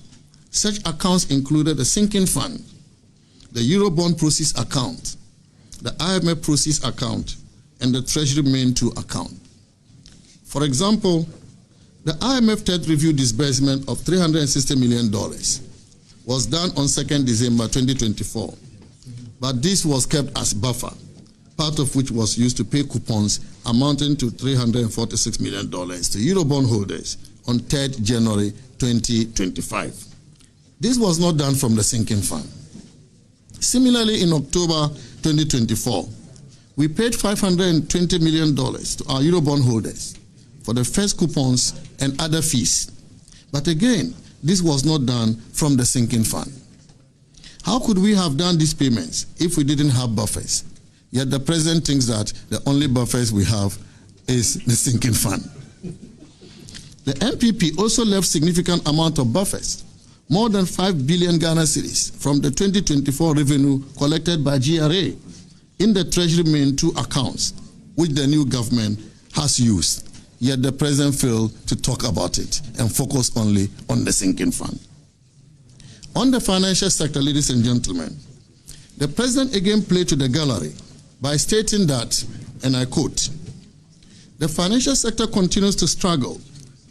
such accounts included the sinking fund, the Eurobond proceeds account, the IMF proceeds account, and the Treasury Main 2 account. For example, the IMF third review disbursement of $360 million was done on 2nd December 2024, but this was kept as buffer, part of which was used to pay coupons amounting to $346 million to Eurobond holders on 3rd January 2025. This was not done from the sinking fund. Similarly, in October 2024, we paid $520 million to our Eurobond holders for the first coupons and other fees. But again, this was not done from the sinking fund. How could we have done these payments if we didn't have buffers? Yet the president thinks that the only buffers we have is the sinking fund. The NPP also left significant amount of buffers, more than 5 billion Ghana cedis from the 2024 revenue collected by GRA in the Treasury Main 2 accounts, which the new government has used. Yet the president failed to talk about it and focus only on the sinking fund. On the financial sector, ladies and gentlemen, the president again played to the gallery by stating that, and I quote, "The financial sector continues to struggle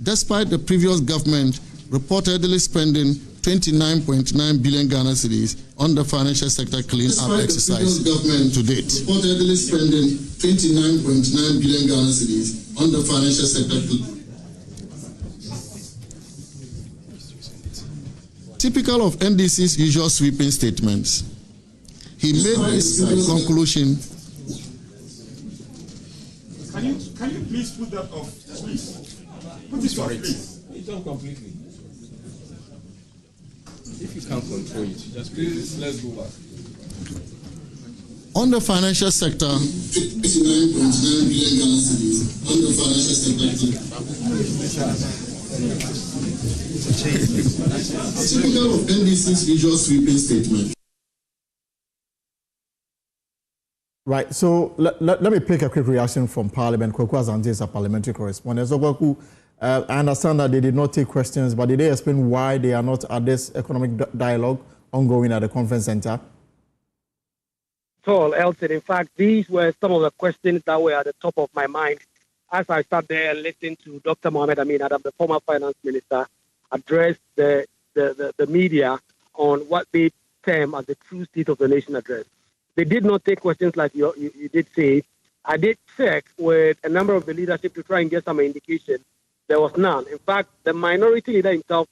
despite the previous government reportedly spending 29.9 billion Ghana cedis on the financial sector clean-up exercise to date." Reportedly spending 29.9 billion Ghana cedis on the financial sector. Typical of NDC's usual sweeping statements, he made this conclusion. Can you please put that off, please? Put this off, please. It's on completely. If you can't control it, just please, let's go back. On the financial sector, 29.9 billion Ghana cedis on the financial sector. Typical of NDC's usual sweeping statement. Right, so let me pick a quick reaction from Parliament. Kwaku Asante is a parliamentary correspondent. So Kwaku, I understand that they did not take questions, but did they explain why they are not at this economic dialogue ongoing at the conference center? All Elton. In fact, these were some of the questions that were at the top of my mind as I sat there and listened to Dr. Mohamed Amin Adam, the former finance minister, address the media on what they term as the true state of the nation address. They did not take questions like you did say. I did check with a number of the leadership to try and get some indication. There was none. In fact, the minority leader himself,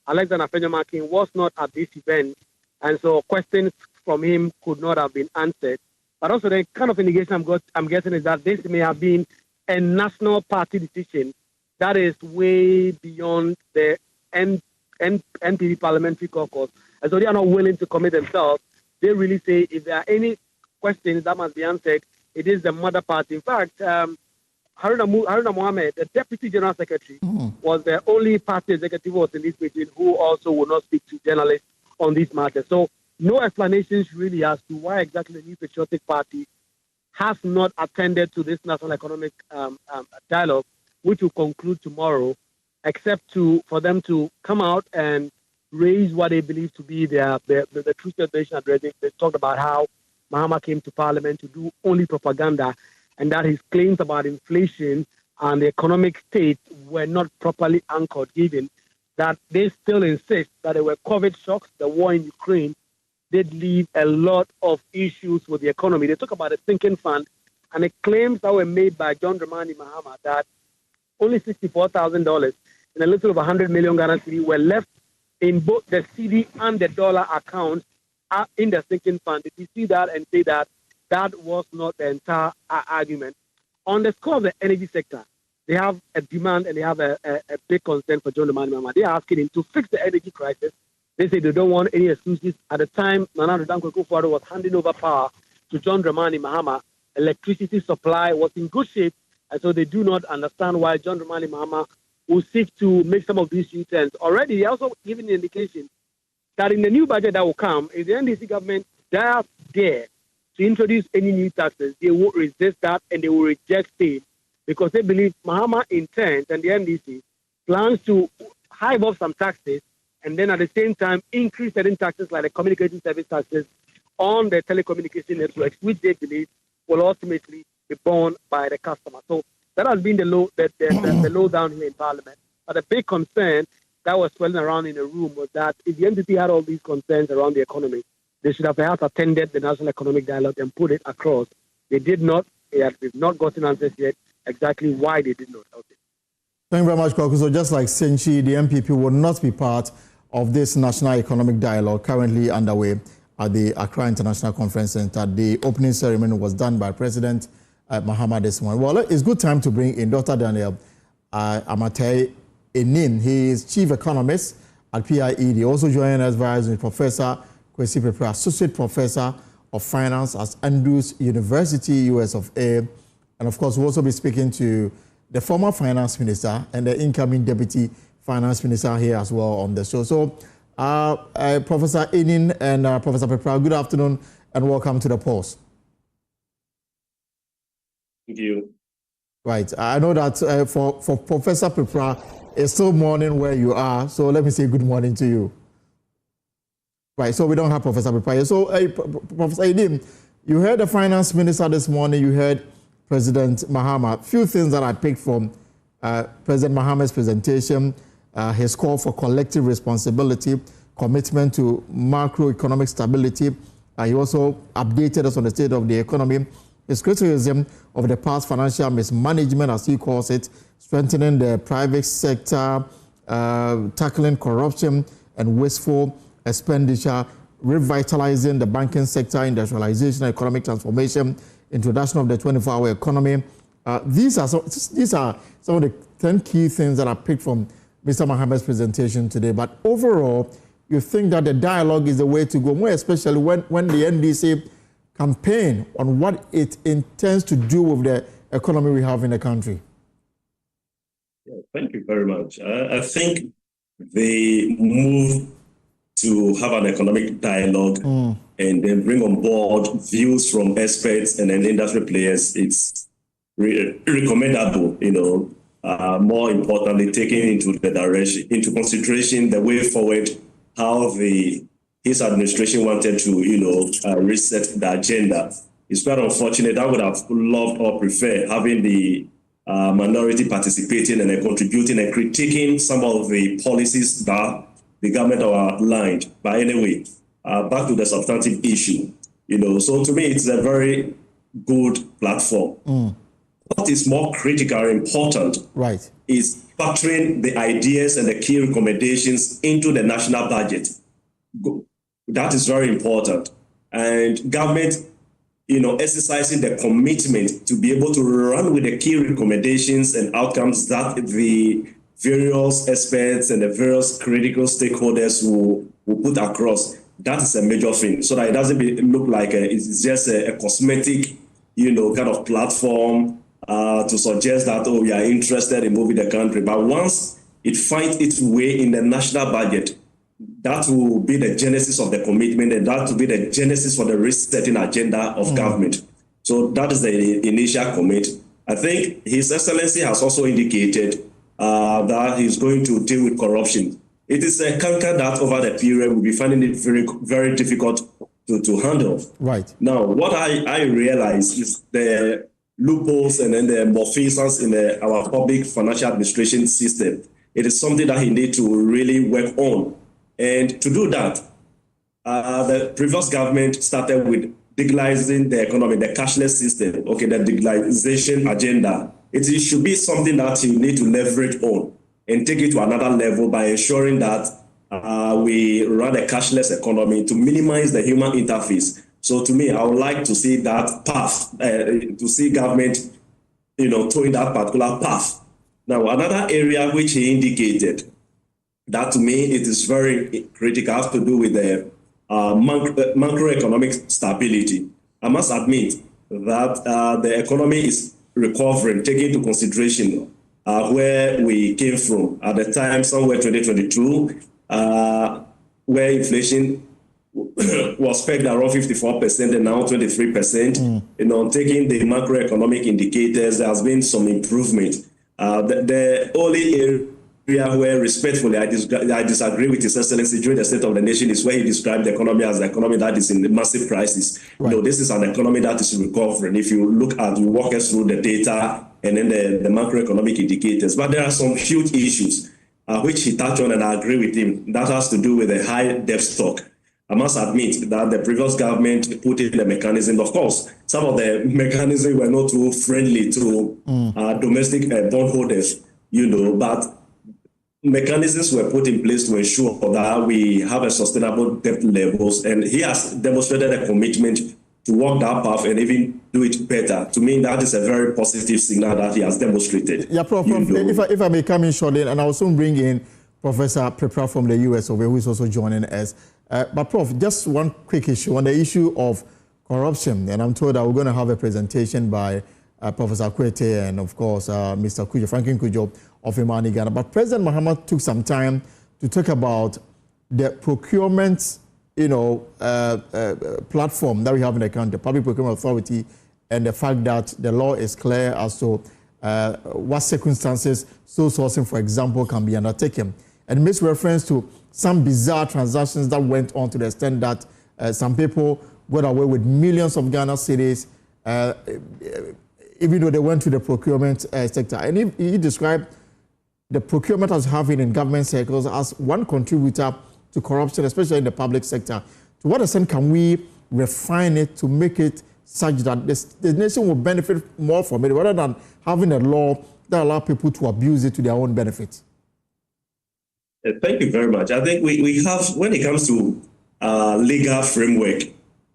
Alexander Fenyamakin, was not at this event, and so questions from him could not have been answered. But also the kind of indication I'm getting is that this may have been a national party decision that is way beyond the NPP parliamentary caucus. And so they are not willing to commit themselves. They really say if there are any questions that must be answered, it is the mother party. In fact, Haruna Mohammed, the Deputy General Secretary, was the only party executive who was in this meeting who also would not speak to journalists on these matters. So no explanations really as to why exactly the New Patriotic Party has not attended to this national economic dialogue, which will conclude tomorrow, except for them to come out and raise what they believe to be the true state of the nation address. They talked about how Mahama came to Parliament to do only propaganda, and that his claims about inflation and the economic state were not properly anchored, given that they still insist that there were COVID shocks, the war in Ukraine did leave a lot of issues with the economy. They talk about a sinking fund, and the claims that were made by John Dramani Mahama that only $64,000 and a little over 100 million Ghana cedi were left in both the cedi and the dollar accounts in the sinking fund. If you see that and say that that was not the entire argument. On the score of the energy sector, they have a demand and they have a big concern for John Dramani Mahama. They are asking him to fix the energy crisis. They say they don't want any excuses. At the time, Nana Addo Dankwa Akufo-Addo was handing over power to John Dramani Mahama. Electricity supply was in good shape, and so they do not understand why John Dramani Mahama will seek to make some of these U-turns. Already, they also given the indication that in the new budget that will come, if the NDC government does dare to introduce any new taxes, they will resist that and they will reject it because they believe Mahama intends and the NDC plans to hive off some taxes and then at the same time increase certain taxes like the communication service taxes on the telecommunication networks, which they believe will ultimately be borne by the customer. So that has been the low down here in Parliament. But the big concern that was swirling around in the room was that if the NDC had all these concerns around the economy, they should have perhaps attended the National Economic Dialogue and put it across. They did not. They've not gotten answers yet exactly why they did not. Okay. Thank you very much, Kwaku. So just like Senchi, the MPP will not be part of this National Economic Dialogue currently underway at the Accra International Conference Center. The opening ceremony was done by President Mahama this morning. Well, it's good time to bring in Dr. Daniel Amatei Enin. He is Chief Economist at PIED. Also joining us via Zoom, Professor Kwesi Prepra, Associate Professor of Finance at Andrews University, US of A. And of course, we'll also be speaking to the former Finance Minister and the incoming Deputy Finance Minister here as well on the show. So, Professor Enin and Professor Prepra, good afternoon and welcome to the Pulse. Thank you. Right. I know that for Professor Prepra, it's still morning where you are. So let me say good morning to you. Right. So we don't have Professor Prepra here. So Professor Enin, you heard the Finance Minister this morning. You heard President Mahama. A few things that I picked from President Mahama's presentation, his call for collective responsibility, commitment to macroeconomic stability. He also updated us on the state of the economy. His criticism of the past financial mismanagement, as he calls it, strengthening the private sector, tackling corruption and wasteful expenditure, revitalizing the banking sector, industrialization, economic transformation, introduction of the 24-hour economy. These are some of the 10 key things that I picked from Mr. Mahama's presentation today. But overall, you think that the dialogue is the way to go, more especially when the NDC campaign on what it intends to do with the economy we have in the country? Yeah, thank you very much. I think the move to have an economic dialogue and then bring on board views from experts and then industry players, it's recommendable, more importantly, taking into consideration the way forward, how his administration wanted to, reset the agenda. It's quite unfortunate. I would have loved or preferred having the minority participating and contributing and critiquing some of the policies that the government are aligned. But anyway, back to the substantive issue. So to me, it's a very good platform. What is more critical and important is factoring the ideas and the key recommendations into the national budget. That is very important. And government, exercising the commitment to be able to run with the key recommendations and outcomes that the various experts and the various critical stakeholders will put across. That is a major thing, so that it doesn't look like it's just a cosmetic, kind of platform to suggest that, we are interested in moving the country. But once it finds its way in the national budget, that will be the genesis of the commitment, and that will be the genesis for the risk-setting agenda of government. So that is the initial commit. I think His Excellency has also indicated that he's going to deal with corruption. It is a canker that over the period we'll be finding it very, very difficult to handle. Right. Now, what I realize is the loopholes and then the malfeasance in our public financial administration system it is something that he needs to really work on. And to do that, the previous government started with digitalizing the economy, the cashless system, okay, the digitalization agenda. It should be something that you need to leverage on and take it to another level by ensuring that we run a cashless economy to minimize the human interface. So to me, I would like to see that path, to see government, towing that particular path. Now, another area which he indicated, that to me it is very critical, has to do with the macroeconomic stability. I must admit that the economy is recovering, taking into consideration where we came from at the time, somewhere 2022, where inflation was pegged around 54% and now 23%. Taking the macroeconomic indicators, there has been some improvement. The only area where respectfully I disagree with His Excellency during the State of the Nation is where he described the economy as an economy that is in a massive crisis. Right. This is an economy that is recovering. If you walk us through the data and then the macroeconomic indicators, but there are some huge issues which he touched on, and I agree with him. That has to do with the high debt stock. I must admit that the previous government put in the mechanism. Of course, some of the mechanisms were not too friendly to domestic bondholders, but mechanisms were put in place to ensure that we have a sustainable debt levels. And he has demonstrated a commitment to walk that path and even do it better. To me, that is a very positive signal that he has demonstrated. Yeah, Prof, if I may come in shortly, and I'll soon bring in Professor Prepra from the US over, who is also joining us. But Prof, just one quick issue on the issue of corruption. And I'm told that we're going to have a presentation by Professor Kwete and, of course, Mr. Kujo, Franklin Kujo of Imani Ghana. But President Mahama took some time to talk about the procurement, platform that we have in the country, Public Procurement Authority, and the fact that the law is clear as to what circumstances sole sourcing, for example, can be undertaken. And makes reference to some bizarre transactions that went on to the extent that some people got away with millions of Ghana cedis, even though they went to the procurement sector. And he described the procurement as having in government circles as one contributor to corruption, especially in the public sector. To what extent can we refine it to make it such that the nation will benefit more from it, rather than having a law that allows people to abuse it to their own benefit? Thank you very much. I think we have, when it comes to legal framework,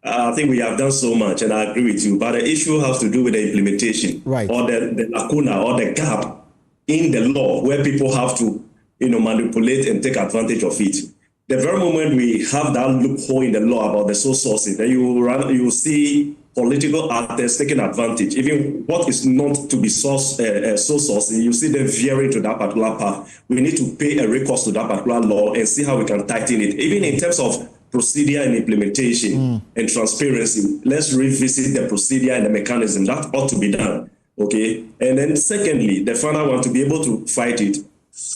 I think we have done so much, and I agree with you. But the issue has to do with the implementation, right, or the lacuna or the gap in the law where people have to, manipulate and take advantage of it. The very moment we have that loophole in the law about the sole sourcing, then you will see political actors taking advantage. Even what is not to be sole sourcing, you see them veering to that particular path. We need to pay a recourse to that particular law and see how we can tighten it. Even in terms of procedure and implementation and transparency, let's revisit the procedure and the mechanism. That ought to be done. Okay. And then secondly, the final one, to be able to fight it,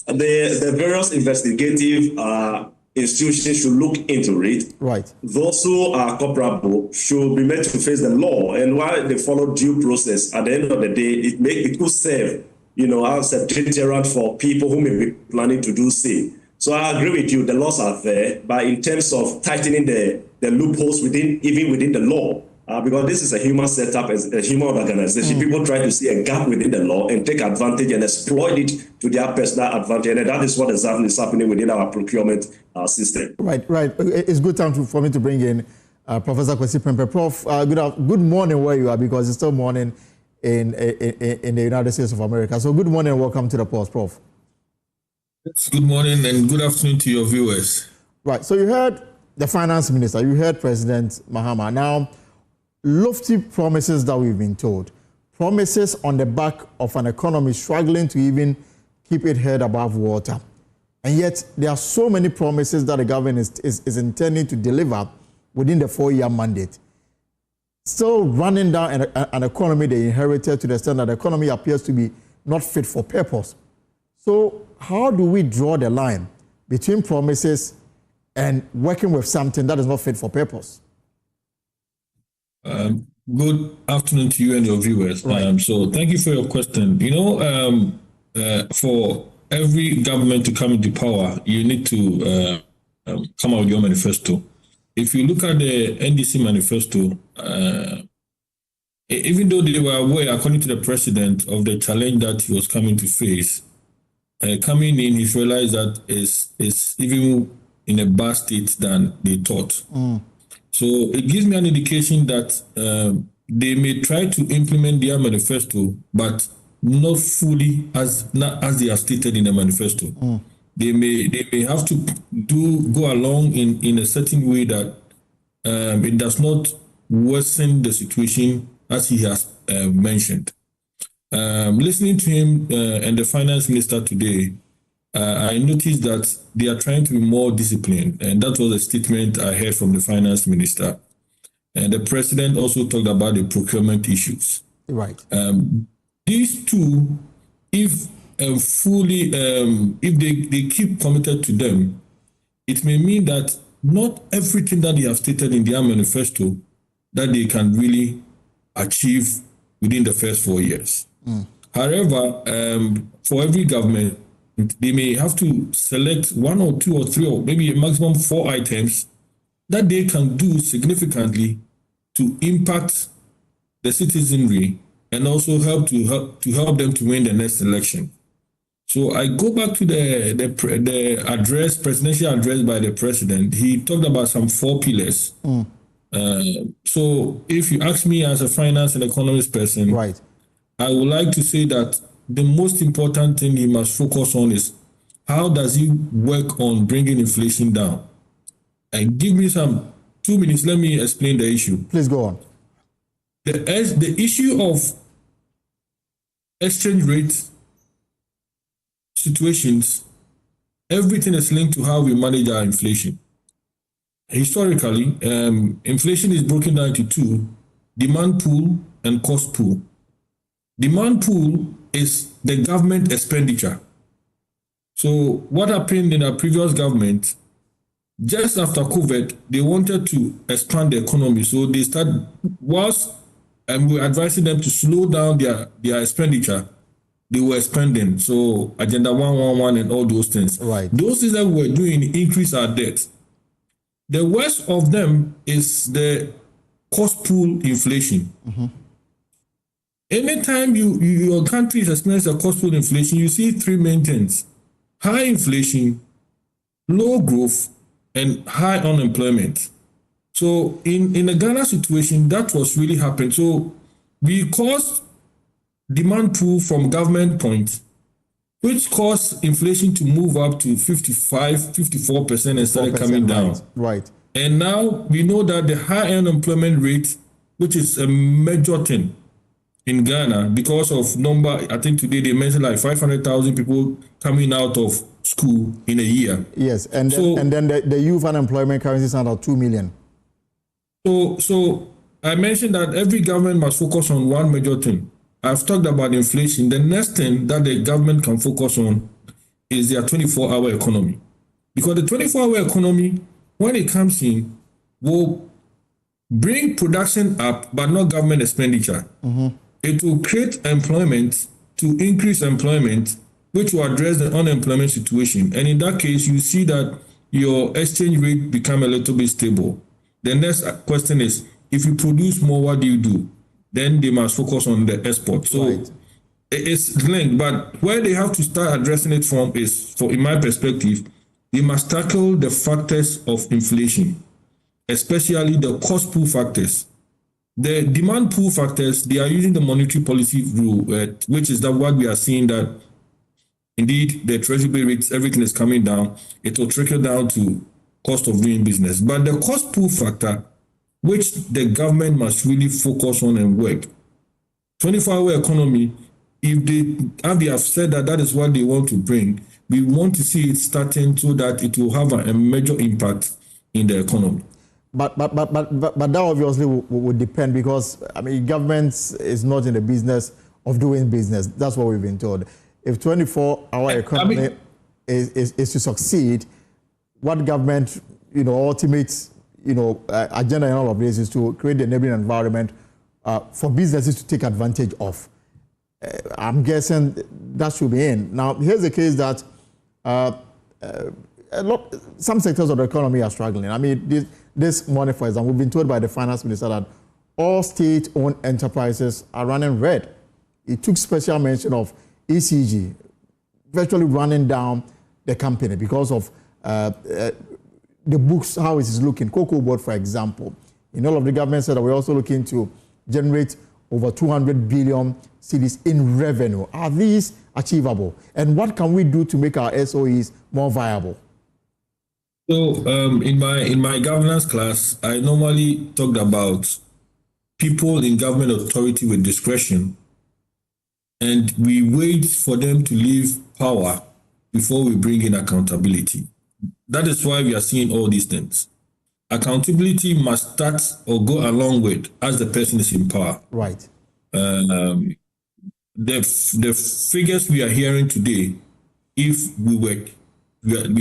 the various investigative institutions should look into it. Right. Those who are culpable should be made to face the law, and while they follow due process, at the end of the day, it could serve, as a deterrent for people who may be planning to do so. So I agree with you, the laws are there, but in terms of tightening the loopholes within the law, because this is a human setup, as a human organization. People try to see a gap within the law and take advantage and exploit it to their personal advantage. And that is what exactly is happening within our procurement system. Right. It's good time for me to bring in Professor Kwesi Prempeh. Prof, good morning where you are, because it's still morning in the United States of America. So good morning and welcome to the Pulse, Prof. Good morning and good afternoon to your viewers. Right. So you heard the finance minister, you heard President Mahama. Now, lofty promises that we've been told, promises on the back of an economy struggling to even keep its head above water. And yet there are so many promises that the government is intending to deliver within the 4-year mandate. Still running down an economy they inherited, to the extent that the economy appears to be not fit for purpose. So how do we draw the line between promises and working with something that is not fit for purpose? Good afternoon to you and your viewers. Right. So thank you for your question. For every government to come into power, you need to come out with your manifesto. If you look at the NDC manifesto, even though they were aware, according to the president, of the challenge that he was coming to face, coming in, he realized that it's even in a bad state than they thought. So it gives me an indication that they may try to implement their manifesto, but not fully as they have stated in the manifesto. They may have to go along in a certain way that it does not worsen the situation as he has mentioned. Listening to him and the finance minister today, I noticed that they are trying to be more disciplined, and that was a statement I heard from the finance minister. And the president also talked about the procurement issues. Right. These two, if they keep committed to them, it may mean that not everything that they have stated in their manifesto that they can really achieve within the first 4 years. However, for every government, they may have to select 1 or 2 or 3 or maybe a maximum 4 items that they can do significantly to impact the citizenry and also help them to win the next election. So I go back to the presidential address by the president. He talked about some 4 pillars. So if you ask me as a finance and economist person, right, I would like to say that the most important thing he must focus on is how does he work on bringing inflation down? And give me some 2 minutes. Let me explain the issue. Please go on. The issue of exchange rate situations, everything is linked to how we manage our inflation. Historically, inflation is broken down into 2, demand pool and cost pool. Demand pool is the government expenditure. So what happened in our previous government, just after COVID, they wanted to expand the economy. So they started, whilst we're advising them to slow down their expenditure, they were spending. So Agenda 111 and all those things. Right. Those things that we were doing increase our debt. The worst of them is the cost pool inflation. Anytime your country has experienced a cost pool inflation, you see 3 main things: high inflation, low growth, and high unemployment. So in the Ghana situation, that was really happening. So we caused demand pool from government point, which caused inflation to move up to 54% and started coming down. Right. And now we know that the high unemployment rate, which is a major thing in Ghana, because of number, I think today they mentioned like 500,000 people coming out of school in a year. Yes, and then the youth unemployment currently stands at 2 million. So I mentioned that every government must focus on one major thing. I've talked about inflation. The next thing that the government can focus on is their 24-hour economy. Because the 24-hour economy, when it comes in, will bring production up, but not government expenditure. It will create employment to increase employment, which will address the unemployment situation. And in that case, you see that your exchange rate become a little bit stable. The next question is, if you produce more, what do? Then they must focus on the export. So it's linked, but where they have to start addressing it from is, in my perspective, they must tackle the factors of inflation, especially the cost pool factors. The demand pool factors, they are using the monetary policy rule, which is that what we are seeing that indeed the treasury rates, everything is coming down. It will trickle down to cost of doing business. But the cost pool factor, which the government must really focus on and work. 24-hour economy, if they have said that is what they want to bring, we want to see it starting so that it will have a major impact in the economy. But that obviously would depend, because I mean, government is not in the business of doing business. That's what we've been told. If 24-hour economy is to succeed, what government, ultimate, agenda and all of this is to create the enabling environment for businesses to take advantage of. I'm guessing that should be in. Now, here's the case that some sectors of the economy are struggling. I mean, this morning, for example, we've been told by the finance minister that all state-owned enterprises are running red. He took special mention of ECG virtually running down the company because of the books, how it is looking. Cocoa Board, for example. In all of the government said that we're also looking to generate over 200 billion cedis in revenue. Are these achievable? And what can we do to make our SOEs more viable? So in my governance class, I normally talked about people in government authority with discretion, and we wait for them to leave power before we bring in accountability. That is why we are seeing all these things. Accountability must start or go along with as the person is in power. Right. The figures we are hearing today, if we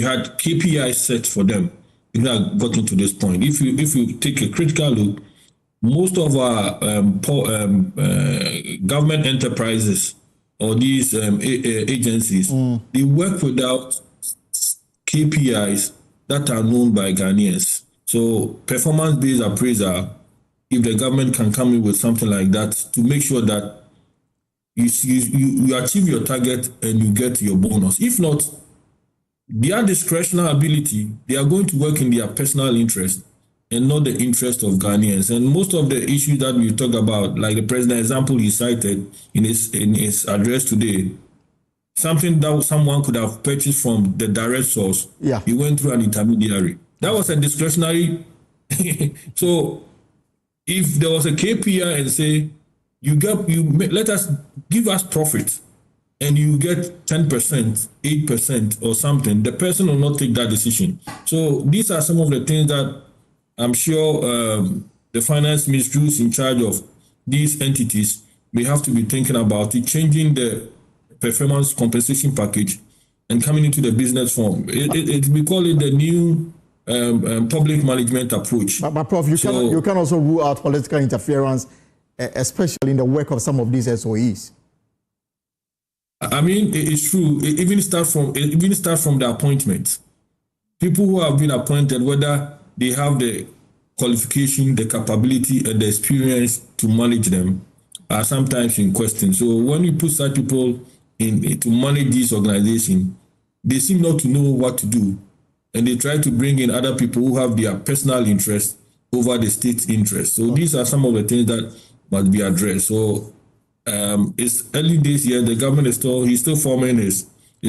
had KPIs set for them, we would have gotten to this point. If you take a critical look, most of our government enterprises or these agencies, they work without KPIs that are known by Ghanaians. So performance-based appraisal, if the government can come in with something like that to make sure that you achieve your target and you get your bonus. If not, their discretionary ability, they are going to work in their personal interest and not the interest of Ghanaians. And most of the issues that we talk about, like the president example he cited in his address today, something that someone could have purchased from the direct source, he went through an intermediary. That was a discretionary. So if there was a KPI and say, let us give us profit and you get 10%, 8% or something, the person will not take that decision. So these are some of the things that I'm sure the finance ministry who's in charge of these entities may have to be thinking about it, changing the performance compensation package and coming into the business form. We call it the new public management approach. But Prof, you can also rule out political interference, especially in the work of some of these SOEs. I mean, it's true. It even start from the appointment. People who have been appointed, whether they have the qualification, the capability, and the experience to manage them, are sometimes in question. So when you put such people in to manage these organizations, they seem not to know what to do, and they try to bring in other people who have their personal interest over the state's interest. So these are some of the things that must be addressed. So it's early days here. The government he's still forming his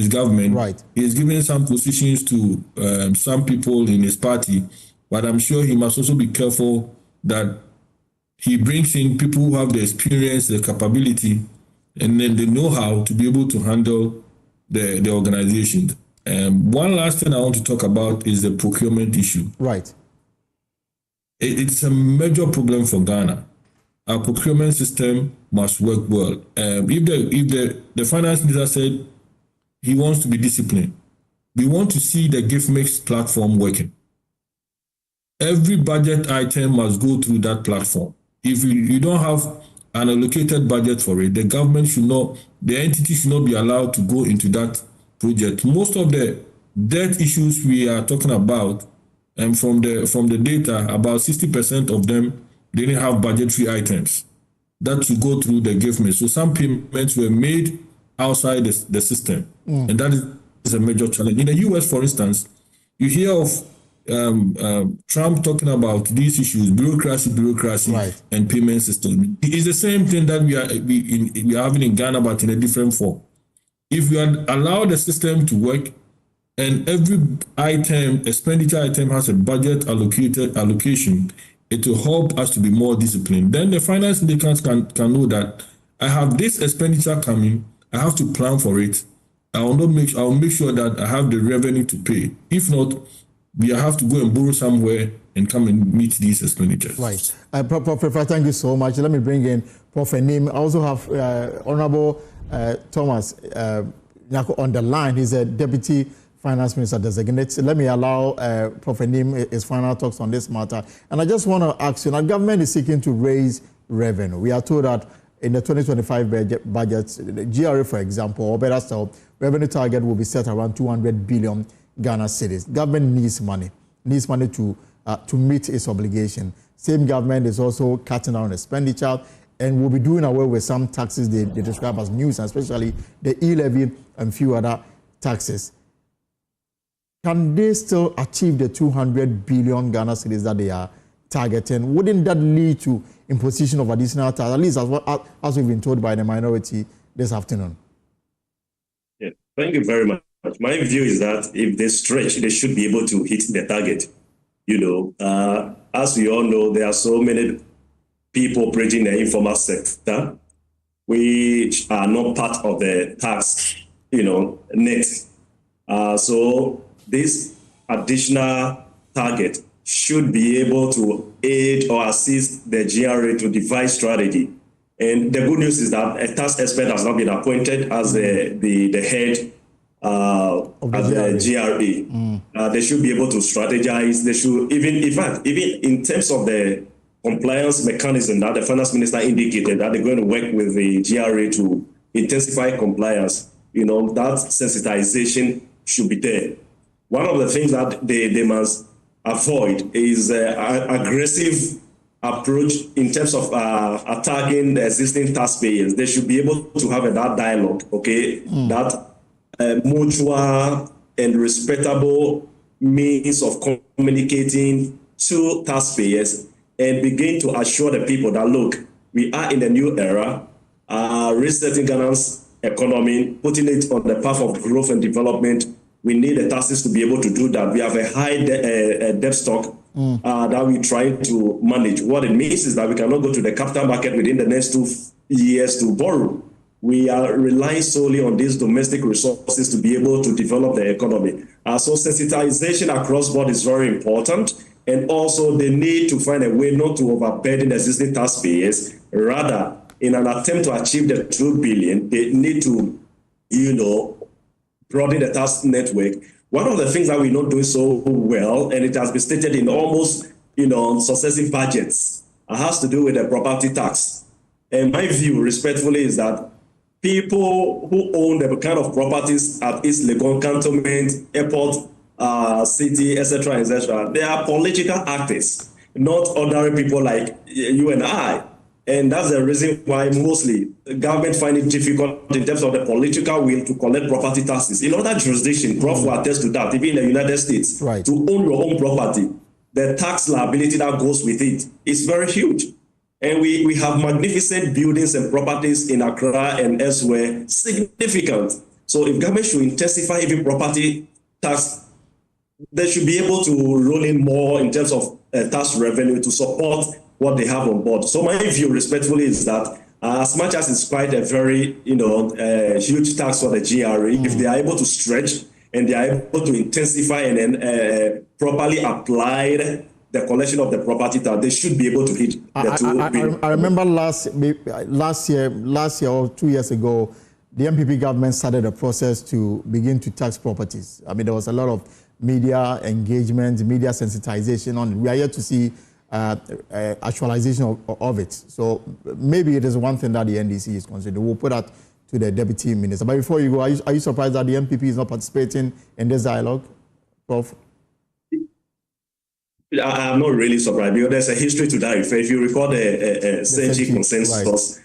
government. Right. He's giving some positions to some people in his party, but I'm sure he must also be careful that he brings in people who have the experience, the capability, and then the know-how to be able to handle the organization. One last thing I want to talk about is the procurement issue. Right. It's a major problem for Ghana. Our procurement system must work well. If the finance minister said he wants to be disciplined, we want to see the gift mix platform working. Every budget item must go through that platform. If you don't have an allocated budget for it, the entity should not be allowed to go into that project. Most of the debt issues we are talking about, and from the data, about 60% of them didn't have budgetary items that should go through the gift mix. So some payments were made outside the system, and that is a major challenge. In the US, for instance, you hear of Trump talking about these issues, bureaucracy, right, and payment system. It's the same thing that we are having in Ghana, but in a different form. If we allow the system to work, and every expenditure item has a budget allocation, it will help us to be more disciplined. Then the finance indications can know that I have this expenditure coming, I have to plan for it. I'll make sure that I have the revenue to pay. If not, we have to go and borrow somewhere and come and meet these expenditures. Right. Professor, thank you so much. Let me bring in Prof. Nim. I also have Honorable Thomas Nyako on the line. He's a Deputy Finance Minister designate. Let me allow Prof. Nim his final talks on this matter. And I just want to ask you, now government is seeking to raise revenue. We are told that in the 2025 budget, the GRA, for example, or better still, revenue target will be set around 200 billion Ghana cedis. Government needs money to meet its obligation. Same government is also cutting down expenditure and will be doing away with some taxes they describe as nuisance, especially the e-levy and few other taxes. Can they still achieve the 200 billion Ghana cedis that they are targeting? Wouldn't that lead to imposition of additional tax, at least as we've been told by the minority this afternoon? Yeah, thank you very much. My view is that if they stretch, they should be able to hit the target. As we all know, there are so many people operating in the informal sector which are not part of the tax, net. So this additional target should be able to aid or assist the GRA to devise strategy. And the good news is that a tax expert has not been appointed as the head of the GRA. They should be able to strategize. They should even in terms of the compliance mechanism that the finance minister indicated that they're going to work with the GRA to intensify compliance. That sensitization should be there. One of the things that they must avoid is aggressive approach in terms of attacking the existing taxpayers. They should be able to have that dialogue, that mutual and respectable means of communicating to taxpayers and begin to assure the people that, look, we are in a new era, resetting Ghana's economy, putting it on the path of growth and development. We need the taxes to be able to do that. We have a high debt stock that we try to manage. What it means is that we cannot go to the capital market within the next 2 years to borrow. We are relying solely on these domestic resources to be able to develop the economy. So sensitization across board is very important. And also they need to find a way not to overburden existing taxpayers. Rather, in an attempt to achieve the 2 billion, they need to, broaden the tax network. One of the things that we're not doing so well, and it has been stated in almost, successive budgets, has to do with the property tax. And my view, respectfully, is that people who own the kind of properties at East Legon Cantonment, Airport City, etc., they are political actors, not ordinary people like you and I. And that's the reason why mostly the government find it difficult in terms of the political will to collect property taxes. In other jurisdictions, Prof will attest to that, even in the United States, to own your own property, the tax liability that goes with it is very huge. And we have magnificent buildings and properties in Accra and elsewhere, significant. So if government should intensify even property tax, they should be able to roll in more in terms of tax revenue to support what they have on board. So my view, respectfully, is that as much as it's quite a very, huge tax for the GRA, if they are able to stretch and they are able to intensify and then properly apply the collection of the property tax, they should be able to hit the 2 billion. I remember last year or 2 years ago, the MPP government started a process to begin to tax properties. I mean, there was a lot of media engagement, media sensitization on it. We are yet to see actualization of it. So maybe it is one thing that the NDC is considering. We'll put that to the deputy minister. But before you go, are you surprised that the MPP is not participating in this dialogue, Prof? I'm not really surprised because there's a history to that. If you recall the Senchi consensus,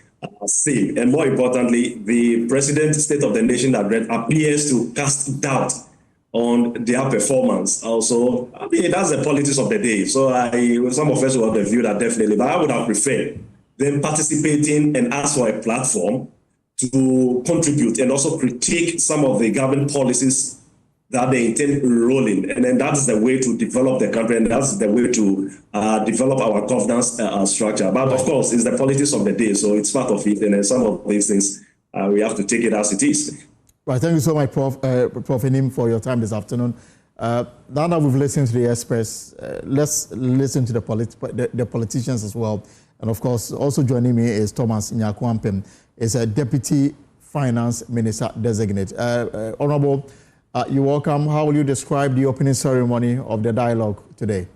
and more importantly, the President's State of the Nation address appears to cast doubt on their performance. Also, that's the politics of the day. So some of us will have the view that definitely, but I would have preferred them participating and ask for a platform to contribute and also critique some of the government policies that they intend rolling. And then that's the way to develop the country, and that's the way to develop our governance structure. But of course, it's the politics of the day, so it's part of it. And then some of these things, we have to take it as it is. Right, thank you so much, Prof. Enim, for your time this afternoon. Now that we've listened to the experts, let's listen to the politicians as well. And of course, also joining me is Thomas Nyakwampem, is a Deputy Finance Minister Designate. Honorable, you're welcome. How will you describe the opening ceremony of the dialogue today?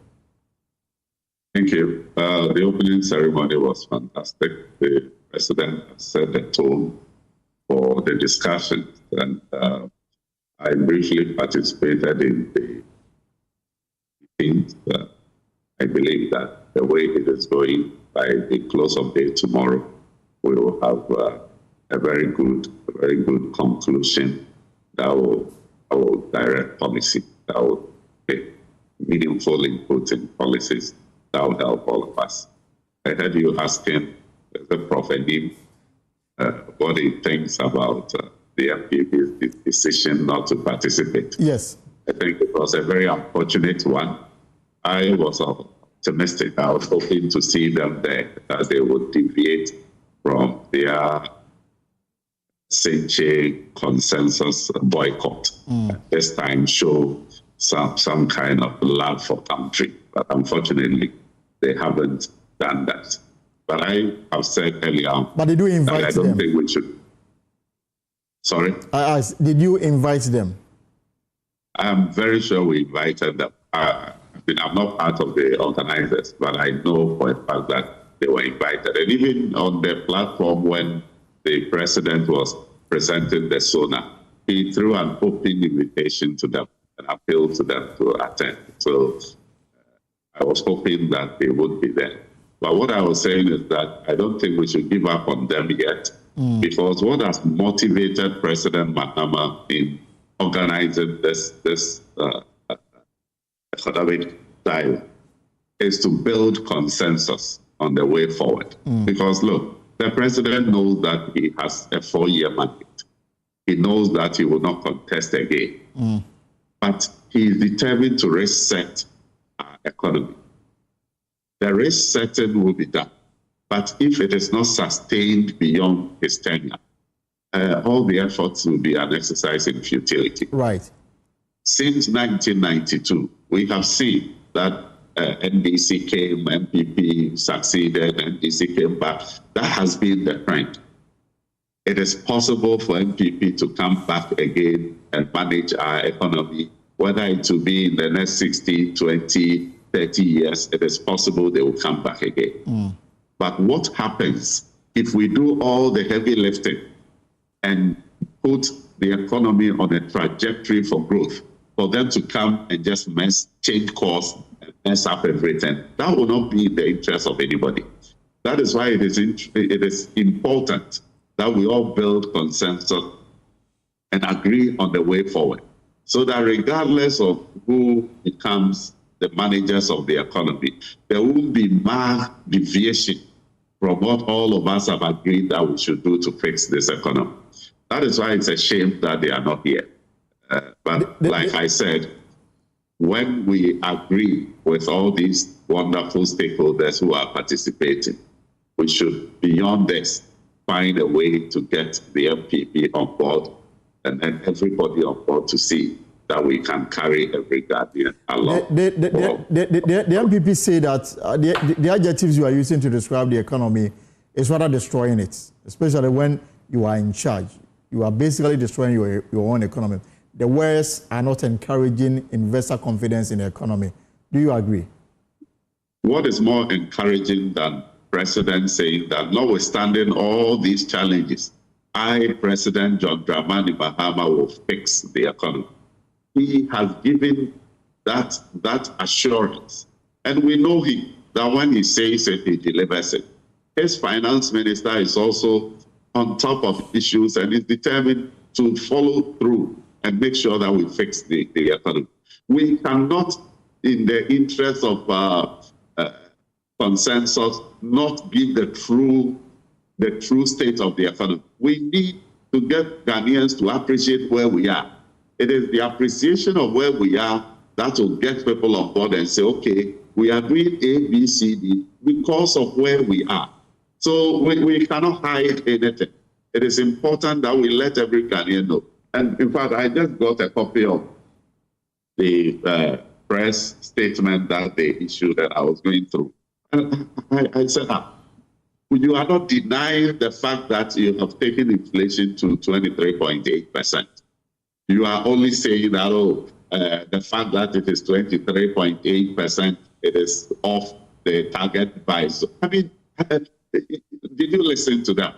Thank you. The opening ceremony was fantastic. The President has set the tone for the discussion, and I briefly participated in the meetings. I believe that the way it is going, by the close of day tomorrow, we will have a very good conclusion that will direct policy, that will make meaningful input in policies that will help all of us. I heard you asking the Prof. Edim what he thinks about the MPP's decision not to participate. Yes. I think it was a very unfortunate one. I was optimistic. I was hoping to see them there, that they would deviate from their Senche consensus boycott. This time show some kind of love for country. But unfortunately, they haven't done that. But I have said earlier but did you invite that I don't them? think we should. Sorry? I asked, did you invite them? I'm very sure we invited them. I'm not part of the organizers, but I know for a fact that they were invited. And even on the platform when the president was presenting the SONA, he threw an open invitation to them and appealed to them to attend. So I was hoping that they would be there. But what I was saying is that I don't think we should give up on them yet, because what has motivated President Mahama in organizing this economic dialogue is to build consensus on the way forward. Because look, the president knows that he has a 4-year mandate. He knows that he will not contest again. But he is determined to reset our economy. The risk setting will be done. But if it is not sustained beyond his tenure, all the efforts will be an exercise in futility. Right. Since 1992, we have seen that NDC came, MPP succeeded, NDC came back. That has been the trend. It is possible for MPP to come back again and manage our economy, whether it will be in the next 60, 20, 30 years, it is possible they will come back again. But what happens if we do all the heavy lifting and put the economy on a trajectory for growth, for them to come and just change course and mess up everything? That will not be in the interest of anybody. That is why it is important that we all build consensus and agree on the way forward, so that regardless of who becomes the managers of the economy, there won't be marked deviation from what all of us have agreed that we should do to fix this economy. That is why it's a shame that they are not here. But like I said, when we agree with all these wonderful stakeholders who are participating, we should, beyond this, find a way to get the MPP on board and then everybody on board to see that we can carry every Guardian along. The MPP say that the adjectives you are using to describe the economy is rather destroying it, especially when you are in charge. You are basically destroying your own economy. The words are not encouraging investor confidence in the economy. Do you agree? What is more encouraging than President saying that notwithstanding all these challenges, I, President John Dramani Mahama, will fix the economy? He has given that assurance. And we know that when he says it, he delivers it. His finance minister is also on top of issues and is determined to follow through and make sure that we fix the economy. We cannot, in the interest of consensus, not give the true state of the economy. We need to get Ghanaians to appreciate where we are. It is the appreciation of where we are that will get people on board and say, okay, we are doing A, B, C, D because of where we are. So we cannot hide anything. It is important that we let every Ghanaian know. And in fact, I just got a copy of the press statement that they issued that I was going through. And I said, you are not denying the fact that you have taken inflation to 23.8%. You are only saying that, the fact that it is 23.8%, it is off the target by. So, I mean, Did you listen to them?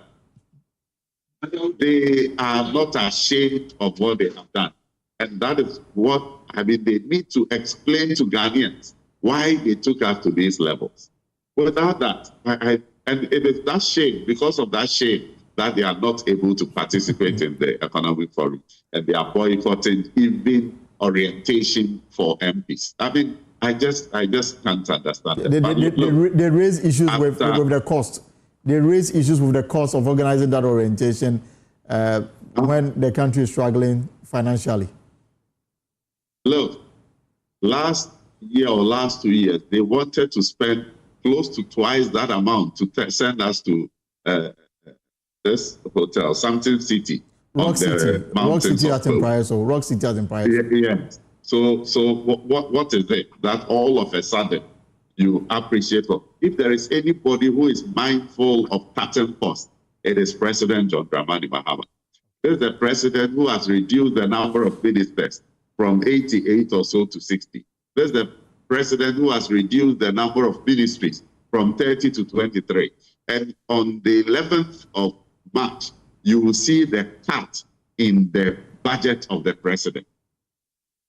They are not ashamed of what they have done. And that is what, I mean, they need to explain to Ghanaians why they took us to these levels. Without that, and it is that shame, because of that shame, that they are not able to participate in the economic forum. And they are boycotting even orientation for MPs. I mean, I just can't understand it. They raise issues with the cost. They raise issues with the cost of organizing that orientation when the country is struggling financially. Look, last year or last 2 years, they wanted to spend close to twice that amount to send us to this hotel, something city. Rock City at Empire. Rock City at Empire. Yeah. So what is it that all of a sudden you appreciate? If there is anybody who is mindful of cutting costs, it is President John Dramani Mahama. This is the president who has reduced the number of ministers from 88 or so to 60. This is the president who has reduced the number of ministries from 30 to 23. And on the 11th of March, you will see the cut in the budget of the president.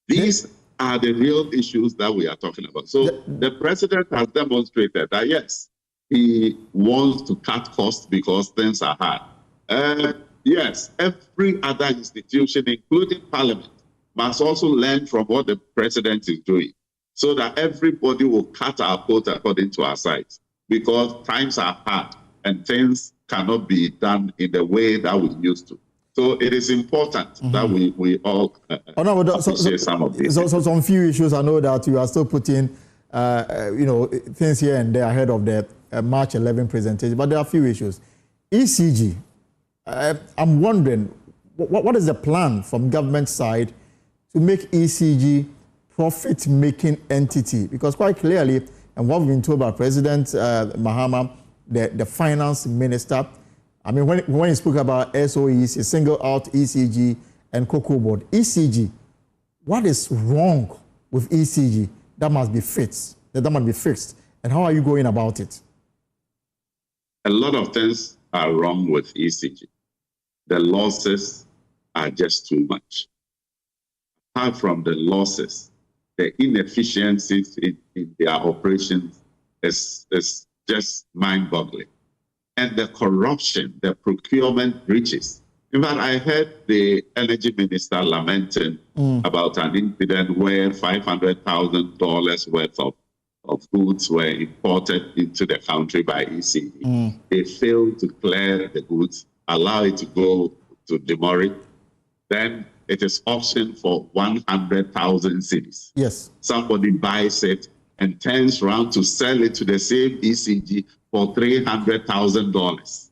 These are the real issues that we are talking about. So the president has demonstrated that, yes, he wants to cut costs because things are hard. Yes, every other institution, including Parliament, must also learn from what the president is doing so that everybody will cut our coat according to our size, because times are hard and things cannot be done in the way that we used to. So it is important that we all appreciate some of these. So some few issues, I know that you are still putting things here and there ahead of the March 11 presentation, but there are a few issues. ECG, I'm wondering, what is the plan from government side to make ECG profit-making entity? Because quite clearly, and what we've been told by President Mahama, the finance minister, I mean, when he spoke about SOEs, he singled out ECG and Cocoa Board. ECG, what is wrong with ECG that must be fixed? And how are you going about it? A lot of things are wrong with ECG. The losses are just too much. Apart from the losses, the inefficiencies in their operations is just mind-boggling. And the corruption, the procurement breaches. In fact, I heard the energy minister lamenting about an incident where $500,000 worth of goods were imported into the country by ECG. They failed to clear the goods, allow it to go to demurrage. Then it is auctioned for 100,000 cedis. Yes. Somebody buys it and turns around to sell it to the same ECG for $300,000.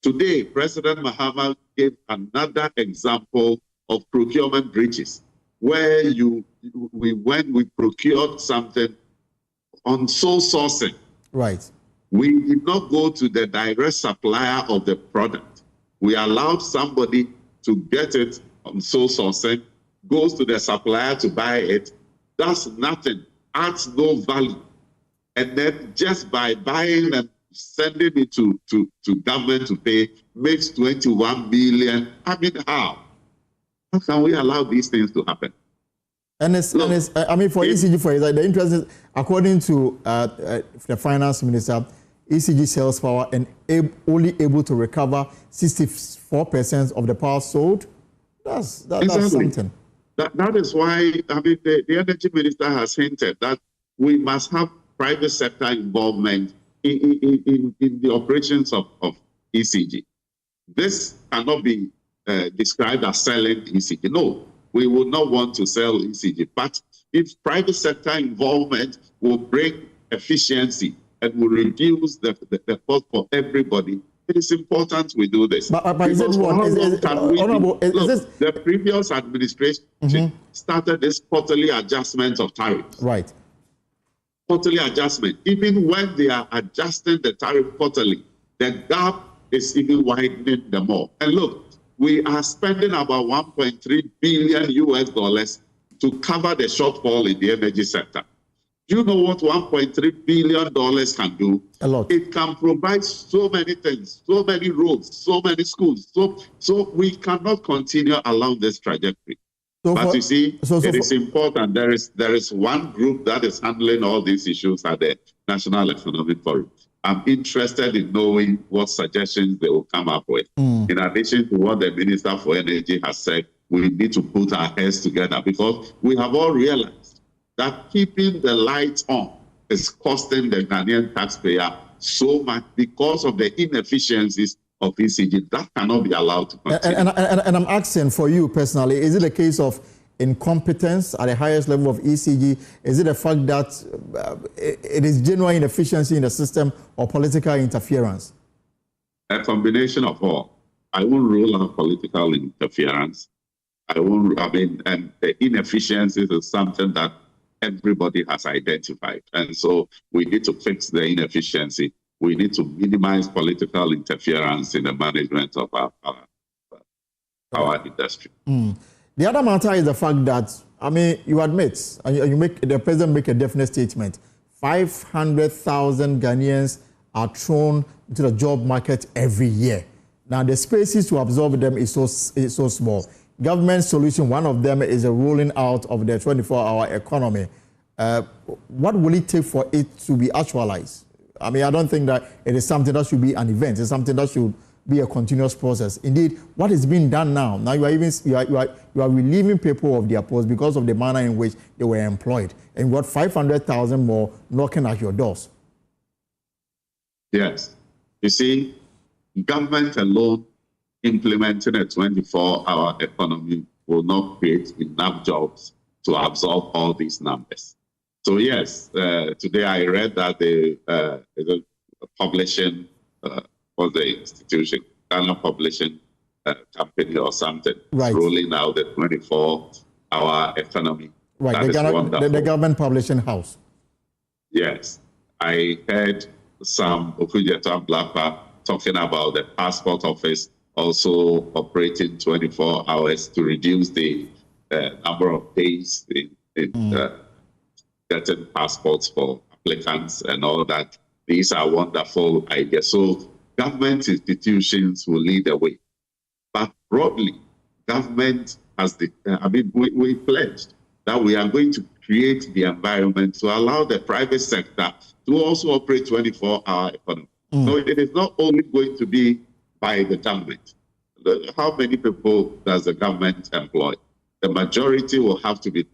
Today, President Mahama gave another example of procurement breaches, where we procured something on sole sourcing. Right. We did not go to the direct supplier of the product. We allowed somebody to get it on sole sourcing, goes to the supplier to buy it, does nothing, adds no value. And then just by buying and sending it to government to pay, makes 21 million. I mean, how? How can we allow these things to happen? I mean, for ECG, for example, the interest is, according to the finance minister, ECG sales power and only able to recover 64% of the power sold. That's something. That is why, I mean, the energy minister has hinted that we must have private sector involvement in the operations of ECG. This cannot be described as selling ECG. No, we would not want to sell ECG. But if private sector involvement will bring efficiency and will reduce the cost for everybody, it is important we do this. But is it what? The previous administration started this quarterly adjustment of tariffs. Right. Quarterly adjustment. Even when they are adjusting the tariff quarterly, the gap is even widening the more. And look, we are spending about $1.3 billion to cover the shortfall in the energy sector. Do you know what $1.3 billion can do? A lot. It can provide so many things, so many roads, so many schools. So we cannot continue along this trajectory. But you see, it is important. There is one group that is handling all these issues at the National Economic Forum. I'm interested in knowing what suggestions they will come up with. In addition to what the Minister for Energy has said, we need to put our heads together because we have all realized that keeping the lights on is costing the Ghanaian taxpayer so much because of the inefficiencies of ECG. That cannot be allowed to continue. And I'm asking for you personally, is it a case of incompetence at the highest level of ECG? Is it the fact that it is genuine inefficiency in the system or political interference? A combination of all. I won't rule out political interference. And the inefficiencies is something that everybody has identified. And so we need to fix the inefficiency. We need to minimize political interference in the management of our power industry. The other matter is the fact that, you admit, and the president make a definite statement, 500,000 Ghanaians are thrown into the job market every year. Now, the spaces to absorb them is so small. Government solution, one of them is a rolling out of the 24-hour economy. What will it take for it to be actualized? I don't think that it is something that should be an event. It's something that should be a continuous process. Indeed, what is being done now? Now you are relieving people of their posts because of the manner in which they were employed, and you got 500,000 more knocking at your doors. Yes, you see, government alone implementing a 24-hour economy will not create enough jobs to absorb all these numbers. So yes, today I read that the publishing was the institution, Ghana Publishing Company or something, rolling out the 24-hour economy. Right, the government publishing house. Yes, I heard some Okudzeto Blakpa talking about the passport office also operating 24 hours to reduce the number of days in getting passports for applicants and all that. These are wonderful ideas. So government institutions will lead the way. But broadly, government has we pledged that we are going to create the environment to allow the private sector to also operate 24-hour economy. So it is not only going to be by the government. How many people does the government employ? The majority will have to be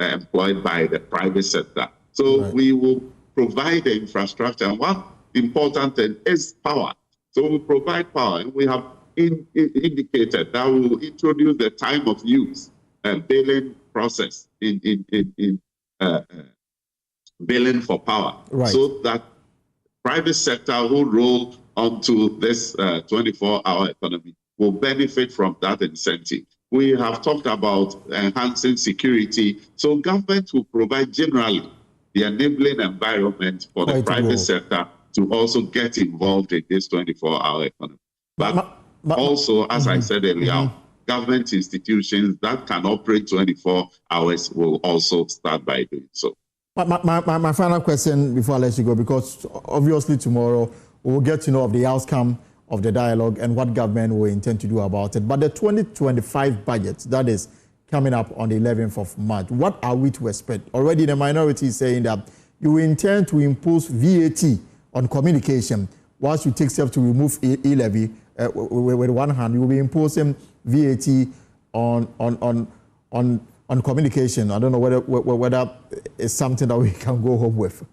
employed by the private sector. So we will provide the infrastructure. And one important thing is power. So we provide power, and we have indicated that we will introduce the time of use billing process in billing for power, so that private sector will roll onto this 24-hour economy will benefit from that incentive. We have talked about enhancing security. So government will provide generally the enabling environment for the private sector to also get involved in this 24-hour economy. But also, as I said earlier, government institutions that can operate 24 hours will also start by doing so. My final question before I let you go, because obviously tomorrow we'll get to know of the outcome of the dialogue and what government will intend to do about it. But the 2025 budget, that is coming up on the 11th of March, what are we to expect? Already the minority is saying that you intend to impose VAT on communication. Once you take steps to remove e-levy, with one hand, you will be imposing VAT on communication. I don't know whether it's something that we can go home with.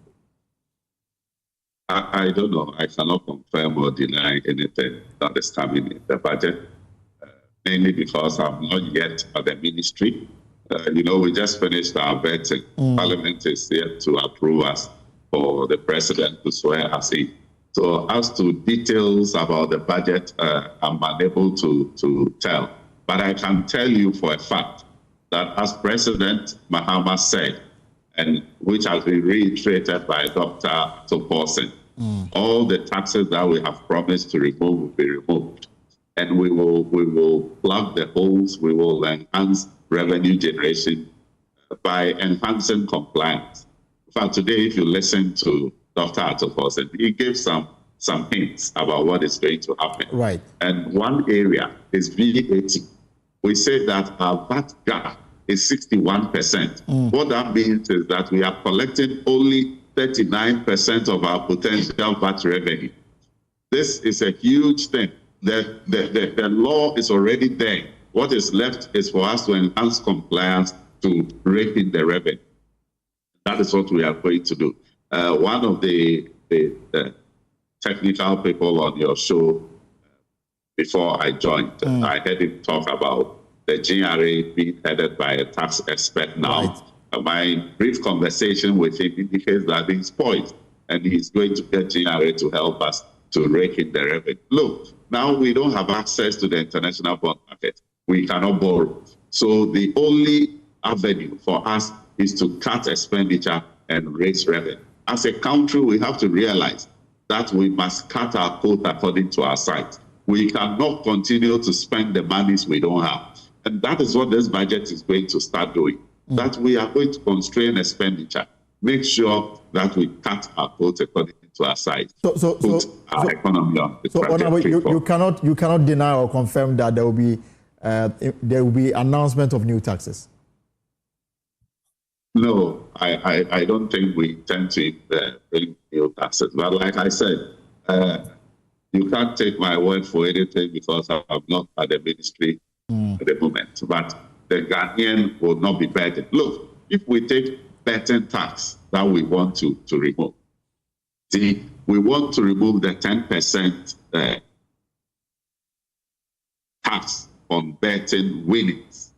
I don't know. I cannot confirm or deny anything that is coming in the budget, mainly because I'm not yet at the ministry. We just finished our vetting. Parliament is yet to approve us for the president to swear us in. So as to details about the budget, I'm unable to tell. But I can tell you for a fact that as President Mahama said, and which has been reiterated by Dr. Toporsen, all the taxes that we have promised to remove will be removed. And we will plug the holes, we will enhance revenue generation by enhancing compliance. fact, today, if you listen to Dr. Attoforsen, he gave some hints about what is going to happen. Right. And one area is VAT. We say that our VAT gap is 61%. What that means is that we are collecting only 39% of our potential VAT revenue. This is a huge thing. The law is already there. What is left is for us to enhance compliance to rake in the revenue. That is what we are going to do. One of the technical people on your show before I joined, I heard him talk about the GRA being headed by a tax expert now. Right. My brief conversation with him indicates that he's poised and he's going to get GRA to help us to rake in the revenue. Look, now we don't have access to the international bond market. We cannot borrow. So the only avenue for us is to cut expenditure and raise revenue. As a country, we have to realize that we must cut our coat according to our size. We cannot continue to spend the monies we don't have. And that is what this budget is going to start doing. That we are going to constrain expenditure, make sure that we cut our coat according to our size, put our economy on the trajectory. You cannot deny or confirm that there will be announcement of new taxes. No, I don't think we tend to bring new taxes. But like I said, you can't take my word for anything because I'm not at the ministry at the moment. But the Ghanaian will not be burdened. Look, if we take betting tax that we want to remove, see, we want to remove the 10% tax on betting winnings.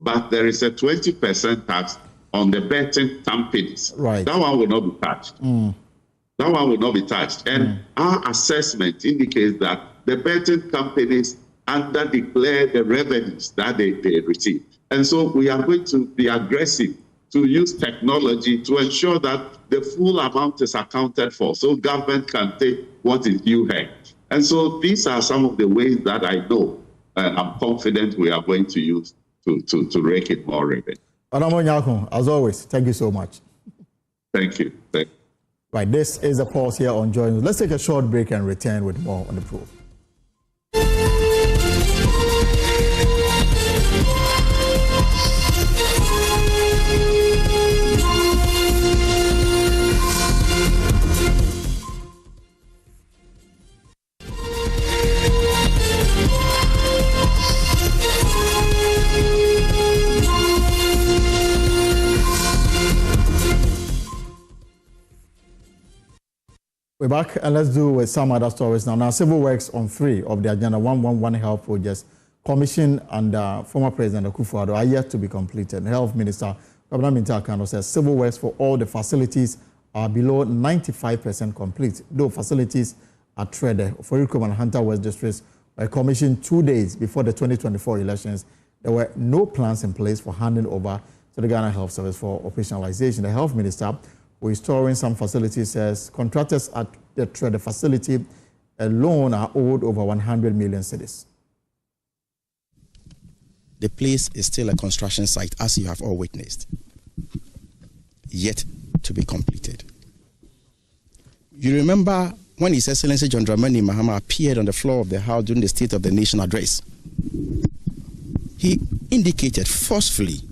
But there is a 20% tax on the betting companies. Right. That one will not be touched. That one will not be touched. And our assessment indicates that the betting companies underdeclare the revenues that they receive. And so we are going to be aggressive to use technology to ensure that the full amount is accounted for so government can take what is due her. And so these are some of the ways that I know I'm confident we are going to use to rake in more revenue. As always, thank you so much. Thank you. Right, this is a pause here on JoyNews. Let's take a short break and return with more on the program. We're back and let's do with some other stories now. Now, civil works on 3 of the Agenda 111 health projects commissioned under former President Akufo-Addo are yet to be completed. Health Minister Kwabena Mintah says civil works for all the facilities are below 95% complete, though facilities at Trede, OFORI-ATTA and Hunter West districts were commissioned 2 days before the 2024 elections. There were no plans in place for handing over to the Ghana Health Service for operationalization. The Health Minister, who is touring some facilities, says contractors at the Trede facility alone are owed over 100 million cedis. The place is still a construction site, as you have all witnessed, yet to be completed. You remember when His Excellency John Dramani Mahama appeared on the floor of the House during the State of the Nation address, he indicated forcefully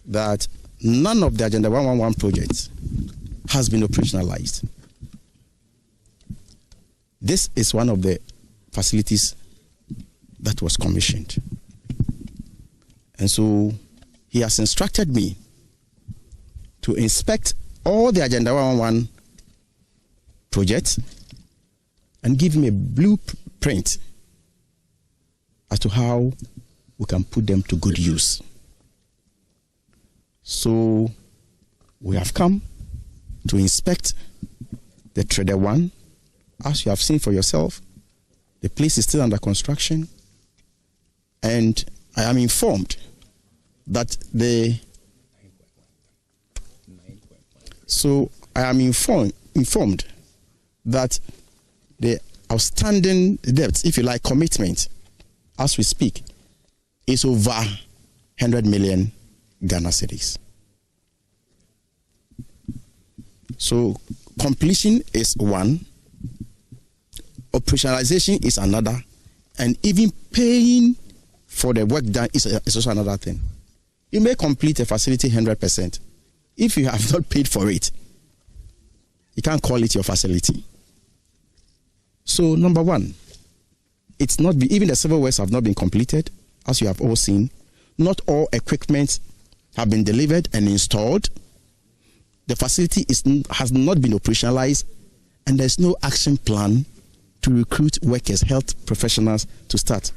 that none of the Agenda 111 projects has been operationalized. This is one of the facilities that was commissioned. And so he has instructed me to inspect all the Agenda 111 projects and give me a blueprint as to how we can put them to good use. So we have come to inspect the Trede 1. As you have seen for yourself, the place is still under construction, and I am informed that informed that the outstanding debt, if you like, commitment, as we speak, is over 100 million Ghana cedis. So completion is one, operationalization is another, and even paying for the work done is also another thing. You may complete a facility 100%. If you have not paid for it, you can't call it your facility. So number one, it's not even the civil works have not been completed, as you have all seen. Not all equipment have been delivered and installed. The facility has not been operationalized, and there's no action plan to recruit workers, health professionals to start.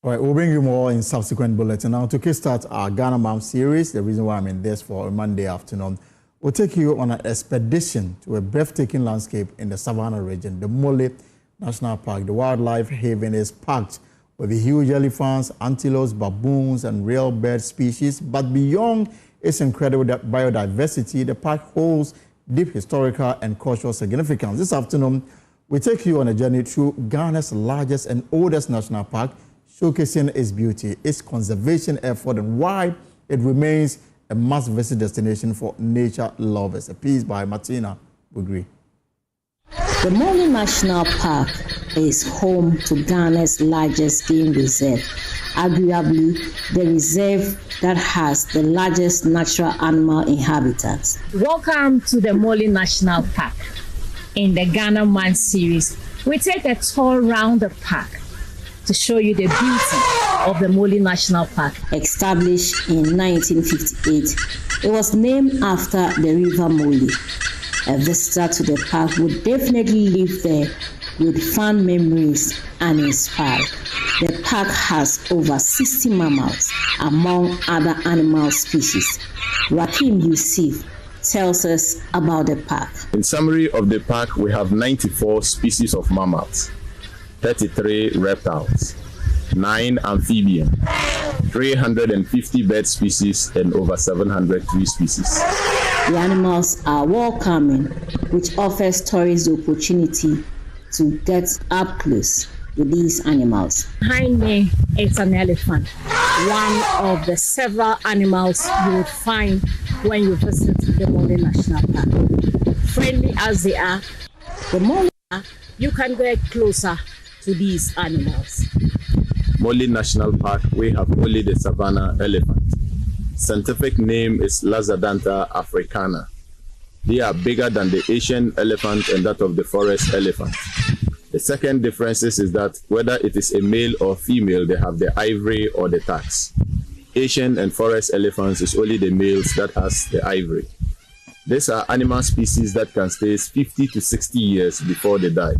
All right, we'll bring you more in subsequent bulletin. Now, to kickstart our Ghana Mom series, the reason why I'm in this for a Monday afternoon, we'll take you on an expedition to a breathtaking landscape in the Savannah region, the Mole National Park. The wildlife haven is packed with the huge elephants, antelopes, baboons, and rare bird species. But beyond its incredible biodiversity, the park holds deep historical and cultural significance. This afternoon, we take you on a journey through Ghana's largest and oldest national park, showcasing its beauty, its conservation effort, and why it remains a must-visit destination for nature lovers. A piece by Martina Bugri. The Mole National Park is home to Ghana's largest game reserve, arguably the reserve that has the largest natural animal inhabitants. Welcome to the Mole National Park. In the Ghana Man series, we take a tour around the park to show you the beauty of the Mole National Park. Established in 1958, it was named after the River Mole. A visitor to the park would definitely live there with fond memories and inspired. The park has over 60 mammals, among other animal species. Rakim Yusuf tells us about the park. In summary of the park, we have 94 species of mammals, 33 reptiles, 9 amphibians, 350 bird species, and over 700 tree species. The animals are welcoming, which offers tourists the opportunity to get up close with these animals. Behind me, it's an elephant, one of the several animals you would find when you visit the Mole National Park. Friendly as they are, the more you can get closer to these animals. Mole National Park, we have Mole the Savannah elephant. Scientific name is Lazadanta africana. They are bigger than the Asian elephant and that of the forest elephant. The second difference is that whether it is a male or female, they have the ivory or the tax. Asian and forest elephants is only the males that has the ivory. These are animal species that can stay 50 to 60 years before they die.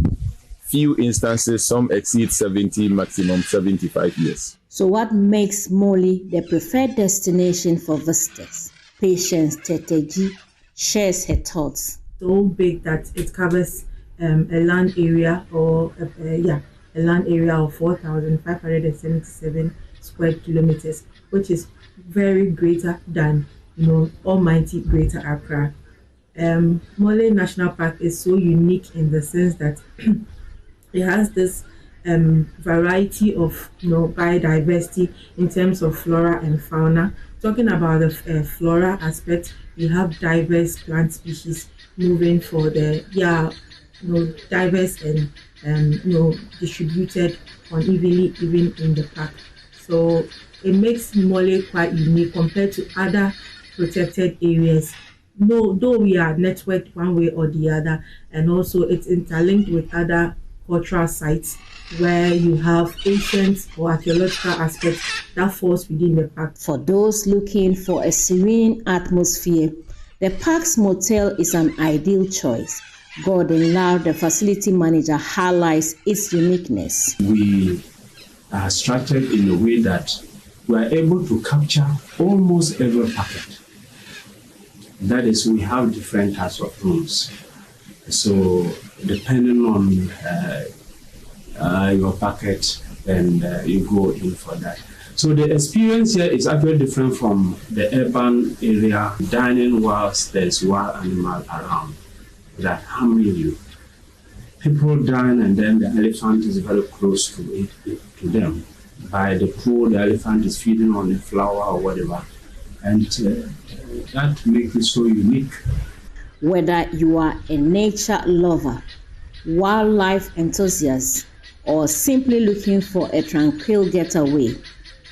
Few instances, some exceed 70, maximum 75 years. So what makes Mole the preferred destination for visitors? Patience Teteji shares her thoughts. So big that it covers a land area or a land area of 4,577 square kilometers, which is very greater than almighty Greater Accra. Mole National Park is so unique in the sense that it has this variety of biodiversity in terms of flora and fauna. Talking about the flora aspect, we have diverse plant species moving for the diverse and distributed unevenly even in the park. So it makes Mole quite unique compared to other protected areas. Though we are networked one way or the other, and also it's interlinked with other cultural sites where you have ancient or archaeological aspects that falls within the park. For those looking for a serene atmosphere, the park's motel is an ideal choice. Gordon Lau, the facility manager, highlights its uniqueness. We are structured in a way that we are able to capture almost every packet. That is, we have different types of rooms. So depending on your packet, then you go in for that. So the experience here is actually different from the urban area, dining whilst there's wild animal around that harming you. People dine and then the elephant is very close to them. by the pool, the elephant is feeding on the flower or whatever. And that makes it so unique. Whether you are a nature lover, wildlife enthusiast, or simply looking for a tranquil getaway,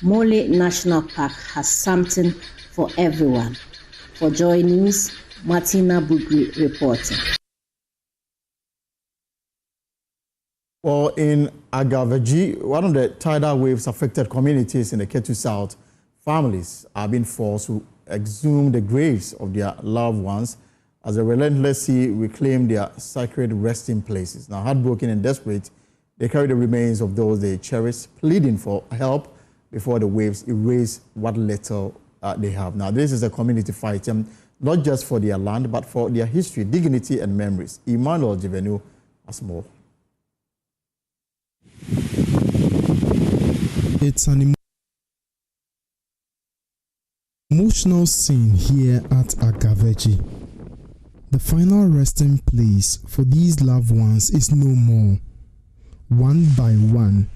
Mole National Park has something for everyone. For Joy News, Martina Bugri reporting. Well, in Agaveji, one of the tidal waves affected communities in the Ketu South, families are being forced to exhume the graves of their loved ones as they relentlessly reclaim their sacred resting places. Now, heartbroken and desperate, they carry the remains of those they cherish, pleading for help before the waves erase what little they have. Now, this is a community fight, not just for their land, but for their history, dignity, and memories. Emmanuel Jivenu has more. It's an emotional scene here at Agaveji. The final resting place for these loved ones is no more. One by one,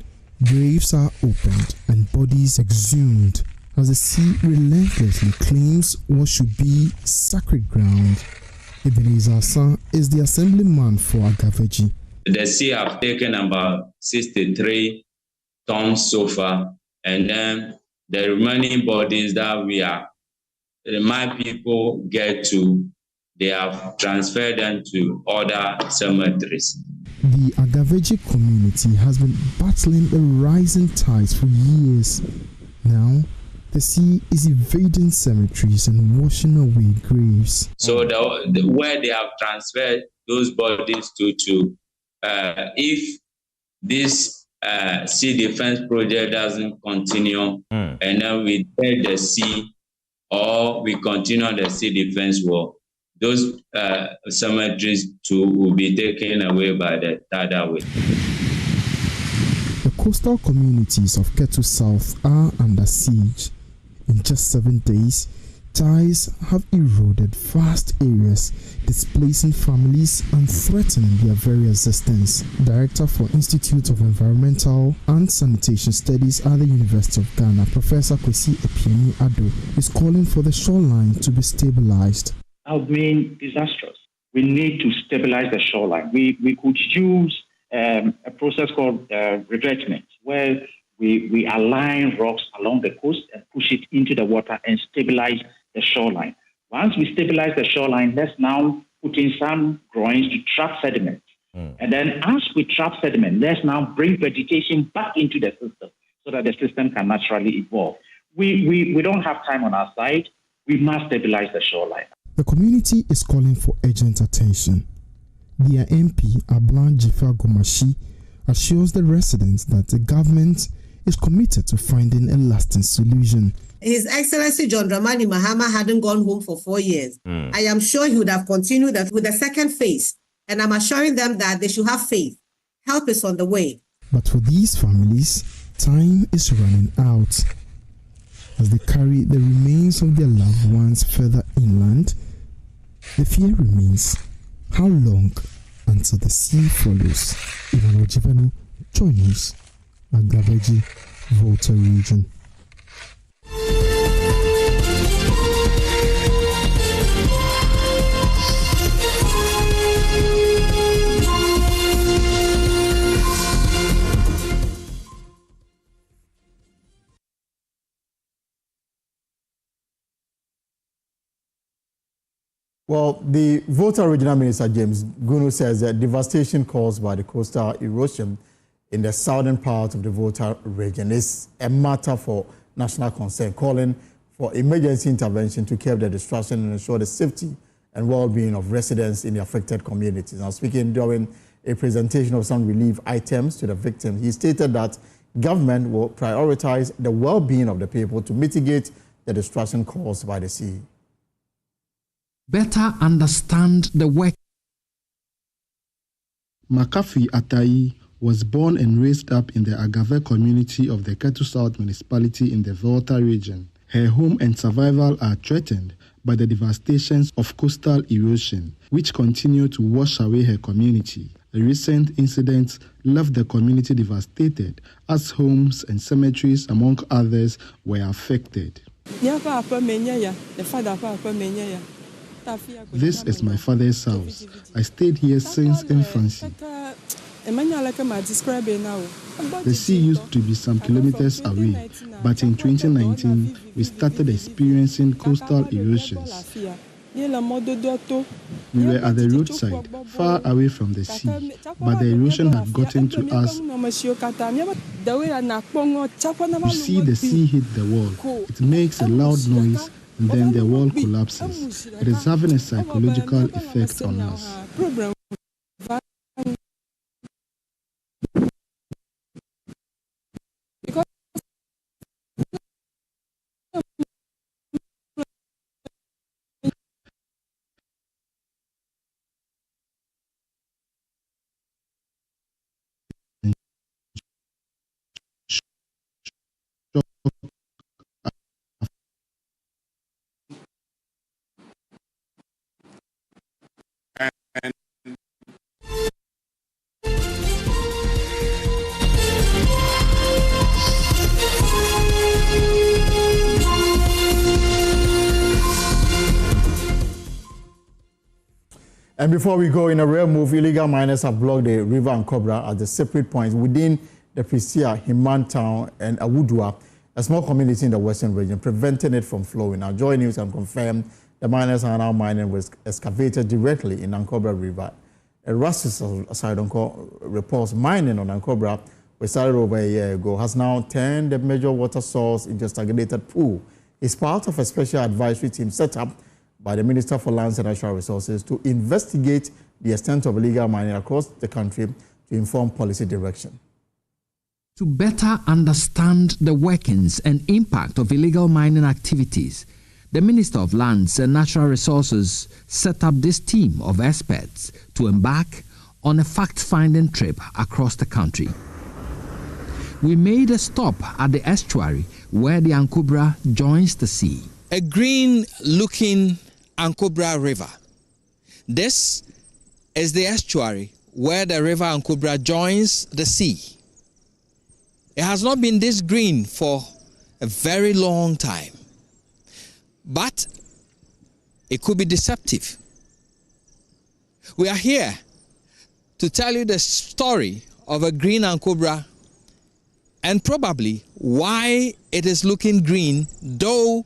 graves are opened and bodies exhumed as the sea relentlessly claims what should be sacred ground. Ebenezer Asa is the assemblyman for Agaveji. The sea have taken about 63 tons so far, and then the remaining bodies that my people get to, they have transferred them to other cemeteries. The Agaveji community has been battling the rising tides for years. Now, the sea is evading cemeteries and washing away graves. So where they have transferred those bodies to, if this sea defense project doesn't continue, and then we take the sea or we continue on the sea defense war, those cemeteries too will be taken away by the tidal wave. The coastal communities of Ketu South are under siege. In just 7 days, tides have eroded vast areas, displacing families and threatening their very existence. Director for Institute of Environmental and Sanitation Studies at the University of Ghana, Professor Kwesi Epieni Ado, is calling for the shoreline to be stabilized. That would mean disastrous. We need to stabilize the shoreline. We could use a process called regretment, where we align rocks along the coast and push it into the water and stabilize the shoreline. Once we stabilize the shoreline, let's now put in some groins to trap sediment. And then as we trap sediment, let's now bring vegetation back into the system so that the system can naturally evolve. We don't have time on our side. We must stabilize the shoreline. The community is calling for urgent attention. Their MP, Ablan Jifa Gomashi, assures the residents that the government is committed to finding a lasting solution. His Excellency John Dramani Mahama hadn't gone home for 4 years. I am sure he would have continued that with the second phase, and I'm assuring them that they should have faith. Help is on the way. But for these families, time is running out. As they carry the remains of their loved ones further inland, the fear remains: how long until the sea follows? Emmanuel Jivenu, JoyNews, Agaveji, Volta region. Well, the Volta Regional Minister, James Gunu, says that devastation caused by the coastal erosion in the southern part of the Volta region is a matter for national concern, calling for emergency intervention to curb the destruction and ensure the safety and well-being of residents in the affected communities. Now, speaking during a presentation of some relief items to the victims, he stated that government will prioritize the well-being of the people to mitigate the destruction caused by the sea. Better understand the work. Makafui Atai was born and raised up in the Agave community of the Ketu South municipality in the Volta region. Her home and survival are threatened by the devastations of coastal erosion, which continue to wash away her community. A recent incident left the community devastated as homes and cemeteries, among others, were affected. This is my father's house. I stayed here since infancy. The sea used to be some kilometers away, but in 2019, we started experiencing coastal erosions. We were at the roadside, far away from the sea, but the erosion had gotten to us. You see the sea hit the wall. It makes a loud noise, and then the wall collapses. It is having a psychological effect on us. And before we go, in a rare move, illegal miners have blocked the river Ankobra at the separate points within the Pristia, Himan town, and Awudua, a small community in the western region, preventing it from flowing. Now, JoyNews can confirm the miners are now mining was excavated directly in Ankobra River. A Rustis Asidonko reports mining on Ankobra, which started over a year ago, has now turned the major water source into a stagnated pool. It's part of a special advisory team set up by the Minister for Lands and Natural Resources to investigate the extent of illegal mining across the country to inform policy direction. To better understand the workings and impact of illegal mining activities, the Minister of Lands and Natural Resources set up this team of experts to embark on a fact-finding trip across the country. We made a stop at the estuary where the Ankobra joins the sea. A green-looking Ankobra River. This is the estuary where the river Ankobra joins the sea. It has not been this green for a very long time, but it could be deceptive. We are here to tell you the story of a green Ankobra and probably why it is looking green, though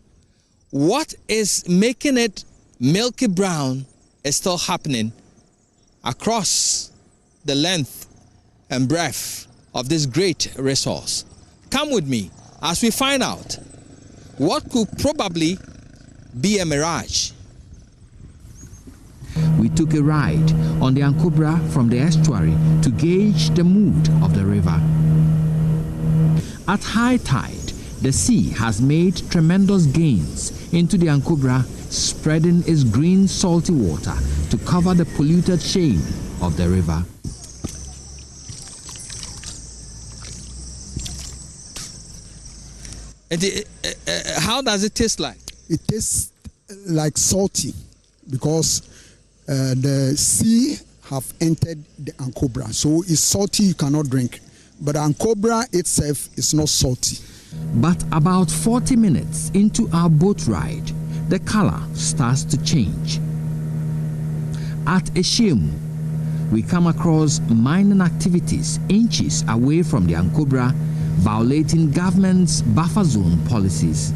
what is making it milky brown is still happening across the length and breadth of this great resource. Come with me as we find out what could probably be a mirage. We took a ride on the Ankobra from the estuary to gauge the mood of the river. At high tide, the sea has made tremendous gains into the Ankobra, spreading its green salty water to cover the polluted shame of the river. How does it taste like? It tastes like salty because the sea have entered the Ankobra, so it's salty, you cannot drink. But Ankobra itself is not salty. But about 40 minutes into our boat ride, the color starts to change. At Eshiemu, we come across mining activities inches away from the Ankobra, violating government's buffer zone policies.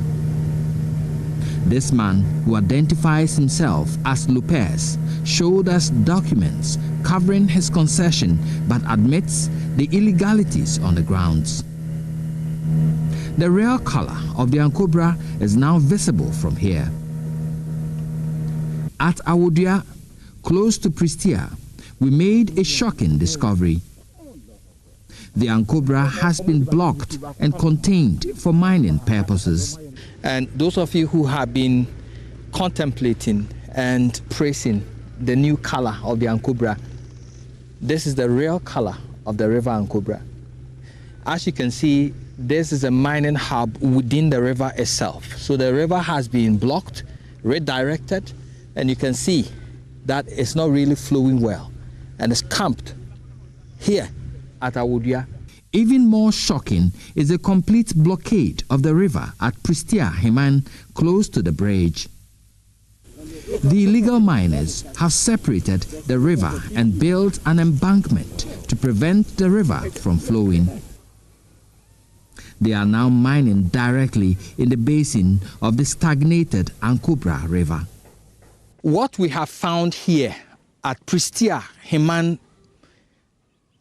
This man, who identifies himself as Lopez, showed us documents covering his concession but admits the illegalities on the grounds. The real color of the Ankobra is now visible from here. At Awudua, close to Pristia, we made a shocking discovery. The Ankobra has been blocked and contained for mining purposes. And those of you who have been contemplating and praising the new color of the Ankobra, this is the real color of the river Ankobra. As you can see, this is a mining hub within the river itself. So the river has been blocked, redirected, and you can see that it's not really flowing well, and it's camped here at Awudia. Even more shocking is the complete blockade of the river at Pristia Heman, close to the bridge. The illegal miners have separated the river and built an embankment to prevent the river from flowing. They are now mining directly in the basin of the stagnated Ankobra River. What we have found here at Pristia Heman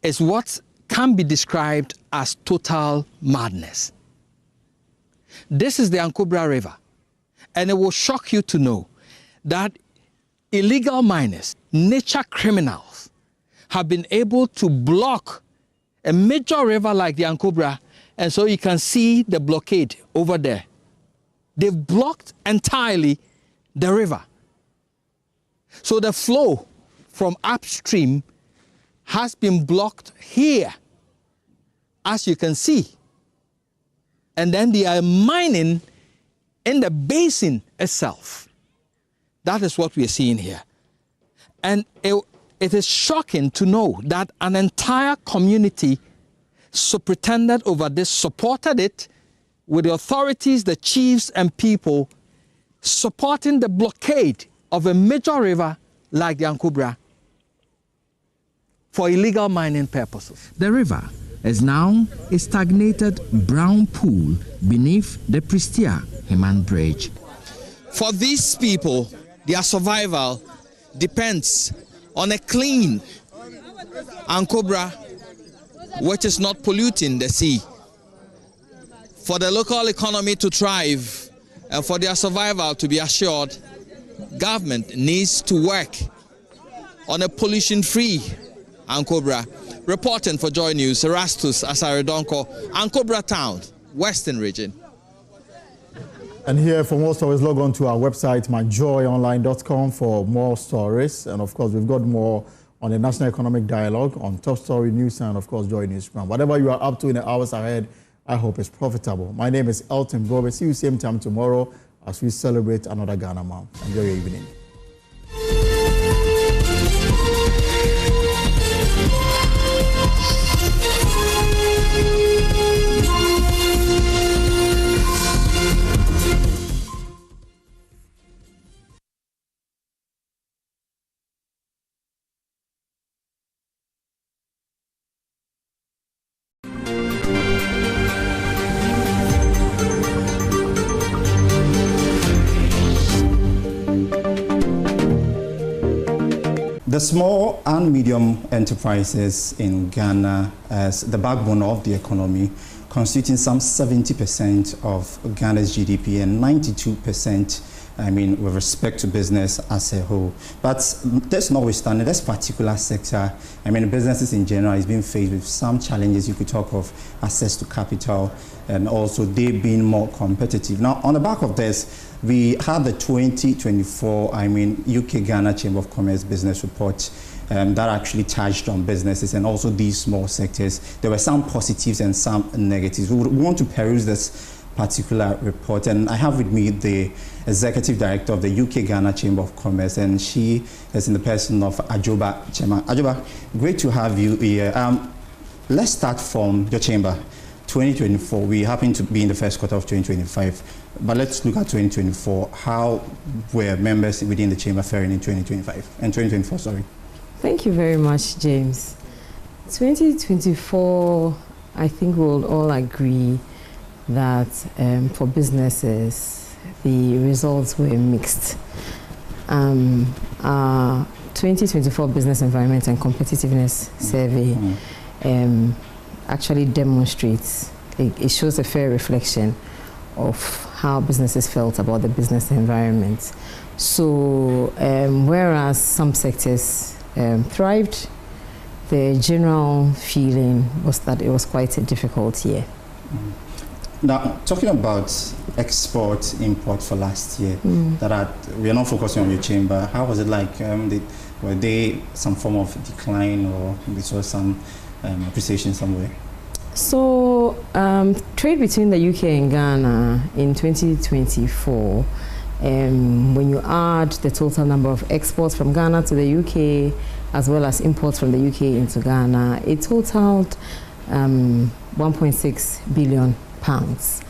is what can be described as total madness. This is the Ankobra River, and it will shock you to know that illegal miners, nature criminals, have been able to block a major river like the Ankobra, and so you can see the blockade over there. They've blocked entirely the river. So the flow from upstream has been blocked here, as you can see. And then they are mining in the basin itself. That is what we are seeing here. And it is shocking to know that an entire community pretended over this, supported it, with the authorities, the chiefs and people supporting the blockade of a major river like the Ankobra for illegal mining purposes. The river is now a stagnated brown pool beneath the Pristia Heman Bridge. For these people, their survival depends on a clean Ankobra which is not polluting the sea. For the local economy to thrive and for their survival to be assured, government needs to work on a pollution-free Ankobra. Reporting for JoyNews, Erastus Asaredonko, Ankobra Town, Western Region. And here, for more stories, log on to our website, myjoyonline.com, for more stories. And of course, we've got more on the National Economic Dialogue, on Top Story News, and of course, JoyNews. Whatever you are up to in the hours ahead, I hope it's profitable. My name is Elton Brobe. See you same time tomorrow as we celebrate another Ghana month. Enjoy your evening. The small and medium enterprises in Ghana as the backbone of the economy, constituting some 70% of Ghana's GDP and 92%, with respect to business as a whole. But that's notwithstanding, this particular sector, businesses in general is being faced with some challenges. You could talk of access to capital and also they being more competitive. Now, on the back of this, we had the 2024, UK Ghana Chamber of Commerce Business Report that actually touched on businesses and also these small sectors. There were some positives and some negatives. We want to peruse this particular report, and I have with me the Executive Director of the UK Ghana Chamber of Commerce, and she is in the person of Ajoba Chema. Ajoba, great to have you here. Let's start from your chamber. 2024, we happen to be in the first quarter of 2025, but let's look at 2024. How were members within the chamber faring in 2025 and 2024, sorry? Thank you very much, James. 2024, I think we'll all agree that for businesses, the results were mixed. Our 2024 Business Environment and Competitiveness Survey actually demonstrates, it shows a fair reflection of how businesses felt about the business environment. So whereas some sectors thrived, the general feeling was that it was quite a difficult year. Now, talking about export, import for last year, we are not focusing on your chamber. How was it like? Were there some form of decline, or we saw some appreciation somewhere? So, trade between the UK and Ghana in 2024, when you add the total number of exports from Ghana to the UK as well as imports from the UK into Ghana, it totaled 1.6 billion pounds.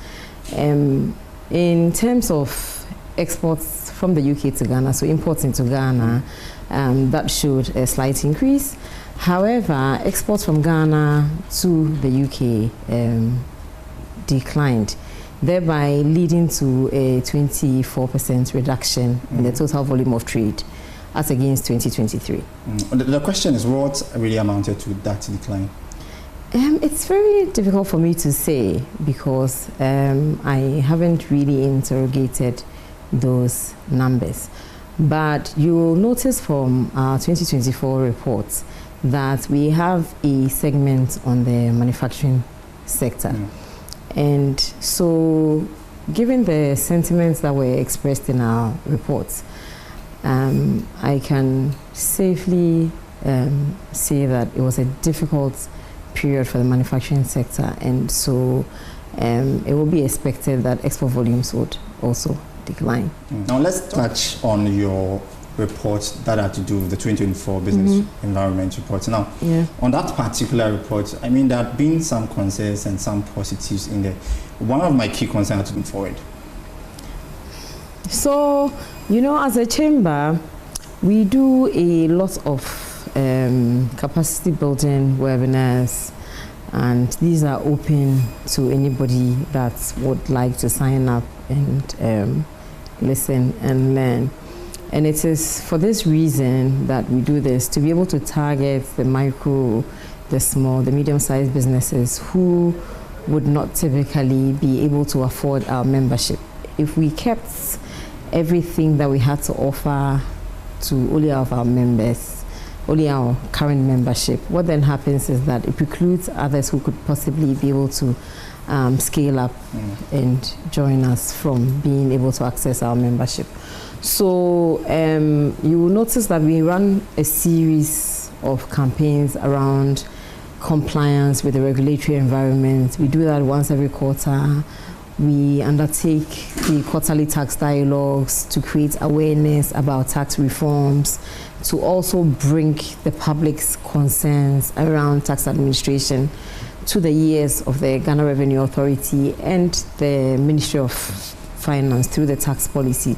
In terms of exports from the UK to Ghana, so imports into Ghana, that showed a slight increase. However, exports from Ghana to the UK declined, thereby leading to a 24% reduction in the total volume of trade as against 2023. The question is, what really amounted to that decline? It's very difficult for me to say because I haven't really interrogated those numbers. But you will notice from our 2024 reports that we have a segment on the manufacturing sector. And so, given the sentiments that were expressed in our reports, I can safely say that it was a difficult period for the manufacturing sector, and so it will be expected that export volumes would also decline. Now let's touch on your report that had to do with the 2024 business environment report. Now, on that particular report, I mean, there have been some concerns and some positives in there. One of my key concerns to move forward. So, you know, as a chamber, we do a lot of capacity building webinars, and these are open to anybody that would like to sign up and listen and learn. And it is for this reason that we do this, to be able to target the micro, the small, the medium-sized businesses who would not typically be able to afford our membership. If we kept everything that we had to offer to only our members, only our current membership, what then happens is that it precludes others who could possibly be able to scale up and join us from being able to access our membership. So you will notice that we run a series of campaigns around compliance with the regulatory environment. We do that once every quarter. We undertake the quarterly tax dialogues to create awareness about tax reforms, to also bring the public's concerns around tax administration to the ears of the Ghana Revenue Authority and the Ministry of Finance through the tax policy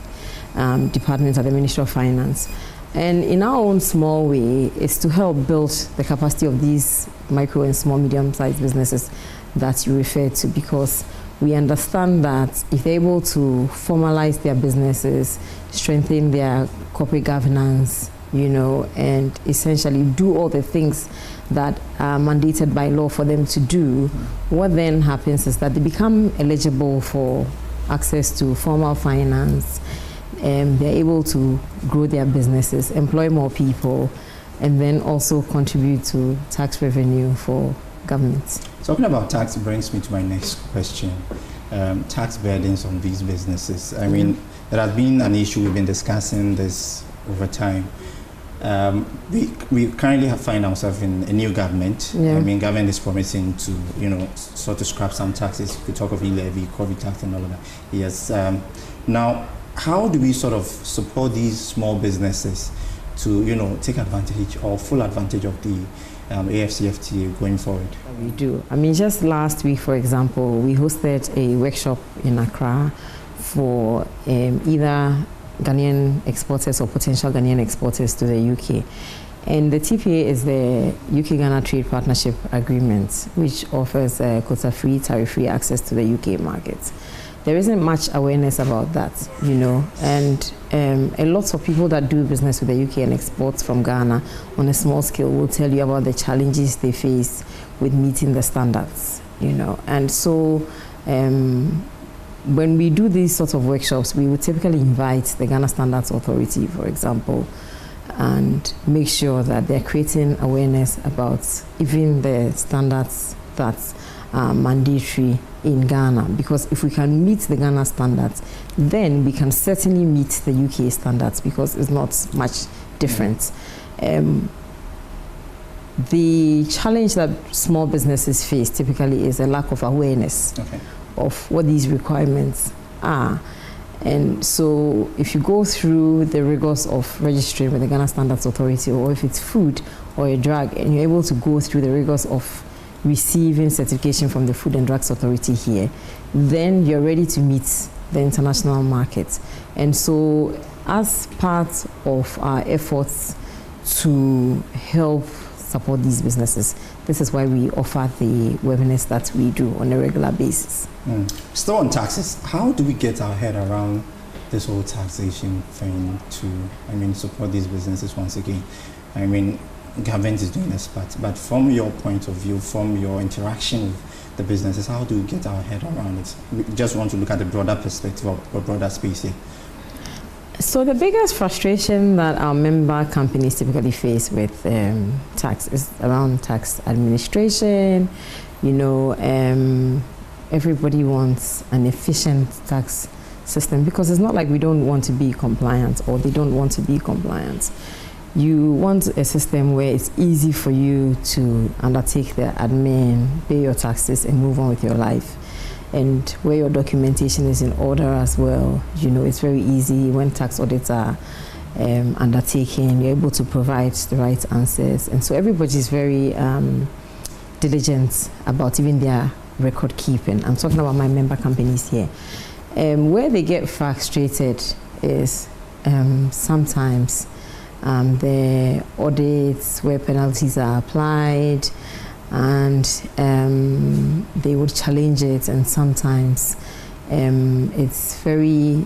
department at the Ministry of Finance. And in our own small way is to help build the capacity of these micro and small medium-sized businesses that you refer to, because we understand that if they're able to formalize their businesses, strengthen their corporate governance, you know, and essentially do all the things that are mandated by law for them to do, what then happens is that they become eligible for access to formal finance, and they're able to grow their businesses, employ more people, and then also contribute to tax revenue for government. Talking about tax brings me to my next question. Tax burdens on these businesses. I mean, there has been an issue, we've been discussing this over time. We currently find ourselves in a new government. I mean, government is promising to, you know, sort of scrap some taxes. We talk of e-levy, COVID tax and all of that. Yes. Now, how do we sort of support these small businesses to, you know, take advantage or full advantage of the AFCFTA going forward? We do. I mean, just last week, for example, we hosted a workshop in Accra for either Ghanaian exporters or potential Ghanaian exporters to the UK. And the TPA is the UK-Ghana Trade Partnership Agreement, which offers quota-free, tariff-free access to the UK market. There isn't much awareness about that, you know, and a lot of people that do business with the UK and exports from Ghana on a small scale will tell you about the challenges they face with meeting the standards, you know. And so when we do these sorts of workshops, we would typically invite the Ghana Standards Authority, for example, and make sure that they're creating awareness about even the standards that are mandatory in Ghana, because if we can meet the Ghana standards, then we can certainly meet the UK standards, because it's not much different. The challenge that small businesses face typically is a lack of awareness of what these requirements are. And so if you go through the rigors of registering with the Ghana Standards Authority, or if it's food or a drug, and you're able to go through the rigors of receiving certification from the Food and Drugs Authority here, then you're ready to meet the international market. And so as part of our efforts to help support these businesses, this is why we offer the webinars that we do on a regular basis. Still on taxes, how do we get our head around this whole taxation thing to, support these businesses once again? Government is doing its part, but from your point of view, from your interaction with the businesses, how do we get our head around it? We just want to look at the broader perspective of a broader space here. So the biggest frustration that our member companies typically face with tax is around tax administration. Everybody wants an efficient tax system, because it's not like we don't want to be compliant or they don't want to be compliant. You want a system where it's easy for you to undertake the admin, pay your taxes, and move on with your life. And where your documentation is in order as well. It's very easy when tax audits are undertaken, you're able to provide the right answers. And so everybody's very diligent about even their record keeping. I'm talking about my member companies here. Where they get frustrated is sometimes the audits where penalties are applied, and they would challenge it, and sometimes it's very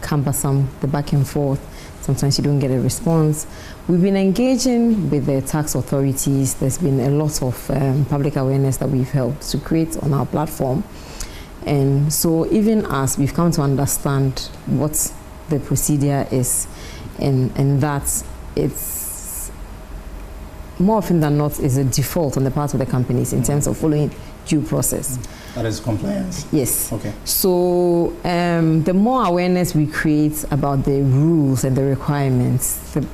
cumbersome, the back and forth. Sometimes you don't get a response. We've been engaging with the tax authorities. There's been a lot of public awareness that we've helped to create on our platform. And so even as we've come to understand what the procedure is, and that it's more often than not is a default on the part of the companies in terms of following due process. That is compliance? Yes. Okay. So the more awareness we create about the rules and the requirements, it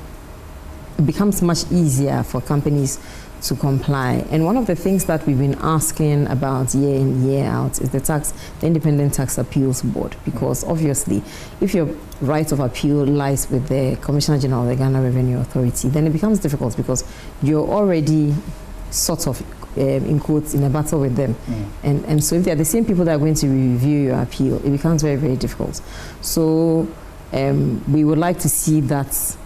becomes much easier for companies to comply. And one of the things that we've been asking about year in, year out is the Independent Tax Appeals Board, because obviously if your right of appeal lies with the Commissioner General of the Ghana Revenue Authority, then it becomes difficult because you're already sort of in quotes in a battle with them. And so if they're the same people that are going to review your appeal, it becomes very, very difficult. So we would like to see that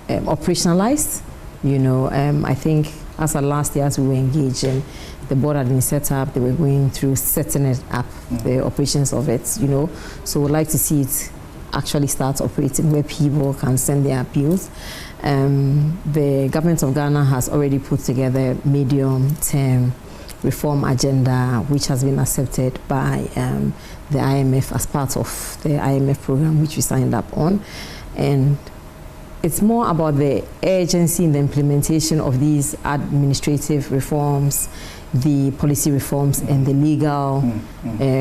operationalized. I think as of last year, as we were engaging, the board had been set up, they were going through setting it up, the operations of it, So we'd like to see it actually start operating where people can send their appeals. The government of Ghana has already put together a medium-term reform agenda, which has been accepted by the IMF as part of the IMF program, which we signed up on. And it's more about the urgency in the implementation of these administrative reforms, the policy reforms, and the legal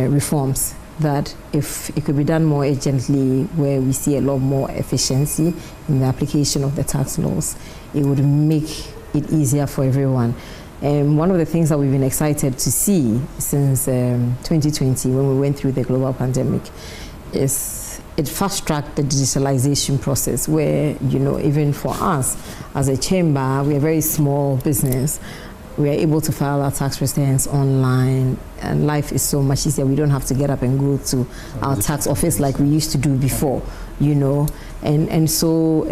reforms, that if it could be done more urgently, where we see a lot more efficiency in the application of the tax laws, it would make it easier for everyone. One of the things that we've been excited to see since 2020, when we went through the global pandemic, is it fast-tracked the digitalization process, where, even for us as a chamber, we're a very small business. We are able to file our tax returns online, and life is so much easier. We don't have to get up and go to our tax office like we used to do before, And so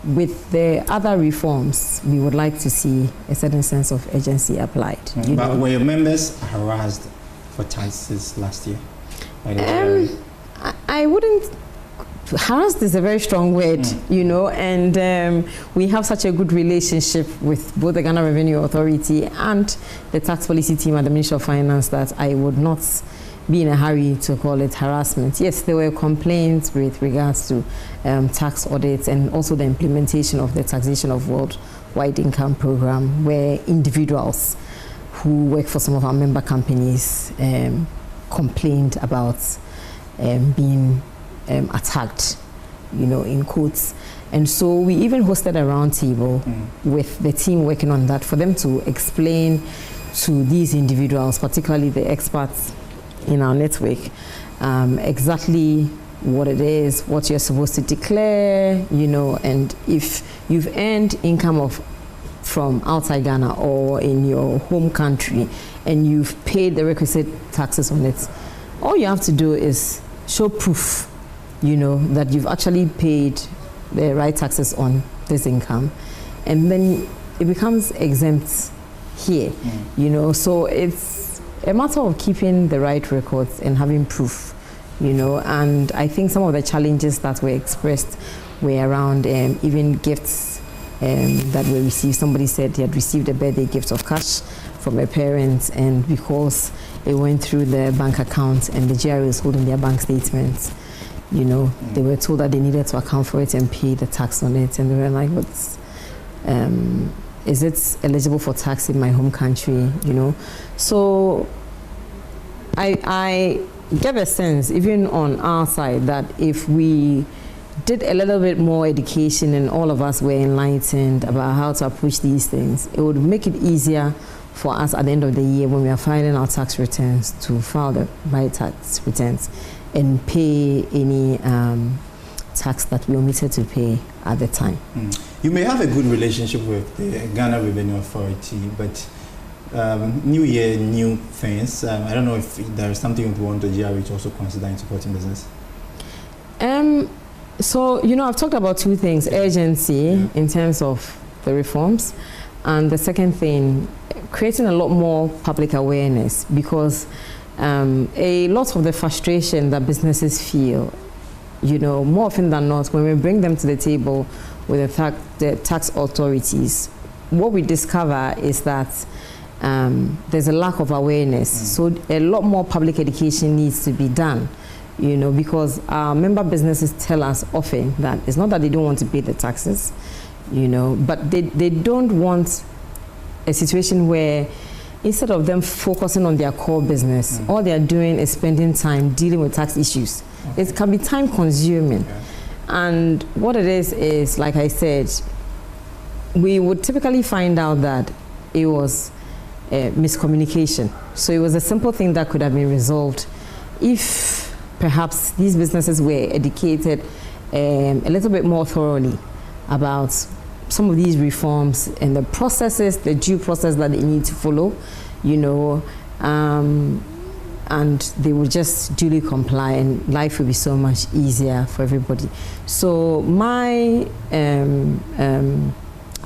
with the other reforms, we would like to see a certain sense of urgency applied. But were your members harassed for taxes last year? I wouldn't. Harassed is a very strong word, and we have such a good relationship with both the Ghana Revenue Authority and the tax policy team at the Ministry of Finance that I would not be in a hurry to call it harassment. Yes, there were complaints with regards to tax audits and also the implementation of the taxation of worldwide income program, where individuals who work for some of our member companies complained about being attacked, in quotes. And so we even hosted a roundtable with the team working on that, for them to explain to these individuals, particularly the experts in our network, exactly what it is, what you're supposed to declare, you know, and if you've earned income from outside Ghana or in your home country and you've paid the requisite taxes on it, all you have to do is show proof, you know, that you've actually paid the right taxes on this income, and then it becomes exempt here, you know. So it's a matter of keeping the right records and having proof, you know. And I think some of the challenges that were expressed were around even gifts that were received. Somebody said he had received a birthday gift of cash from a parent, and because it went through the bank account and the GRA was holding their bank statements, you know, they were told that they needed to account for it and pay the tax on it, and they were like, what's is it eligible for tax in my home country, you know? So I get a sense, even on our side, that if we did a little bit more education and all of us were enlightened about how to approach these things, it would make it easier for us at the end of the year when we are filing our tax returns to file the right tax returns and pay any tax that we omitted to pay at the time. You may have a good relationship with the Ghana Revenue Authority, but new year, new things. I don't know if there is something you want the GRA to also consider in supporting business. So, you know, I've talked about two things: urgency in terms of the reforms, and the second thing, creating a lot more public awareness, because a lot of the frustration that businesses feel, you know, more often than not, when we bring them to the table with the tax authorities, what we discover is that there's a lack of awareness. So a lot more public education needs to be done, you know, because our member businesses tell us often that it's not that they don't want to pay the taxes, you know, but they don't want a situation where instead of them focusing on their core business, all they're doing is spending time dealing with tax issues. It can be time consuming. And what it is, like I said, we would typically find out that it was miscommunication. So it was a simple thing that could have been resolved if perhaps these businesses were educated a little bit more thoroughly about some of these reforms and the processes, the due process that they need to follow, you know, and they will just duly comply, and life will be so much easier for everybody. So my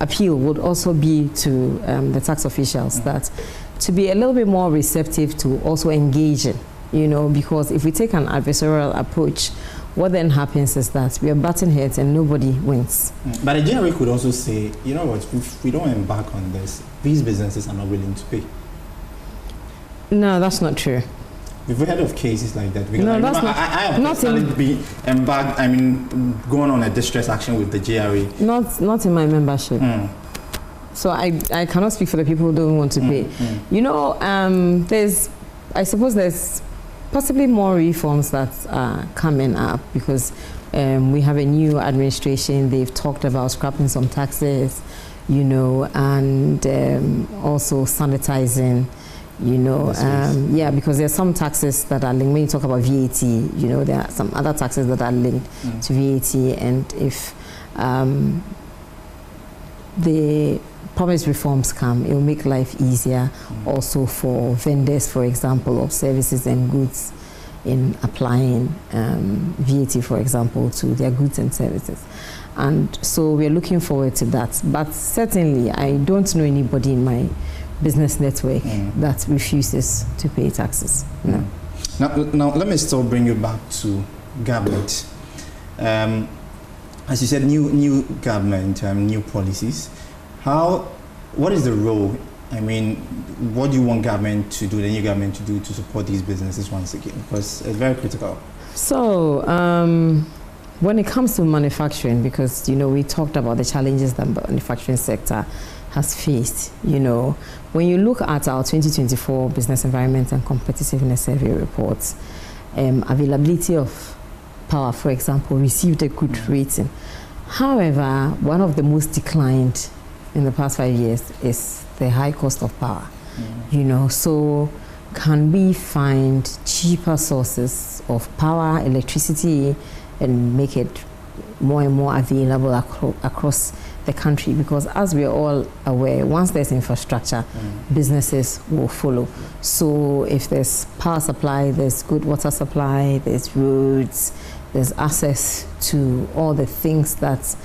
appeal would also be to the tax officials that to be a little bit more receptive to also engaging, you know, because if we take an adversarial approach, what then happens is that we are butting heads and nobody wins. But the GRA could also say, you know what, if we don't embark on this, these businesses are not willing to pay. No, that's not true. We've heard of cases like that. Because no, that's not. I have personally been embarked, going on a distress action with the GRA. Not in my membership. So I cannot speak for the people who don't want to pay. You know, I suppose there's possibly more reforms that are coming up because we have a new administration. They've talked about scrapping some taxes, you know, and also sanitizing, you know, yeah, because there are some taxes that are linked. When you talk about VAT, you know, there are some other taxes that are linked to VAT, and if the promised reforms come, it will make life easier also for vendors, for example, of services and goods in applying VAT, for example, to their goods and services. And so we're looking forward to that. But certainly, I don't know anybody in my business network that refuses to pay taxes. No. Now, let me still bring you back to government. As you said, new government, new policies. What is the role? I mean, what do you want government to do, the new government to do to support these businesses once again? Because it's very critical. So, when it comes to manufacturing, because, you know, we talked about the challenges that the manufacturing sector has faced, you know, when you look at our 2024 Business Environment and Competitiveness Survey reports, availability of power, for example, received a good rating. However, one of the most declined in the past 5 years is the high cost of power. You know, so can we find cheaper sources of power, electricity, and make it more and more available across the country? Because as we are all aware, once there's infrastructure, businesses will follow. So if there's power supply, there's good water supply, there's roads, there's access to all the things that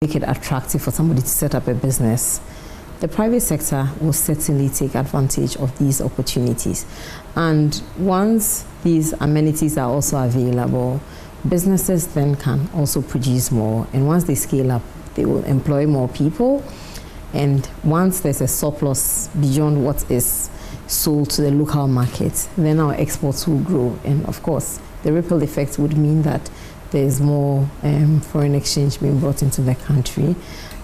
make it attractive for somebody to set up a business, the private sector will certainly take advantage of these opportunities. And once these amenities are also available, businesses then can also produce more. And once they scale up, they will employ more people. And once there's a surplus beyond what is sold to the local market, then our exports will grow. And of course, the ripple effect would mean that there's more foreign exchange being brought into the country,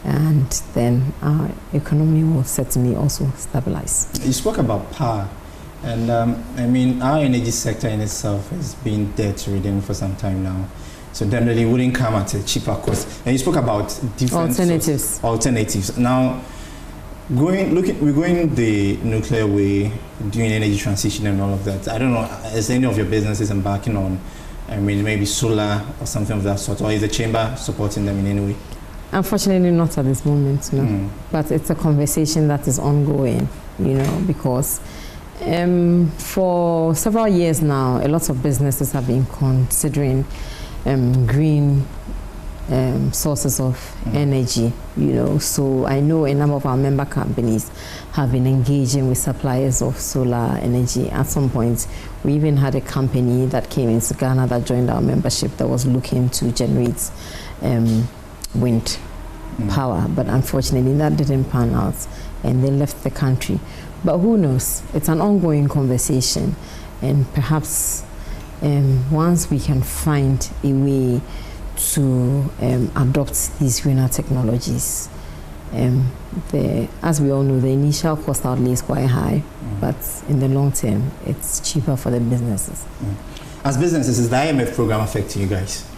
and then our economy will certainly also stabilize. You spoke about power, and I mean, our energy sector in itself has been debt-ridden for some time now. So generally, it wouldn't come at a cheaper cost. And you spoke about different alternatives. Now, we're going the nuclear way, doing energy transition and all of that. I don't know, is any of your businesses embarking on, I mean, maybe solar or something of that sort, or is the chamber supporting them in any way? Unfortunately, not at this moment, no. But it's a conversation that is ongoing, you know, because for several years now, a lot of businesses have been considering green sources of energy, you know. So I know a number of our member companies have been engaging with suppliers of solar energy. At some point, we even had a company that came into Ghana that joined our membership that was looking to generate wind power, but unfortunately that didn't pan out and they left the country. But who knows? It's an ongoing conversation, and perhaps once we can find a way to adopt these greener technologies, as we all know, the initial cost outlay is quite high, but in the long term, it's cheaper for the businesses. As businesses, is the IMF program affecting you guys?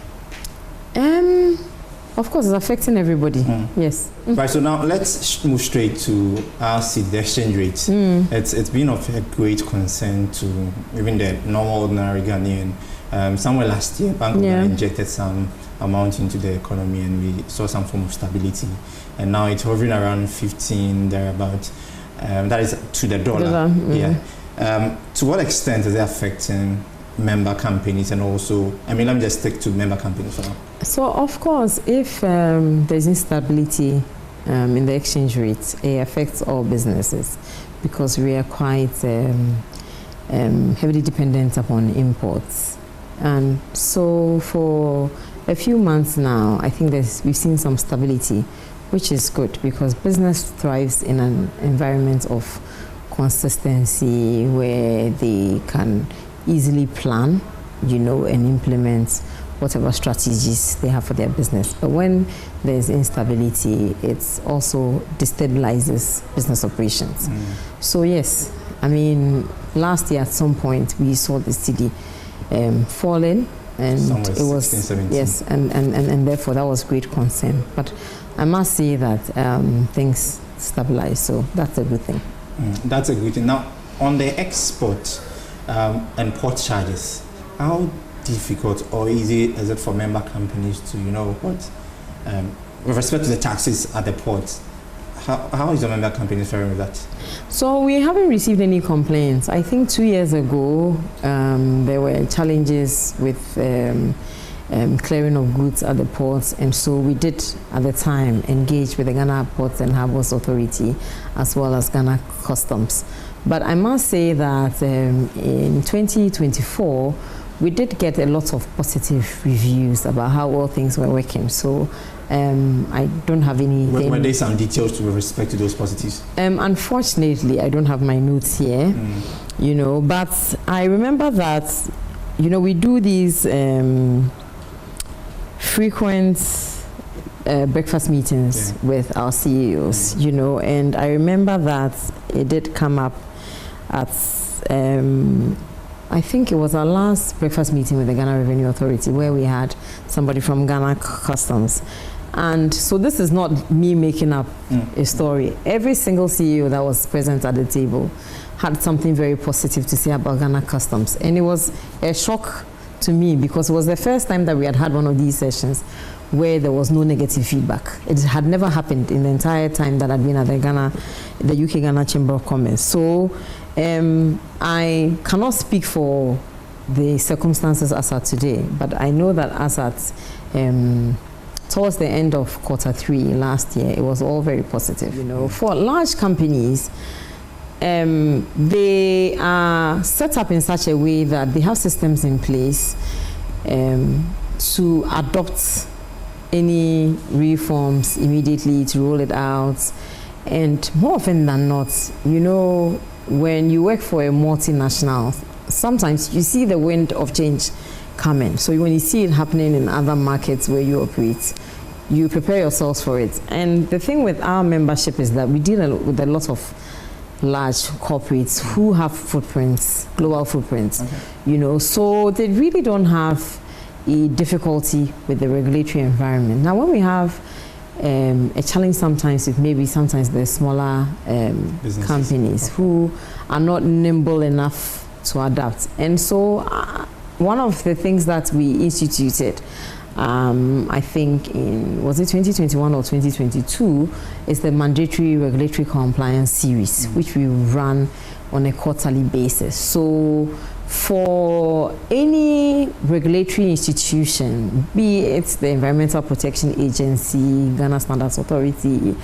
Of course, it's affecting everybody. Yes. Right. So now let's move straight to the exchange rate. It's been of a great concern to even the normal, ordinary Ghanaian. Somewhere last year, Bank of Ghana injected some amount into the economy, and we saw some form of stability. And now it's hovering around 15 thereabout. That is to the dollar. To what extent is it affecting member companies? And also, I mean, let me just stick to member companies for now. So, of course, if there's instability in the exchange rate, it affects all businesses because we are quite heavily dependent upon imports. And so for a few months now, I think we've seen some stability, which is good because business thrives in an environment of consistency where they can easily plan, you know, and implement whatever strategies they have for their business. But when there's instability, it also destabilizes business operations. So yes, I mean, last year at some point we saw the cedi falling, and somewhere it was 16, yes, and therefore that was great concern. But I must say that things stabilize, so that's a good thing. That's a good thing. Now, on the export and port charges, how difficult or easy is it for member companies to, you know, what, with respect to the taxes at the port, how is the member company faring with that? So we haven't received any complaints. I think 2 years ago, there were challenges with clearing of goods at the ports, and so we did at the time engage with the Ghana Ports and Harbours Authority as well as Ghana Customs. But I must say that in 2024, we did get a lot of positive reviews about how well things were working. So I don't have anything. Were there some details with respect to those positives? Unfortunately, I don't have my notes here, you know, but I remember that, you know, we do these frequent breakfast meetings with our CEOs, you know, and I remember that it did come up at I think it was our last breakfast meeting with the Ghana Revenue Authority where we had somebody from Ghana Customs, And so this is not me making up a story. Every single CEO that was present at the table had something very positive to say about Ghana Customs. And it was a shock to me because it was the first time that we had one of these sessions where there was no negative feedback. It had never happened in the entire time that I'd been at the UK Ghana Chamber of Commerce. So I cannot speak for the circumstances as at today, but I know that as at towards the end of Q3 last year, it was all very positive. You know, for large companies, they are set up in such a way that they have systems in place to adopt any reforms immediately, to roll it out. And more often than not, you know, when you work for a multinational, sometimes you see the wind of change coming. So when you see it happening in other markets where you operate, you prepare yourselves for it. And the thing with our membership is that we deal with a lot of large corporates who have footprints, global footprints, you know, so they really don't have a difficulty with the regulatory environment. Now, when we have a challenge sometimes with sometimes the smaller companies who are not nimble enough to adapt. And so one of the things that we instituted, I think was it 2021 or 2022, is the mandatory regulatory compliance series, which we run on a quarterly basis. So for any regulatory institution, be it the Environmental Protection Agency, Ghana Standards Authority,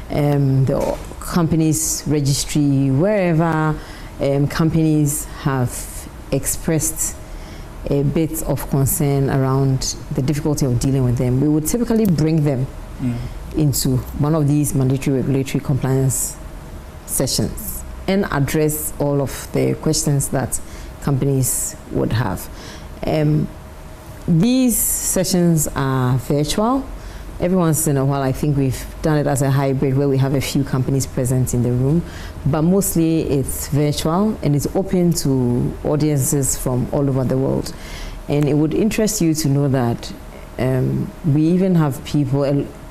the companies registry, wherever companies have expressed a bit of concern around the difficulty of dealing with them, we would typically bring them into one of these mandatory regulatory compliance sessions and address all of the questions that companies would have. These sessions are virtual. Every once in a while, I think we've done it as a hybrid where we have a few companies present in the room, but mostly it's virtual and it's open to audiences from all over the world. And it would interest you to know that we even have people,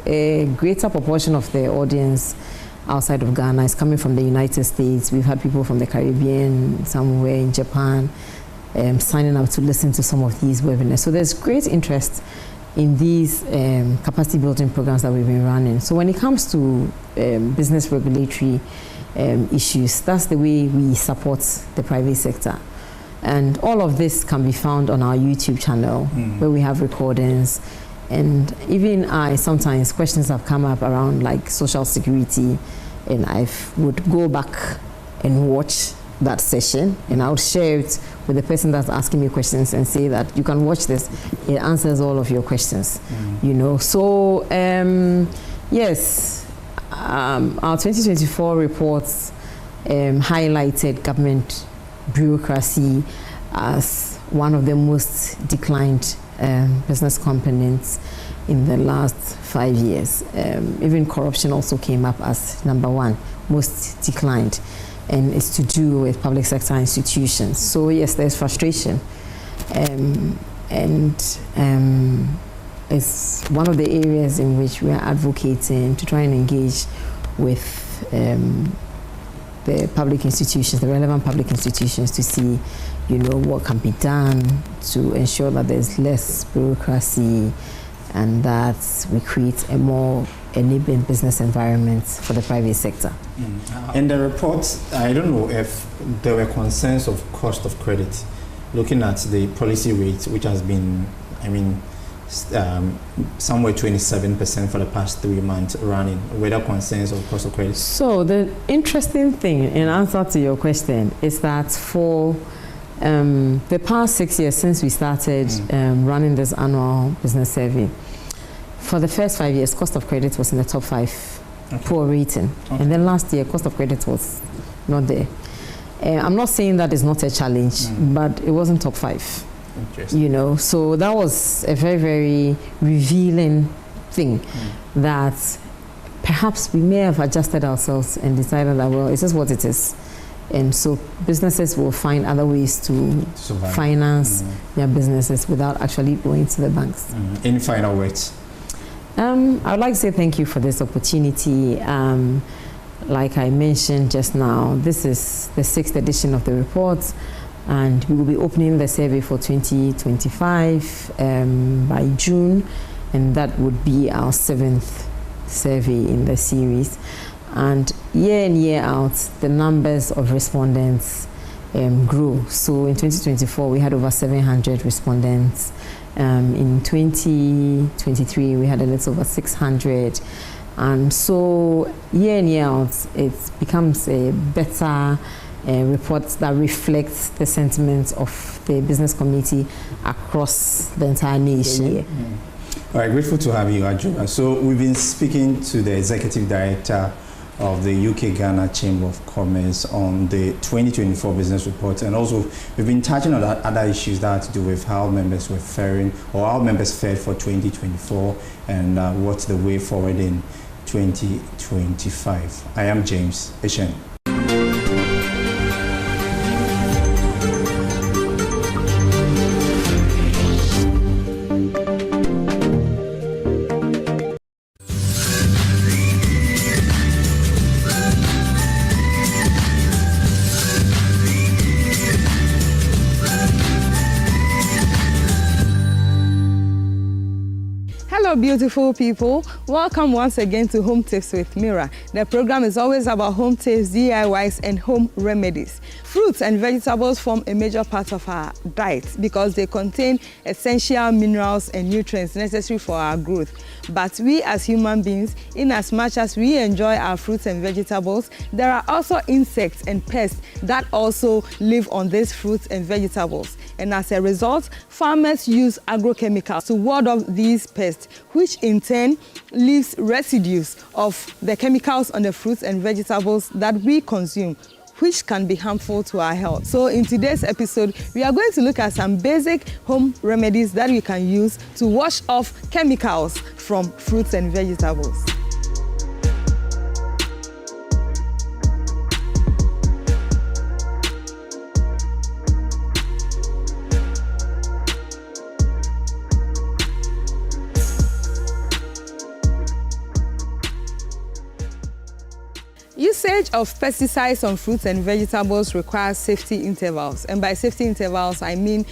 a greater proportion of the audience outside of Ghana is coming from the United States. We've had people from the Caribbean, somewhere in Japan, signing up to listen to some of these webinars. So there's great interest in these capacity building programs that we've been running. So when it comes to business regulatory issues, that's the way we support the private sector. And all of this can be found on our YouTube channel, where we have recordings. And even sometimes questions have come up around like social security, and I would go back and watch that session, and I would share it with the person that's asking me questions and say that you can watch this, it answers all of your questions, you know. So yes, our 2024 reports highlighted government bureaucracy as one of the most declined business components in the last 5 years. Even corruption also came up as number one, most declined, and it's to do with public sector institutions. So yes, there's frustration, and it's one of the areas in which we are advocating to try and engage with the public institutions, the relevant public institutions, to see, you know, what can be done to ensure that there's less bureaucracy and that we create a more enabling business environment for the private sector. In the report, I don't know if there were concerns of cost of credit, looking at the policy rate, which has been, somewhere 27% for the past 3 months running. Were there concerns of cost of credit? So the interesting thing, in answer to your question, is that for the past 6 years since we started running this annual business survey, for the first 5 years, cost of credit was in the top 5 poor rating. And then last year, cost of credit was not there. I'm not saying that is not a challenge, but it wasn't top 5. You know, so that was a very, very revealing thing, that perhaps we may have adjusted ourselves and decided that, well, it's just what it is. And so businesses will find other ways to finance their businesses without actually going to the banks. Any final words? I would like to say thank you for this opportunity. Like I mentioned just now, this is the 6th edition of the report, and we will be opening the survey for 2025 by June, and that would be our 7th survey in the series. And year in, year out, the numbers of respondents grow. So in 2024, we had over 700 respondents. In 2023, we had a little over 600. And so year in, year out, it becomes a better report that reflects the sentiments of the business community across the entire nation. All right, grateful to have you, Adjoa. So we've been speaking to the Executive Director of the UK-Ghana Chamber of Commerce on the 2024 business report, and also we've been touching on other issues that have to do with how members were faring, or how members fared for 2024, and what's the way forward in 2025. I am James Eshen. Hello beautiful people, welcome once again to Home Tips with Mira. The program is always about home tips, DIYs and home remedies. Fruits and vegetables form a major part of our diet because they contain essential minerals and nutrients necessary for our growth. But we as human beings, in as much as we enjoy our fruits and vegetables, there are also insects and pests that also live on these fruits and vegetables. And as a result, farmers use agrochemicals to ward off these pests, which in turn leaves residues of the chemicals on the fruits and vegetables that we consume, which can be harmful to our health. So in today's episode, we are going to look at some basic home remedies that we can use to wash off chemicals from fruits and vegetables. Usage of pesticides on fruits and vegetables requires safety intervals. And by safety intervals, I mean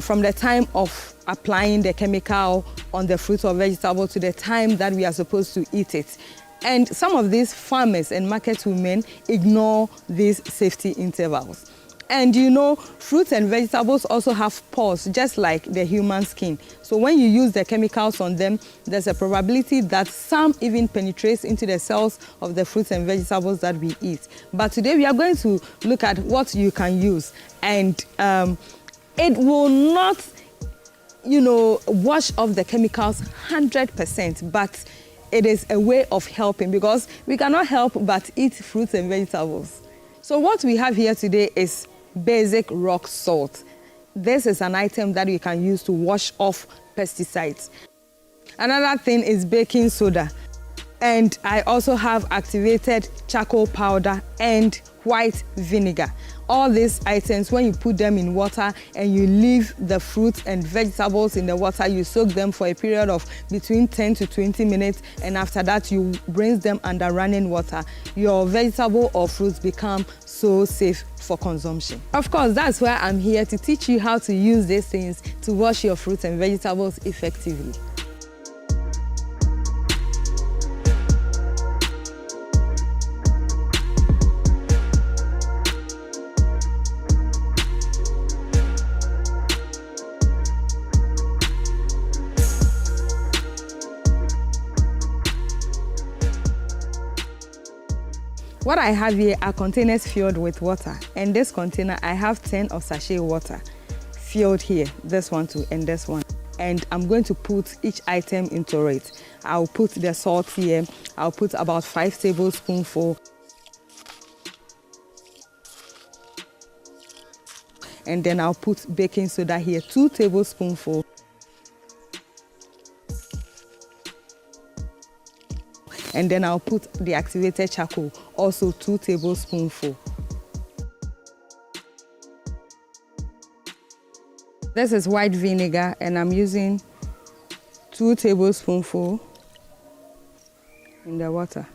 from the time of applying the chemical on the fruit or vegetable to the time that we are supposed to eat it. And some of these farmers and market women ignore these safety intervals. And you know, fruits and vegetables also have pores, just like the human skin. So when you use the chemicals on them, there's a probability that some even penetrates into the cells of the fruits and vegetables that we eat. But today we are going to look at what you can use. And it will not, you know, wash off the chemicals 100%, but it is a way of helping, because we cannot help but eat fruits and vegetables. So what we have here today is basic rock salt. This is an item that you can use to wash off pesticides. Another thing is baking soda. And I also have activated charcoal powder and white vinegar. All these items, when you put them in water and you leave the fruits and vegetables in the water, you soak them for a period of between 10 to 20 minutes, and after that you rinse them under running water. Your vegetable or fruits become so safe for consumption. Of course, that's why I'm here to teach you how to use these things to wash your fruits and vegetables effectively. What I have here are containers filled with water. In this container, I have 10 of sachet water filled here, this one too, and this one. And I'm going to put each item into it. I'll put the salt here. I'll put about 5 tablespoonfuls. And then I'll put baking soda here, 2 tablespoonfuls. And then I'll put the activated charcoal, also 2 tablespoonfuls. This is white vinegar, and I'm using 2 tablespoonfuls. in the water.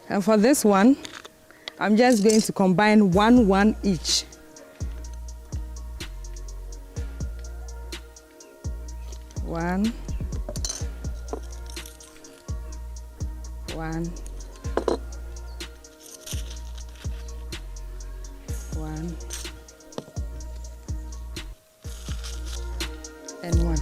And for this one, I'm just going to combine 1 each. One. One. And one.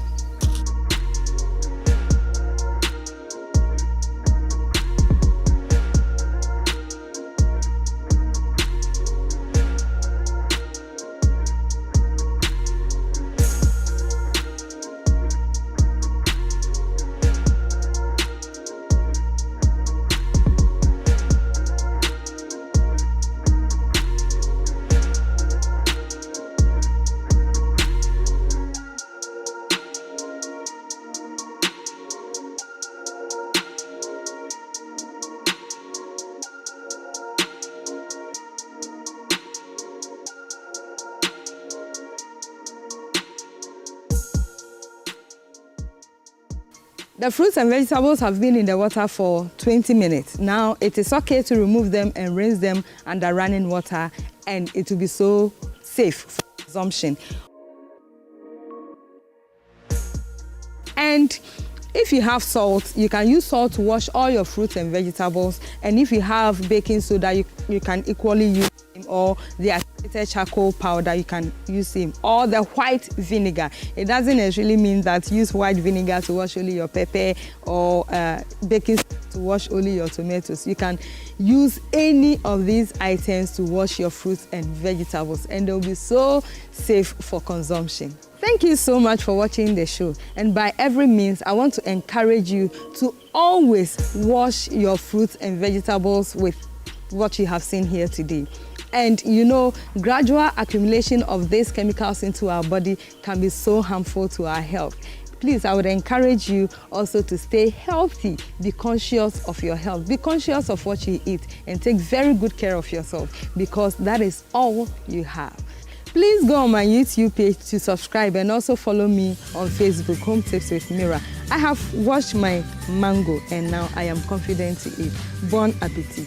The fruits and vegetables have been in the water for 20 minutes. Now it is okay to remove them and rinse them under running water, and it will be so safe for consumption. And if you have salt, you can use salt to wash all your fruits and vegetables. And if you have baking soda, you can equally use him, or the activated charcoal powder, you can use him, or the white vinegar. It doesn't necessarily mean that use white vinegar to wash only your pepper, or baking soda to wash only your tomatoes. You can use any of these items to wash your fruits and vegetables, and they'll be so safe for consumption. Thank you so much for watching the show. And by every means, I want to encourage you to always wash your fruits and vegetables with what you have seen here today. And you know, gradual accumulation of these chemicals into our body can be so harmful to our health. Please, I would encourage you also to stay healthy. Be conscious of your health. Be conscious of what you eat, and take very good care of yourself, because that is all you have. Please go on my YouTube page to subscribe, and also follow me on Facebook, Home Tips with Mira. I have washed my mango and now I am confident to eat. Bon appetit.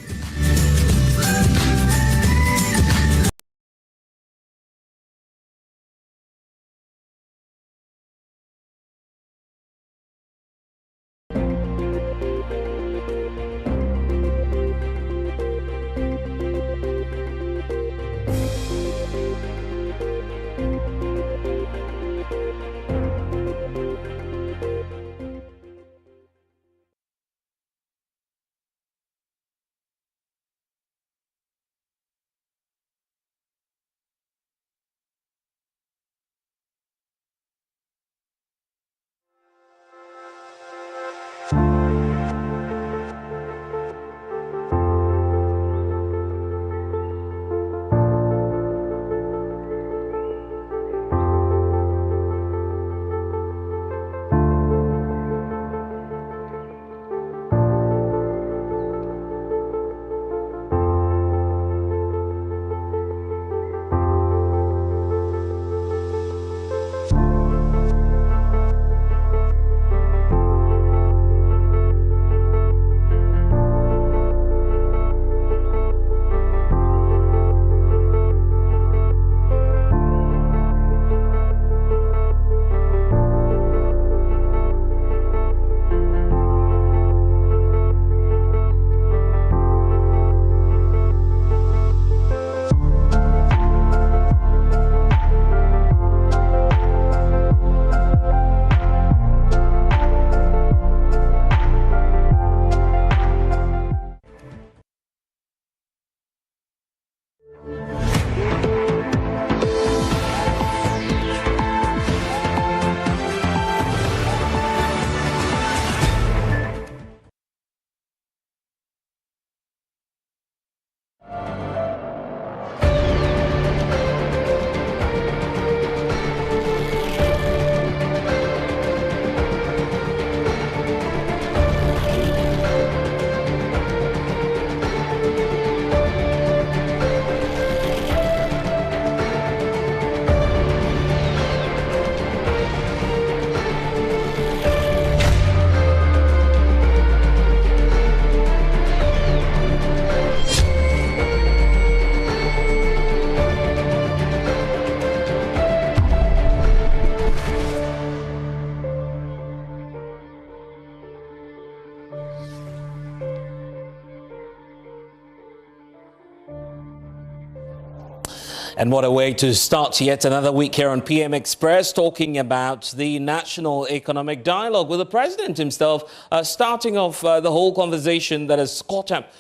And what a way to start yet another week here on PM Express, talking about the National Economic Dialogue with the President himself, starting off the whole conversation that has caught up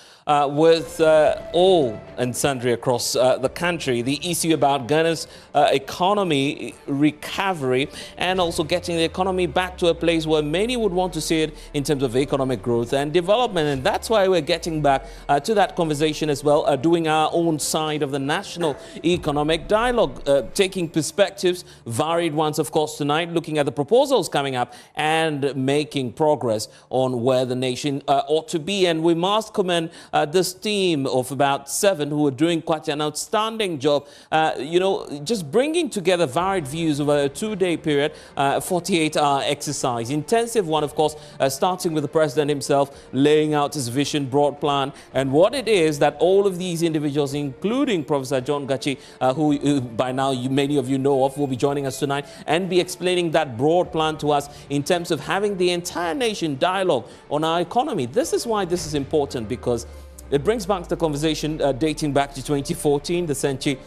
with all and sundry across the country. The issue about Ghana's economy recovery and also getting the economy back to a place where many would want to see it in terms of economic growth and development. And that's why we're getting back to that conversation as well, doing our own side of the National Economic Dialogue, taking perspectives, varied ones, of course, tonight, looking at the proposals coming up and making progress on where the nation ought to be. And we must commend this team of about 7 who are doing quite an outstanding job, just bringing together varied views over a 2-day period, 48-hour exercise. Intensive one, of course, starting with the President himself, laying out his vision, broad plan, and what it is that all of these individuals, including Professor John Gachi, who by now many of you know of, will be joining us tonight and be explaining that broad plan to us in terms of having the entire nation dialogue on our economy. This is why this is important, because it brings back the conversation dating back to 2014, the Senchi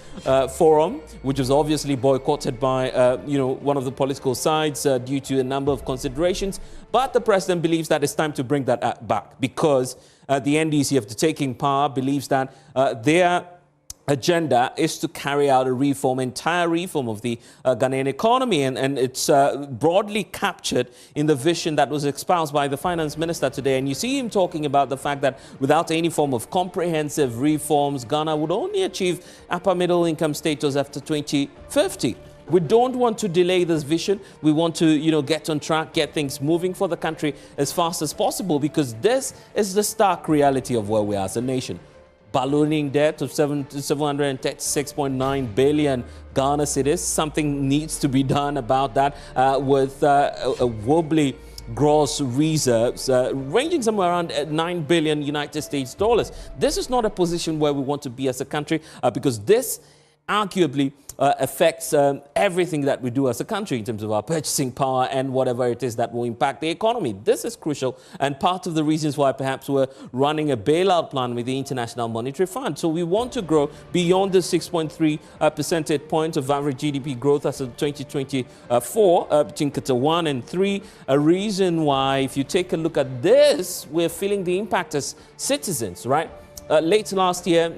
Forum, which was obviously boycotted by, one of the political sides due to a number of considerations. But the President believes that it's time to bring that back, because the NDC, after taking power, believes that their agenda is to carry out a entire reform of the Ghanaian economy, and it's broadly captured in the vision that was espoused by the finance minister today. And you see him talking about the fact that without any form of comprehensive reforms, Ghana would only achieve upper middle income status after 2050. We don't want to delay this vision. We want to, get on track, get things moving for the country as fast as possible, because this is the stark reality of where we are as a nation. Ballooning debt of 736.9 billion Ghana cedis. Something needs to be done about that, with a wobbly gross reserves ranging somewhere around 9 billion United States dollars. This is not a position where we want to be as a country, because this arguably affects everything that we do as a country in terms of our purchasing power and whatever it is that will impact the economy. This is crucial, and part of the reasons why perhaps we're running a bailout plan with the International Monetary Fund. So we want to grow beyond the 6.3 percentage points of average GDP growth as of 2024, between Qatar 1 and 3. A reason why, if you take a look at this, we're feeling the impact as citizens, right? Late last year,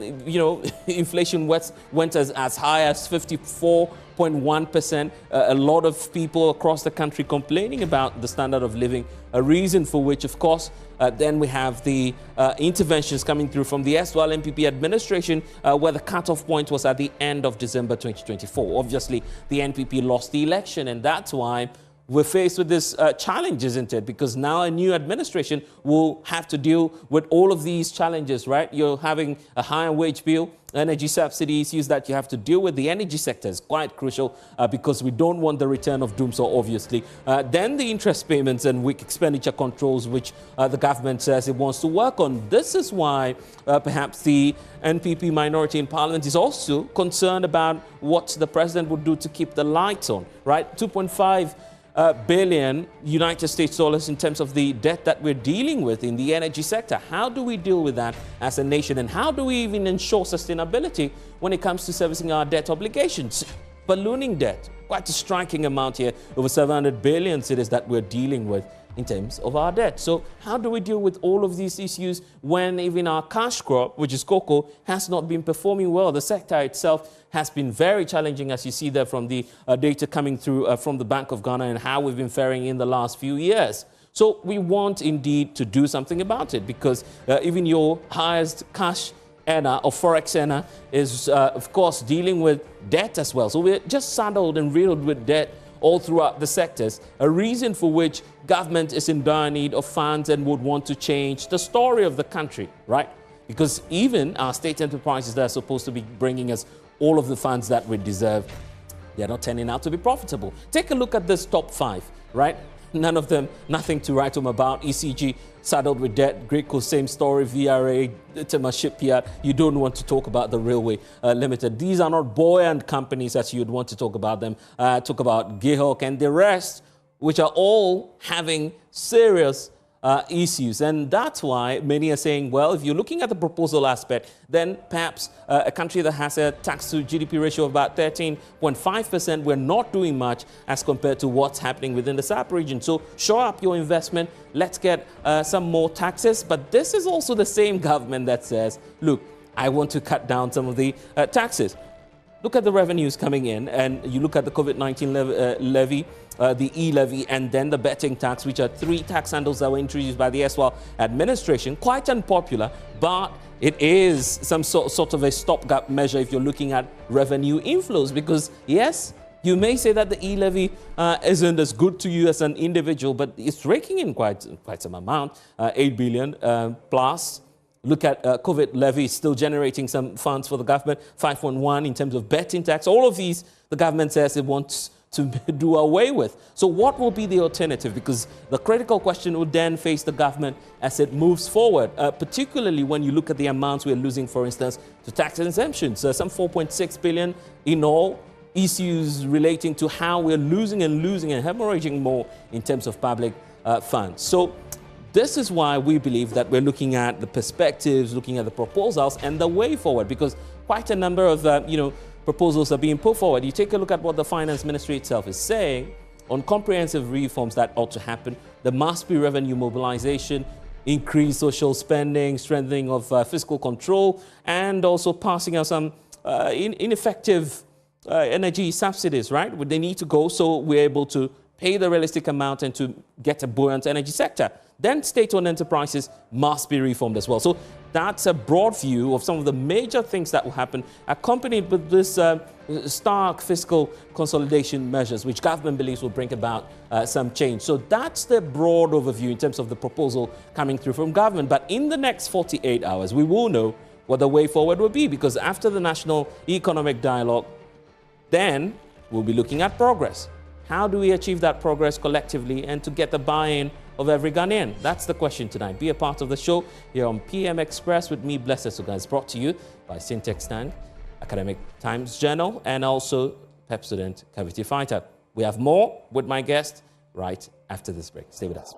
inflation went as high as 54.1%. A lot of people across the country complaining about the standard of living, a reason for which, of course, then we have the interventions coming through from the erstwhile NPP administration, where the cutoff point was at the end of December 2024. Obviously, the NPP lost the election, and that's why we're faced with this challenge, isn't it? Because now a new administration will have to deal with all of these challenges, right? You're having a higher wage bill, energy subsidy issues that you have to deal with. The energy sector is quite crucial because we don't want the return of doom, so obviously. Then the interest payments and weak expenditure controls, which the government says it wants to work on. This is why perhaps the NPP minority in parliament is also concerned about what the president would do to keep the lights on, right? 2.5 billion United States dollars in terms of the debt that we're dealing with in the energy sector. How do we deal with that as a nation? And how do we even ensure sustainability when it comes to servicing our debt obligations? Ballooning debt, quite a striking amount here, over 700 billion cedis that we're dealing with in terms of our debt. So how do we deal with all of these issues when even our cash crop, which is cocoa, has not been performing well? The sector itself has been very challenging, as you see there from the data coming through from the Bank of Ghana and how we've been faring in the last few years. So we want indeed to do something about it, because even your highest cash earner or forex earner is, of course, dealing with debt as well. So we're just saddled and riddled with debt all throughout the sectors, a reason for which government is in dire need of funds and would want to change the story of the country, right? Because even our state enterprises that are supposed to be bringing us all of the funds that we deserve, they're not turning out to be profitable. Take a look at this top 5, right? None of them, nothing to write home about. ECG, saddled with debt. Greco, same story. VRA, Tema Shipyard. You don't want to talk about the Railway Limited. These are not buoyant companies as you'd want to talk about them. Talk about Gehok and the rest, which are all having serious issues. And that's why many are saying, well, if you're looking at the proposal aspect, then perhaps a country that has a tax to GDP ratio of about 13.5%, we're not doing much as compared to what's happening within the SAP region. So shore up your investment. Let's get some more taxes. But this is also the same government that says, look, I want to cut down some of the taxes. Look at the revenues coming in, and you look at the COVID-19 levy, the e-levy, and then the betting tax, which are three tax handles that were introduced by the erstwhile administration. Quite unpopular, but it is some sort of a stopgap measure if you're looking at revenue inflows. Because, yes, you may say that the e-levy isn't as good to you as an individual, but it's raking in quite some amount, 8 billion plus. Look at COVID levy, still generating some funds for the government, 5.1 in terms of betting tax. All of these, the government says it wants to do away with. So what will be the alternative? Because the critical question would then face the government as it moves forward, particularly when you look at the amounts we're losing, for instance, to tax exemptions, some 4.6 billion in all. Issues relating to how we're losing and hemorrhaging more in terms of public funds. So this is why we believe that we're looking at the perspectives, looking at the proposals and the way forward, because quite a number of proposals are being put forward. You take a look at what the Finance Ministry itself is saying on comprehensive reforms that ought to happen. There must be revenue mobilization, increased social spending, strengthening of fiscal control, and also passing out some ineffective energy subsidies, right? They need to go so we're able to pay the realistic amount and to get a buoyant energy sector. Then state-owned enterprises must be reformed as well. So that's a broad view of some of the major things that will happen, accompanied with this stark fiscal consolidation measures, which government believes will bring about some change. So that's the broad overview in terms of the proposal coming through from government. But in the next 48 hours, we will know what the way forward will be, because after the National Economic Dialogue, then we'll be looking at progress. How do we achieve that progress collectively and to get the buy-in of every Ghanaian? That's the question tonight. Be a part of the show here on PM Express with me, Blessed Suga. It's brought to you by Syntex Tank, Academic Times Journal, and also Pepsodent Cavity Fighter. We have more with my guest right after this break. Stay with us.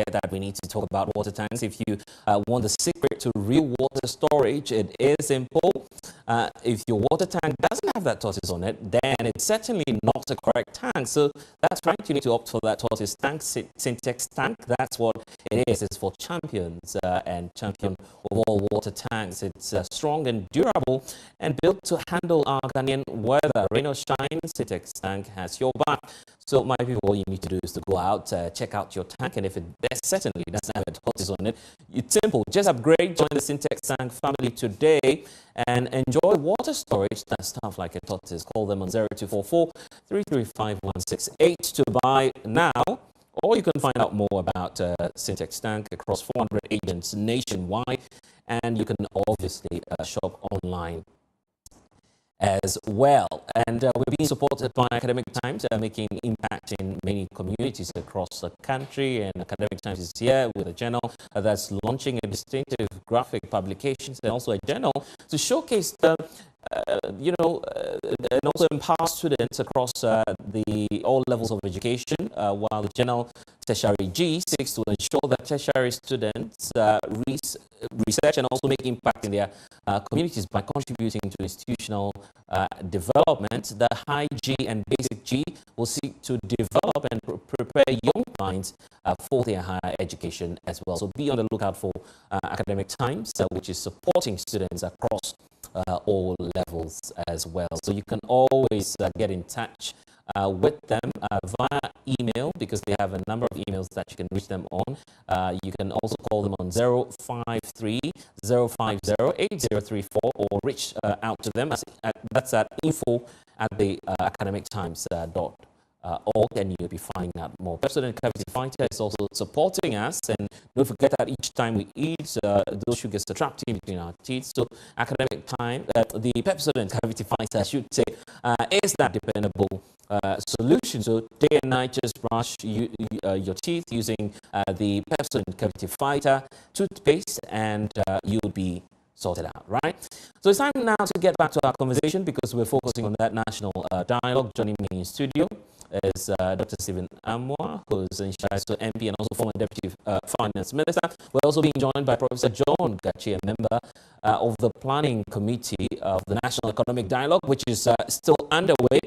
forget that we need to talk about water tanks. If you want the secret to real water storage, it is simple. If your water tank doesn't have that tortoise on it, then it's certainly not a correct tank. So that's right, you need to opt for that tortoise tank, Syntex tank. That's what it is. It's for champions and champion of all water tanks. It's strong and durable and built to handle our Ghanaian weather. Rain or shine, Syntex tank has your back. So my people, all you need to do is to go out, check out your tank, and if it certainly doesn't have a tortoise on it, it's simple. Just upgrade, join the Syntex tank family today, and enjoy water storage that's tough like a tortoise. Call them on 0244 335 168 to buy now, or you can find out more about Syntex tank across 400 agents nationwide, and you can obviously shop online as well. And we're being supported by Academic Times, making impact in many communities across the country. And Academic Times is here with a journal that's launching a distinctive graphic publications and also a journal to showcase the and also empower students across all levels of education, while the journal Tertiary G seeks to ensure that tertiary students research and also make impact in their communities by contributing to institutional development. The High G and Basic G will seek to develop and prepare young minds for their higher education as well. So be on the lookout for Academic Times, which is supporting students across all levels as well. So you can always get in touch with them via email, because they have a number of emails that you can reach them on. You can also call them on 053 050 8034 or reach out to them. That's at info@theacademictimes.org, and you'll be finding out more. Pepsodent Cavity Fighter is also supporting us, and don't forget that each time we eat, those sugars are trapped in between our teeth. So Academic Time, the Pepsodent Cavity Fighter, I should say, is that dependable solution. So day and night, just brush your teeth using the Pepsodent Cavity Fighter toothpaste, and you'll be sorted out, right? So it's time now to get back to our conversation, because we're focusing on that national dialogue. Joining me in studio is Dr. Stephen Amwa, who's in charge of MP and also former Deputy Finance Minister. We're also being joined by Professor John Gachi, a member of the Planning Committee of the National Economic Dialogue, which is still underway.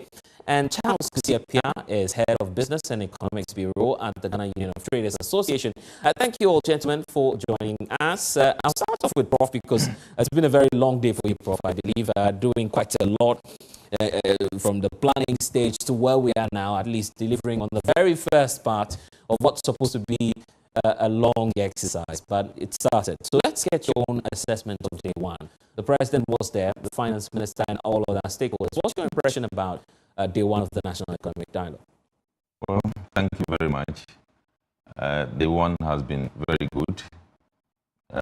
And Charles Kusiapia is Head of Business and Economics Bureau at the Ghana Union of Traders Association. Thank you all, gentlemen, for joining us. I'll start off with Prof, because it's been a very long day for you, Prof. I believe doing quite a lot from the planning stage to where we are now, at least delivering on the very first part of what's supposed to be a long exercise, but it started. So let's get your own assessment of day one. The President was there, the Finance Minister, and all of our stakeholders. What's your impression about day one of the National Economic Dialogue? Well, thank you very much. Day one has been very good.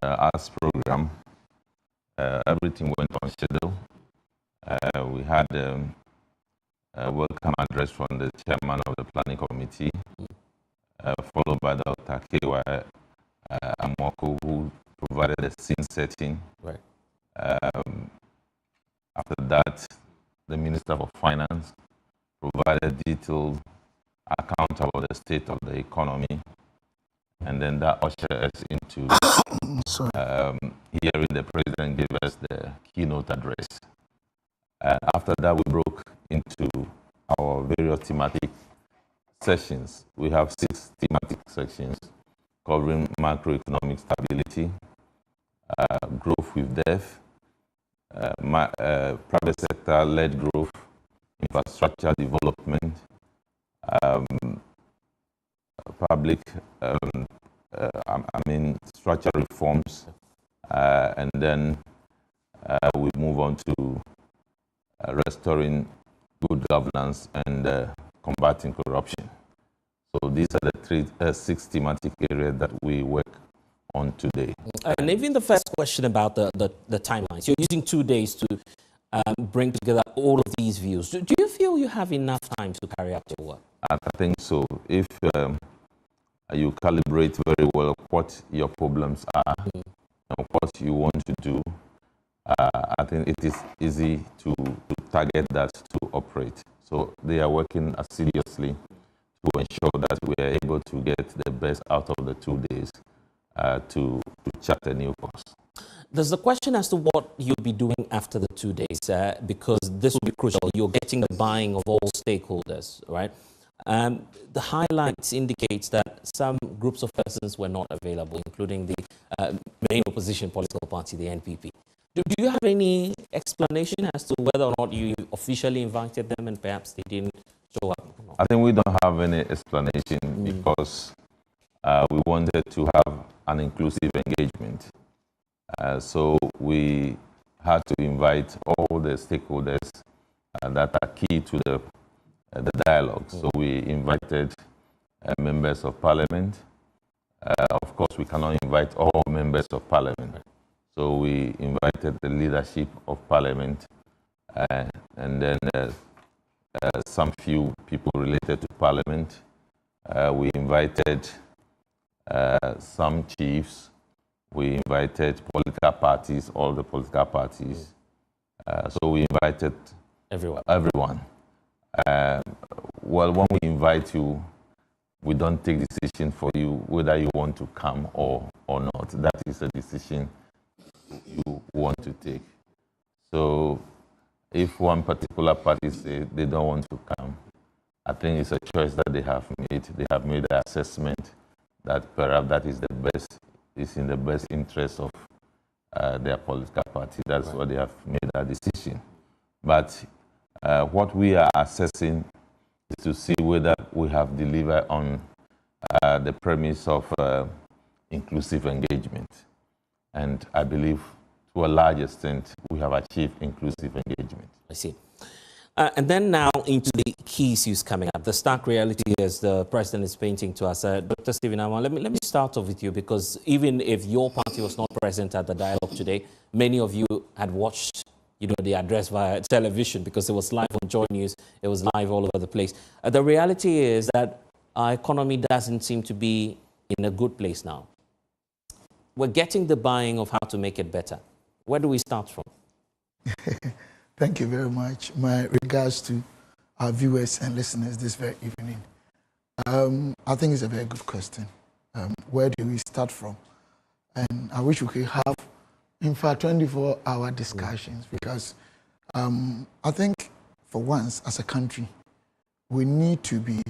As program, everything went on schedule. We had a welcome address from the chairman of the Planning Committee, followed by Dr. K.Y. Amwako, who provided a scene setting. Right. After that, the Minister for Finance provided detailed account about the state of the economy, and then that ushered us into hearing the President give us the keynote address. After that, we broke into our various thematic sessions. We have 6 thematic sections covering macroeconomic stability, growth with depth, private sector-led growth, infrastructure development, structural reforms, and then we move on to restoring good governance and combating corruption. So these are the 6 thematic areas that we work on today. And even the first question about the timelines, you're using 2 days to bring together all of these views. Do you feel you have enough time to carry out your work? I think so. If you calibrate very well what your problems are and what you want to do, I think it is easy to target that, to operate. So they are working assiduously to ensure that we are able to get the best out of the 2 days to chart a new course. There's the question as to what you'll be doing after the 2 days, because this will be crucial. You're getting the buying of all stakeholders, right? The highlights indicates that some groups of persons were not available, including the main opposition political party, the NPP. Do you have any explanation as to whether or not you officially invited them and perhaps they didn't show up? I think we don't have any explanation because we wanted to have an inclusive engagement. So we had to invite all the stakeholders that are key to the dialogue. So we invited members of parliament. Of course, we cannot invite all members of parliament. So we invited the leadership of parliament and then some few people related to parliament. We invited some chiefs. We invited political parties, all the political parties. So we invited everyone. Well, when we invite you, we don't take decision for you whether you want to come or not. That is a decision you want to take. So if one particular party say they don't want to come, I think it's a choice that they have made. They have made the assessment that perhaps that is the best, is in the best interest of their political party. That's why they have made that decision. But what we are assessing is to see whether we have delivered on the premise of inclusive engagement. And I believe to a large extent we have achieved inclusive engagement. I see. And then now into the key issues coming up. The stark reality as the president is painting to us. Dr. Stephen Awan, let me start off with you, because even if your party was not present at the dialogue today, many of you had watched the address via television because it was live on JoyNews. It was live all over the place. The reality is that our economy doesn't seem to be in a good place now. We're getting the buying of how to make it better. Where do we start from? Thank you very much. My regards to our viewers and listeners this very evening. I think it's a very good question. Where do we start from? And I wish we could have, in fact, 24-hour discussions, because I think for once as a country, we need to be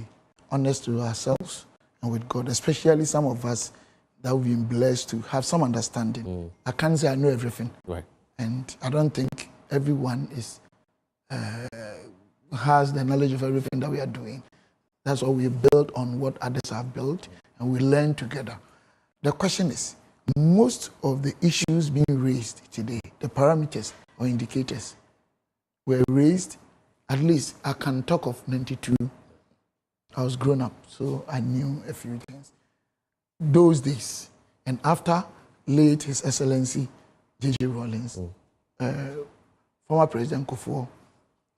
honest with ourselves and with God, especially some of us that we've been blessed to have some understanding. I can't say I know everything. Right. And I don't think everyone is has the knowledge of everything that we are doing. That's why we build on what others have built, and we learn together. The question is, most of the issues being raised today, the parameters or indicators, were raised, at least I can talk of 92. I was grown up, so I knew a few things. Those days, and after late His Excellency J.J. Rawlings, former President Kufuor,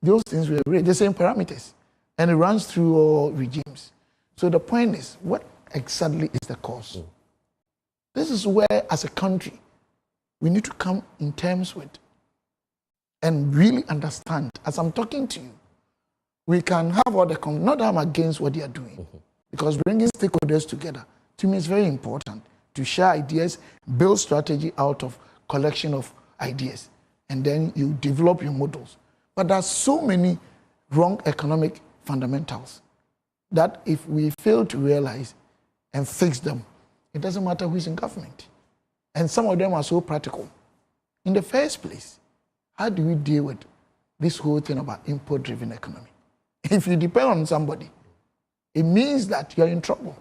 those things were raised, the same parameters, and it runs through all regimes. So the point is, what exactly is the cause? This is where, as a country, we need to come in terms with and really understand. As I'm talking to you, we can have all the, not that I'm against what they are doing, because bringing stakeholders together, to me, is very important to share ideas, build strategy out of collection of ideas, and then you develop your models. But there are so many wrong economic fundamentals that if we fail to realize and fix them, it doesn't matter who's in government. And some of them are so practical. In the first place, how do we deal with this whole thing about import-driven economy? If you depend on somebody, it means that you're in trouble.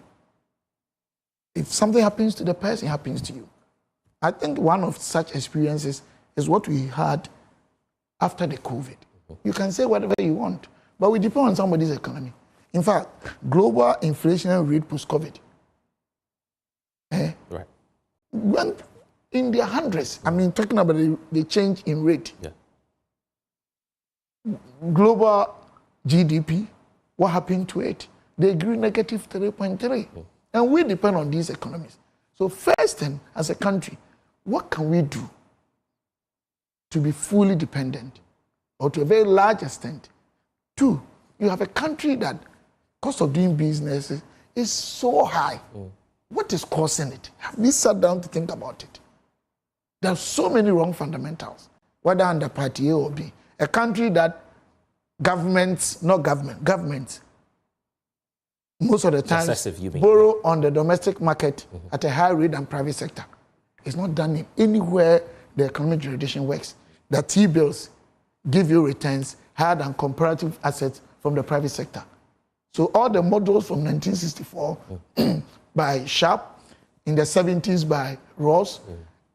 If something happens to the person, it happens to you. I think one of such experiences is what we had after the COVID. You can say whatever you want, but we depend on somebody's economy. In fact, global inflation rate post-COVID went in the hundreds. I mean, talking about the change in rate. Yeah. Global GDP, what happened to it? They grew negative 3.3. And we depend on these economies. So first thing, as a country, what can we do to be fully dependent, or to a very large extent? Two, you have a country that cost of doing business is so high. What is causing it? Have we sat down to think about it? There are so many wrong fundamentals, whether under party A or B. A country that governments, most of the time borrow on the domestic market at a higher rate than private sector. It's not done in anywhere the economic jurisdiction works. The T-bills give you returns higher than comparative assets from the private sector. So all the models from 1964 by Sharp, in the 70s by Ross,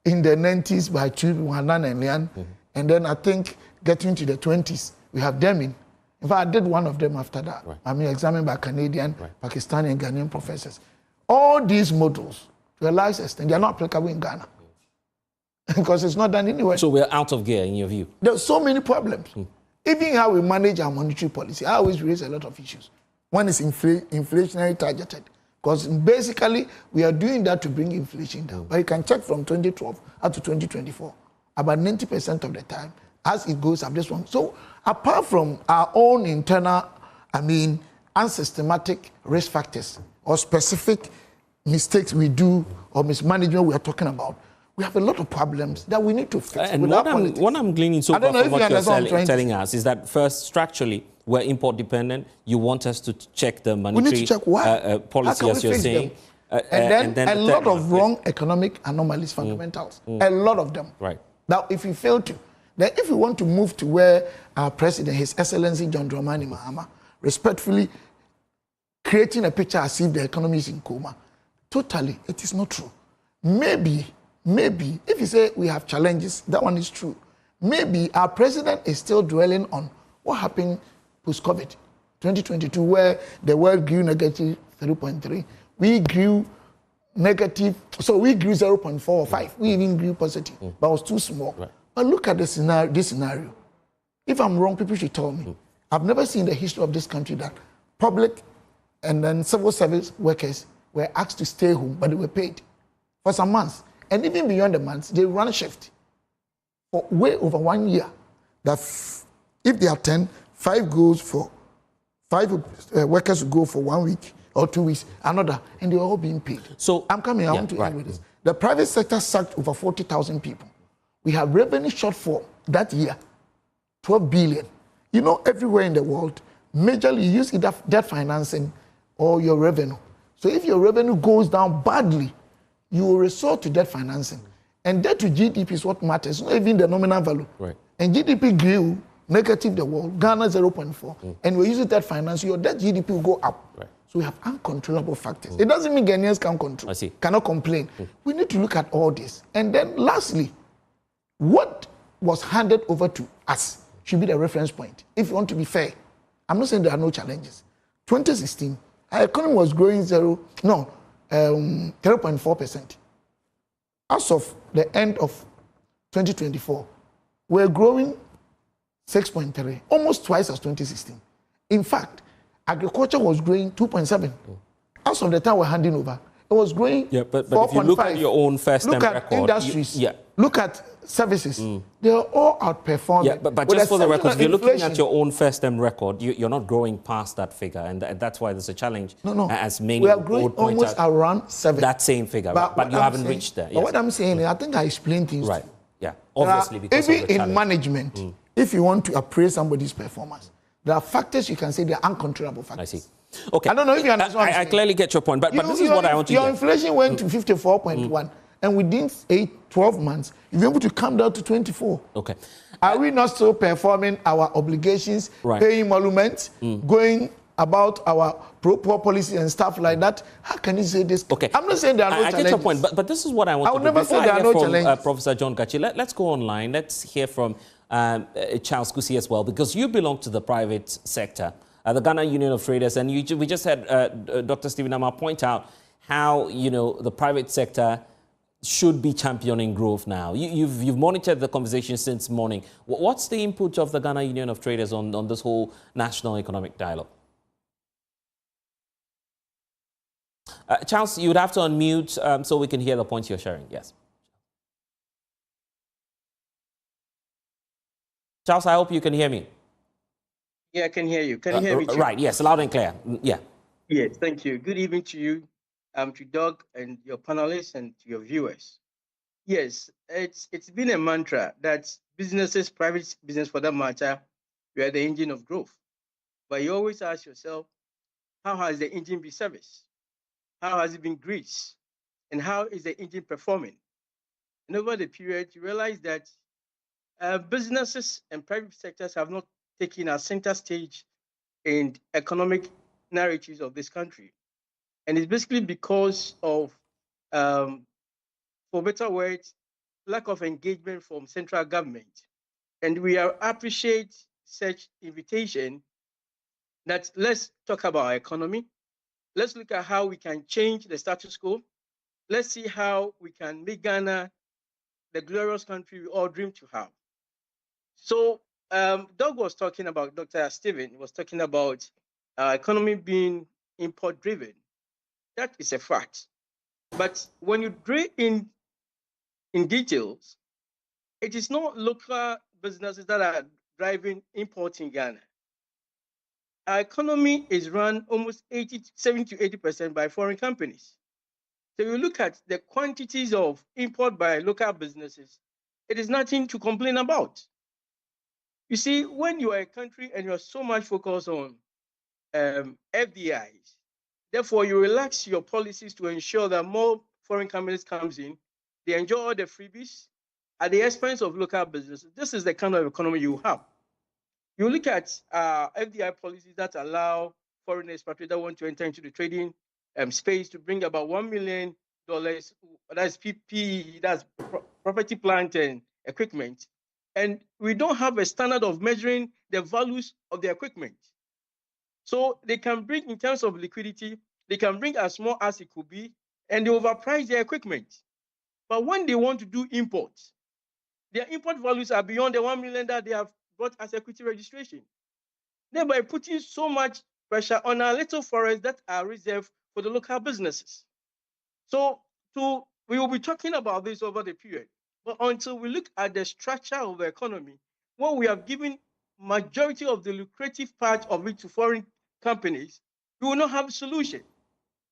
in the 90s by Chubuanan and Lian, and then I think getting to the 20s, we have Deming. In fact, I did one of them after that. I mean, examined by Canadian, Pakistani, and Ghanaian professors. All these models, to a large extent, they are not applicable in Ghana. Because it's not done anywhere. So we're out of gear, in your view? There's so many problems. Even how we manage our monetary policy, I always raise a lot of issues. One is inflationary targeted. Because basically, we are doing that to bring inflation down. But you can check from 2012 up to 2024, about 90% of the time, as it goes up this one. So apart from our own internal, unsystematic risk factors or specific mistakes we do or mismanagement we are talking about, we have a lot of problems that we need to fix. And what I'm gleaning so far from what you're telling us is that first, structurally, we're import dependent. You want us to check the monetary we need to check what? Policy, as you're saying. And then a lot of wrong economic anomalies, fundamentals. A lot of them. Right. Now, if we fail to, then if we want to move to where our president, His Excellency John Dramani Mahama, respectfully creating a picture as if the economy is in coma, totally, it is not true. Maybe, if you say we have challenges, that one is true. Maybe our president is still dwelling on what happened post-COVID, 2022, where the world grew negative 3.3. We grew negative, so we grew 0.4 or 5. We even grew positive, but it was too small. Right. But look at this scenario. If I'm wrong, people should tell me. I've never seen the history of this country that public and then civil service workers were asked to stay home, but they were paid for some months. And even beyond the months, they run a shift for way over 1 year. That if they are 10, 5 goes for 5 workers go for 1 week or 2 weeks, another, and they're all being paid. So I want to end with this. The private sector sacked over 40,000 people. We have revenue shortfall that year, 12 billion. You know, everywhere in the world, majorly you use either debt financing or your revenue. So if your revenue goes down badly, you will resort to debt financing. And debt to GDP is what matters, not even the nominal value. Right. And GDP grew negative the world, Ghana 0.4. And we're using debt finance, your debt GDP will go up. Right. So we have uncontrollable factors. It doesn't mean Ghanaians can control, cannot complain. We need to look at all this. And then lastly, what was handed over to us should be the reference point. If you want to be fair, I'm not saying there are no challenges. 2016, our economy was growing 0.4%. As of the end of 2024, we're growing 6.3, almost twice as 2016. In fact, agriculture was growing 2.7. As of the time we're handing over, it was growing 4.5. But if you look at your own first-time record... Look at industries, look at services. They are all outperforming. Yeah, but just for the record, if you're looking at your own first-time record, you're not growing past that figure, and that's why there's a challenge. No. As many we are growing almost around 7. That same figure, but you haven't reached there. But what I'm saying is, I think I explained things. Right. Yeah. Obviously, because even of the challenge. in management, if you want to appraise somebody's performance, there are factors you can say they are uncontrollable factors. I see. Okay. I don't know if you understand what I'm saying. I clearly get your point, but this is what I want to get. Your inflation went to 54.1, and within 12 months, you're able to come down to 24. Okay. Are we not still performing our obligations, paying emoluments, going about our pro-poor policy and stuff like that? How can you say this? Okay. I'm not saying there are no challenges. I get your point, but this is what I want to do. Never say there are no challenges. Professor John Gachi, let's go online. Let's hear from Charles Kusi as well, because you belong to the private sector, the Ghana Union of Traders, and we just had Dr. Stephen Amar point out how, the private sector should be championing growth now. You've monitored the conversation since morning. What's the input of the Ghana Union of Traders on this whole national economic dialogue? Charles, you would have to unmute so we can hear the points you're sharing. Yes. Charles, I hope you can hear me. Yeah, I can hear you. Can you hear me, Jim? Right, yes, loud and clear. Yeah. Yes, thank you. Good evening to you, to Doug and your panelists and to your viewers. Yes, it's been a mantra that businesses, private business for that matter, we are the engine of growth. But you always ask yourself, how has the engine been serviced? How has it been greased? And how is the engine performing? And over the period, you realize that businesses and private sectors have not taken a center stage in economic narratives of this country. And it's basically because of, for better words, lack of engagement from central government. And we appreciate such invitation that let's talk about our economy. Let's look at how we can change the status quo. Let's see how we can make Ghana the glorious country we all dream to have. So Doug was talking about, Dr. Stephen was talking about our economy being import driven. That is a fact. But when you drill in details, it is not local businesses that are driving import in Ghana. Our economy is run almost 70 to 80% by foreign companies. So you look at the quantities of import by local businesses, it is nothing to complain about. You see, when you are a country and you're so much focused on FDIs, therefore you relax your policies to ensure that more foreign companies comes in, they enjoy all the freebies at the expense of local businesses. This is the kind of economy you have. You look at FDI policies that allow foreign expatriates that want to enter into the trading space to bring about $1 million, that's PPE, that's property, plant, and equipment. And we don't have a standard of measuring the values of the equipment. So they can bring, in terms of liquidity, they can bring as small as it could be, and they overprice their equipment. But when they want to do imports, their import values are beyond the 1 million that they have brought as equity registration, thereby putting so much pressure on our little forests that are reserved for the local businesses. So we will be talking about this over the period. But until we look at the structure of the economy, when we have given majority of the lucrative part of it to foreign companies, we will not have a solution.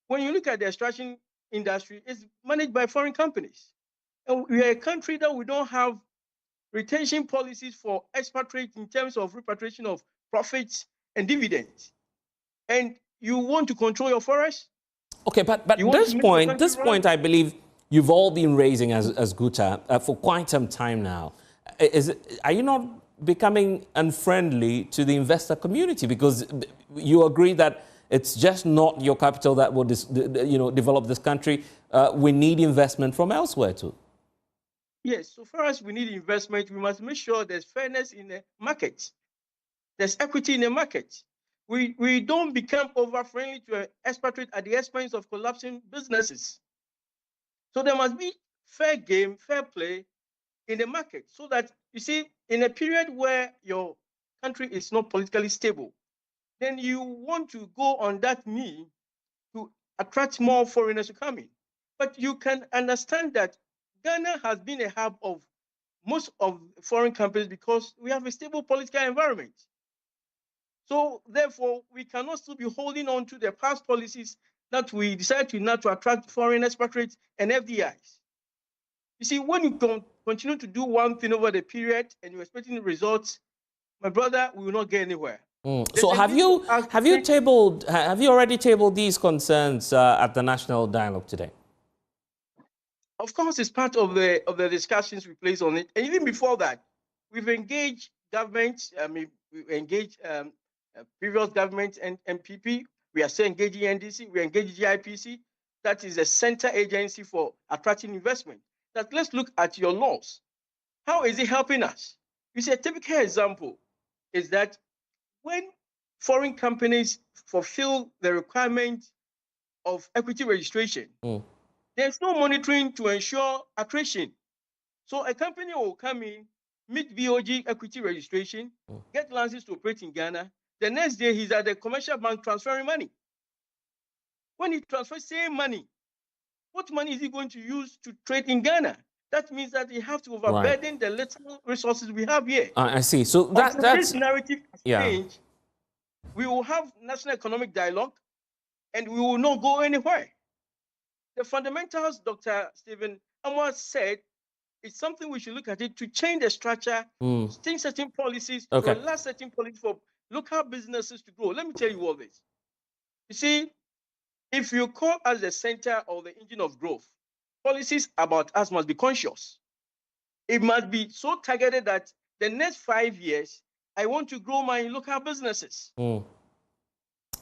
When you look at the extraction industry, it's managed by foreign companies. And we are a country that we don't have retention policies for expatriates in terms of repatriation of profits and dividends. And you want to control your forest? Okay, but this point, I believe you've all been raising as Guta for quite some time now. Are you not becoming unfriendly to the investor community because you agree that it's just not your capital that will develop this country? We need investment from elsewhere too. Yes, so far as we need investment, we must make sure there's fairness in the market. There's equity in the market. We don't become over-friendly to an expatriate at the expense of collapsing businesses. So there must be fair game, fair play in the market so that, you see, in a period where your country is not politically stable, then you want to go on that knee to attract more foreigners to come in. But you can understand that Ghana has been a hub of most of foreign companies because we have a stable political environment. So therefore, we cannot still be holding on to the past policies that we decided to not to attract foreign expatriates and FDIs. You see, when you continue to do one thing over the period and you're expecting the results, my brother, we will not get anywhere. So have you already tabled these concerns at the National Dialogue today? Of course, it's part of the discussions we place on it. And even before that, we've engaged governments. We've engaged previous governments and MPP. We are still engaging NDC. We engage GIPC. That is a center agency for attracting investment. That let's look at your laws. How is it helping us? You see, a typical example is that when foreign companies fulfill the requirement of equity registration, there's no monitoring to ensure accretion. So a company will come in, meet BOG equity registration, get license to operate in Ghana. The next day, he's at the commercial bank transferring money. When he transfers same money, what money is he going to use to trade in Ghana? That means that he have to overburden the little resources we have here. I see. So that's this narrative has changed. We will have national economic dialogue, and we will not go anywhere. The fundamentals Dr. Stephen Amwa said is something we should look at it to change the structure, change certain policies, to allow certain policies for local businesses to grow. Let me tell you all this. You see, if you call us the center or the engine of growth, policies about us must be conscious. It must be so targeted that the next 5 years, I want to grow my local businesses.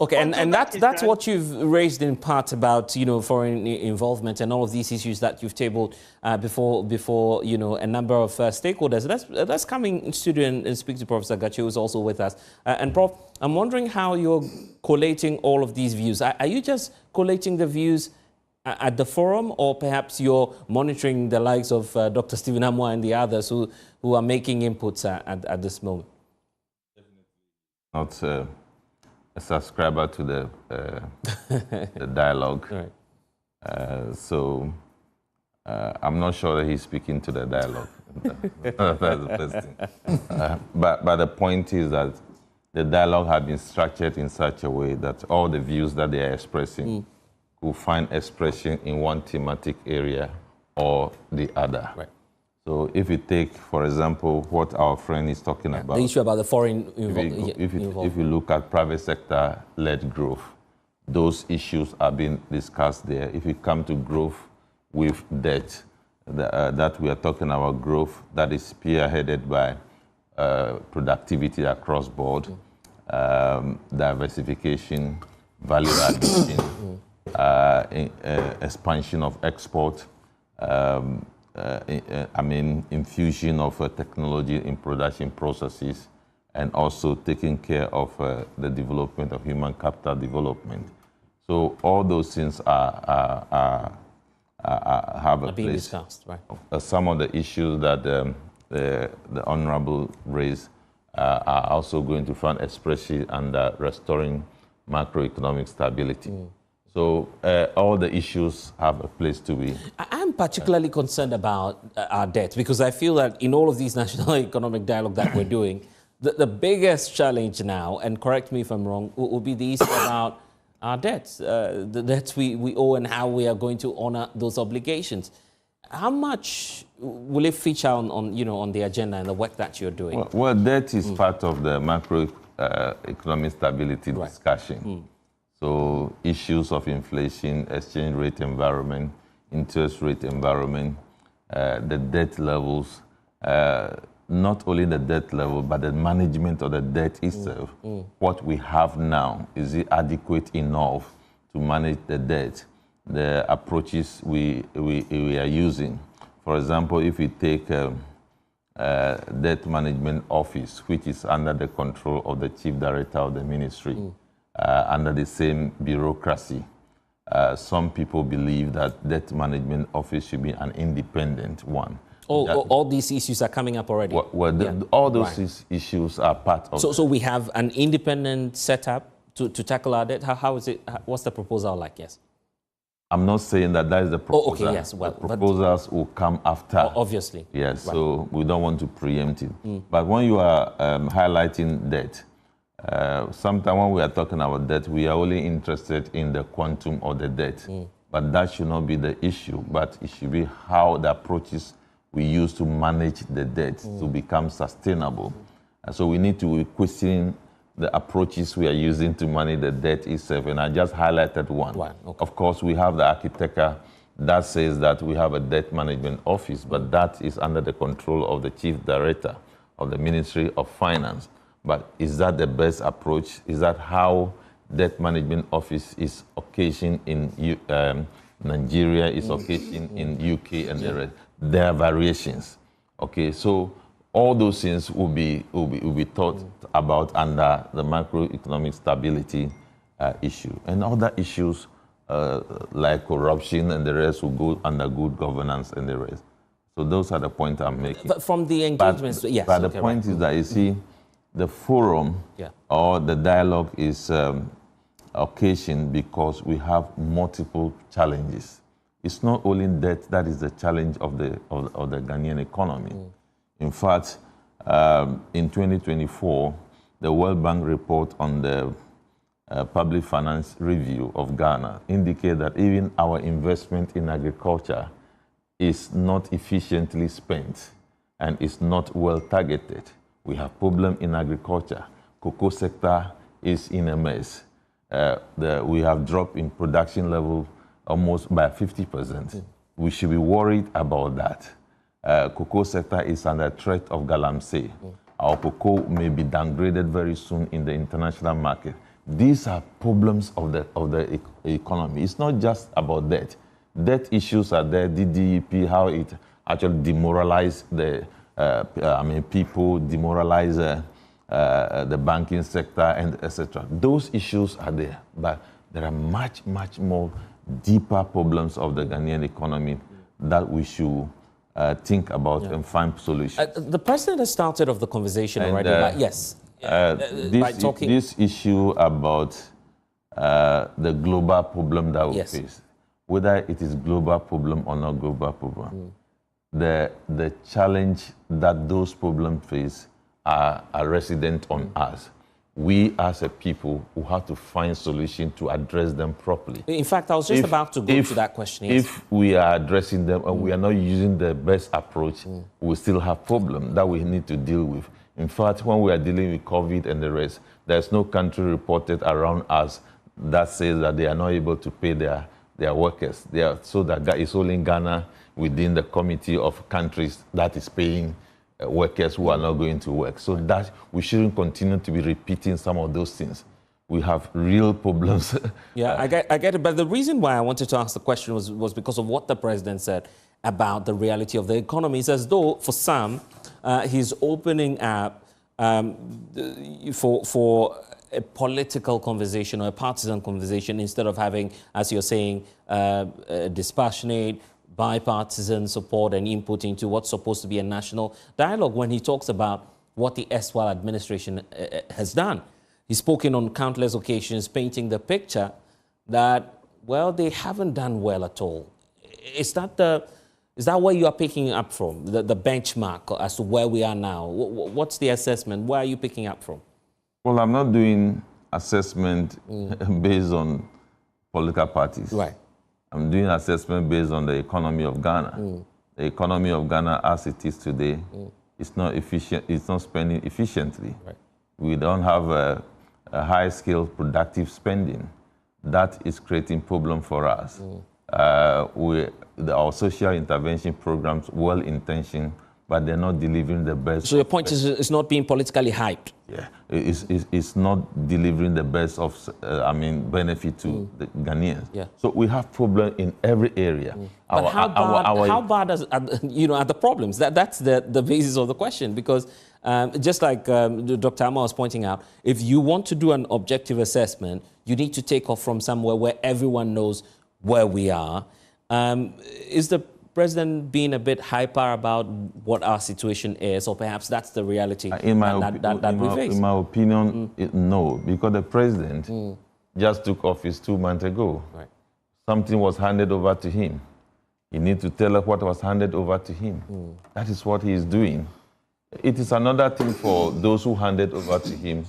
Okay, and that's what you've raised in part about, you know, foreign involvement and all of these issues that you've tabled before you know, a number of stakeholders. That's coming in studio and speak to Professor Gachi, who's also with us. And Prof, I'm wondering how you're collating all of these views. Are you just collating the views at the forum, or perhaps you're monitoring the likes of Dr. Stephen Amwa and the others who are making inputs at this moment? Not a subscriber to the dialogue. Right. So I'm not sure that he's speaking to the dialogue. That's the first thing. But the point is that the dialogue has been structured in such a way that all the views that they are expressing will find expression in one thematic area or the other. Right. So if you take, for example, what our friend is talking about. The issue about the foreign involvement. If you look at private sector-led growth, those issues are being discussed there. If you come to growth with debt, that we are talking about growth that is spearheaded by productivity across board, diversification, value addition, expansion of export, infusion of technology in production processes, and also taking care of the development of human capital development. So all those things have a being place. Discussed, right? Some of the issues that the Honorable raised are also going to find expression under restoring macroeconomic stability. So all the issues have a place to be. I'm particularly concerned about our debt, because I feel that in all of these national economic dialogue that we're doing, the biggest challenge now, and correct me if I'm wrong, will be the issue about our debts, the debts we owe and how we are going to honor those obligations. How much will it feature on the agenda and the work that you're doing? Well, debt is part of the macroeconomic stability discussion. So issues of inflation, exchange rate environment, interest rate environment, the debt levels, not only the debt level, but the management of the debt itself. What we have now, is it adequate enough to manage the debt? The approaches we are using. For example, if we take debt management office, which is under the control of the chief director of the ministry, under the same bureaucracy. Some people believe that debt management office should be an independent one. All these issues are coming up already? All those issues are part of So we have an independent setup to tackle our debt? How is it? What's the proposal like? Yes. I'm not saying that is the proposal. Okay, yes. Well, the proposals will come after. Obviously. Yes, so we don't want to preempt it. But when you are highlighting debt, sometimes when we are talking about debt, we are only interested in the quantum of the debt. But that should not be the issue, but it should be how the approaches we use to manage the debt to become sustainable. And so we need to question the approaches we are using to manage the debt itself. And I just highlighted one. Okay. Of course, we have the architecture that says that we have a debt management office, but that is under the control of the chief director of the Ministry of Finance. But is that the best approach? Is that how debt management office is occasioned in Nigeria, is occasioned in UK and the rest? There are variations. Okay, so all those things will be thought about under the macroeconomic stability issue. And other issues like corruption and the rest will go under good governance and the rest. So those are the points I'm making. But from the engagements, yes. But the point is that, you see, the forum or the dialogue is occasioned because we have multiple challenges. It's not only debt that is the challenge of the Ghanaian economy. In fact, in 2024, the World Bank report on the Public Finance Review of Ghana indicate that even our investment in agriculture is not efficiently spent and is not well targeted. We have problem in agriculture. Cocoa sector is in a mess. We have dropped in production level almost by 50%. We should be worried about that. Cocoa sector is under threat of galamsey. Our cocoa may be downgraded very soon in the international market. These are problems of the economy. It's not just about debt. Debt issues are there, DDEP, how it actually demoralized the people, demoralize the banking sector, and etc. Those issues are there, but there are much, much more deeper problems of the Ghanaian economy that we should think about and find solutions. The president has started off the conversation already, but yes. This issue about the global problem that we face, whether it is global problem or not global problem, the challenge that those problems face are resident on us. We as a people who have to find solutions to address them properly. In fact, I was just about to go to that question. If we are addressing them and we are not using the best approach, we still have problems that we need to deal with. In fact, when we are dealing with COVID and the rest, there's no country reported around us that says that they are not able to pay their workers. So that it's only Ghana within the committee of countries that is paying workers who are not going to work. So that we shouldn't continue to be repeating some of those things. We have real problems. Yeah, I get it. But the reason why I wanted to ask the question was because of what the president said about the reality of the economy. It's as though, for some, he's opening up for a political conversation or a partisan conversation instead of having, as you're saying, dispassionate, bipartisan support and input into what's supposed to be a national dialogue when he talks about what the erstwhile administration has done. He's spoken on countless occasions painting the picture that, well, they haven't done well at all. Is that where you are picking up from, the benchmark as to where we are now? What's the assessment? Where are you picking up from? Well, I'm not doing assessment based on political parties. Right. I'm doing assessment based on the economy of Ghana. The economy of Ghana as it is today, it's not efficient, it's not spending efficiently. Right. We don't have a high-scale productive spending. That is creating problem for us. Our social intervention programs, well-intentioned, but they're not delivering the best. So your point is it's not being politically hyped? Yeah, it's not delivering the best of, benefit to the Ghanaians. Yeah. So we have problem in every area. But how bad are the problems? That's the basis of the question, because just like Dr. Amma was pointing out, if you want to do an objective assessment, you need to take off from somewhere where everyone knows where we are. Is the president being a bit hyper about what our situation is, or perhaps that's the reality that we face? In my opinion, no, because the president just took office 2 months ago. Right. Something was handed over to him. He needs to tell us what was handed over to him. That is what he is doing. It is another thing for those who handed over to him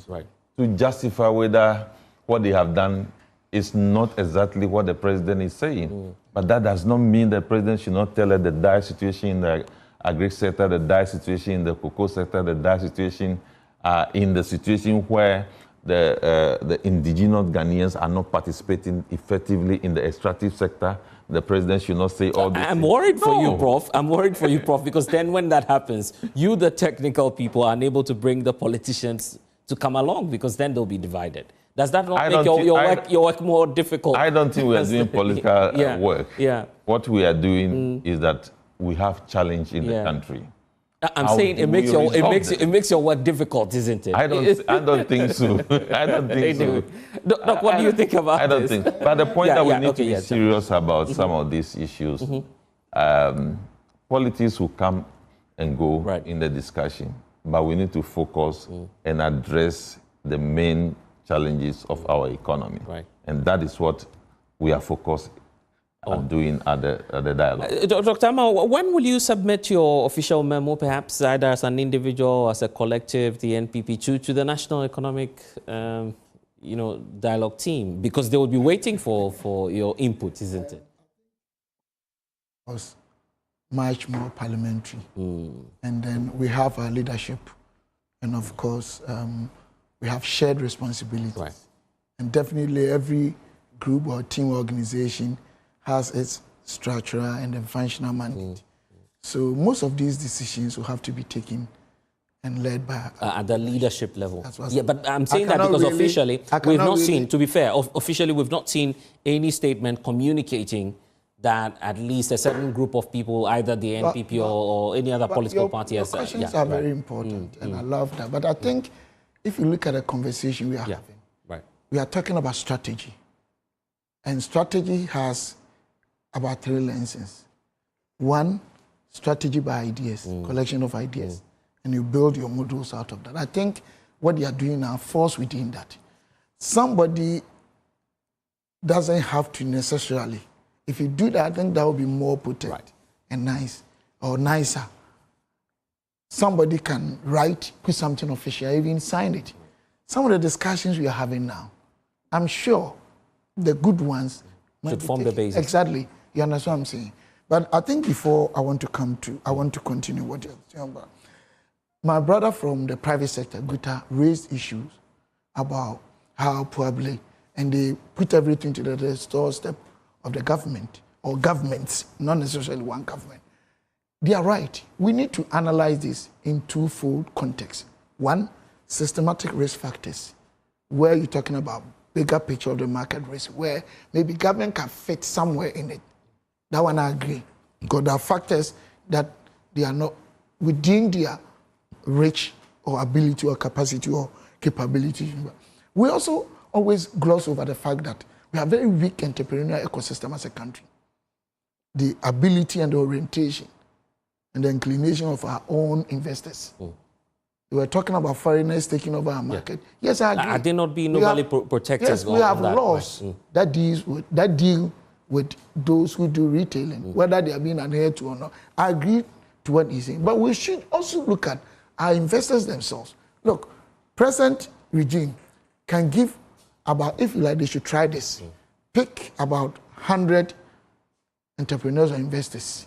to justify whether what they have done is not exactly what the president is saying. But that does not mean the president should not tell us the dire situation in the agri sector, the dire situation in the cocoa sector, the dire situation in the situation where the indigenous Ghanaians are not participating effectively in the extractive sector. The president should not say all this. I'm worried for you, Prof. I'm worried for you, Prof, because then when that happens, you, the technical people, are unable to bring the politicians to come along, because then they'll be divided. Does that not make your work more difficult? I don't think we are doing political work. Yeah. What we are doing is that we have challenge in the country. I'm saying it makes your work difficult, isn't it? I don't think so. I don't think so. Doc, what do you think about this? I don't think. But the point that we need to be serious about some of these issues, politics will come and go in the discussion, but we need to focus and address the main challenges of our economy. And that is what we are focused on doing at the dialogue. Dr. Amma, when will you submit your official memo, perhaps either as an individual or as a collective, the NPP, to the National Economic dialogue team? Because they will be waiting for your input, isn't it? Was much more parliamentary. And then we have our leadership. And of course, we have shared responsibilities. Right. And definitely every group or team organization has its structural and then functional mandate. So most of these decisions will have to be taken and led by... at the leadership level. Yeah, but I'm saying that because officially, we've not seen, to be fair, officially we've not seen any statement communicating that at least a certain group of people, either the NPP or any other political party has... Your questions are very important, and I love that. But I think if you look at the conversation we are having, we are talking about strategy. And strategy has about 3 lenses. One, strategy by ideas, collection of ideas. And you build your models out of that. I think what you are doing now falls within that. Somebody doesn't have to necessarily. If you do that, I think that will be more potent and nice, or nicer. Somebody can write, put something official, even sign it. Some of the discussions we are having now, I'm sure the good ones should form the basis. Exactly. You understand what I'm saying? But I think before I want to continue what you're saying about. My brother from the private sector, Guta, raised issues about how probably, and they put everything to the doorstep of the government, or governments, not necessarily one government. They are right. We need to analyze this in twofold contexts. One, systematic risk factors, where you're talking about bigger picture of the market risk, where maybe government can fit somewhere in it. That one I agree. Because there are factors that they are not within their reach or ability or capacity or capability. We also always gloss over the fact that we have very weak entrepreneurial ecosystem as a country. The ability and the orientation and the inclination of our own investors. We were talking about foreigners taking over our market. Yeah. Yes, I agree. Are they not being normally protected? Yes, we have laws that deal with those who do retailing, whether they are being adhered to or not. I agree to what he's saying. But we should also look at our investors themselves. Look, present regime can give about, if you like, they should try this. Pick about 100 entrepreneurs or investors,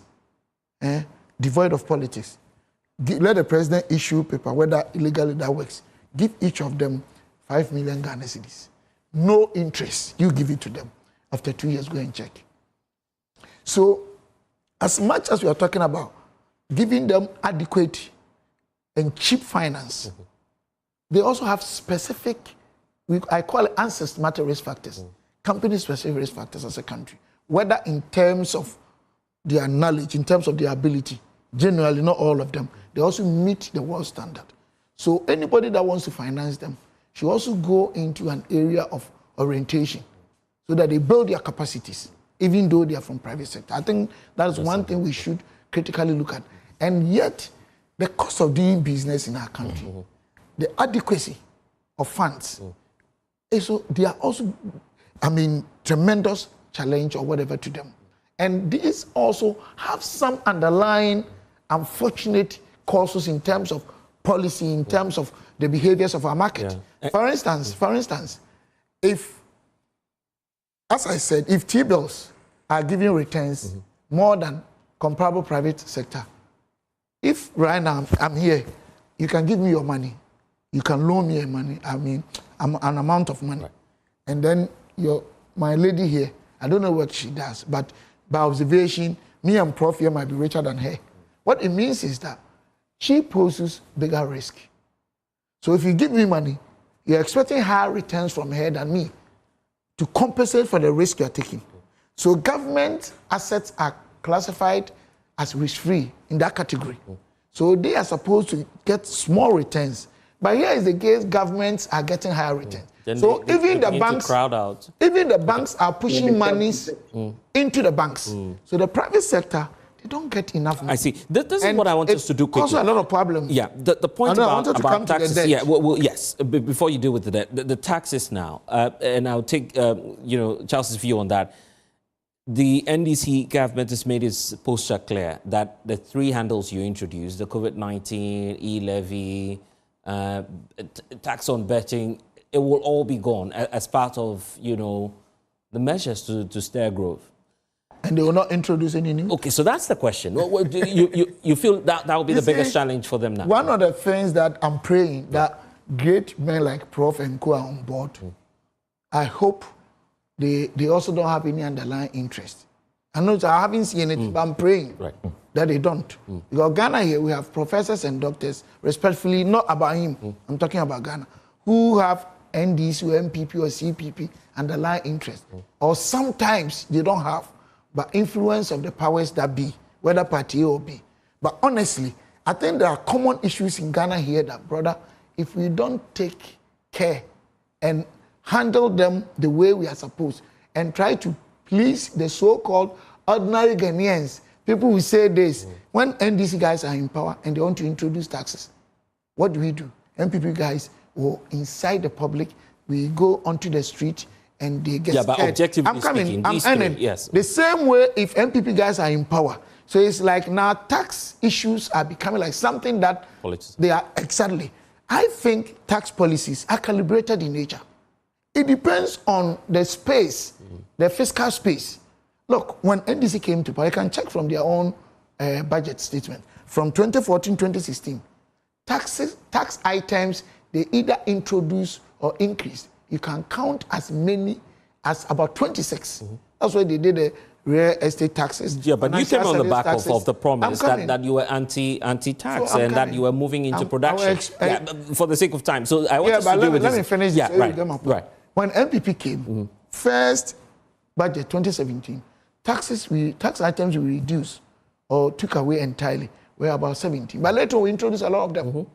devoid of politics. Let the president issue paper, whether illegally that works. Give each of them 5 million Ghana cedis. No interest. You give it to them. After 2 years, go and check. So, as much as we are talking about giving them adequate and cheap finance, they also have specific, I call it unsystematic risk factors, company-specific risk factors as a country, whether in terms of their knowledge, in terms of their ability. Generally, not all of them. They also meet the world standard. So anybody that wants to finance them should also go into an area of orientation so that they build their capacities, even though they are from private sector. I think that's one thing we should critically look at. And yet, the cost of doing business in our country, the adequacy of funds, so they are also, tremendous challenge or whatever to them. And these also have some underlying unfortunate causes in terms of policy, in terms of the behaviors of our market. For instance, if, as I said, if T-bills are giving returns more than comparable private sector, if right now I'm here, you can give me your money, you can loan me money, an amount of money, and then my lady here, I don't know what she does, but by observation, me and Prof here might be richer than her. What it means is that she poses bigger risk. So if you give me money, you're expecting higher returns from her than me to compensate for the risk you're taking. So government assets are classified as risk-free in that category. So they are supposed to get small returns. But here is the case, governments are getting higher returns. So even the banks are pushing monies into the banks. So the private sector, they don't get enough money. I see. This is what I want us to do quickly. Also a lot of problems. Yeah, the point about taxes. Yeah, well, yes. Before you deal with the debt, the taxes now, and I'll take Charles's view on that. The NDC government has made its posture clear that the 3 handles you introduced, the COVID-19, e-levy, tax on betting, it will all be gone as part of, you know, the measures to stir growth. And they will not introduce any new? Okay, so that's the question. You feel that will be the biggest challenge for them now? One of the things that I'm praying that great men like Prof and Co are on board, I hope they also don't have any underlying interest. I know I haven't seen it, but I'm praying that they don't. Because Ghana here, we have professors and doctors, respectfully, not about him, I'm talking about Ghana, who have NDC or MPP or CPP underlying interest. Or sometimes they don't have, but influence of the powers that be, whether party A or B. But honestly, I think there are common issues in Ghana here that, brother, if we don't take care and handle them the way we are supposed and try to please the so-called ordinary Ghanaians, people will say this, when NDC guys are in power and they want to introduce taxes, what do? MPP guys will incite the public, we go onto the street and they get scared. But objectively I'm coming, speaking, I'm ending. Yes. The same way if MPP guys are in power. So it's like now tax issues are becoming like something that they are exactly. I think tax policies are calibrated in nature. It depends on the space, the fiscal space. Look, when NDC came to power, you can check from their own budget statement. From 2014-2016, tax items, they either introduce or increase. You can count as many as about 26. That's why they did the real estate taxes. Yeah, but you came on the back of the promise that you were anti-tax and that you were moving into production. For the sake of time. So I want to do with this. Let me finish this. Right. When MPP came, first budget 2017, tax items we reduced or took away entirely were about 70. But later we introduced a lot of them.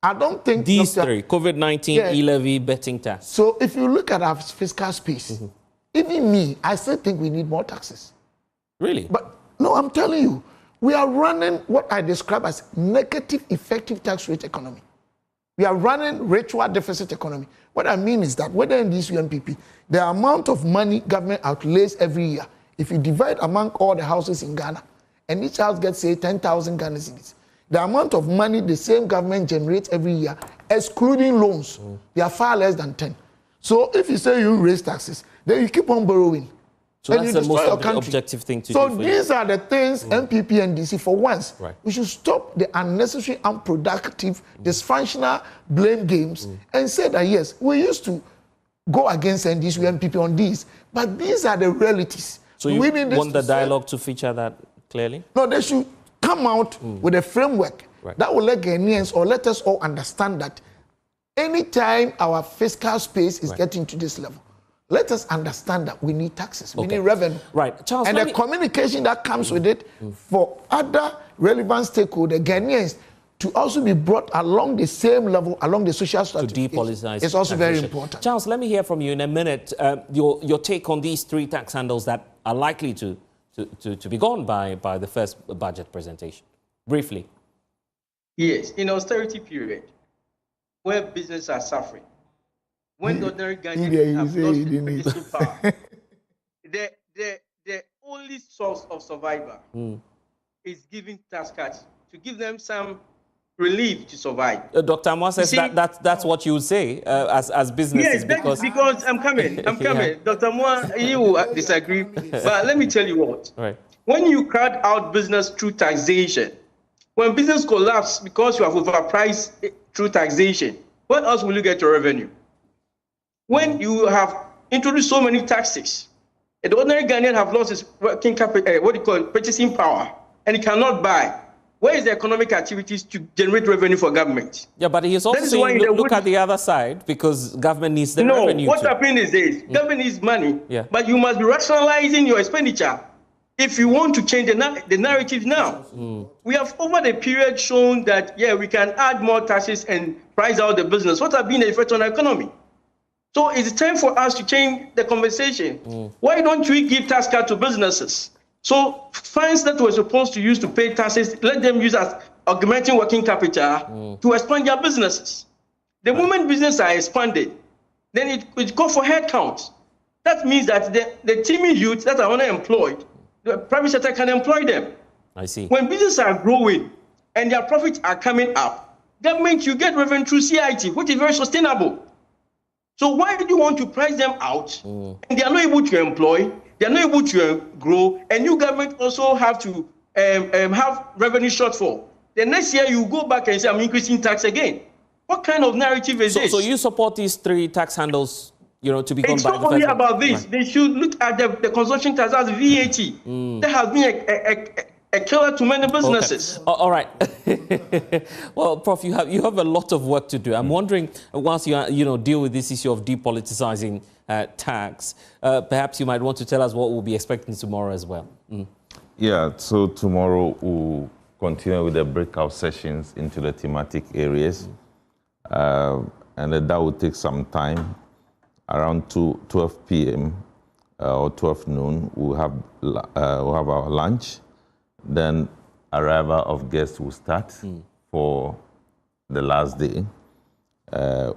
I don't think these three, COVID-19, e-levy, betting tax. So if you look at our fiscal space, even me, I still think we need more taxes. Really? But no, I'm telling you, we are running what I describe as negative effective tax rate economy. We are running ritual deficit economy. What I mean is that whether in this UNPP, the amount of money government outlays every year, if you divide among all the houses in Ghana, and each house gets, say, 10,000 Ghana cedis, the amount of money the same government generates every year, excluding loans, they are far less than 10. So if you say you raise taxes, then you keep on borrowing. So that's the most objective thing to do. So these are the things MPP and DC, for once, we should stop the unnecessary, unproductive, dysfunctional blame games and say that, yes, we used to go against NDC, MPP on these, but these are the realities. So you want the dialogue to feature that clearly? No, they should come out with a framework that will let Ghanaians or let us all understand that anytime our fiscal space is getting to this level, let us understand that we need taxes, we need revenue. Right. Charles, and the communication that comes with it for other relevant stakeholders, Ghanaians, to also be brought along the same level, along the social strategy. To depoliticize. It's also very important. Charles, let me hear from you in a minute, your take on these three tax handles that are likely to be gone by the first budget presentation. Briefly. Yes, in austerity period, where businesses are suffering, when the ordinary Ghanaians have lost the purchasing power, the only source of survival is giving tax cuts to give them some relief to survive. Dr. Amwa says that's what you would say as businesses. Yes, because I'm coming. Dr. Amwa, you will disagree, but let me tell you what. Right. When you crowd out business through taxation, when business collapse because you have overpriced through taxation, what else will you get your revenue? When you have introduced so many taxes, and the ordinary Ghanaian have lost his working capital, purchasing power, and he cannot buy. Where is the economic activities to generate revenue for government? Yeah, but he's also saying look at the other side because government needs the revenue. No, what's happening is this. Government needs money, but you must be rationalizing your expenditure if you want to change the narrative now. We have over the period shown that, we can add more taxes and price out the business. What have been the effect on the economy? So it's time for us to change the conversation. Why don't we give tax cut to businesses? So funds that were supposed to use to pay taxes, let them use as augmenting working capital to expand their businesses. The moment businesses are expanded, then it calls for headcount. That means that the teeming youth that are unemployed, the private sector can employ them. I see. When businesses are growing and their profits are coming up, government, you get revenue through CIT, which is very sustainable. So why do you want to price them out? And they are not able to employ, they are not able to grow, and you government also have to have revenue shortfall. The next year you go back and say, I'm increasing tax again. What kind of narrative is this? So you support these 3 tax handles, to be gone by the It's not only about this. Right. They should look at the consumption tax as VAT. There has been a killer to many businesses. Okay. All right. Well, Prof, you have a lot of work to do. I'm wondering, once you deal with this issue of depoliticizing tax, perhaps you might want to tell us what we'll be expecting tomorrow as well. Yeah, so tomorrow we'll continue with the breakout sessions into the thematic areas, and that will take some time. Around 12 p.m. Or 12 noon, we'll have our lunch. Then arrival of guests will start for the last day.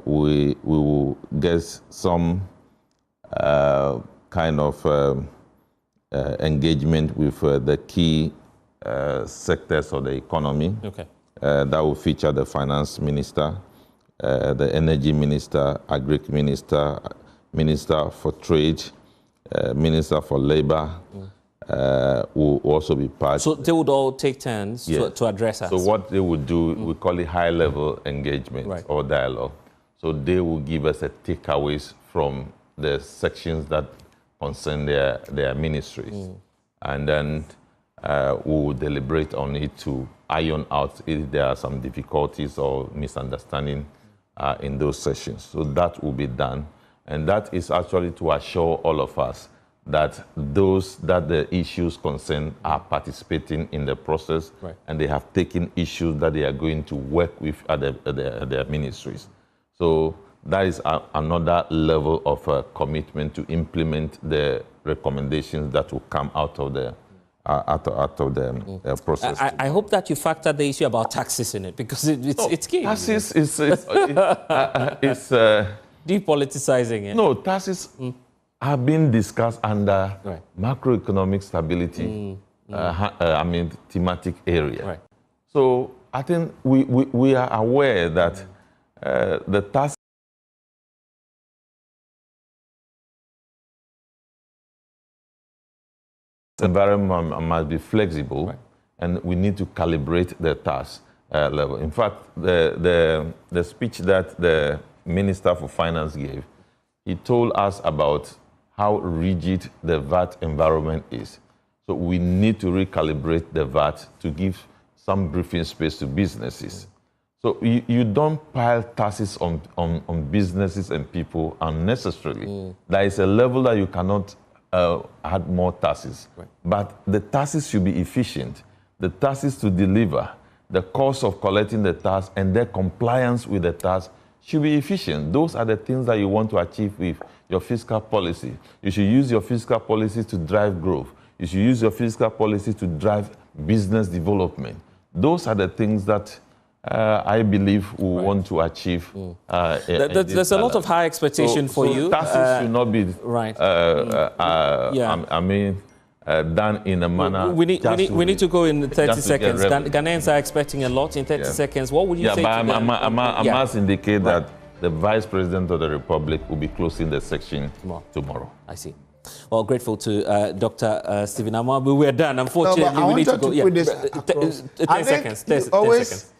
We will get some kind of engagement with the key sectors of the economy. Okay. That will feature the finance minister, the energy minister, agric minister, minister for trade, minister for labor. Will also be part. So they would all take turns to address us. So what they would do, we call it high-level engagement or dialogue. So they will give us a takeaways from the sections that concern their ministries. And then we will deliberate on it to iron out if there are some difficulties or misunderstanding in those sessions. So that will be done. And that is actually to assure all of us that those that the issues concern are participating in the process, and they have taken issues that they are going to work with at their ministries. So that is another level of commitment to implement the recommendations that will come out of the process. I hope that you factor the issue about taxes in it, because it's key. Taxes is depoliticizing it. No, taxes have been discussed under macroeconomic stability, thematic area. Right. So I think we are aware that the tax environment must be flexible, and we need to calibrate the tax level. In fact, the speech that the Minister for Finance gave, he told us about how rigid the VAT environment is. So we need to recalibrate the VAT to give some breathing space to businesses. So you don't pile taxes on businesses and people unnecessarily. There is a level that you cannot add more taxes. But the taxes should be efficient. The taxes to deliver, the cost of collecting the tax and their compliance with the tax should be efficient. Those are the things that you want to achieve with your fiscal policy. You should use your fiscal policy to drive growth. You should use your fiscal policy to drive business development. Those are the things that I believe we want to achieve. There's a lot of high expectation for you. Taxes should not be done in a manner. We need to go in 30 seconds. Ghanaians are expecting a lot in 30 seconds. What would you say to them? I must indicate that the Vice President of the Republic will be closing the section tomorrow. I see. Well, grateful to Dr. Stephen Amoah. We're done. Unfortunately, we need to go. 10 seconds. 10 seconds.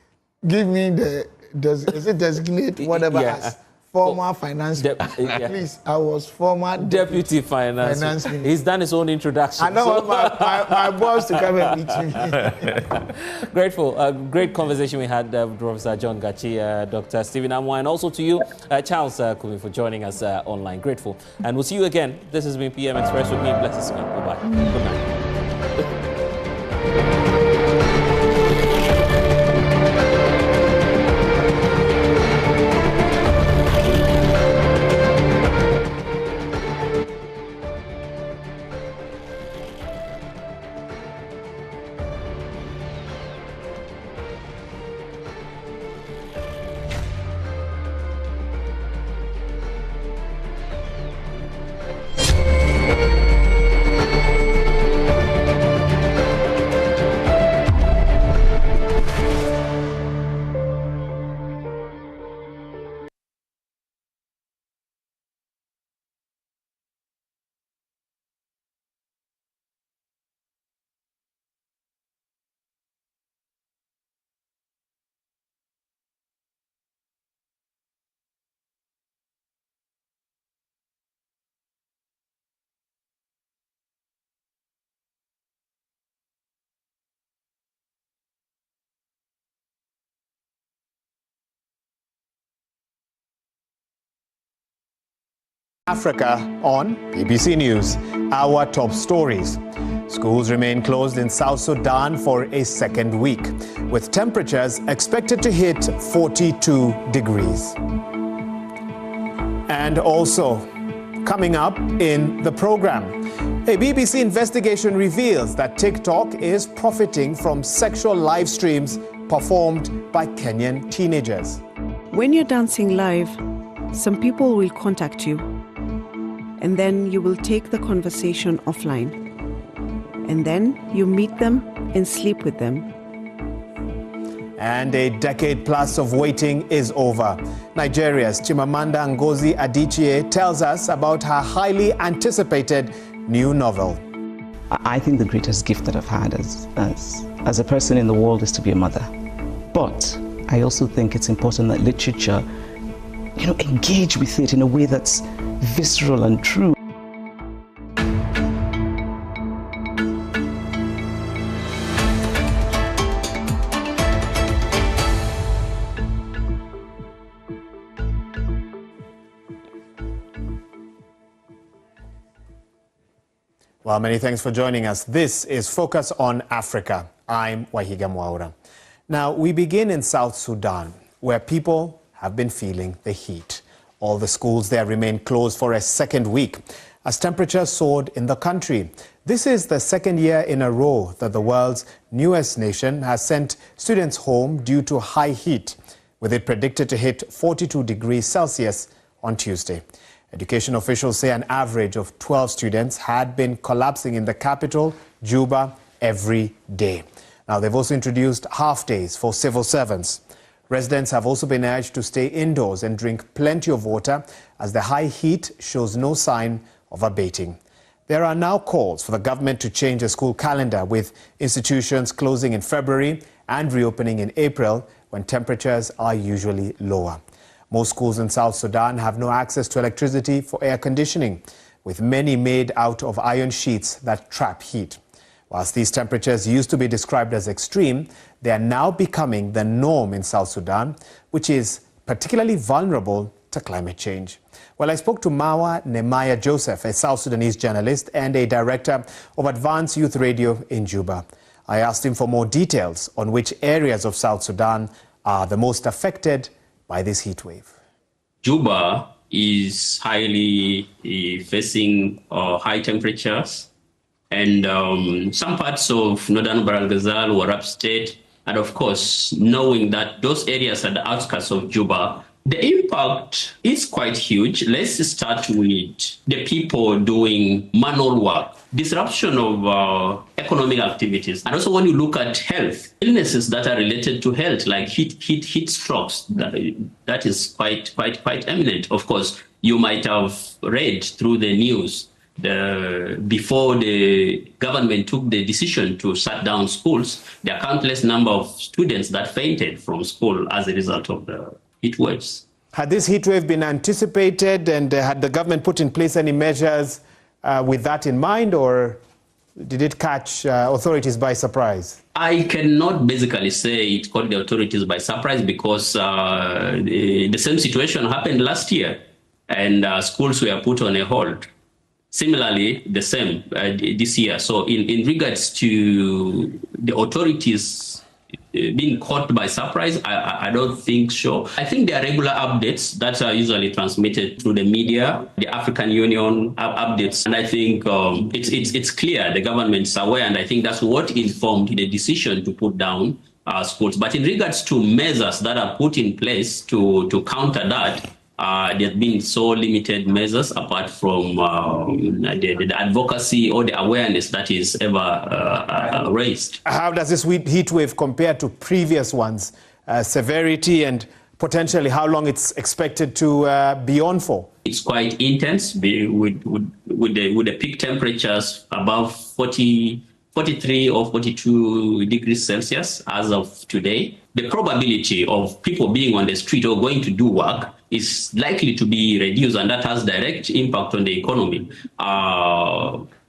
Give me is it designate whatever as former finance minister. Please, I was former deputy finance minister. He's done his own introduction. I don't want my boss to come and meet me. Grateful. Great conversation we had with Professor John Gachi, Dr. Stephen Amoah, and also to you, Charles Kumi, for joining us online. Grateful. And we'll see you again. This has been PM Express with me, Blessed Smith. Bye-bye. Good night. Africa on BBC News. Our top stories. Schools remain closed in South Sudan for a second week, with temperatures expected to hit 42 degrees. And also, coming up in the program, a BBC investigation reveals that TikTok is profiting from sexual live streams performed by Kenyan teenagers. When you're dancing live, some people will contact you, and then you will take the conversation offline. And then you meet them and sleep with them. And a decade plus of waiting is over. Nigeria's Chimamanda Ngozi Adichie tells us about her highly anticipated new novel. I think the greatest gift that I've had as a person in the world is to be a mother. But I also think it's important that literature, engage with it in a way that's visceral and true. Well, many thanks for joining us. This is Focus on Africa. I'm Wahiga Mwaura. Now, we begin in South Sudan, where people have been feeling the heat. All the schools there remain closed for a second week as temperatures soared in the country. This is the second year in a row that the world's newest nation has sent students home due to high heat, with it predicted to hit 42 degrees Celsius on Tuesday. Education officials say an average of 12 students had been collapsing in the capital, Juba, every day. Now, they've also introduced half days for civil servants. Residents have also been urged to stay indoors and drink plenty of water as the high heat shows no sign of abating. There are now calls for the government to change the school calendar, with institutions closing in February and reopening in April when temperatures are usually lower. Most schools in South Sudan have no access to electricity for air conditioning, with many made out of iron sheets that trap heat. Whilst these temperatures used to be described as extreme, they are now becoming the norm in South Sudan, which is particularly vulnerable to climate change. Well, I spoke to Mawa Nemaya Joseph, a South Sudanese journalist and a director of Advanced Youth Radio in Juba. I asked him for more details on which areas of South Sudan are the most affected by this heat wave. Juba is highly facing high temperatures, and some parts of northern Bahr Ghazal, Warab State, and of course, knowing that those areas are the outskirts of Juba, the impact is quite huge. Let's start with the people doing manual work, disruption of economic activities. And also when you look at health, illnesses that are related to health, like heat strokes, that is quite eminent. Of course, you might have read through the news before the government took the decision to shut down schools, there are countless number of students that fainted from school as a result of the heat waves. Had this heat wave been anticipated, and had the government put in place any measures with that in mind, or did it catch authorities by surprise? I cannot basically say it caught the authorities by surprise, because the same situation happened last year, and schools were put on a hold. Similarly, the same this year. So in regards to the authorities being caught by surprise, I don't think so. I think there are regular updates that are usually transmitted through the media, the African Union updates. And I think it's clear the government's aware, and I think that's what informed the decision to put down schools. But in regards to measures that are put in place to counter that, there have been so limited measures apart from the advocacy or the awareness that is ever raised. How does this heat wave compare to previous ones? Severity and potentially how long it's expected to be on for? It's quite intense with the peak temperatures above 43 or 42 degrees Celsius as of today. The probability of people being on the street or going to do work is likely to be reduced, and that has direct impact on the economy.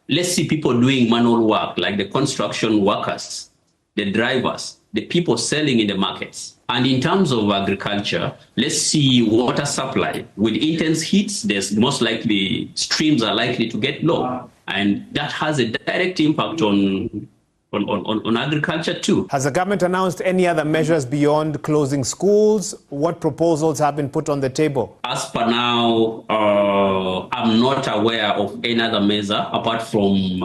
Let's see people doing manual work, like the construction workers, the drivers. the people selling in the markets. And in terms of agriculture, let's see water supply. With intense heats, there's most likely streams are likely to get low. And that has a direct impact on agriculture too. Has the government announced any other measures beyond closing schools? What proposals have been put on the table? As per now, I'm not aware of any other measure apart from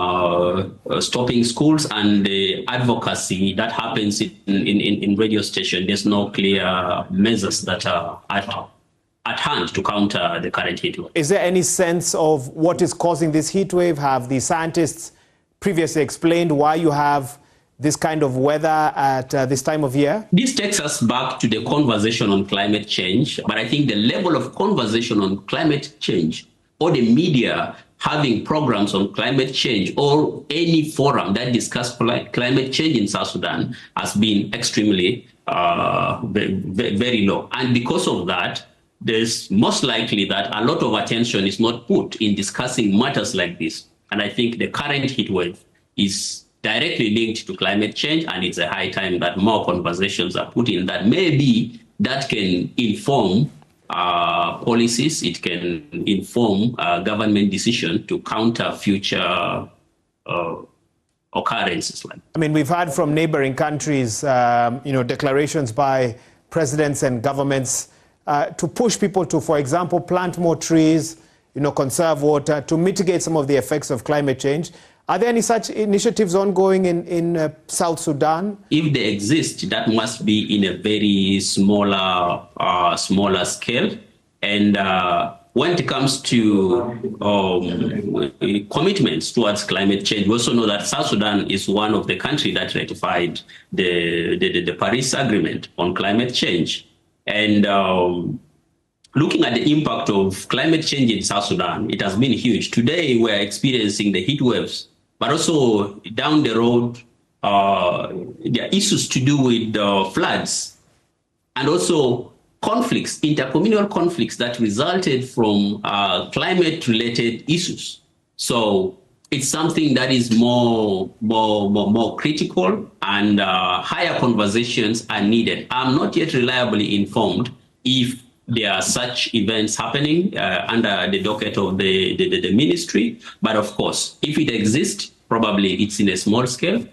stopping schools and the advocacy that happens in radio station. There's no clear measures that are at hand to counter the current heat wave. Is there any sense of what is causing this heat wave? Have the scientists previously explained why you have this kind of weather at this time of year? This takes us back to the conversation on climate change, but I think the level of conversation on climate change or the media having programs on climate change or any forum that discuss climate change in South Sudan has been extremely very low. And because of that, there's most likely that a lot of attention is not put in discussing matters like this. And I think the current heat wave is directly linked to climate change, and it's a high time that more conversations are put in that maybe that can inform policies, it can inform government decision to counter future occurrences. I mean, we've heard from neighboring countries, declarations by presidents and governments to push people to, for example, plant more trees, conserve water, to mitigate some of the effects of climate change. Are there any such initiatives ongoing in South Sudan? If they exist, that must be in a very smaller scale. And when it comes to commitments towards climate change, we also know that South Sudan is one of the countries that ratified the Paris Agreement on climate change. And looking at the impact of climate change in South Sudan, it has been huge. Today, we're experiencing the heat waves, but also down the road, there are issues to do with floods and also conflicts, intercommunal conflicts that resulted from climate-related issues. So it's something that is more critical, and higher conversations are needed. I'm not yet reliably informed if there are such events happening under the docket of the ministry. But of course, if it exists, probably it's in a small scale.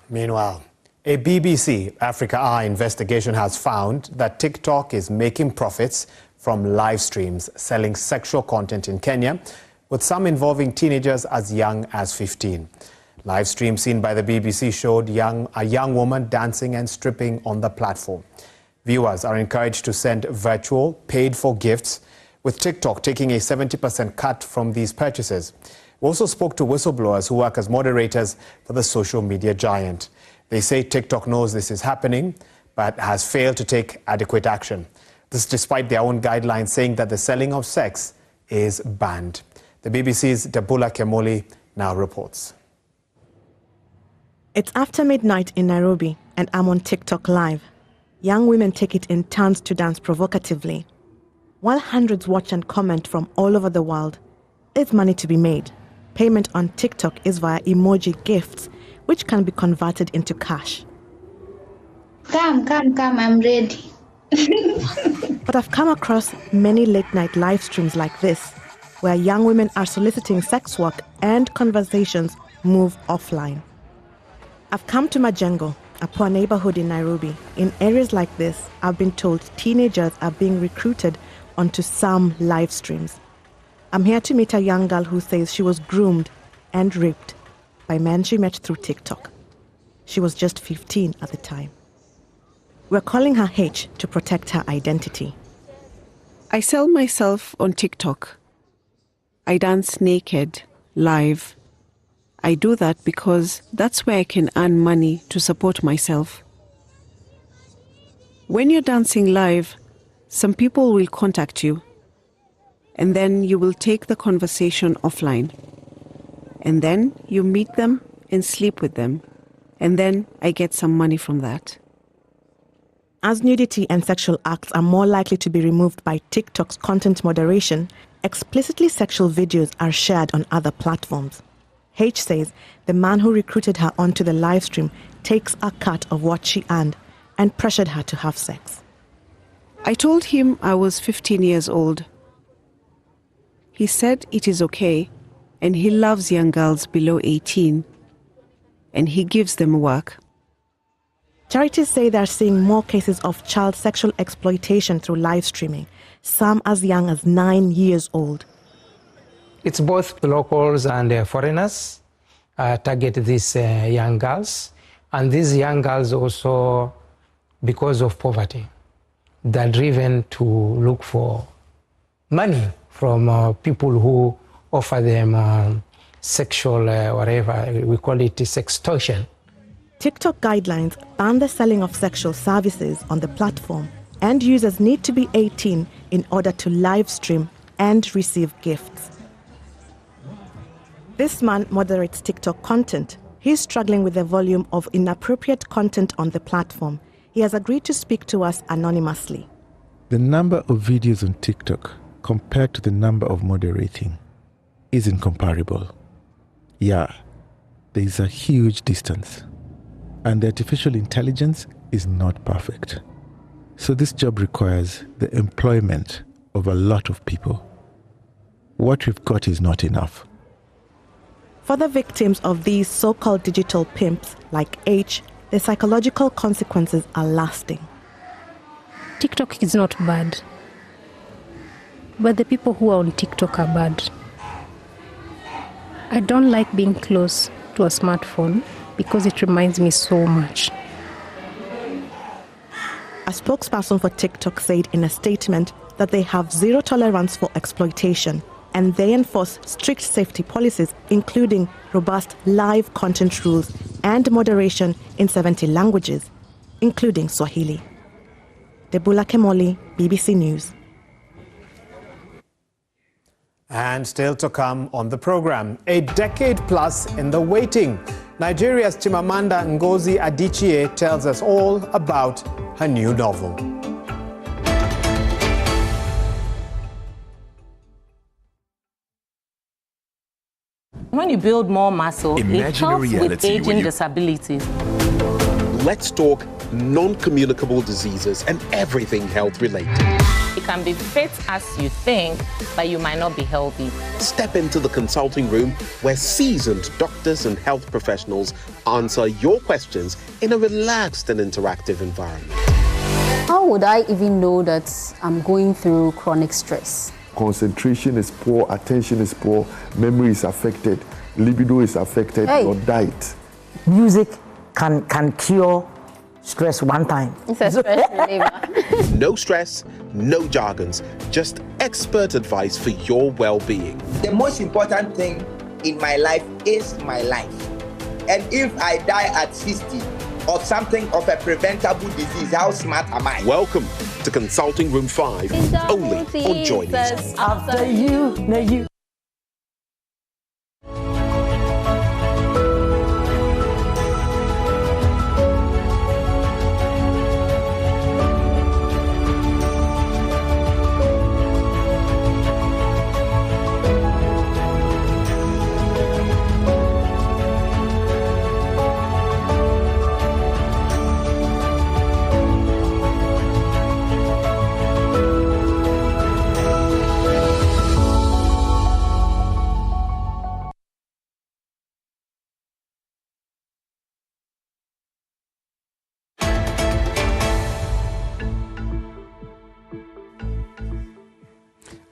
Meanwhile, a BBC Africa Eye investigation has found that TikTok is making profits from live streams selling sexual content in Kenya, with some involving teenagers as young as 15. Live streams seen by the BBC showed a young woman dancing and stripping on the platform. Viewers are encouraged to send virtual, paid-for gifts, with TikTok taking a 70% cut from these purchases. We also spoke to whistleblowers who work as moderators for the social media giant. They say TikTok knows this is happening, but has failed to take adequate action. This despite their own guidelines saying that the selling of sex is banned. The BBC's Debula Kemoli now reports. It's after midnight in Nairobi, and I'm on TikTok Live. Young women take it in turns to dance provocatively. While hundreds watch and comment from all over the world, there's money to be made. Payment on TikTok is via emoji gifts, which can be converted into cash. Come, I'm ready. But I've come across many late-night live streams like this, where young women are soliciting sex work and conversations move offline. I've come to Majengo, a poor neighborhood in Nairobi. In areas like this, I've been told teenagers are being recruited onto some live streams. I'm here to meet a young girl who says she was groomed and raped by men she met through TikTok. She was just 15 at the time. We're calling her H to protect her identity. I sell myself on TikTok. I dance naked, live. I do that because that's where I can earn money to support myself. When you're dancing live, some people will contact you, and then you will take the conversation offline. And then you meet them and sleep with them, and then I get some money from that. As nudity and sexual acts are more likely to be removed by TikTok's content moderation, explicitly sexual videos are shared on other platforms. H says the man who recruited her onto the live stream takes a cut of what she earned and pressured her to have sex. I told him I was 15 years old. He said it is okay, and he loves young girls below 18, and he gives them work. Charities say they're seeing more cases of child sexual exploitation through live streaming, some as young as 9 years old. It's both locals and foreigners target these young girls. And these young girls also, because of poverty, they're driven to look for money from people who offer them sexual, whatever, we call it sextortion. TikTok guidelines ban the selling of sexual services on the platform, and users need to be 18 in order to live stream and receive gifts. This man moderates TikTok content. He's struggling with the volume of inappropriate content on the platform. He has agreed to speak to us anonymously. The number of videos on TikTok compared to the number of moderating is incomparable. Yeah, there is a huge distance. And the artificial intelligence is not perfect. So this job requires the employment of a lot of people. What we've got is not enough. For the victims of these so-called digital pimps like H, the psychological consequences are lasting. TikTok is not bad, but the people who are on TikTok are bad. I don't like being close to a smartphone because it reminds me so much. A spokesperson for TikTok said in a statement that they have zero tolerance for exploitation, and they enforce strict safety policies, including robust live content rules and moderation in 70 languages, including Swahili. Debula Kemoli, BBC News. And still to come on the program, a decade plus in the waiting. Nigeria's Chimamanda Ngozi Adichie tells us all about her new novel. When you build more muscle, it helps with aging disabilities. Let's talk non-communicable diseases and everything health-related. You can be fit as you think, but you might not be healthy. Step into the consulting room where seasoned doctors and health professionals answer your questions in a relaxed and interactive environment. How would I even know that I'm going through chronic stress? Concentration is poor, attention is poor, memory is affected, libido is affected, your diet. Music can cure stress one time. It's a stress reliever. No stress, no jargons, just expert advice for your well-being. The most important thing in my life is my life. And if I die at 60 of something of a preventable disease, how smart am I? Welcome to Consulting Room 5, only on JoyNews. After you, now you.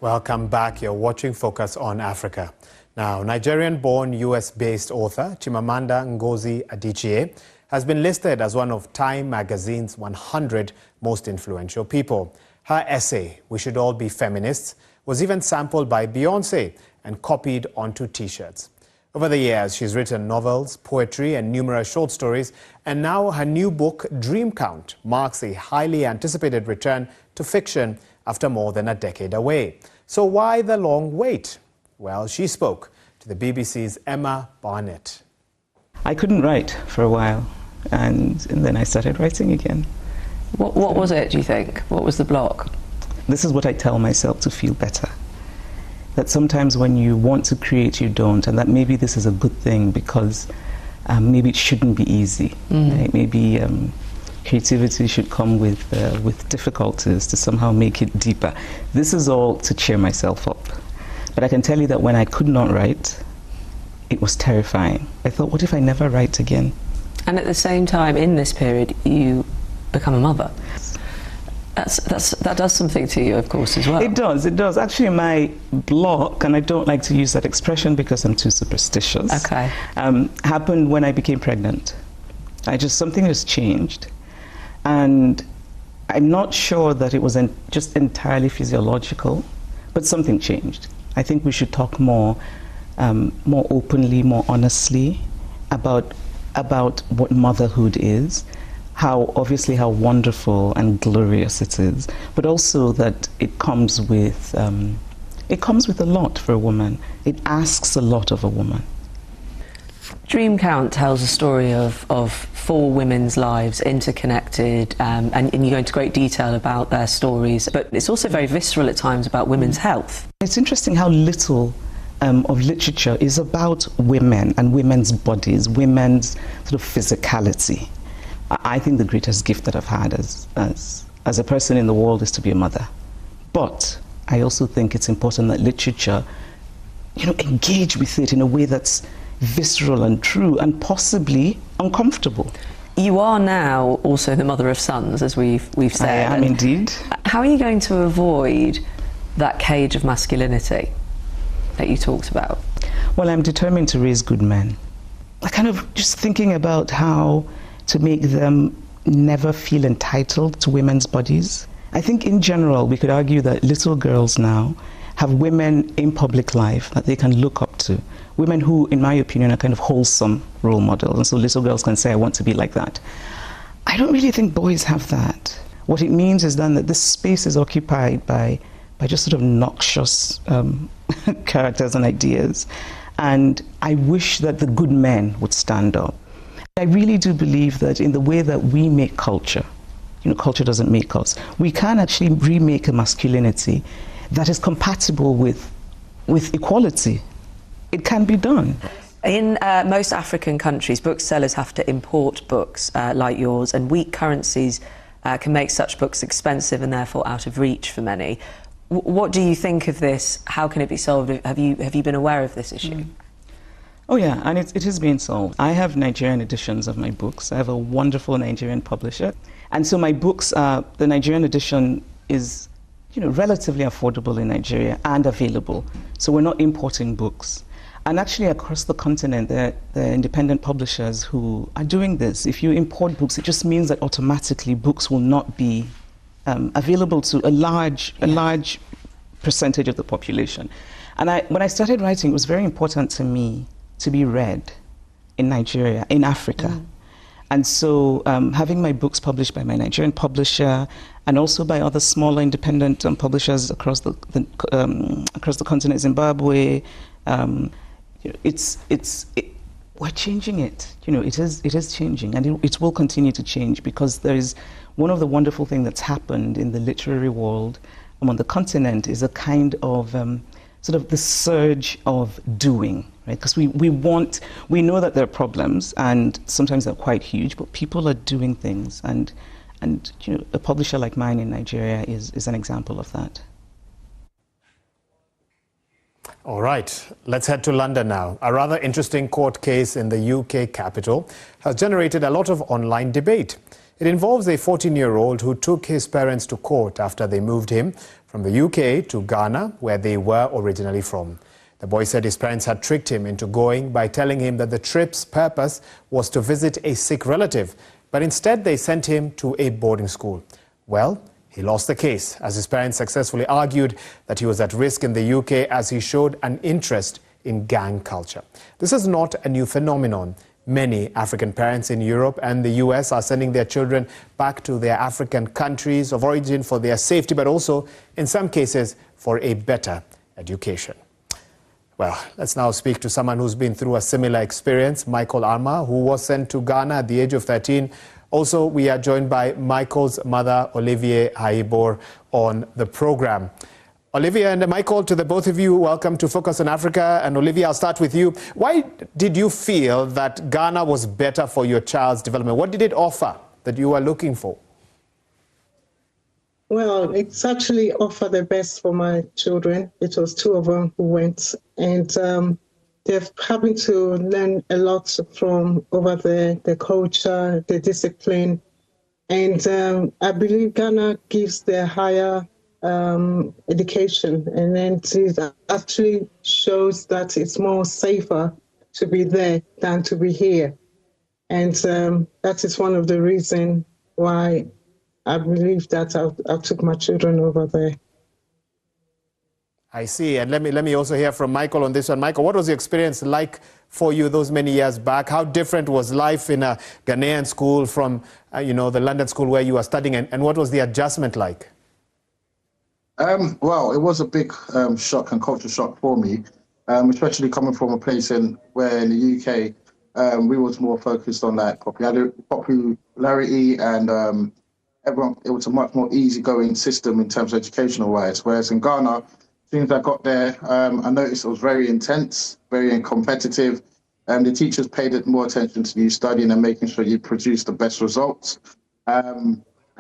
Welcome back. You're watching Focus on Africa. Now, Nigerian-born US-based author Chimamanda Ngozi Adichie has been listed as one of Time magazine's 100 most influential people. Her essay, We Should All Be Feminists, was even sampled by Beyoncé and copied onto T-shirts. Over the years, she's written novels, poetry, and numerous short stories, and now her new book, Dream Count, marks a highly anticipated return to fiction after more than a decade away. So why the long wait? Well, she spoke to the BBC's Emma Barnett. I couldn't write for a while, and then I started writing again. What was it, do you think? What was the block? This is what I tell myself to feel better. that sometimes when you want to create, you don't, and that maybe this is a good thing because maybe it shouldn't be easy. Right? Maybe creativity should come with difficulties to somehow make it deeper. This is all to cheer myself up. But I can tell you that when I could not write, it was terrifying. I thought, what if I never write again? And at the same time, in this period, you become a mother. That does something to you, of course, as well. It does, it does. Actually, my block, and I don't like to use that expression because I'm too superstitious, happened when I became pregnant. Something just changed. And I'm not sure that it was just entirely physiological, but something changed. I think we should talk more openly, more honestly about what motherhood is, how wonderful and glorious it is, but also that it comes with a lot for a woman. It asks a lot of a woman. Dream Count tells a story of 4 women's lives interconnected, and you go into great detail about their stories, but it's also very visceral at times about women's health. It's interesting how little of literature is about women and women's bodies, women's sort of physicality. I think the greatest gift that I've had as a person in the world is to be a mother. But I also think it's important that literature, engage with it in a way that's visceral and true and possibly uncomfortable. You are now also the mother of sons, as we've said. I am indeed. How are you going to avoid that cage of masculinity that you talked about? Well, I'm determined to raise good men. I kind of just thinking about how to make them never feel entitled to women's bodies. I think in general, we could argue that little girls now have women in public life that they can look up to. Women who, in my opinion, are kind of wholesome role models. And so little girls can say, I want to be like that. I don't really think boys have that. What it means is then that this space is occupied by just sort of noxious characters and ideas. And I wish that the good men would stand up. I really do believe that in the way that we make culture, culture doesn't make us, we can actually remake a masculinity that is compatible with equality. It can be done. In most African countries, booksellers have to import books like yours, and weak currencies can make such books expensive and therefore out of reach for many. What do you think of this? How can it be solved? Have you been aware of this issue? Oh yeah, and it is being solved. I have Nigerian editions of my books. I have a wonderful Nigerian publisher. And so my books, the Nigerian edition is relatively affordable in Nigeria and available. So we're not importing books. And actually across the continent, there are independent publishers who are doing this. If you import books, it just means that automatically books will not be available to a large percentage of the population. And when I started writing, it was very important to me to be read in Nigeria, in Africa. And so having my books published by my Nigerian publisher and also by other smaller independent publishers across the continent, Zimbabwe, we're changing it. It is changing, and it will continue to change, because there is one of the wonderful things that's happened in the literary world on the continent is a kind of sort of the surge of doing, right? Because we know that there are problems, and sometimes they're quite huge, but people are doing things, and a publisher like mine in Nigeria is an example of that. All right, let's head to London now. A rather interesting court case in the UK capital has generated a lot of online debate. It involves a 14-year-old who took his parents to court after they moved him from the UK to Ghana, where they were originally from. The boy said his parents had tricked him into going by telling him that the trip's purpose was to visit a sick relative, but instead they sent him to a boarding school. Well, he lost the case, as his parents successfully argued that he was at risk in the UK as he showed an interest in gang culture. This is not a new phenomenon. Many African parents in Europe and the US are sending their children back to their African countries of origin for their safety, but also, in some cases, for a better education. Well, let's now speak to someone who's been through a similar experience, Michael Arma, who was sent to Ghana at the age of 13. Also, we are joined by Michael's mother, Olivier Haibor, on the program. Olivia and Michael, to the both of you, welcome to Focus on Africa. And Olivia, I'll start with you. Why did you feel that Ghana was better for your child's development? What did it offer that you were looking for? Well, it's actually offered the best for my children. It was 2 of them who went, and they've having to learn a lot from over there, the culture, the discipline. And I believe Ghana gives the higher education, and then it actually shows that it's more safer to be there than to be here. And that is one of the reasons why I believe that I took my children over there. I see. And let me also hear from Michael on this one. Michael, what was the experience like for you those many years back? How different was life in a Ghanaian school from, the London school where you were studying? And what was the adjustment like? Well, it was a big shock and culture shock for me, especially coming from a place where in the UK, we was more focused on like popularity and everyone. It was a much more easygoing system in terms of educational wise. Whereas in Ghana, as soon as I got there, I noticed it was very intense, very competitive, and the teachers paid more attention to you studying and making sure you produce the best results.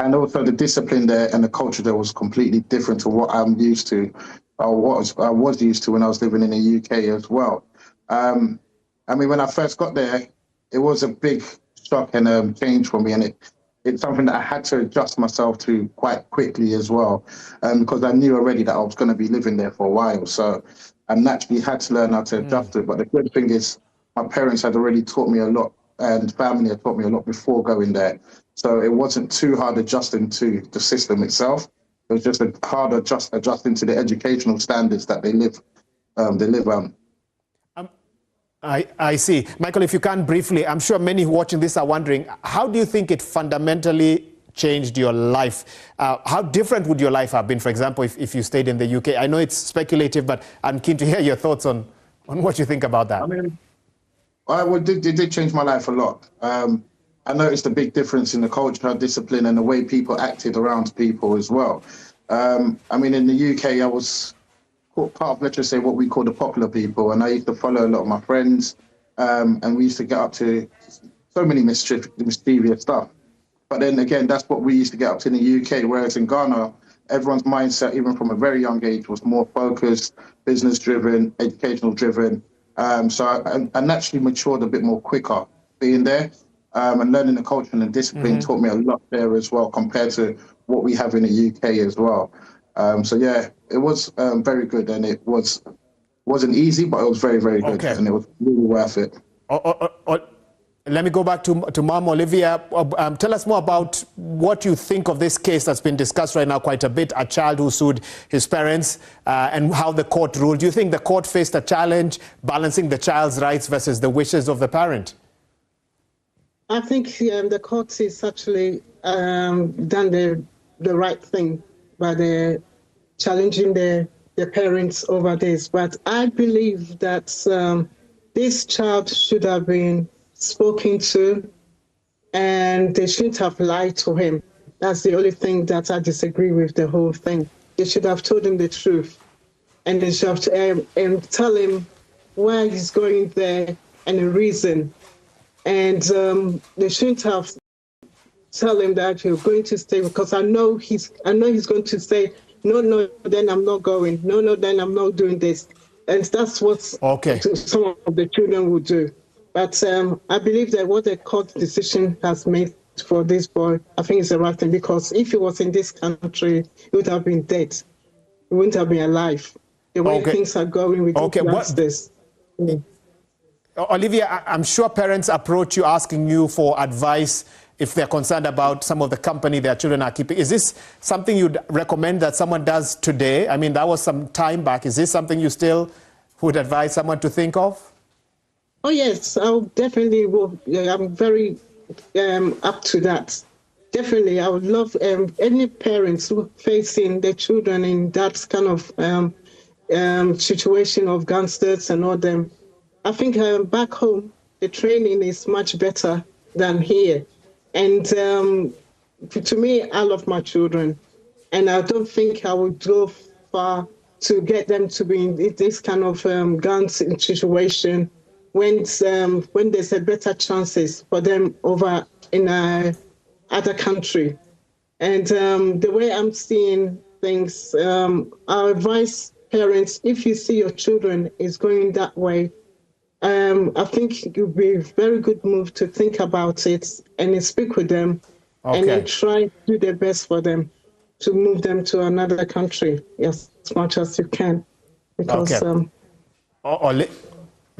And also the discipline there and the culture there was completely different to what I'm used to, or what I was used to when I was living in the UK as well. I mean, when I first got there, it was a big shock and change for me, and it's something that I had to adjust myself to quite quickly as well, because I knew already that I was going to be living there for a while. So I naturally had to learn how to adjust to it. But the good thing is my parents had already taught me a lot, and family had taught me a lot before going there. So it wasn't too hard adjusting to the system itself. It was just hard adjusting to the educational standards that they live on. I see. Michael, if you can briefly, I'm sure many watching this are wondering, how do you think it fundamentally changed your life? How different would your life have been, for example, if you stayed in the UK? I know it's speculative, but I'm keen to hear your thoughts on what you think about that. I mean, it did change my life a lot. I noticed a big difference in the culture, discipline, and the way people acted around people as well. I mean, in the UK, I was part of, let's just say, what we call the popular people, and I used to follow a lot of my friends, and we used to get up to so many mischievous stuff. But then again, that's what we used to get up to in the UK, whereas in Ghana, everyone's mindset, even from a very young age, was more focused, business-driven, educational-driven. So I naturally matured a bit more quicker being there, and learning the culture and the discipline taught me a lot there as well, compared to what we have in the UK as well. So yeah, it was very good, and it wasn't easy, but it was very, very good, and it was really worth it. Let me go back to Mom Olivia. Tell us more about what you think of this case that's been discussed right now quite a bit, a child who sued his parents, and how the court ruled. Do you think the court faced a challenge balancing the child's rights versus the wishes of the parent? I think the court has actually done the right thing by challenging the parents over this. But I believe that this child should have been spoken to, and they shouldn't have lied to him. That's the only thing that I disagree with the whole thing. They should have told him the truth, and they should have tell him why he's going there and the reason. And they shouldn't have tell him that you're going to stay, because I know he's going to say, no, then I'm not going. No, then I'm not doing this. And that's what some of the children would do. But I believe that what the court decision has made for this boy, I think it's the right thing, because if he was in this country, he would have been dead. He wouldn't have been alive. The way things are going with this. Olivia, I'm sure parents approach you asking you for advice if they're concerned about some of the company their children are keeping. Is this something you'd recommend that someone does today? I mean, that was some time back. Is this something you still would advise someone to think of? Oh, yes, I definitely will. I'm very up to that. Definitely, I would love any parents who are facing their children in that kind of situation of gangsters and all them. I think back home, the training is much better than here. And to me, I love my children. And I don't think I would go far to get them to be in this kind of gun situation when there's a better chances for them over in other country. And the way I'm seeing things, our advice parents, if you see your children is going that way, I think it would be a very good move to think about it and speak with them and then try to do their best for them to move them to another country as much as you can. Because,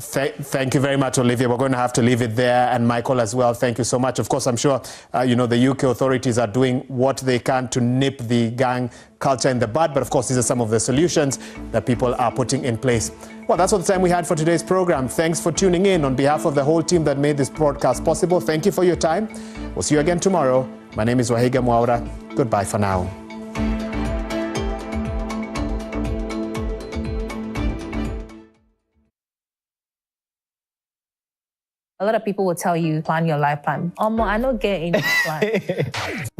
thank you very much, Olivia. We're going to have to leave it there. And Michael as well, thank you so much. Of course, I'm sure, the UK authorities are doing what they can to nip the gang culture in the bud. But of course, these are some of the solutions that people are putting in place. Well, that's all the time we had for today's program. Thanks for tuning in. On behalf of the whole team that made this broadcast possible, thank you for your time. We'll see you again tomorrow. My name is Wahiga Mwaura. Goodbye for now. A lot of people will tell you, plan your life plan. I don't get any plan.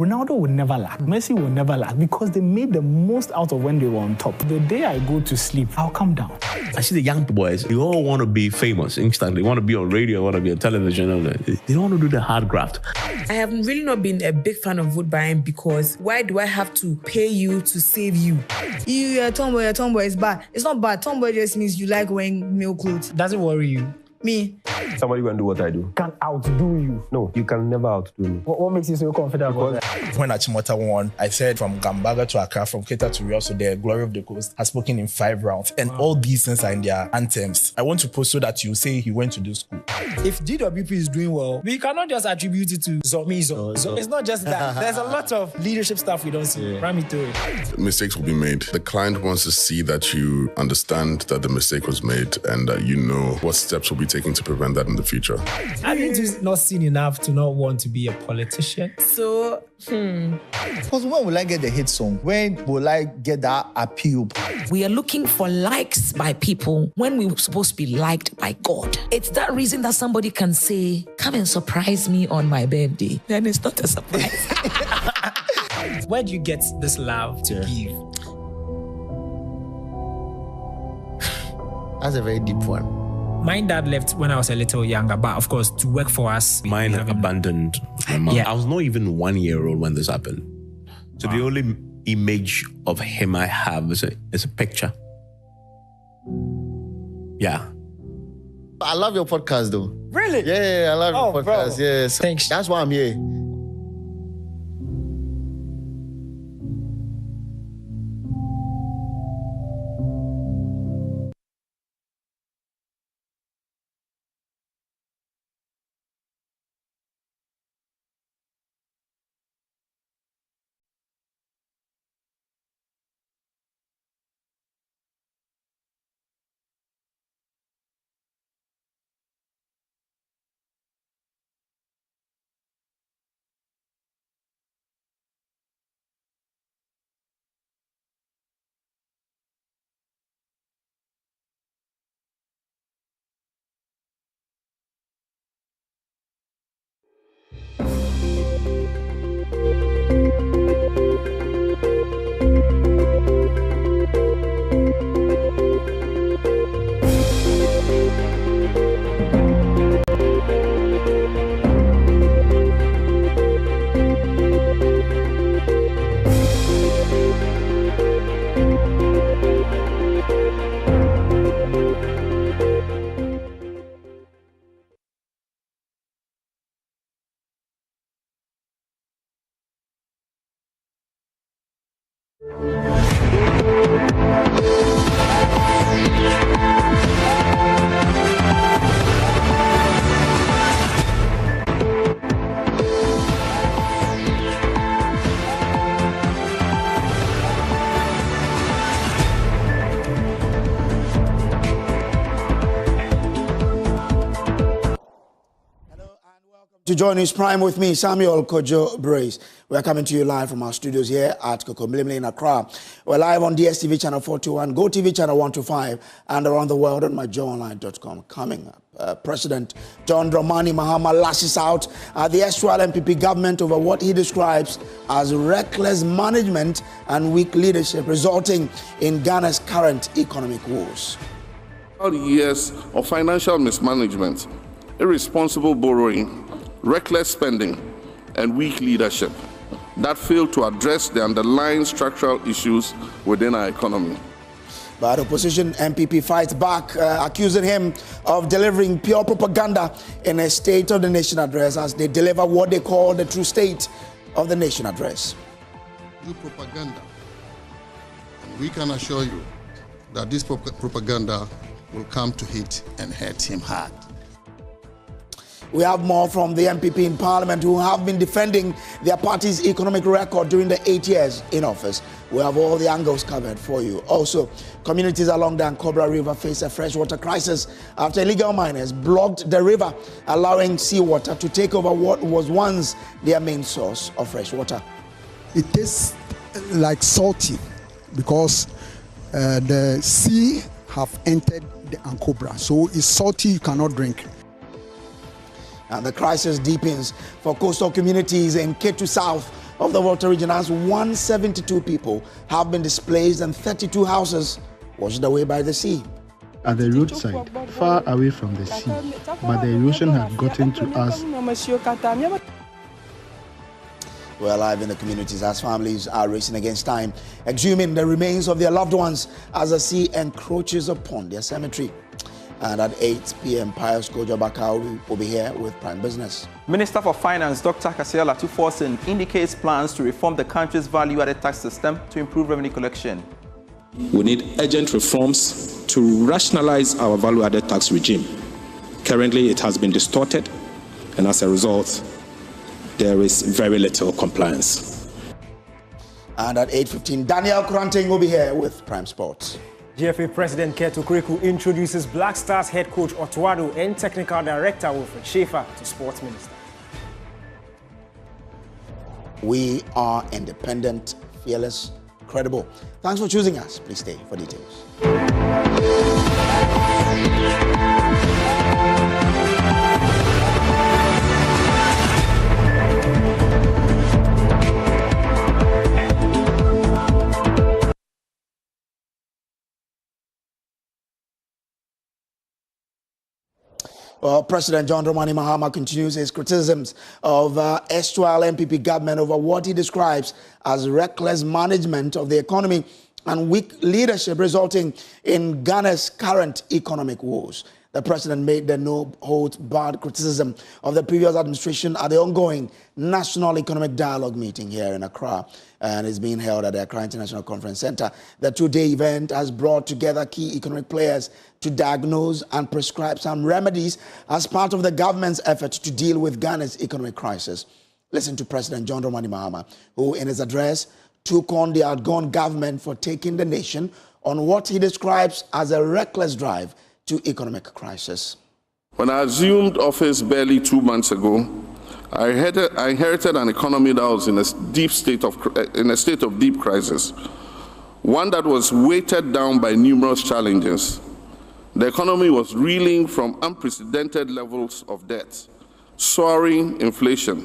Ronaldo will never lack. Messi will never lack because they made the most out of when they were on top. The day I go to sleep, I'll come down. I see the young boys, they all want to be famous instantly. They want to be on radio, want to be on television. They don't want to do the hard graft. I have really not been a big fan of vote buying because why do I have to pay you to save you? You're a tomboy is bad. It's not bad. Tomboy just means you like wearing male clothes. Does it worry you? Me. Somebody going to do what I do. Can outdo you. No, you can never outdo me. What makes you so confident about that? When Achimota won, I said from Gambaga to Accra, from Keita to Rio, so the glory of the coast has spoken in 5 rounds. And all these things are in their anthems. I want to post so that you say he went to this school. If GWP is doing well, we cannot just attribute it to Zomizo. So it's not just that. There's a lot of leadership stuff we don't see. Run me through it. Mistakes will be made. The client wants to see that you understand that the mistake was made and that you know what steps will be taken to prevent that in the future. I've been not seen enough to not want to be a politician. So, Because when will I get the hit song? When will I get that appeal? We are looking for likes by people when we're supposed to be liked by God. It's that reason that somebody can say, come and surprise me on my birthday. Then it's not a surprise. Where do you get this love to give? That's a very deep one. My dad left when I was a little younger, but of course, to work for us. Mine abandoned my mom. Yeah. I was not even 1 year old when this happened. So the only image of him I have is a picture. Yeah. I love your podcast though. Really? Yeah, I love your podcast. Bro. Yes. Thanks. That's why I'm here. To JoyNews Prime with me, Samuel Kojo Brace. We are coming to you live from our studios here at Kokomlemle in Accra. We're live on DSTV channel 421, GoTV channel 125, and around the world on myjoyonline.com. Coming up, President John Dramani Mahama lashes out at the erstwhile MPP government over what he describes as reckless management and weak leadership, resulting in Ghana's current economic woes. Years of financial mismanagement, irresponsible borrowing, reckless spending, and weak leadership that failed to address the underlying structural issues within our economy. But opposition MPP fights back, accusing him of delivering pure propaganda in a State of the Nation address as they deliver what they call the true State of the Nation address. Do propaganda, and we can assure you that this propaganda will come to hit and hurt him hard. We have more from the MPP in Parliament who have been defending their party's economic record during the 8 years in office. We have all the angles covered for you. Also, communities along the Ankobra River face a freshwater crisis after illegal miners blocked the river, allowing seawater to take over what was once their main source of fresh water. It tastes like salty because the sea have entered the Ankobra, so it's salty, you cannot drink. And the crisis deepens for coastal communities in Ketu South of the Volta region as 172 people have been displaced and 32 houses washed away by the sea. At the roadside, far away from the sea, but the erosion had gotten to us. We're live in the communities as families are racing against time, exhuming the remains of their loved ones as the sea encroaches upon their cemetery. And at 8 p.m., Pius Kojo will be here with Prime Business. Minister for Finance, Dr. Kasiala Tuforsen, indicates plans to reform the country's value-added tax system to improve revenue collection. We need urgent reforms to rationalize our value-added tax regime. Currently, it has been distorted, and as a result, there is very little compliance. And at 8:15, Daniel Kuranting will be here with Prime Sports. GFA President Ketu Kuriku introduces Black Stars head coach Otuado and technical director Wilfred Schaefer to sports minister. We are independent, fearless, credible. Thanks for choosing us. Please stay for details. Well, President John Dramani Mahama continues his criticisms of erstwhile MPP government over what he describes as reckless management of the economy and weak leadership, resulting in Ghana's current economic woes. The president made the no-holds-barred criticism of the previous administration at the ongoing National Economic Dialogue meeting here in Accra, and is being held at the Accra International Conference Center. The two-day event has brought together key economic players to diagnose and prescribe some remedies as part of the government's effort to deal with Ghana's economic crisis. Listen to President John Dramani Mahama, who in his address took on the outgone government for taking the nation on what he describes as a reckless drive to economic crisis. When I assumed office barely 2 months ago, I inherited an economy that was in a state of deep crisis, one that was weighted down by numerous challenges. The economy was reeling from unprecedented levels of debt, soaring inflation,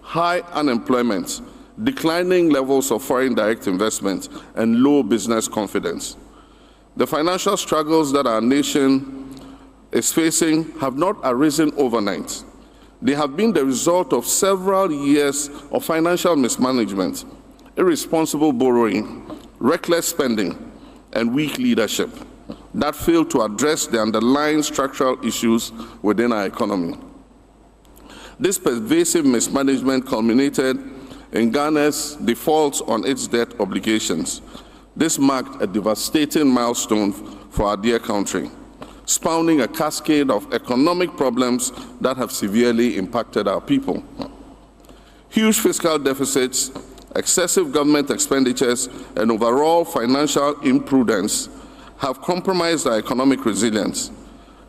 high unemployment, declining levels of foreign direct investment, and low business confidence. The financial struggles that our nation is facing have not arisen overnight. They have been the result of several years of financial mismanagement, irresponsible borrowing, reckless spending, and weak leadership that failed to address the underlying structural issues within our economy. This pervasive mismanagement culminated in Ghana's defaults on its debt obligations. This marked a devastating milestone for our dear country, spawning a cascade of economic problems that have severely impacted our people. Huge fiscal deficits, excessive government expenditures, and overall financial imprudence have compromised our economic resilience.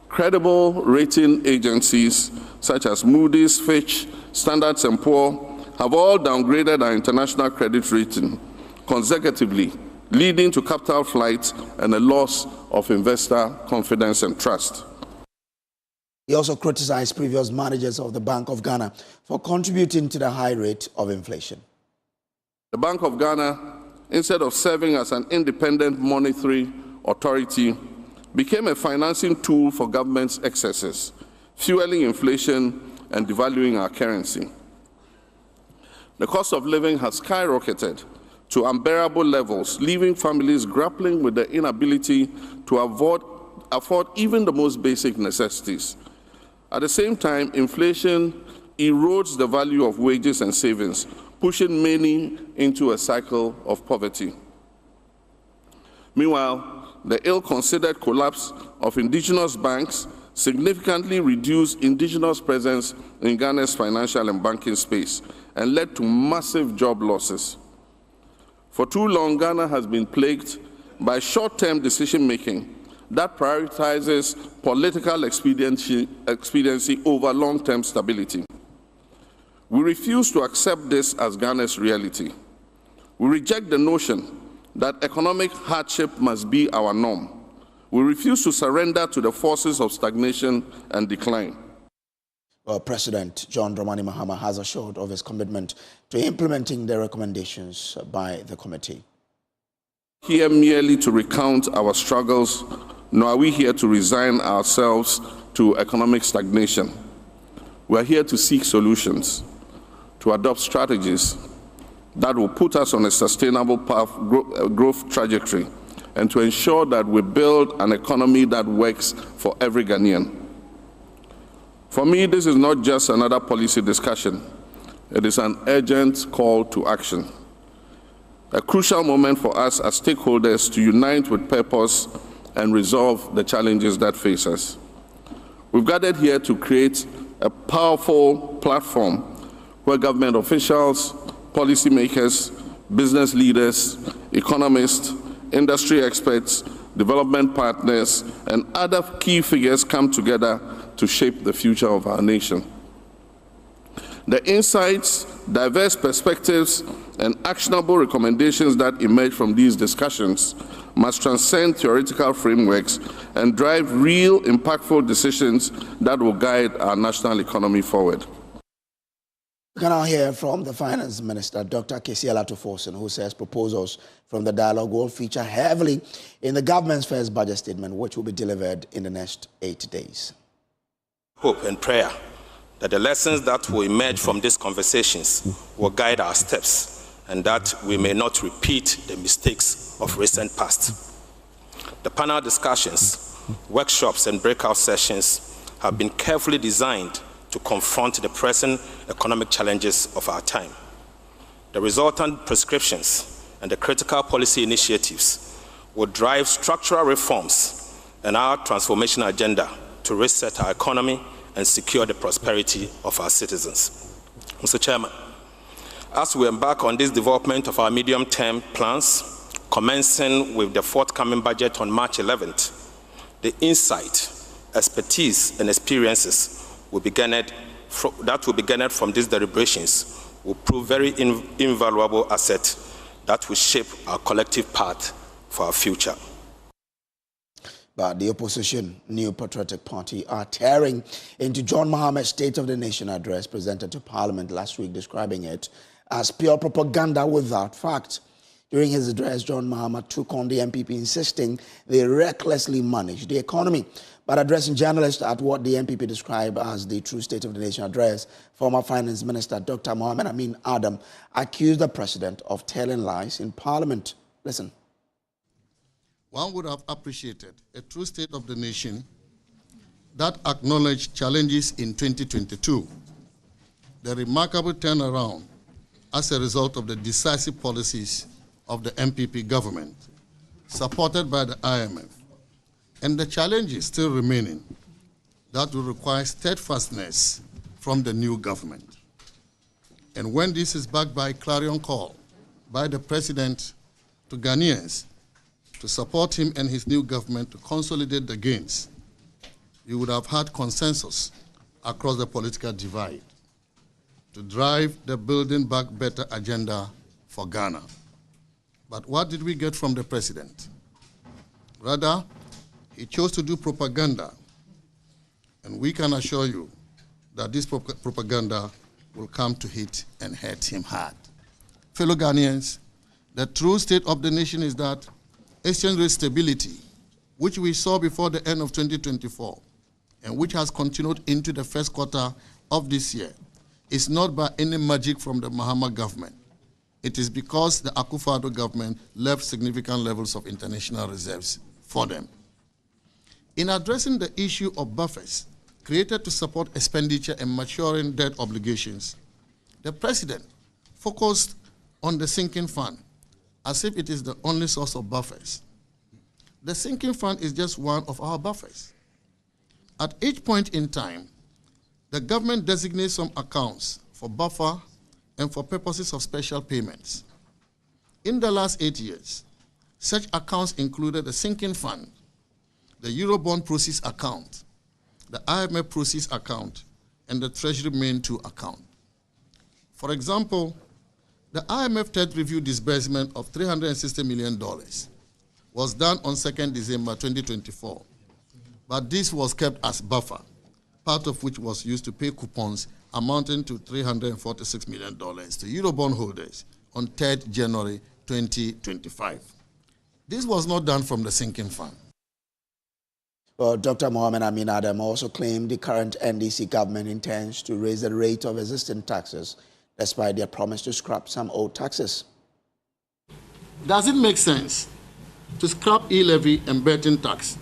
Credible rating agencies such as Moody's, Fitch, Standard & Poor's, have all downgraded our international credit rating consecutively, leading to capital flight and a loss of investor confidence and trust. He also criticized previous managers of the Bank of Ghana for contributing to the high rate of inflation. The Bank of Ghana, instead of serving as an independent monetary authority, became a financing tool for government's excesses, fueling inflation and devaluing our currency. The cost of living has skyrocketed to unbearable levels, leaving families grappling with the inability to afford even the most basic necessities. At the same time, inflation erodes the value of wages and savings, pushing many into a cycle of poverty. Meanwhile, the ill-considered collapse of indigenous banks significantly reduced indigenous presence in Ghana's financial and banking space and led to massive job losses. For too long, Ghana has been plagued by short-term decision-making that prioritizes political expediency over long-term stability. We refuse to accept this as Ghana's reality. We reject the notion that economic hardship must be our norm. We refuse to surrender to the forces of stagnation and decline. Well, President John Dramani Mahama has assured of his commitment to implementing the recommendations by the committee. Here merely to recount our struggles, nor are we here to resign ourselves to economic stagnation. We are here to seek solutions, to adopt strategies that will put us on a sustainable path, growth trajectory, and to ensure that we build an economy that works for every Ghanaian. For me, this is not just another policy discussion. It is an urgent call to action. A crucial moment for us as stakeholders to unite with purpose and resolve the challenges that face us. We've gathered here to create a powerful platform where government officials, policymakers, business leaders, economists, industry experts, development partners, and other key figures come together to shape the future of our nation. The insights, diverse perspectives, and actionable recommendations that emerge from these discussions must transcend theoretical frameworks and drive real, impactful decisions that will guide our national economy forward. We can now hear from the Finance Minister, Dr. Kesiela Tuforsen, who says proposals from the dialogue will feature heavily in the government's first budget statement, which will be delivered in the next 8 days. Hope and prayer that the lessons that will emerge from these conversations will guide our steps and that we may not repeat the mistakes of recent past. The panel discussions, workshops, and breakout sessions have been carefully designed to confront the present economic challenges of our time. The resultant prescriptions and the critical policy initiatives will drive structural reforms and our transformation agenda to reset our economy and secure the prosperity of our citizens. Mr. Chairman, as we embark on this development of our medium-term plans, commencing with the forthcoming budget on March 11th, the insight, expertise, and experiences that will be garnered from these deliberations will prove very invaluable assets that will shape our collective path for our future. But the opposition, New Patriotic Party, are tearing into John Mahama's State of the Nation address presented to Parliament last week, describing it as pure propaganda without fact. During his address, John Mahama took on the MPP, insisting they recklessly managed the economy. But addressing journalists at what the MPP described as the true State of the Nation address, former Finance Minister Dr. Mohamed Amin Adam accused the president of telling lies in Parliament. Listen. One would have appreciated a true State of the Nation that acknowledged challenges in 2022, the remarkable turnaround as a result of the decisive policies of the MPP government, supported by the IMF, and the challenges still remaining that will require steadfastness from the new government. And when this is backed by a clarion call by the President to Ghanaians to support him and his new government to consolidate the gains, you would have had consensus across the political divide to drive the Building Back Better agenda for Ghana. But what did we get from the president? Rather, he chose to do propaganda, and we can assure you that this propaganda will come to hit and hurt him hard. Fellow Ghanaians, the true state of the nation is that exchange rate stability, which we saw before the end of 2024, and which has continued into the first quarter of this year, is not by any magic from the Mahama government. It is because the Akufo-Addo government left significant levels of international reserves for them. In addressing the issue of buffers created to support expenditure and maturing debt obligations, the president focused on the sinking fund as if it is the only source of buffers. The sinking fund is just one of our buffers. At each point in time, the government designates some accounts for buffer and for purposes of special payments. In the last 8 years, such accounts included the sinking fund, the Eurobond proceeds account, the IMF proceeds account, and the Treasury Main 2 account. For example, the IMF third review disbursement of $360 million was done on 2nd December 2024, but this was kept as buffer, part of which was used to pay coupons amounting to $346 million to Eurobond holders on 3rd January 2025. This was not done from the sinking fund. Well, Dr. Mohamed Amin Adam also claimed the current NDC government intends to raise the rate of existing taxes despite their promise to scrap some old taxes. Does it make sense to scrap e-levy and betting tax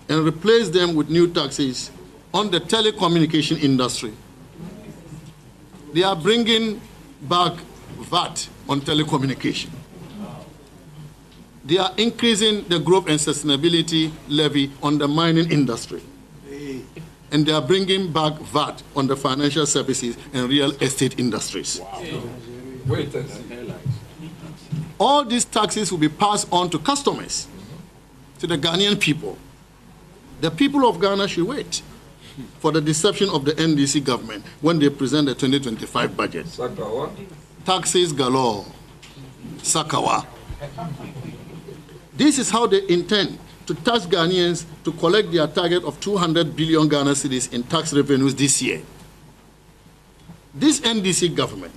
and replace them with new taxes on the telecommunication industry? They are bringing back VAT on telecommunication. They are increasing the growth and sustainability levy on the mining industry. And they are bringing back VAT on the financial services and real estate industries. Wow. All these taxes will be passed on to customers, to the Ghanaian people. The people of Ghana should wait for the deception of the NDC government when they present the 2025 budget. Sakawa. Taxes galore. Sakawa. This is how they intend to tax Ghanaians to collect their target of 200 billion Ghana cedis in tax revenues this year. This NDC government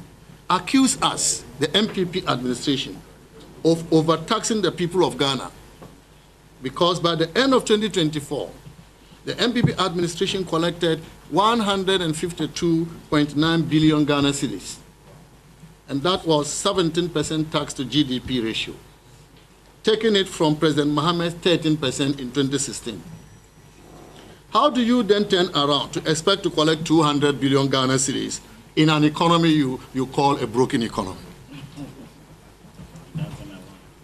accused us, the MPP administration, of overtaxing the people of Ghana because by the end of 2024, the MPP administration collected 152.9 billion Ghana cedis, and that was 17% tax to GDP ratio, taking it from President Mohammed's 13% in 2016. How do you then turn around to expect to collect 200 billion Ghana cedis in an economy you call a broken economy?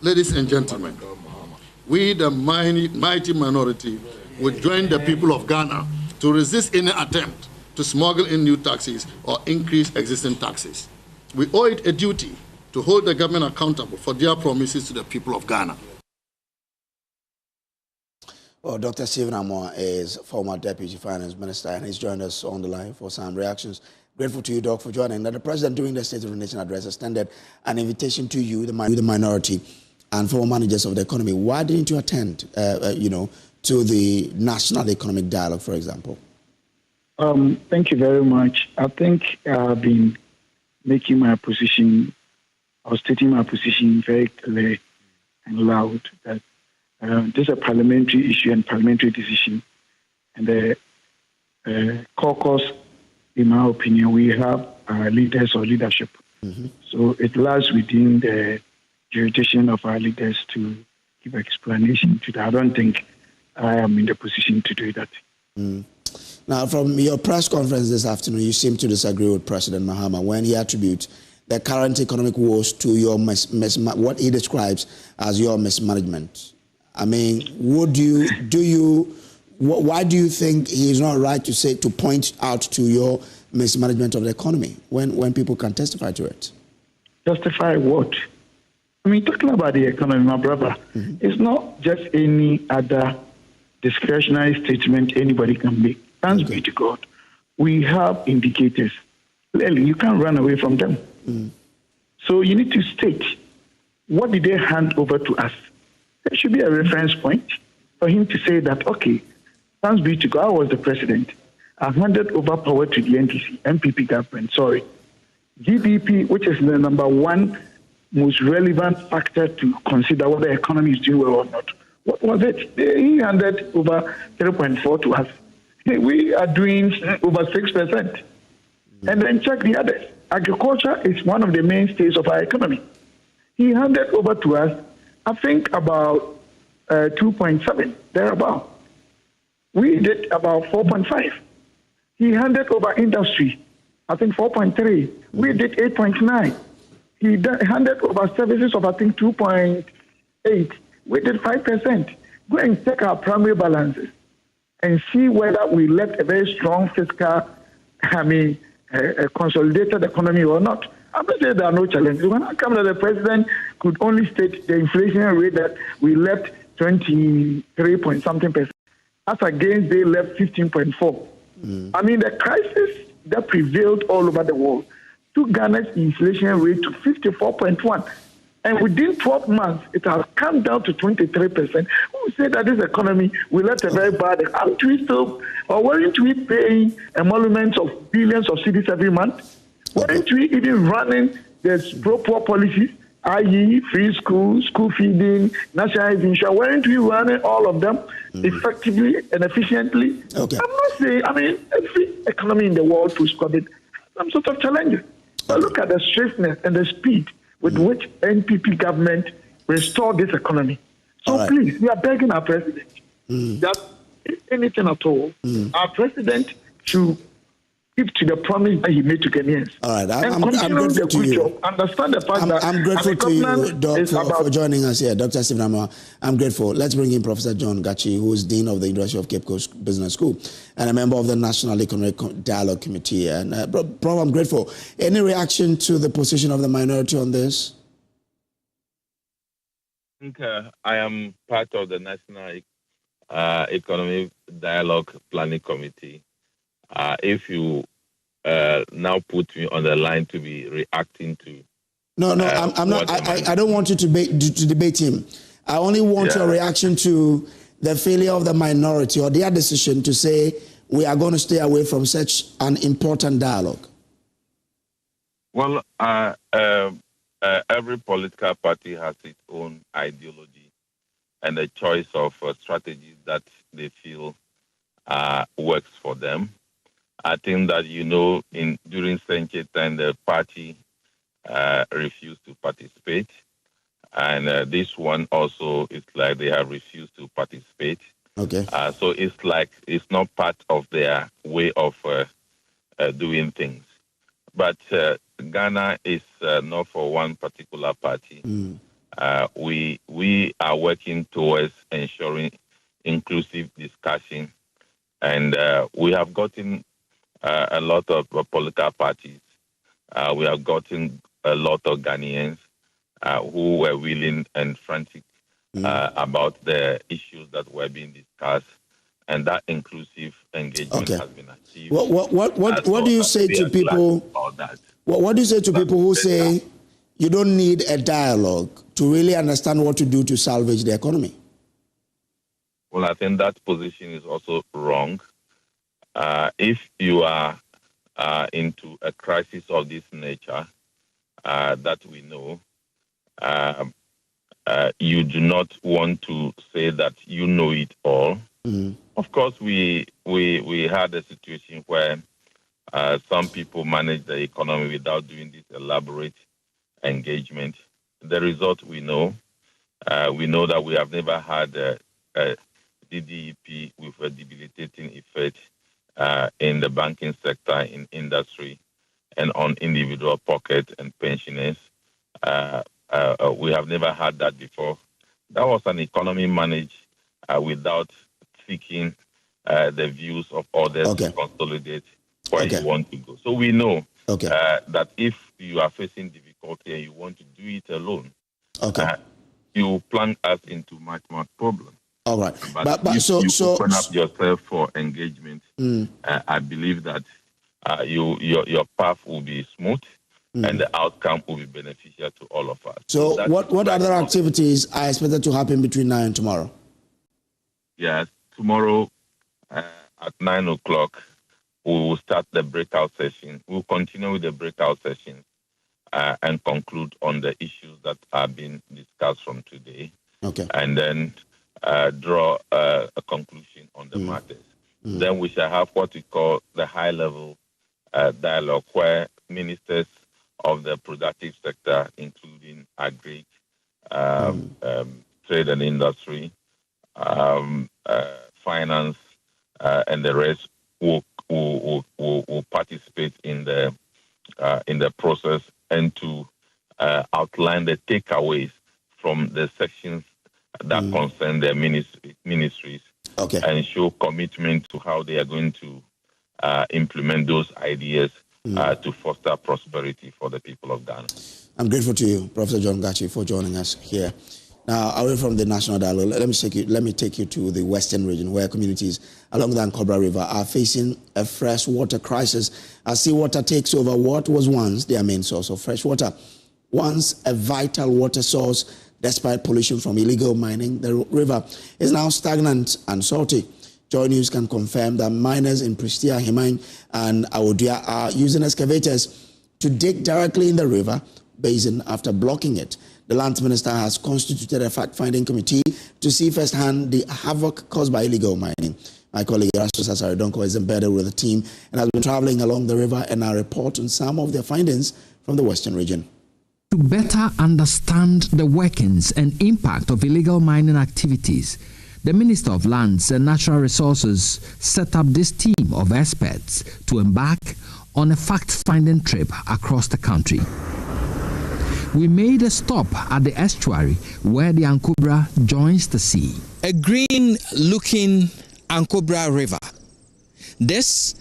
Ladies and gentlemen, we, the mighty minority, will join the people of Ghana to resist any attempt to smuggle in new taxes or increase existing taxes. We owe it a duty to hold the government accountable for their promises to the people of Ghana. Well, Dr. Stephen Amoah is former Deputy Finance Minister, and he's joined us on the line for some reactions. Grateful to you, Doc, for joining. Now, the President, during the State of the Nation address, extended an invitation to you, the minority, and former managers of the economy. Why didn't you attend, to the National Economic Dialogue, for example? Thank you very much. I think I've been making my position, I was stating my position very clear and loud that this is a parliamentary issue and parliamentary decision. And the caucus, in my opinion, we have our leaders or leadership. Mm-hmm. So it lies within the jurisdiction of our leaders to give explanation to that. I don't think I am in the position to do that. Mm. Now, from your press conference this afternoon, you seem to disagree with President Mahama when he attributes the current economic woes to your what he describes as your mismanagement. I mean, why do you think he is not right to point out to your mismanagement of the economy when people can testify to it? Justify what? I mean, talking about the economy, my brother, it's not just any other discretionary statement anybody can make. Thanks be to God. we have indicators. Clearly, you can't run away from them. So you need to state, what did they hand over to us? There should be a reference point for him to say that, okay, thanks be to God, I was the president. I handed over power to the MPP government, GDP, which is the number one most relevant factor to consider whether the economy is doing well or not. What was it? He handed over 3.4 to us. We are doing over 6%. And then check the others. Agriculture is one of the mainstays of our economy. He handed over to us, I think, about 2.7, thereabout. We did about 4.5. He handed over industry, I think 4.3. We did 8.9. He handed over services of, I think, 2.8. We did 5%. Go and check our primary balances and see whether we left a very strong fiscal, a consolidated economy or not. I'm not saying there are no challenges. When I come to the president could only state the inflation rate that we left 23 point something %, as against they left 15.4. I mean, the crisis that prevailed all over the world took Ghana's inflation rate to 54.1. And within 12 months, it has come down to 23%. Who said that this economy will let a very bad? Aren't we still, or weren't we paying emoluments of billions of cedis every month? Weren't we even running the pro-poor policies, i.e. free schools, school feeding, national health insurance? Weren't we running all of them effectively and efficiently? Okay. I'm not saying, I mean, every economy in the world post-COVID has some sort of challenges. But look at the swiftness and the speed with which NPP government restored this economy. So please, we are begging our president that if anything at all, our president should keep to the promise that he made to Ghanaians. All right, I'm grateful to you. Understand the fact that I'm grateful to you, Doc, for joining us here. Dr. Stephen Amoah, I'm grateful. Let's bring in Professor John Gachi, who is Dean of the University of Cape Coast Business School and a member of the National Economic Dialogue Committee. And Prof, I'm grateful. Any reaction to the position of the minority on this? I think I am part of the National Economic Dialogue Planning Committee. If you now put me on the line to be reacting to... No, I'm not. I don't want you to debate him. I only want your reaction to the failure of the minority or their decision to say we are going to stay away from such an important dialogue. Well, every political party has its own ideology and a choice of strategies that they feel works for them. I think that, during Senche time, the party refused to participate. And this one also, it's like they have refused to participate. Okay. So it's like it's not part of their way of doing things. But Ghana is not for one particular party. We are working towards ensuring inclusive discussion. And we have gotten a lot of political parties. We have gotten a lot of Ghanaians who were willing and frantic about the issues that were being discussed, and that inclusive engagement has been achieved. What do you say to people? What do you say to people who say you don't need a dialogue to really understand what to do to salvage the economy? Well, I think that position is also wrong. If you are into a crisis of this nature that we know, you do not want to say that you know it all. Of course, we had a situation where some people managed the economy without doing this elaborate engagement. The result we know. We know that we have never had a DDEP with a debilitating effect in the banking sector, in industry, and on individual pockets and pensioners. We have never had that before. That was an economy managed without seeking the views of others to consolidate where you want to go. So we know that if you are facing difficulty and you want to do it alone, you plunge us into much more problem. All right. But if you open up yourself for engagement, I believe that your path will be smooth and the outcome will be beneficial to all of us. So what other activities are expected to happen between now and tomorrow? Yes, tomorrow at 9 o'clock, we will start the breakout session. We'll continue with the breakout session and conclude on the issues that are being discussed from today. Okay. And then draw a conclusion on the matters. Then we shall have what we call the high-level dialogue, where ministers of the productive sector, including agri, trade and industry, finance, and the rest will participate in the process and to outline the takeaways from the sections that concern their ministries, and show commitment to how they are going to implement those ideas to foster prosperity for the people of Ghana. I'm grateful to you, Professor John Gachi, for joining us here. Now, away from the national dialogue, let me take you to the western region, where communities along the Ankobra River are facing a fresh water crisis as seawater takes over what was once their main source of fresh water. Once a vital water source, despite pollution from illegal mining, the river is now stagnant and salty. JoyNews can confirm that miners in Pristia, Himang, and Awodia are using excavators to dig directly in the river basin after blocking it. The Lands Minister has constituted a fact-finding committee to see firsthand the havoc caused by illegal mining. My colleague Erastus Asaridonko is embedded with the team and has been traveling along the river and will report on some of their findings from the western region. To better understand the workings and impact of illegal mining activities, the Minister of Lands and Natural Resources set up this team of experts to embark on a fact-finding trip across the country. We made a stop at the estuary where the Ankobra joins the sea. A green-looking Ankobra River. This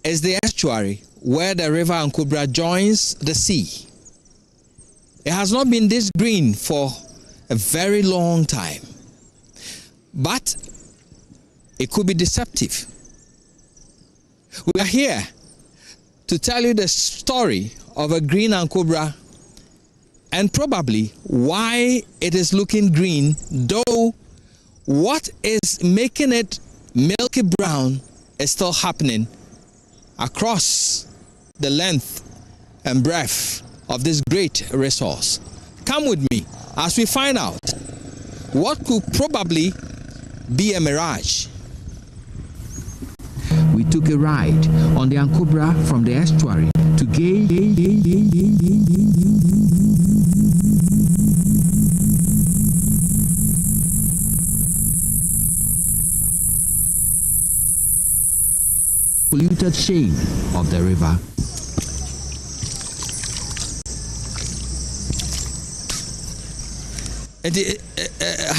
is the estuary where the river Ankobra joins the sea. It has not been this green for a very long time, but it could be deceptive. We are here to tell you the story of a green Ankobra and probably why it is looking green, though what is making it milky brown is still happening across the length and breadth of this great resource. Come with me as we find out what could probably be a mirage. We took a ride on the Ankobra from the estuary to gauge polluted shame of the river.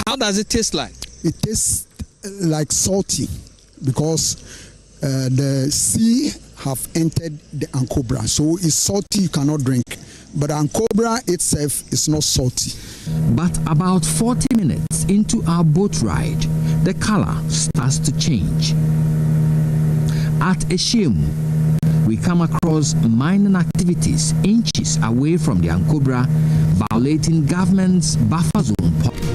How does it taste like? It tastes like salty because the sea have entered the Ankobra, so it's salty, you cannot drink. But Ankobra itself is not salty. But about 40 minutes into our boat ride, the color starts to change. At Eshiemu, we come across mining activities inches away from the Ankobra, violating government's buffer zone policy.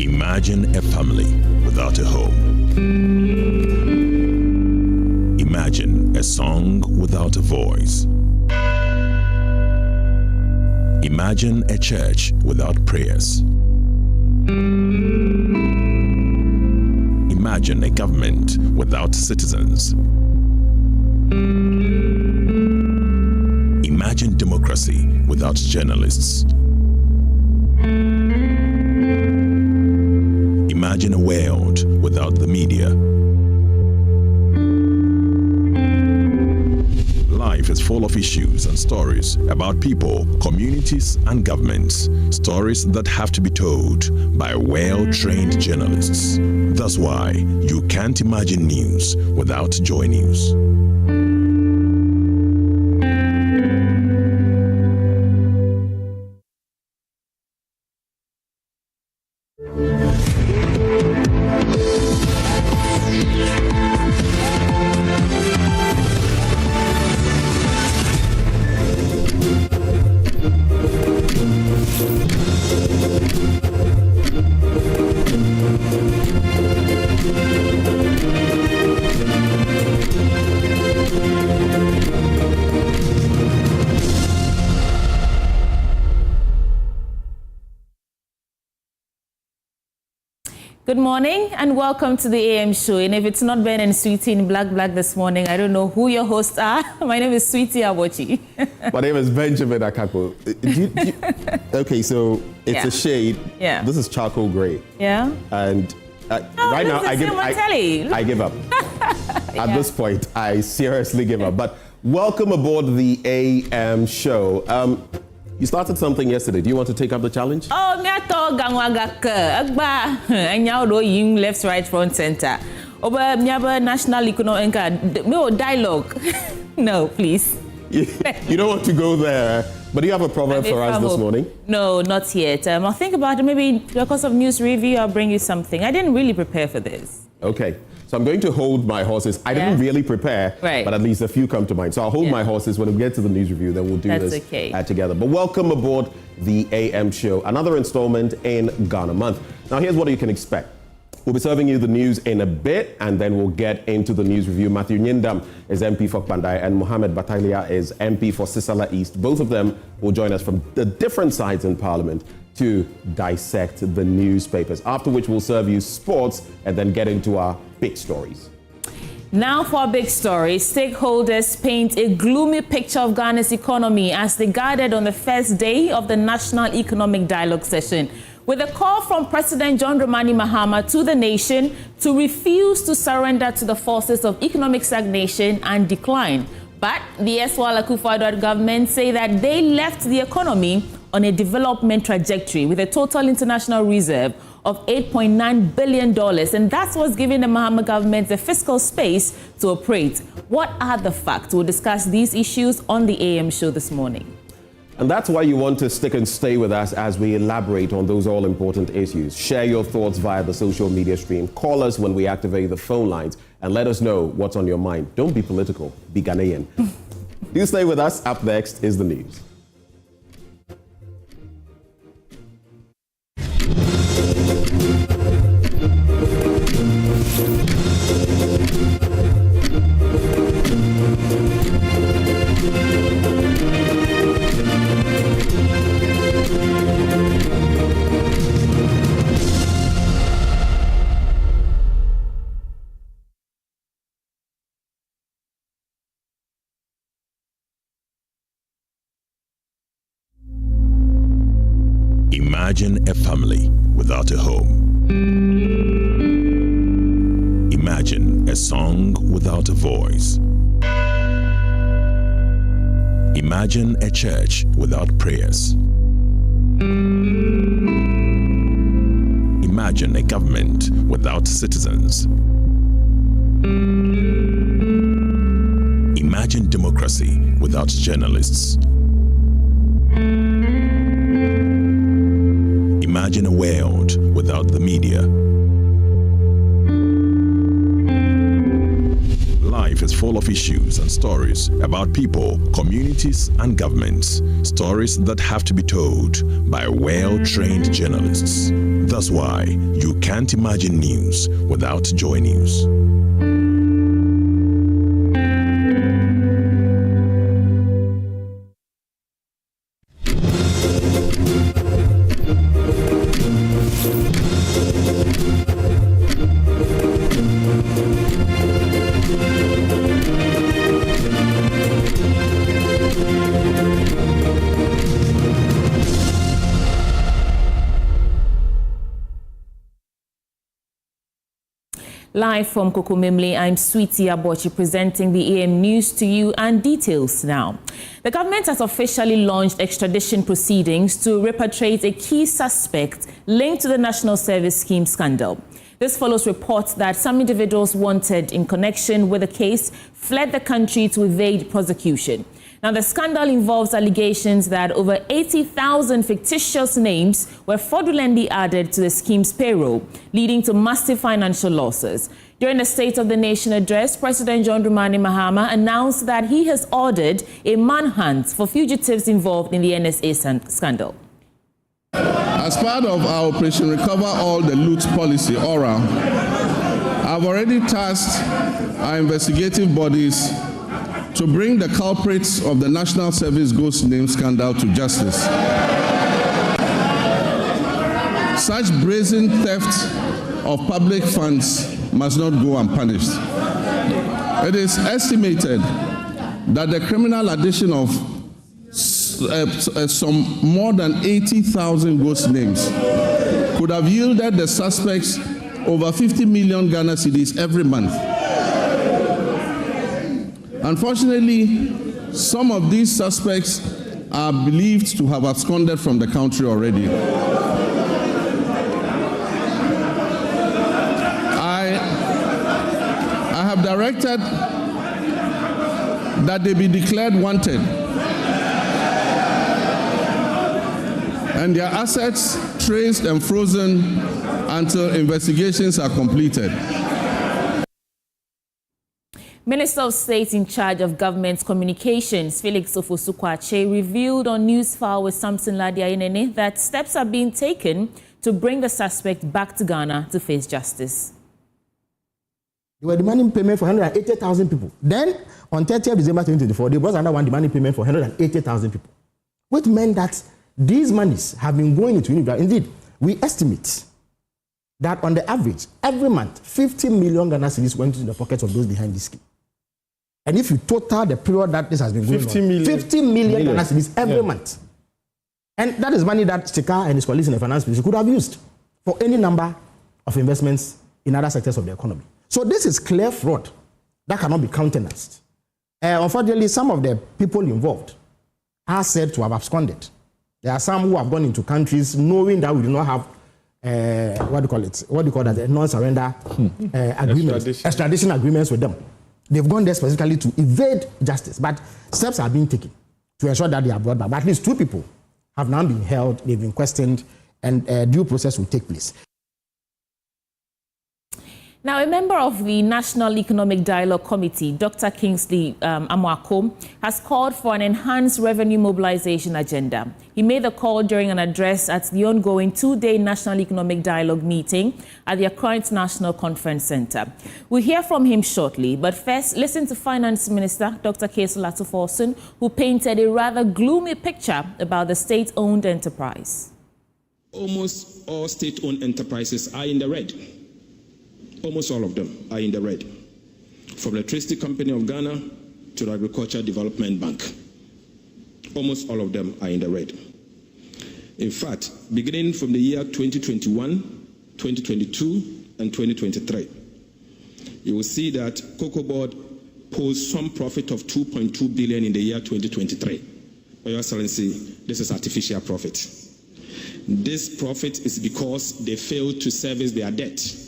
Imagine a family without a home. Imagine a song without a voice. Imagine a church without prayers. Imagine a government without citizens. Imagine democracy without journalists. Imagine a world without the media. Life is full of issues and stories about people, communities, and governments. Stories that have to be told by well-trained journalists. That's why you can't imagine news without JoyNews. Good morning and welcome to the AM show. And if it's not Ben and Sweetie in Black this morning, I don't know who your hosts are. My name is Sweetie Abochi. My name is Benjamin Akapo. Okay, so it's a shade. Yeah. This is charcoal gray. Yeah. And right now, I give up. At this point, I seriously give up. But welcome aboard the AM show. You started something yesterday. Do you want to take up the challenge? Oh, miato gangwagaka agba anyaudo yim left, right, front, center. Oba miaba national economic no dialogue. No, please. You don't want to go there. But do you have a proverb for us this morning? No, not yet. I'll think about it. Maybe because of news review, I'll bring you something. I didn't really prepare for this. Okay. So I'm going to hold my horses. I didn't really prepare, but at least a few come to mind. So I'll hold my horses. When we get to the news review, then we'll do this together. But welcome aboard the AM show, another installment in Ghana Month. Now, here's what you can expect. We'll be serving you the news in a bit, and then we'll get into the news review. Matthew Nyindam is MP for Pandai, and Mohammed Batalia is MP for Sisala East. Both of them will join us from the different sides in Parliament to dissect the newspapers, after which we'll serve you sports and then get into our big stories. Now for our big story, stakeholders paint a gloomy picture of Ghana's economy as they gathered on the first day of the National Economic Dialogue session, with a call from President John Dramani Mahama to the nation to refuse to surrender to the forces of economic stagnation and decline. But the Eswala Akufo-Addo government say that they left the economy on a development trajectory with a total international reserve of $8.9 billion. And that's what's giving the Mahama government the fiscal space to operate. What are the facts? We'll discuss these issues on the AM show this morning. And that's why you want to stick and stay with us as we elaborate on those all-important issues. Share your thoughts via the social media stream. Call us when we activate the phone lines and let us know what's on your mind. Don't be political, be Ghanaian. Do stay with us. Up next is the news. Imagine a family without a home. Imagine a song without a voice. Imagine a church without prayers. Imagine a government without citizens. Imagine democracy without journalists. Imagine a world without the media. Life is full of issues and stories about people, communities, and governments. Stories that have to be told by well-trained journalists. That's why you can't imagine news without JoyNews. Live from Kokomemle, I'm Sweetie Abochi presenting the AM news to you, and details now. The government has officially launched extradition proceedings to repatriate a key suspect linked to the National Service Scheme scandal. This follows reports that some individuals wanted in connection with the case fled the country to evade prosecution. Now, the scandal involves allegations that over 80,000 fictitious names were fraudulently added to the scheme's payroll, leading to massive financial losses. During the State of the Nation address, President John Dramani Mahama announced that he has ordered a manhunt for fugitives involved in the NSA scandal. As part of our Operation Recover All the Loot policy, ORA, I've already tasked our investigative bodies to bring the culprits of the National Service Ghost Name scandal to justice. Such brazen theft of public funds must not go unpunished. It is estimated that the criminal addition of some more than 80,000 ghost names could have yielded the suspects over 50 million Ghana cedis every month. Unfortunately, some of these suspects are believed to have absconded from the country already. I have directed that they be declared wanted and their assets traced and frozen until investigations are completed. Minister of State in charge of government communications, Felix Ofosu-Kwakye, revealed on Newsfile with Samson Ladia-Inene that steps are being taken to bring the suspect back to Ghana to face justice. They were demanding payment for 180,000 people. Then, on 30th December 2024, there was another one demanding payment for 180,000 people, which meant that these monies have been going into Unigra. Indeed, we estimate that on the average, every month, 50 million Ghana cedis went into the pockets of those behind this scheme. And if you total the period that this has been going 50 on, million. 50 million Ghana cedis every month. And that is money that Chika and his colleagues in the finance ministry could have used for any number of investments in other sectors of the economy. So this is clear fraud that cannot be countenanced. Unfortunately, some of the people involved are said to have absconded. There are some who have gone into countries knowing that we do not have non-surrender agreements, extradition agreements with them. They've gone there specifically to evade justice, but steps are being taken to ensure that they are brought back. But at least 2 people have now been held, they've been questioned, and due process will take place. Now, a member of the National Economic Dialogue Committee, Dr. Kingsley Amoako, has called for an enhanced revenue mobilization agenda. He made the call during an address at the ongoing 2-day National Economic Dialogue meeting at the Accra International Conference Center. We'll hear from him shortly, but first, listen to Finance Minister Dr. Kaysul Atuforson, who painted a rather gloomy picture about the state-owned enterprise. Almost all state-owned enterprises are in the red. Almost all of them are in the red, from the Electricity Company of Ghana to the Agricultural Development Bank. Almost all of them are in the red. In fact, beginning from the year 2021, 2022, and 2023, you will see that Cocoa Board posed some profit of 2.2 billion in the year 2023. Your Excellency, this is artificial profit. This profit is because they failed to service their debt,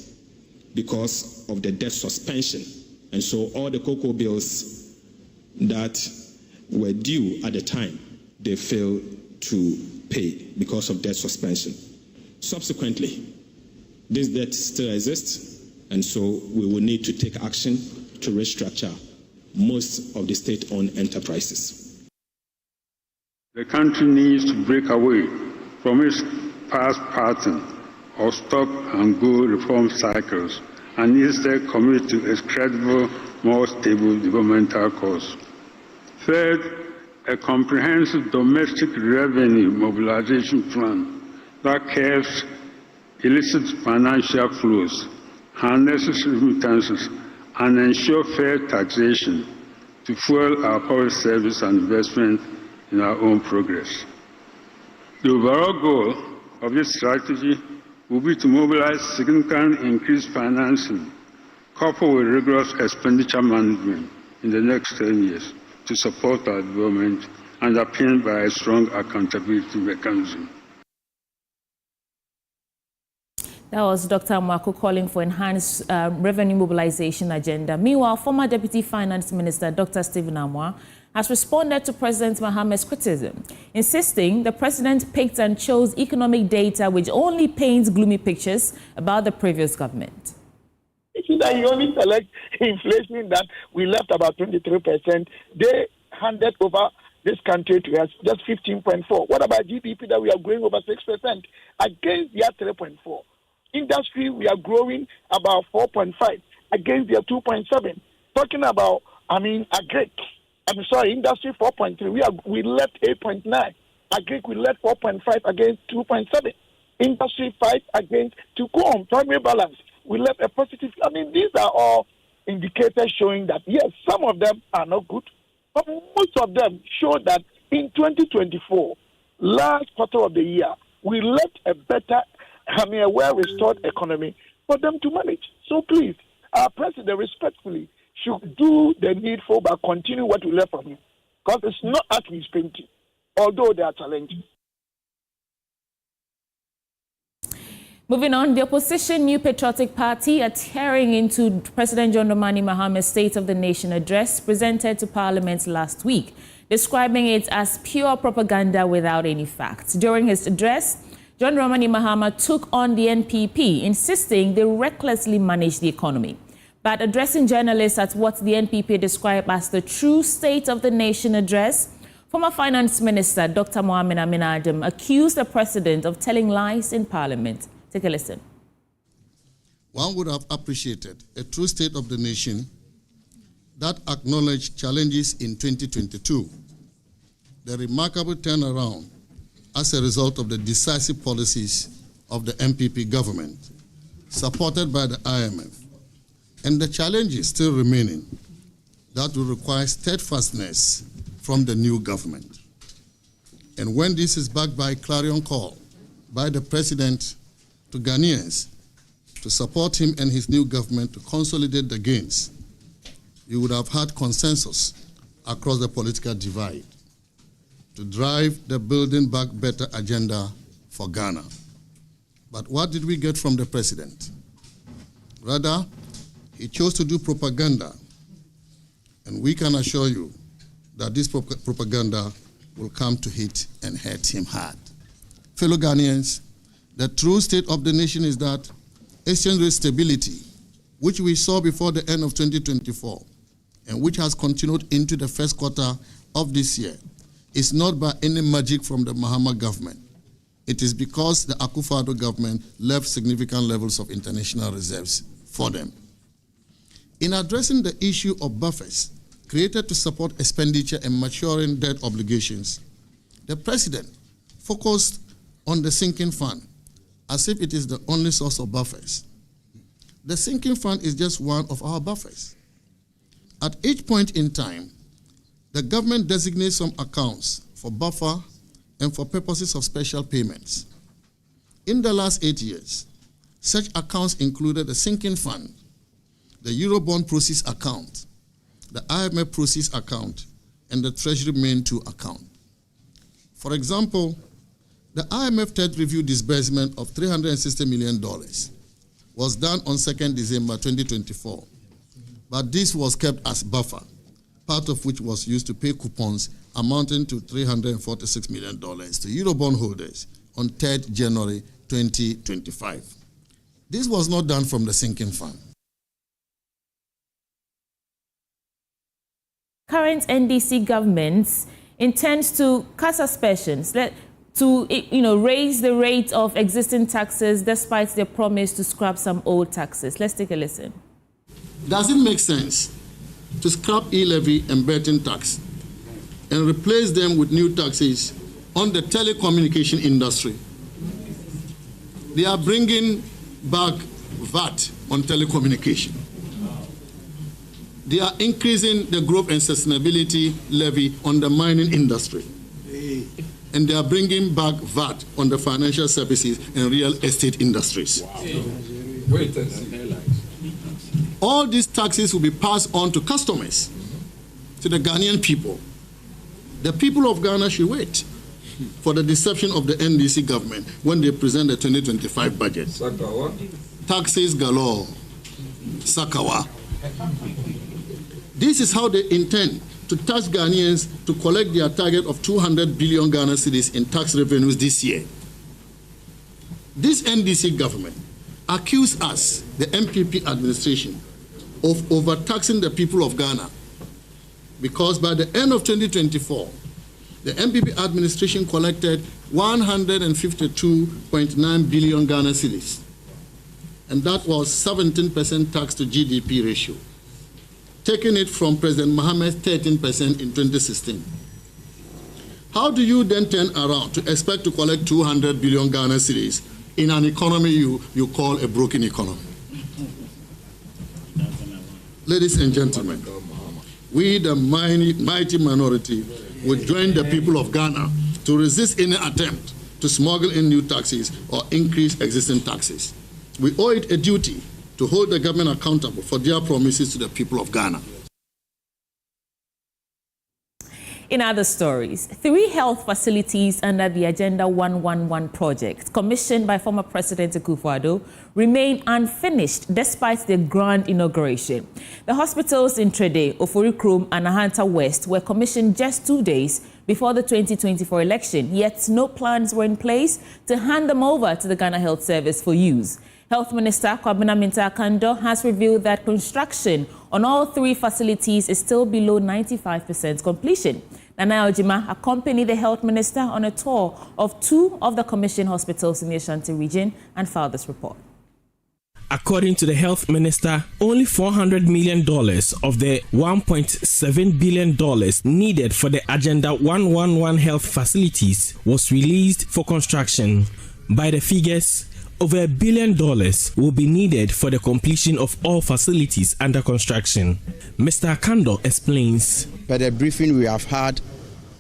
because of the debt suspension. And so all the cocoa bills that were due at the time, they failed to pay because of debt suspension. Subsequently, this debt still exists, and so we will need to take action to restructure most of the state-owned enterprises. The country needs to break away from its past pattern of stop-and-go reform cycles and instead commit to a credible, more stable developmental course. Third, a comprehensive domestic revenue mobilization plan that curbs illicit financial flows, harnesses remittances, and ensure fair taxation to fuel our public service and investment in our own progress. The overall goal of this strategy will be to mobilize significant increased financing, coupled with rigorous expenditure management in the next 10 years to support our development, underpinned by a strong accountability mechanism. That was Dr. Amoako calling for enhanced revenue mobilization agenda. Meanwhile, former Deputy Finance Minister Dr. Stephen Amoah has responded to President Mahama's criticism, insisting the president picked and chose economic data which only paints gloomy pictures about the previous government. That he only selects inflation that we left about 23%. They handed over this country to us just 15.4. What about GDP that we are growing over 6% against their 3.4? Industry, we are growing about 4.5 against their 2.7. Talking about, industry 4.3. We left 8.9. Agric, we left 4.5 against 2.7. Industry 5 against 2. Primary balance, we left a positive. These are all indicators showing that, yes, some of them are not good, but most of them show that in 2024, last quarter of the year, we left a better, a well-restored economy for them to manage. So please, our president respectfully should do the needful but continue what we left from him. Because it's not at his painting, although there are challenges. Moving on, the opposition New Patriotic Party adhering into President John Dramani Mahama's State of the Nation address presented to Parliament last week, describing it as pure propaganda without any facts. During his address, John Dramani Mahama took on the NPP, insisting they recklessly managed the economy. But addressing journalists at what the NPP described as the true State of the Nation address, former Finance Minister Dr. Mohamed Amin Adam accused the president of telling lies in Parliament. Take a listen. One would have appreciated a true State of the Nation that acknowledged challenges in 2022, the remarkable turnaround as a result of the decisive policies of the MPP government, supported by the IMF, and the challenges still remaining that will require steadfastness from the new government. And when this is backed by a clarion call by the president to Ghanaians to support him and his new government to consolidate the gains, you would have had consensus across the political divide to drive the Building Back Better agenda for Ghana. But what did we get from the president? Rather, he chose to do propaganda, and we can assure you that this propaganda will come to hit and hurt him hard. Fellow Ghanaians, the true State of the Nation is that exchange rate stability, which we saw before the end of 2024, and which has continued into the first quarter of this year, is not by any magic from the Mahama government. It is because the Akufo-Addo government left significant levels of international reserves for them. In addressing the issue of buffers created to support expenditure and maturing debt obligations, the president focused on the sinking fund as if it is the only source of buffers. The sinking fund is just one of our buffers. At each point in time, the government designates some accounts for buffer and for purposes of special payments. In the last 8 years, such accounts included the sinking fund, the Eurobond proceeds account, the IMF proceeds account, and the Treasury Main 2 account. For example, the IMF third review disbursement of $360 million was done on 2nd December 2024, but this was kept as buffer, part of which was used to pay coupons amounting to $346 million to Eurobond holders on 3rd January 2025. This was not done from the sinking fund. Current NDC government intends to cut suspensions, to raise the rate of existing taxes despite their promise to scrap some old taxes. Let's take a listen. Does it make sense to scrap e-levy and betting tax and replace them with new taxes on the telecommunication industry? They are bringing back VAT on telecommunication. They are increasing the growth and sustainability levy on the mining industry. And they are bringing back VAT on the financial services and real estate industries. Wow. All these taxes will be passed on to customers, to the Ghanaian people. The people of Ghana should wait for the deception of the NDC government when they present the 2025 budget. Sakawa. Taxes galore. Sakawa. This is how they intend to tax Ghanaians to collect their target of 200 billion Ghana cedis in tax revenues this year. This NDC government accused us, the MPP administration, of overtaxing the people of Ghana, because by the end of 2024, the MPP administration collected 152.9 billion Ghana cedis, and that was 17% tax to GDP ratio, taking it from President Mohammed's 13% in 2016. How do you then turn around to expect to collect 200 billion Ghana cedis in an economy you call a broken economy? Ladies and gentlemen, we, the mighty minority, will join the people of Ghana to resist any attempt to smuggle in new taxes or increase existing taxes. We owe it a duty to hold the government accountable for their promises to the people of Ghana. In other stories, 3 health facilities under the Agenda 111 project, commissioned by former President Akufo-Addo, remain unfinished despite the grand inauguration. The hospitals in Trede, OFORI-Krom, and Ahanta West were commissioned just 2 days before the 2024 election, yet no plans were in place to hand them over to the Ghana Health Service for use. Health Minister Kwabena Mintah-Kando has revealed that construction on all 3 facilities is still below 95% completion. Nana Ojima accompanied the Health Minister on a tour of 2 of the commissioned hospitals in the Ashanti region and filed this report. According to the Health Minister, only $400 million of the $1.7 billion needed for the Agenda 111 health facilities was released for construction. By the figures, over $1 billion will be needed for the completion of all facilities under construction. Mr. Kando explains. By the briefing we have had,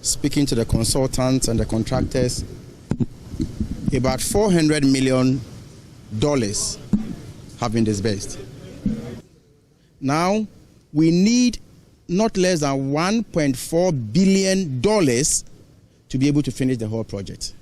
speaking to the consultants and the contractors, about $400 million have been disbursed. Now, we need not less than $1.4 billion to be able to finish the whole project.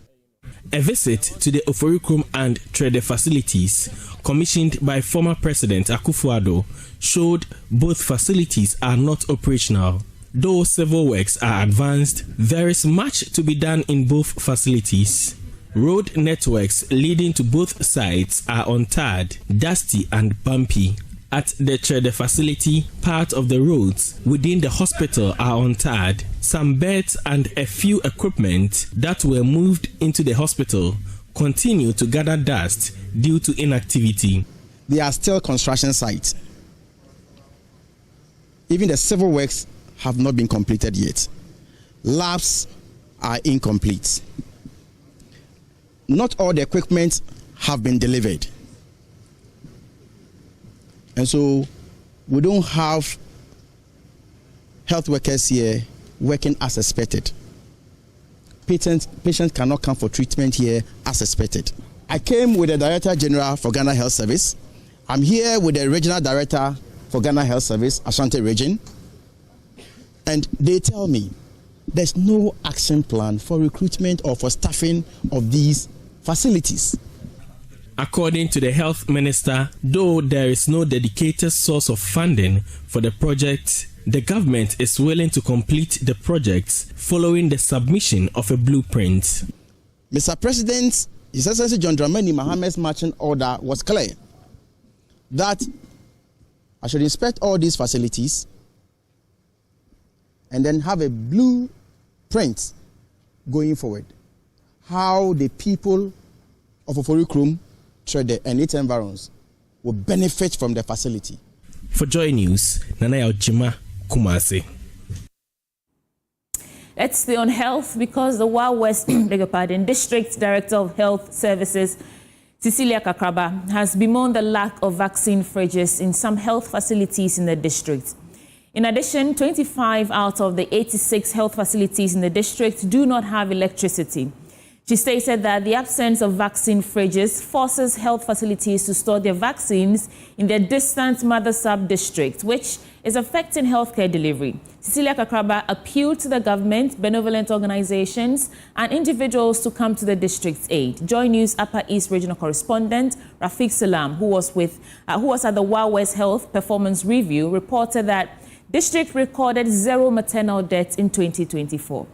A visit to the OFORI-Krom and Trede facilities, commissioned by former President Akufo-Addo, showed both facilities are not operational. Though civil works are advanced, there is much to be done in both facilities. Road networks leading to both sites are untarred, dusty and bumpy. At the Trede facility, part of the roads within the hospital are untarred. Some beds and a few equipment that were moved into the hospital continue to gather dust due to inactivity. They are still construction sites. Even the civil works have not been completed yet. Labs are incomplete. Not all the equipment have been delivered. And so we don't have health workers here working as expected. Patients cannot come for treatment here as expected. I came with the Director General for Ghana Health Service. I'm here with the Regional Director for Ghana Health Service, Ashanti Region. And they tell me there's no action plan for recruitment or for staffing of these facilities. According to the Health Minister, though there is no dedicated source of funding for the project, the government is willing to complete the projects following the submission of a blueprint. Mr. President, His Excellency John Dramani Mahamad's marching order was clear that I should inspect all these facilities and then have a blueprint going forward. How the people of OFORI-Krom, Trede, and its environs will benefit from the facility. For Joy News, Nana Ojima, Kumasi. Let's stay on health because the Wa West District Director of Health Services, Cecilia Kakraba, has bemoaned the lack of vaccine fridges in some health facilities in the district. In addition, 25 out of the 86 health facilities in the district do not have electricity. She stated that the absence of vaccine fridges forces health facilities to store their vaccines in their distant mother sub-district, which is affecting healthcare delivery. Cecilia Kakraba appealed to the government, benevolent organizations, and individuals to come to the district's aid. JoyNews Upper East Regional Correspondent Rafiq Salam, who was at the Wa West Health Performance Review, reported that district recorded 0 maternal deaths in 2024.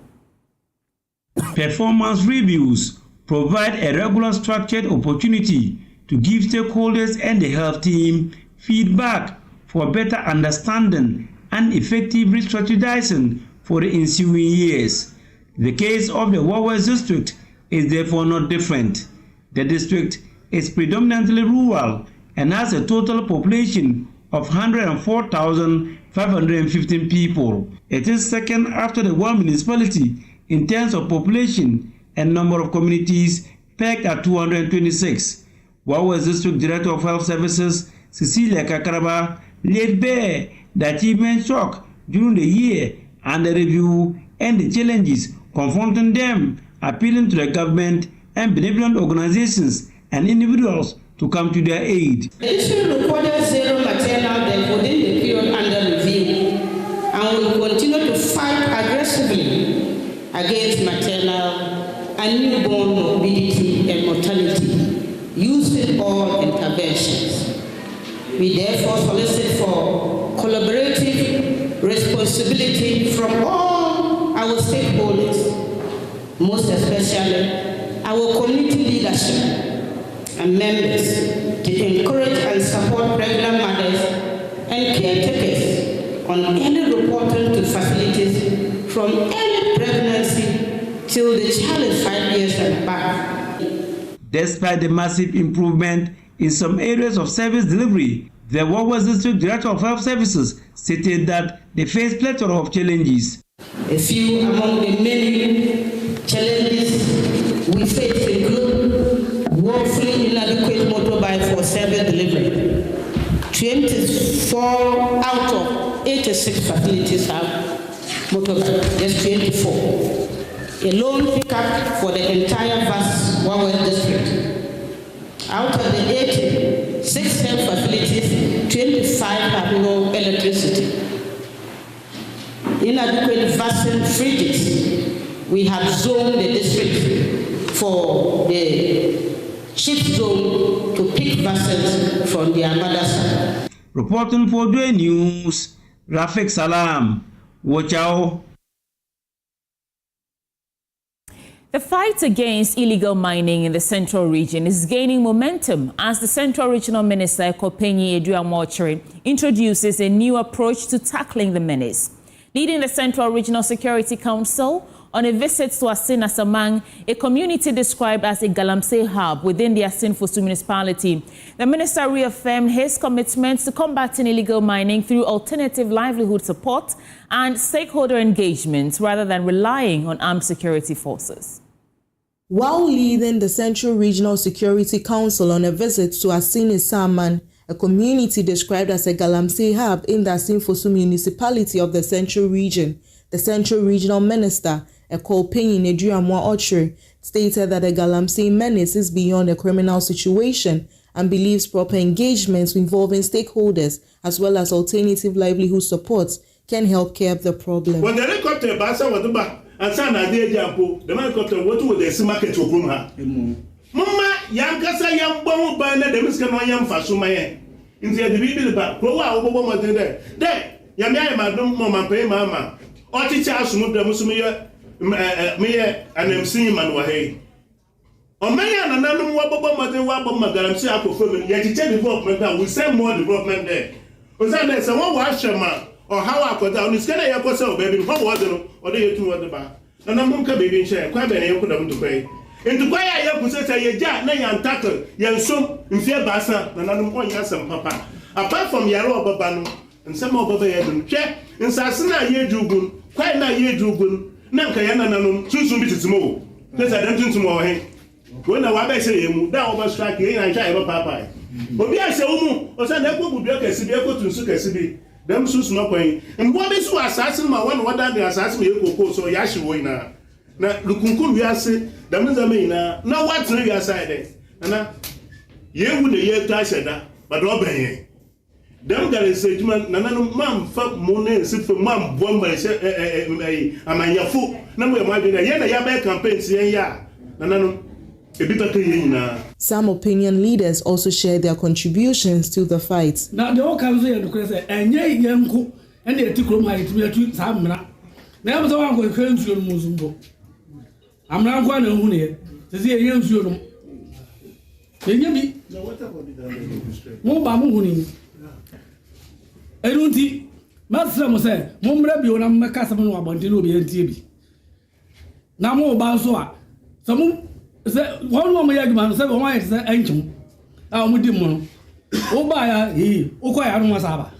Performance reviews provide a regular structured opportunity to give stakeholders and the health team feedback for better understanding and effective restrategizing for the ensuing years. The case of the Wawes district is therefore not different. The district is predominantly rural and has a total population of 104,515 people. It is second after the one municipality in terms of population and number of communities, pegged at 226. Wawes District Director of Health Services, Cecilia Kakaraba, laid bare the achievement shock during the year and the review and the challenges confronting them, appealing to the government and benevolent organizations and individuals to come to their aid. The district recorded 0 maternal death within the period under review and will continue to fight aggressively against maternal and newborn morbidity and mortality using all interventions. We therefore solicit for collaborative responsibility from all our stakeholders, most especially our community leadership and members, to encourage and support pregnant mothers and caretakers on any reporting to facilities from early pregnancy till the child is 5 years and back. Despite the massive improvement in some areas of service delivery, the Wawes District Director of Health Services stated that they face a plethora of challenges. A few among the many challenges we face include woefully inadequate motorbike for service delivery. 24 out of 86 facilities have motorbike, just 24. A lone pickup for the entire vast Wawes district. Out of the 86 health facilities, 25 have no electricity. Inadequate vaccine fridges. We have zoned the district for the ship zone to pick vaccines from their mother's side. Reporting for JoyNews, Rafik Salam, Wachao. The fight against illegal mining in the Central Region is gaining momentum as the Central Regional Minister, Ekopenyi Eduamochiri, introduces a new approach to tackling the menace. Leading the Central Regional Security Council on a visit to Asin Asamang, a community described as a Galamsey hub within the Asin Fosu municipality, the minister reaffirmed his commitment to combating illegal mining through alternative livelihood support and stakeholder engagement rather than relying on armed security forces. While leading the Central Regional Security Council on a visit to Asin Asamang, a community described as a Galamsey hub in the Asin Fosu municipality of the Central Region, the Central Regional Minister, Ekopenyi Eduamochiri, stated that the Galamsey menace is beyond a criminal situation and believes proper engagements involving stakeholders as well as alternative livelihood supports can help curb the problem. When the helicopter basa waduma and san ade jampo, the helicopter what would the market to groom her. Mama yankasa yambon ba na the miskan one yam fasuma yen. In the bibi ba pro wa obobo mo there. There yamia madum mama pay mama. Oticha asumu da musumiya me anemsi man wa hey. Omanya na nanum wa bobo mo den wa bobo magaramsi akofo me ye teacher development that we send more development there. Oza na se won wa hwema or how akoda on iskana yakosa o baby ho wo de no o de yetu wo de ba. Na namum ka baby nche kwa be na yekoda mu to kwai. Into kwa ya yakusesa ye ja na yan tackle yan som mfie baasa na nanum onya sam papa. Apart from yaro obaba no nsem obaba ye dum hwe nsase na ye dugun kwai na ye dugun na nka ya nananum sunsun bititimo pesa dan tuntum o he when na wa be se yemu da over strike ye na ncha ye papa obi a se umu o se na ekwo budu akasi bi ekotunsu kasi bi dem sunsun no kwan mbo be su asase ma one wada the asase me ekoko so ya hye wo ina na lukunkun wi ase dem nza me ina na what na wi aside na ye wu ne ye ta sheda but o ben ye dem there is a man nananum mam fa mo ne sifa mam bo mba she amanyafo na mo ma bi na ye na ya be campaign si ya nananum ebita ke ye nyina. Some opinion leaders also share their contributions to the fight. Now the all can say enye yenko and the Ticum I to Samra. Never the one who came to Muzumbo. I'm not going to win it. To see a young student. Can you be? More Bamu. I don't think. Master must say, Mumra be on a Macasaman or Bontino be NTB. Now more Bansoa. Some one woman Yagman said, why is the engine? I would do more. Oh, by he, Okoya Masaba.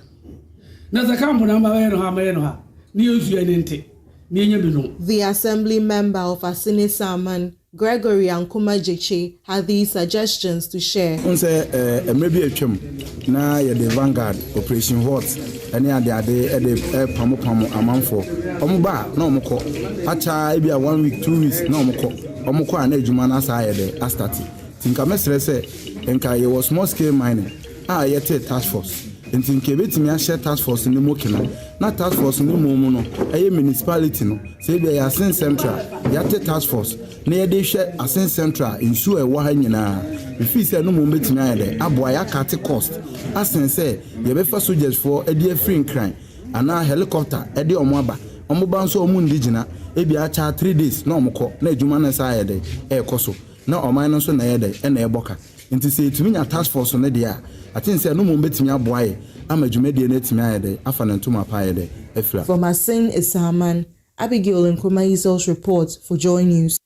There's a company number news you ain't. The assembly member of Asini Saman, Gregory Ankumajichi, had these suggestions to share. Maybe a chum. Now you're the vanguard operation what? Any other day at the Pamu a month for. Omuba, no moko. Acha, maybe a 1 week, 2 weeks, no moko. Omoko and Ejumana Sayade, Astati. Think I must say, Enka, was small scale mining. Yet a task force. And think a bit me a share task force in the Mokina. Not task force in the Momono, a municipality no. Say they are Saint Central, Yate task force. Near they share a Saint Central in Sue Wahana. If he said no moment to me, a boy a cut cost. As say, you better suggest for a dear free crime. And now helicopter, a dear Omaba, Omobanso Mundigina, a cha 3 days, no moko, no Jumana Sayade, a coso, no or minus on Ede, and a boca. And to say to me a task force on the dia. I think say no moment to me a boy. I'm a Jumedi net me ade, afan to my pie efra. From Asin Isaman, Abigail and Kumaizo's report for Joy News.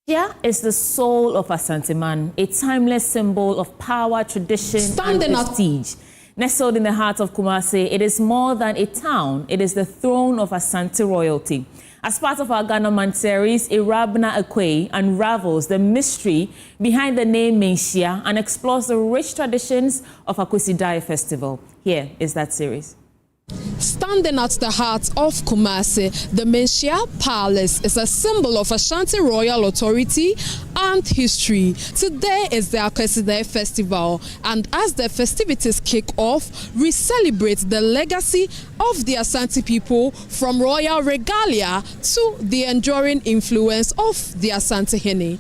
Here is the soul of Asanteman, a timeless symbol of power, tradition, and prestige. Nestled in the heart of Kumasi, it is more than a town, it is the throne of Asante royalty. As part of our Ghana Man series, Irabna Akwe unravels the mystery behind the name Menhyia and explores the rich traditions of Akwesi Dai Festival. Here is that series. Standing at the heart of Kumasi, the Menhyia Palace is a symbol of Ashanti royal authority and history. Today is the Akwesi Dai Festival, and as the festivities kick off, we celebrate the legacy of the Ashanti people from royal regalia to the enduring influence of the Asante Hene.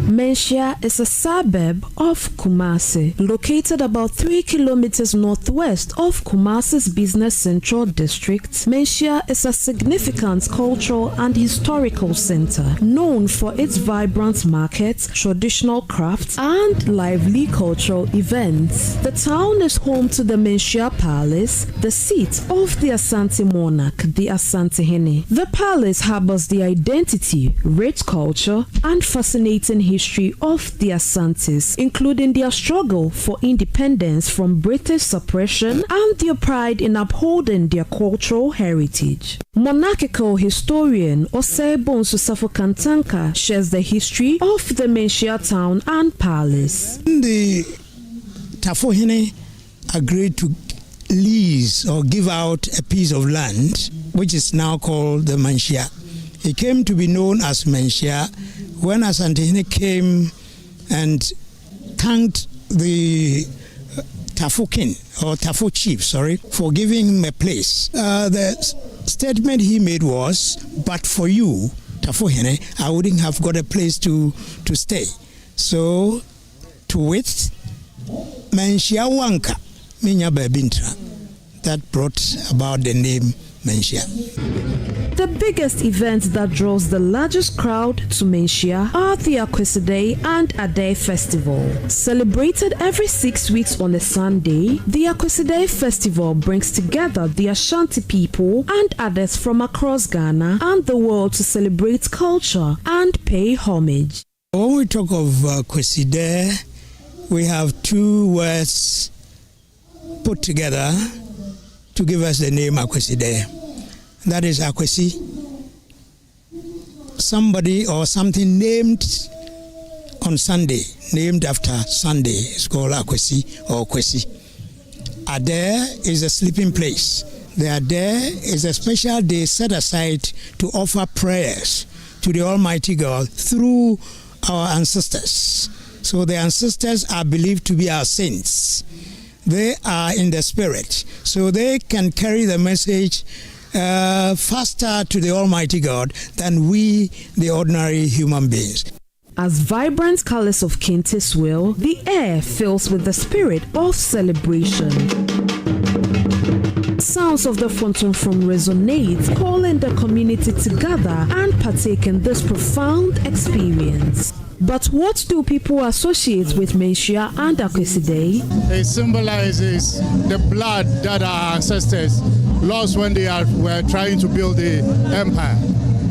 Menhyia is a suburb of Kumasi, located about 3 kilometers northwest of Kumasi's business central district. Menhyia is a significant cultural and historical center, known for its vibrant markets, traditional crafts, and lively cultural events. The town is home to the Menhyia Palace, the seat of the Asante monarch, the Asante Hene. The palace harbors the identity, rich culture, and fascinating history of the Asantes, including their struggle for independence from British suppression and their pride in upholding their cultural heritage. Monarchical historian Osebo Nsusafo Kantanka shares the history of the Menhyia town and palace. The Tafohene agreed to lease or give out a piece of land, which is now called the Menhyia. It came to be known as Menhyia when Asante Hene came and thanked the Tafo king or Tafo chief, for giving him a place. The statement he made was, "But for you, Tafo Hene, I wouldn't have got a place to stay." So, to wit, Menhyia Wanka, Minya Babintra, that brought about the name Menhyia. The biggest event that draws the largest crowd to Menhyia are the Akwesi Dai and Adai Festival. Celebrated every 6 weeks on a Sunday, the Akwesi Dai Festival brings together the Ashanti people and others from across Ghana and the world to celebrate culture and pay homage. When we talk of Akwesi Dai, we have two words put together to give us the name Akwesi Dai. That is Akwesi, somebody or something named on Sunday, named after Sunday, is called Akwesi or Kwesi. Ade is a sleeping place. The Ade is a special day set aside to offer prayers to the Almighty God through our ancestors. So the ancestors are believed to be our saints. They are in the spirit, so they can carry the message faster to the Almighty God than we, the ordinary human beings. As vibrant colors of kente swirl, the air fills with the spirit of celebration. Sounds of the Fonton from resonate, calling the community together and partake in this profound experience. But what do people associate with Menhyia and Akwesi Day? It symbolizes the blood that our ancestors lost when they were trying to build the empire.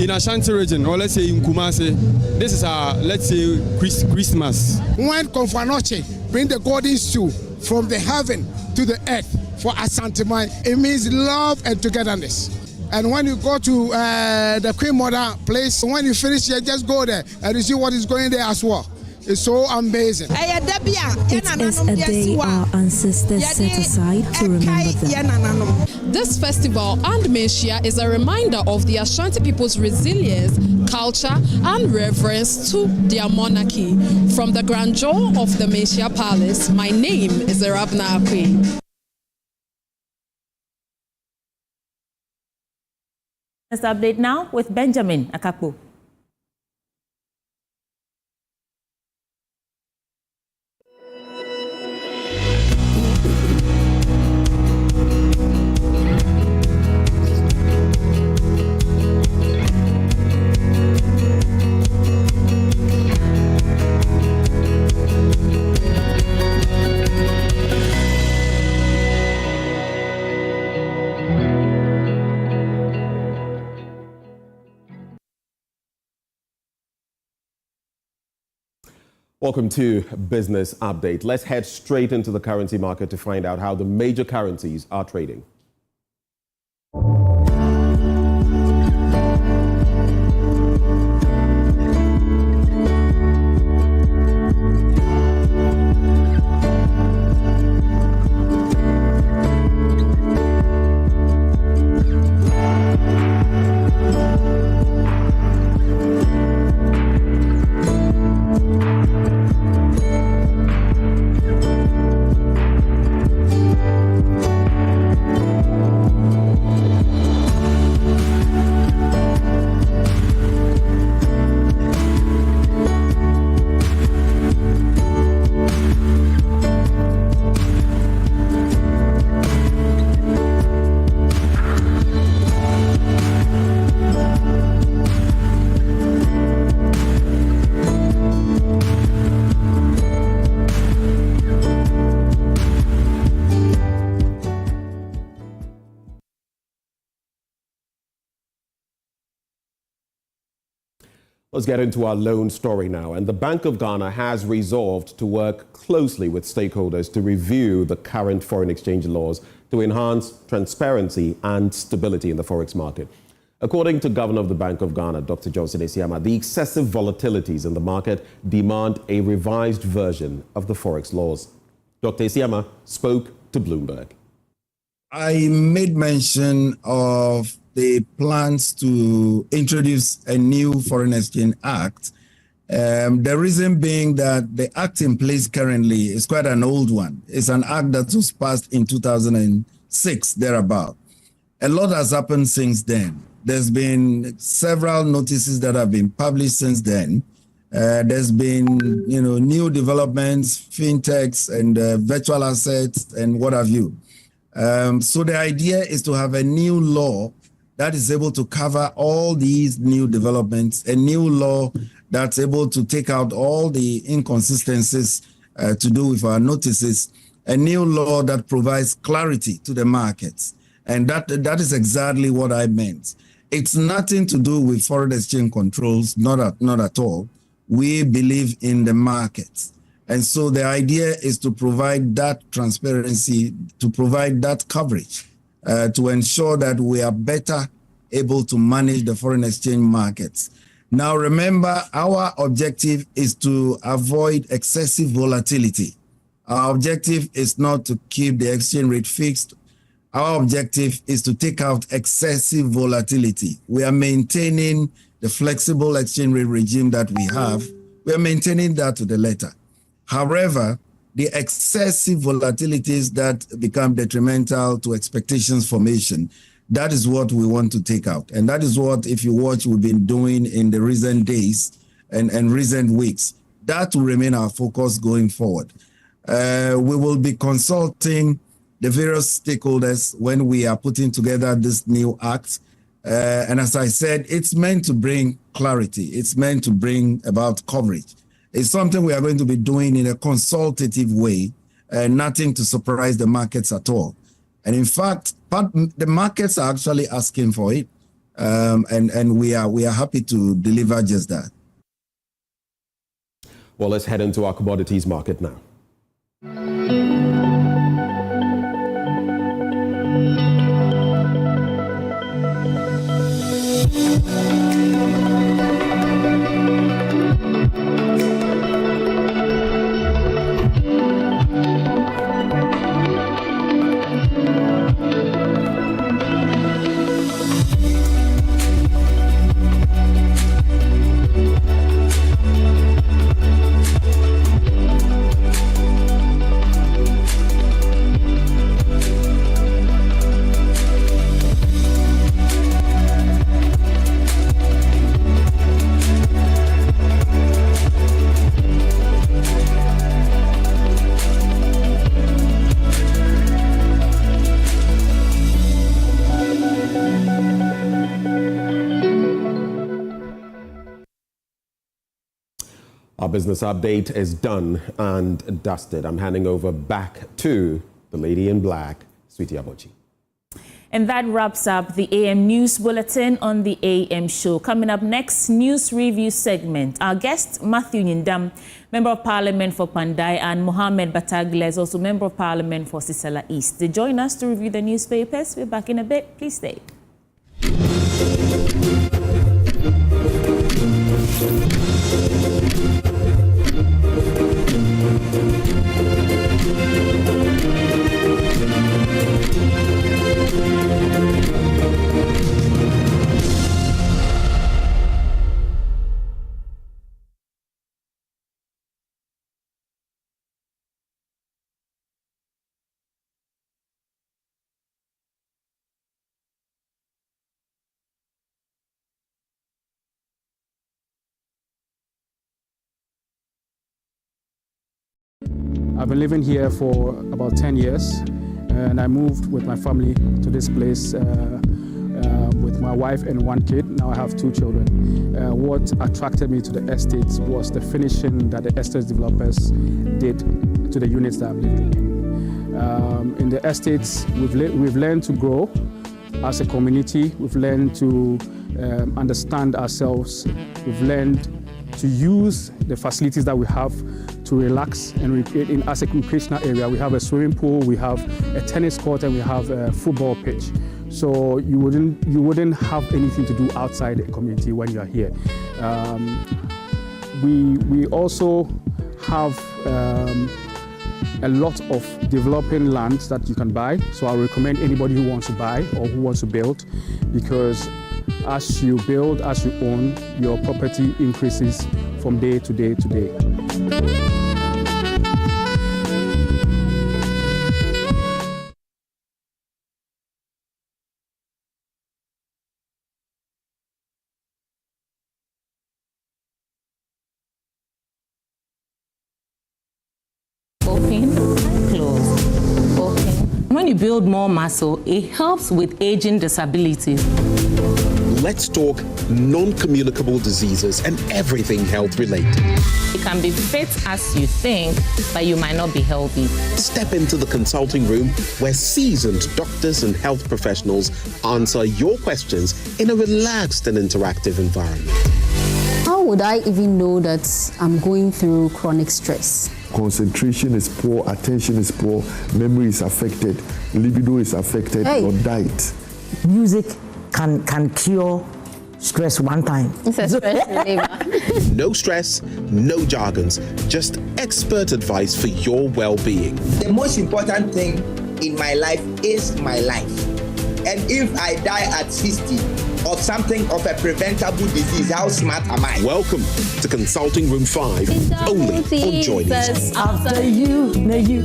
In Ashanti region, or let's say in Kumasi, this is our, let's say, Christmas. When Konfanoche bring the golden stew from the heaven to the earth for Asanteman, it means love and togetherness. And when you go to the Queen Mother place, when you finish, you just go there and you see what is going there as well. It's so amazing. It is a day our ancestors set aside to remember them. This festival and Menhyia is a reminder of the Ashanti people's resilience, culture, and reverence to their monarchy. From the grandeur of the Menhyia Palace, my name is Erabna Akwe. Let's update now with Benjamin Akakpo. Welcome to Business Update. Let's head straight into the currency market to find out how the major currencies are trading. Let's get into our loan story now. And the Bank of Ghana has resolved to work closely with stakeholders to review the current foreign exchange laws to enhance transparency and stability in the forex market. According to Governor of the Bank of Ghana, Dr. Johnson Esiama, the excessive volatilities in the market demand a revised version of the forex laws. Dr. Esiama spoke to Bloomberg. I made mention of the plans to introduce a new Foreign Exchange Act. The reason being that the act in place currently is quite an old one. It's an act that was passed in 2006, thereabout. A lot has happened since then. There's been several notices that have been published since then. There's been, new developments, fintechs and virtual assets and what have you. So the idea is to have a new law that is able to cover all these new developments, a new law that's able to take out all the inconsistencies to do with our notices, a new law that provides clarity to the markets. And that is exactly what I meant. It's nothing to do with foreign exchange controls, not at all. We believe in the markets. And so the idea is to provide that transparency, to provide that coverage, to ensure that we are better able to manage the foreign exchange markets. Now, remember, our objective is to avoid excessive volatility. Our objective is not to keep the exchange rate fixed. Our objective is to take out excessive volatility. We are maintaining the flexible exchange rate regime that we have. We are maintaining that to the letter. However, the excessive volatilities that become detrimental to expectations formation, that is what we want to take out. And that is what, if you watch, we've been doing in the recent days. and recent weeks. That will remain our focus going forward. We will be consulting the various stakeholders when we are putting together this new act. And as I said, it's meant to bring clarity. It's meant to bring about coverage. It's something we are going to be doing in a consultative way, nothing to surprise the markets at all. And in fact, the markets are actually asking for it. And we are happy to deliver just that. Well, let's head into our commodities market now. Our business update is done and dusted. I'm handing over back to the lady in black, Sweetie Abochi. And that wraps up the AM News Bulletin on the AM Show. Coming up next, News Review segment. Our guest, Matthew Nyindam, Member of Parliament for Pandai, and Mohammed Batagles, also Member of Parliament for Sisala East. They join us to review the newspapers. We're back in a bit. Please stay. I've been living here for about 10 years, and I moved with my family to this place with my wife and one kid. Now I have 2 children. What attracted me to the estate was the finishing that the estate developers did to the units that I'm living in. In the estates, we've learned to grow as a community. We've learned to understand ourselves. We've learned to use the facilities that we have to relax and as a recreational area. We have a swimming pool, we have a tennis court, and we have a football pitch. So you wouldn't have anything to do outside the community when you are here. We also have a lot of developing land that you can buy. So I recommend anybody who wants to buy or who wants to build, because as you build, as you own, your property increases from day to day to day. Open, close, open. When you build more muscle, it helps with aging disability. Let's talk non-communicable diseases and everything health-related. You can be fit as you think, but you might not be healthy. Step into the consulting room where seasoned doctors and health professionals answer your questions in a relaxed and interactive environment. How would I even know that I'm going through chronic stress? Concentration is poor, attention is poor, memory is affected, libido is affected, your diet. Music can cure stress one time. It's a stress reliever. No stress, no jargons, just expert advice for your well-being. The most important thing in my life is my life. And if I die at 60 of something of a preventable disease, how smart am I? Welcome to Consulting Room 5, only on JoyNews. After you, may you.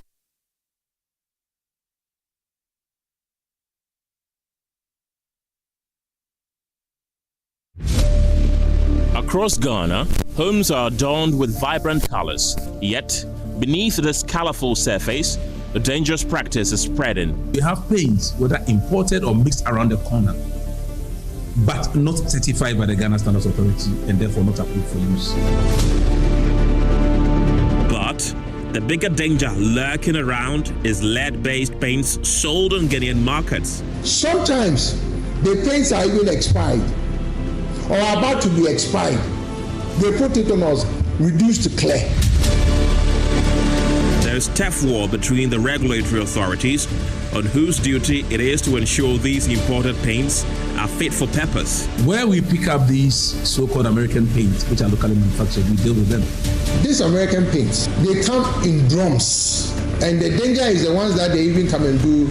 Across Ghana, homes are adorned with vibrant colors. Yet, beneath this colorful surface, a dangerous practice is spreading. We have paints, whether imported or mixed around the corner, but not certified by the Ghana Standards Authority and therefore not approved for use. But the bigger danger lurking around is lead-based paints sold on Ghanaian markets. Sometimes the paints are even expired or about to be expired. They put it on us, reduced to clear. There's tough war between the regulatory authorities on whose duty it is to ensure these imported paints are fit for purpose. Where we pick up these so-called American paints, which are locally manufactured, we deal with them. These American paints, they come in drums, and the danger is the ones that they even come and do.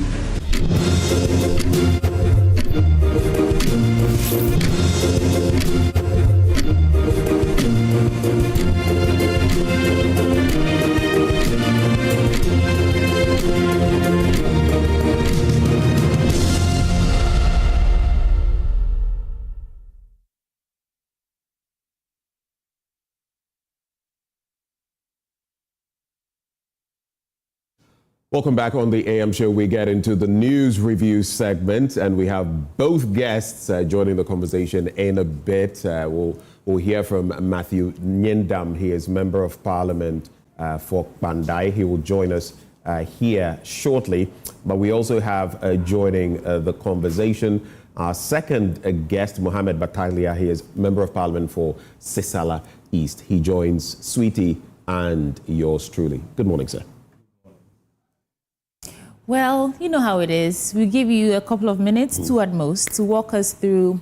Welcome back on the AM show. We get into the news review segment, and we have both guests joining the conversation in a bit. We'll hear from Matthew Nyendam. He is Member of Parliament for Bandai. He will join us here shortly. But we also have joining the conversation our second guest, Mohammed Batalia. He is Member of Parliament for Sisala East. He joins Sweetie and yours truly. Good morning, sir. Well, you know how it is. We give you a couple of minutes, 2 at most, to walk us through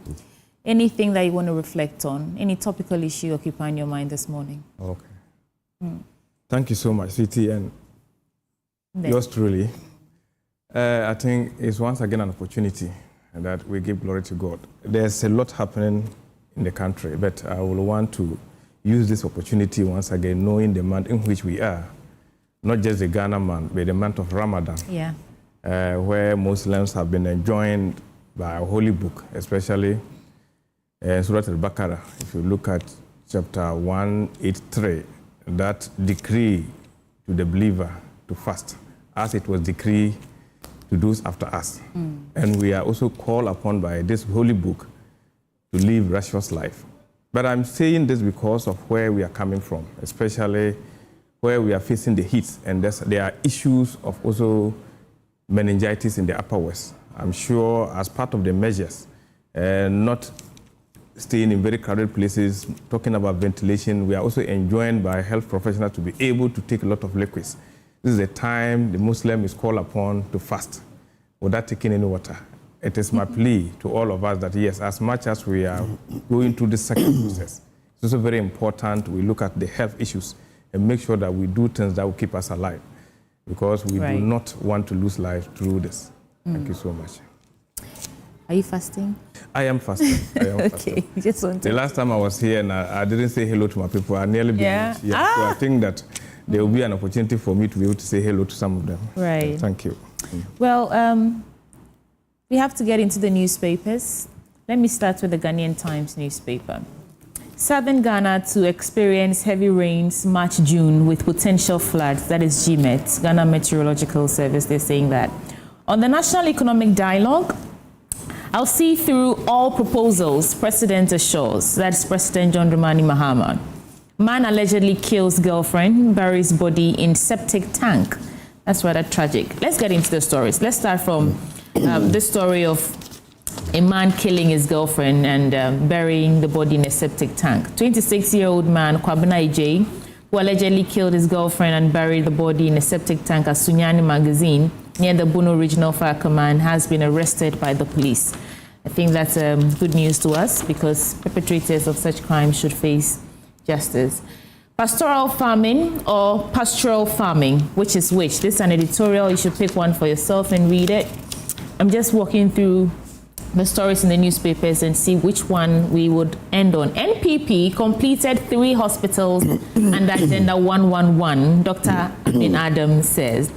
anything that you want to reflect on, any topical issue occupying your mind this morning. Okay. Thank you so much, Sweetie, and yours truly. I think it's once again an opportunity that we give glory to God. There's a lot happening in the country, but I will want to use this opportunity once again, knowing the month in which we are. Not just the Ghana month, but the month of Ramadan, where Muslims have been enjoined by a holy book, especially Surah Al-Baqarah. If you look at chapter 183, that decree to the believer to fast, as it was decreed to those after us. And we are also called upon by this holy book to live righteous life. But I'm saying this because of where we are coming from, especially where we are facing the heat, and there are issues of also meningitis in the Upper West. I'm sure as part of the measures, not staying in very crowded places, talking about ventilation, we are also enjoined by health professionals to be able to take a lot of liquids. This is a time the Muslim is called upon to fast without taking any water. It is my plea to all of us that yes, as much as we are going through this second process, it's also very important we look at the health issues and make sure that we do things that will keep us alive, because we do not want to lose life through this. Thank you so much. Are you fasting? I am fasting. Okay, just want to... The last time I was here and I didn't say hello to my people, I nearly believed. So I think that there will be an opportunity for me to be able to say hello to some of them. Right. Thank you. Well, we have to get into the newspapers. Let me start with the Ghanaian Times newspaper. Southern Ghana to experience heavy rains March-June with potential floods. That is GMET, Ghana Meteorological Service. They're saying that. On the National Economic Dialogue, I'll see through all proposals, President assures. That's President John Dramani Mahama. Man allegedly kills girlfriend, buries body in septic tank. That's rather tragic. Let's get into the stories. Let's start from the story of a man killing his girlfriend and burying the body in a septic tank. 26-year-old man, Kwabena Ije, who allegedly killed his girlfriend and buried the body in a septic tank at Sunyani Magazine near the Bono Regional Fire Command, has been arrested by the police. I think that's good news to us, because perpetrators of such crimes should face justice. Pastoral farming or pastoral farming, which is which? This is an editorial. You should pick one for yourself and read it. I'm just walking through the stories in the newspapers and see which one we would end on. NPP completed 3 hospitals under Agenda 111, Dr. Amin Adam says.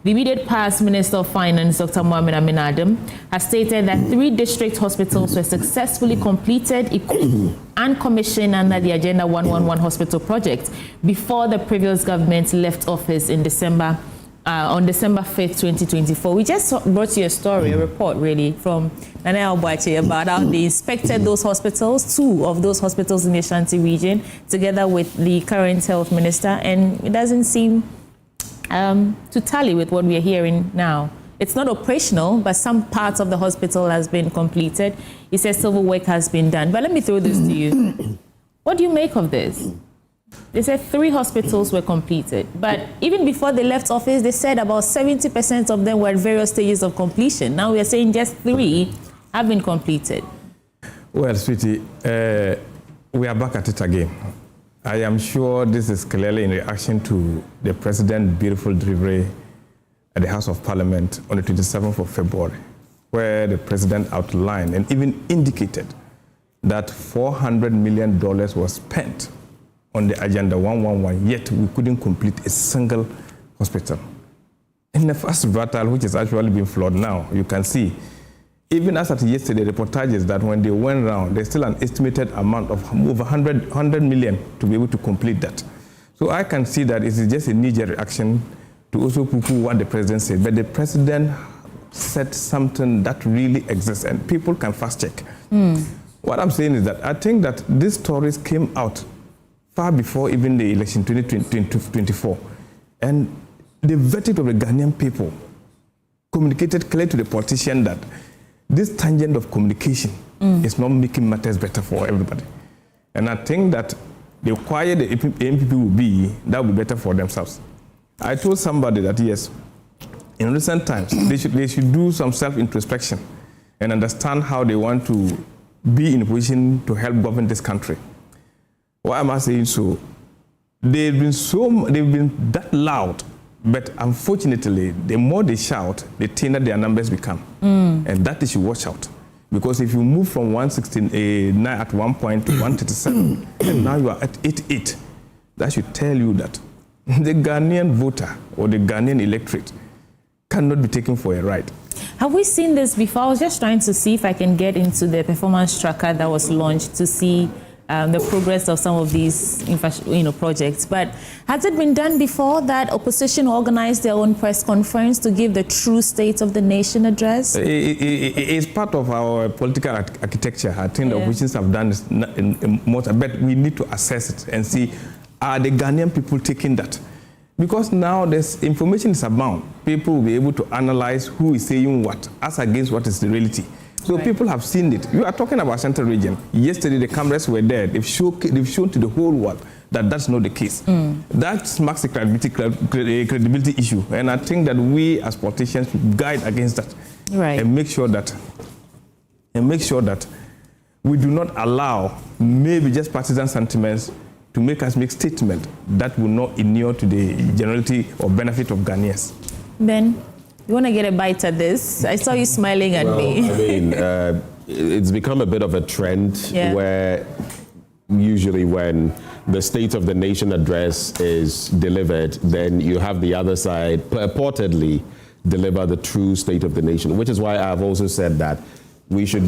The immediate past Minister of Finance, Dr. Mohamed Amin Adam, has stated that 3 district hospitals were successfully completed, equipped, and commissioned under the Agenda 111 hospital project before the previous government left office in December. On December 5th, 2024. We just brought you a story, a report really, from Nana Albuache about how they inspected those hospitals, 2 of those hospitals in the Ashanti region, together with the current health minister, and it doesn't seem to tally with what we are hearing now. It's not operational, but some parts of the hospital has been completed. He says civil work has been done. But let me throw this to you. What do you make of this? They said 3 hospitals were completed, but even before they left office, they said about 70% of them were at various stages of completion. Now we are saying just 3 have been completed. Well, sweetie, we are back at it again. I am sure this is clearly in reaction to the President's beautiful delivery at the House of Parliament on the 27th of February, where the President outlined and even indicated that $400 million was spent on the Agenda 111, yet we couldn't complete a single hospital. In the first battle, which has actually been flawed now, you can see, even as at yesterday, reportages that when they went round, there's still an estimated amount of over 100 million to be able to complete that. So I can see that it is just a knee-jerk reaction to also poo-poo what the President said. But the President said something that really exists, and people can fast-check. What I'm saying is that I think that these stories came out far before even the election 2024. And the verdict of the Ghanaian people communicated clearly to the politician that this tangent of communication is not making matters better for everybody. And I think that the quiet the MPP will be, that will be better for themselves. I told somebody that yes, in recent times, they should do some self-introspection and understand how they want to be in a position to help govern this country. Why am I saying so? They've been that loud, but unfortunately, the more they shout, the thinner their numbers become. And that they should watch out. Because if you move from 169 at one point to 137, and now you are at 88, that should tell you that the Ghanaian voter or the Ghanaian electorate cannot be taken for a ride. Have we seen this before? I was just trying to see if I can get into the performance tracker that was launched to see the progress of some of these projects. But has it been done before that opposition organized their own press conference to give the true state of the nation address? It's part of our political architecture. I think the oppositions have done this but we need to assess it and see, are the Ghanaian people taking that? Because now this information is abound. People will be able to analyze who is saying what, as against what is the reality. So people have seen it. You are talking about Central Region. Yesterday, the cameras were there. They've shown to the whole world that that's not the case. That marks a credibility issue. And I think that we as politicians should guide against that. And make sure that we do not allow maybe just partisan sentiments to make us make statements that will not inure to the generality or benefit of Ghanaians. Ben, you want to get a bite at this? I saw you smiling at me. I mean, it's become a bit of a trend where usually when the State of the Nation address is delivered, then you have the other side purportedly deliver the true State of the Nation, which is why I've also said that we should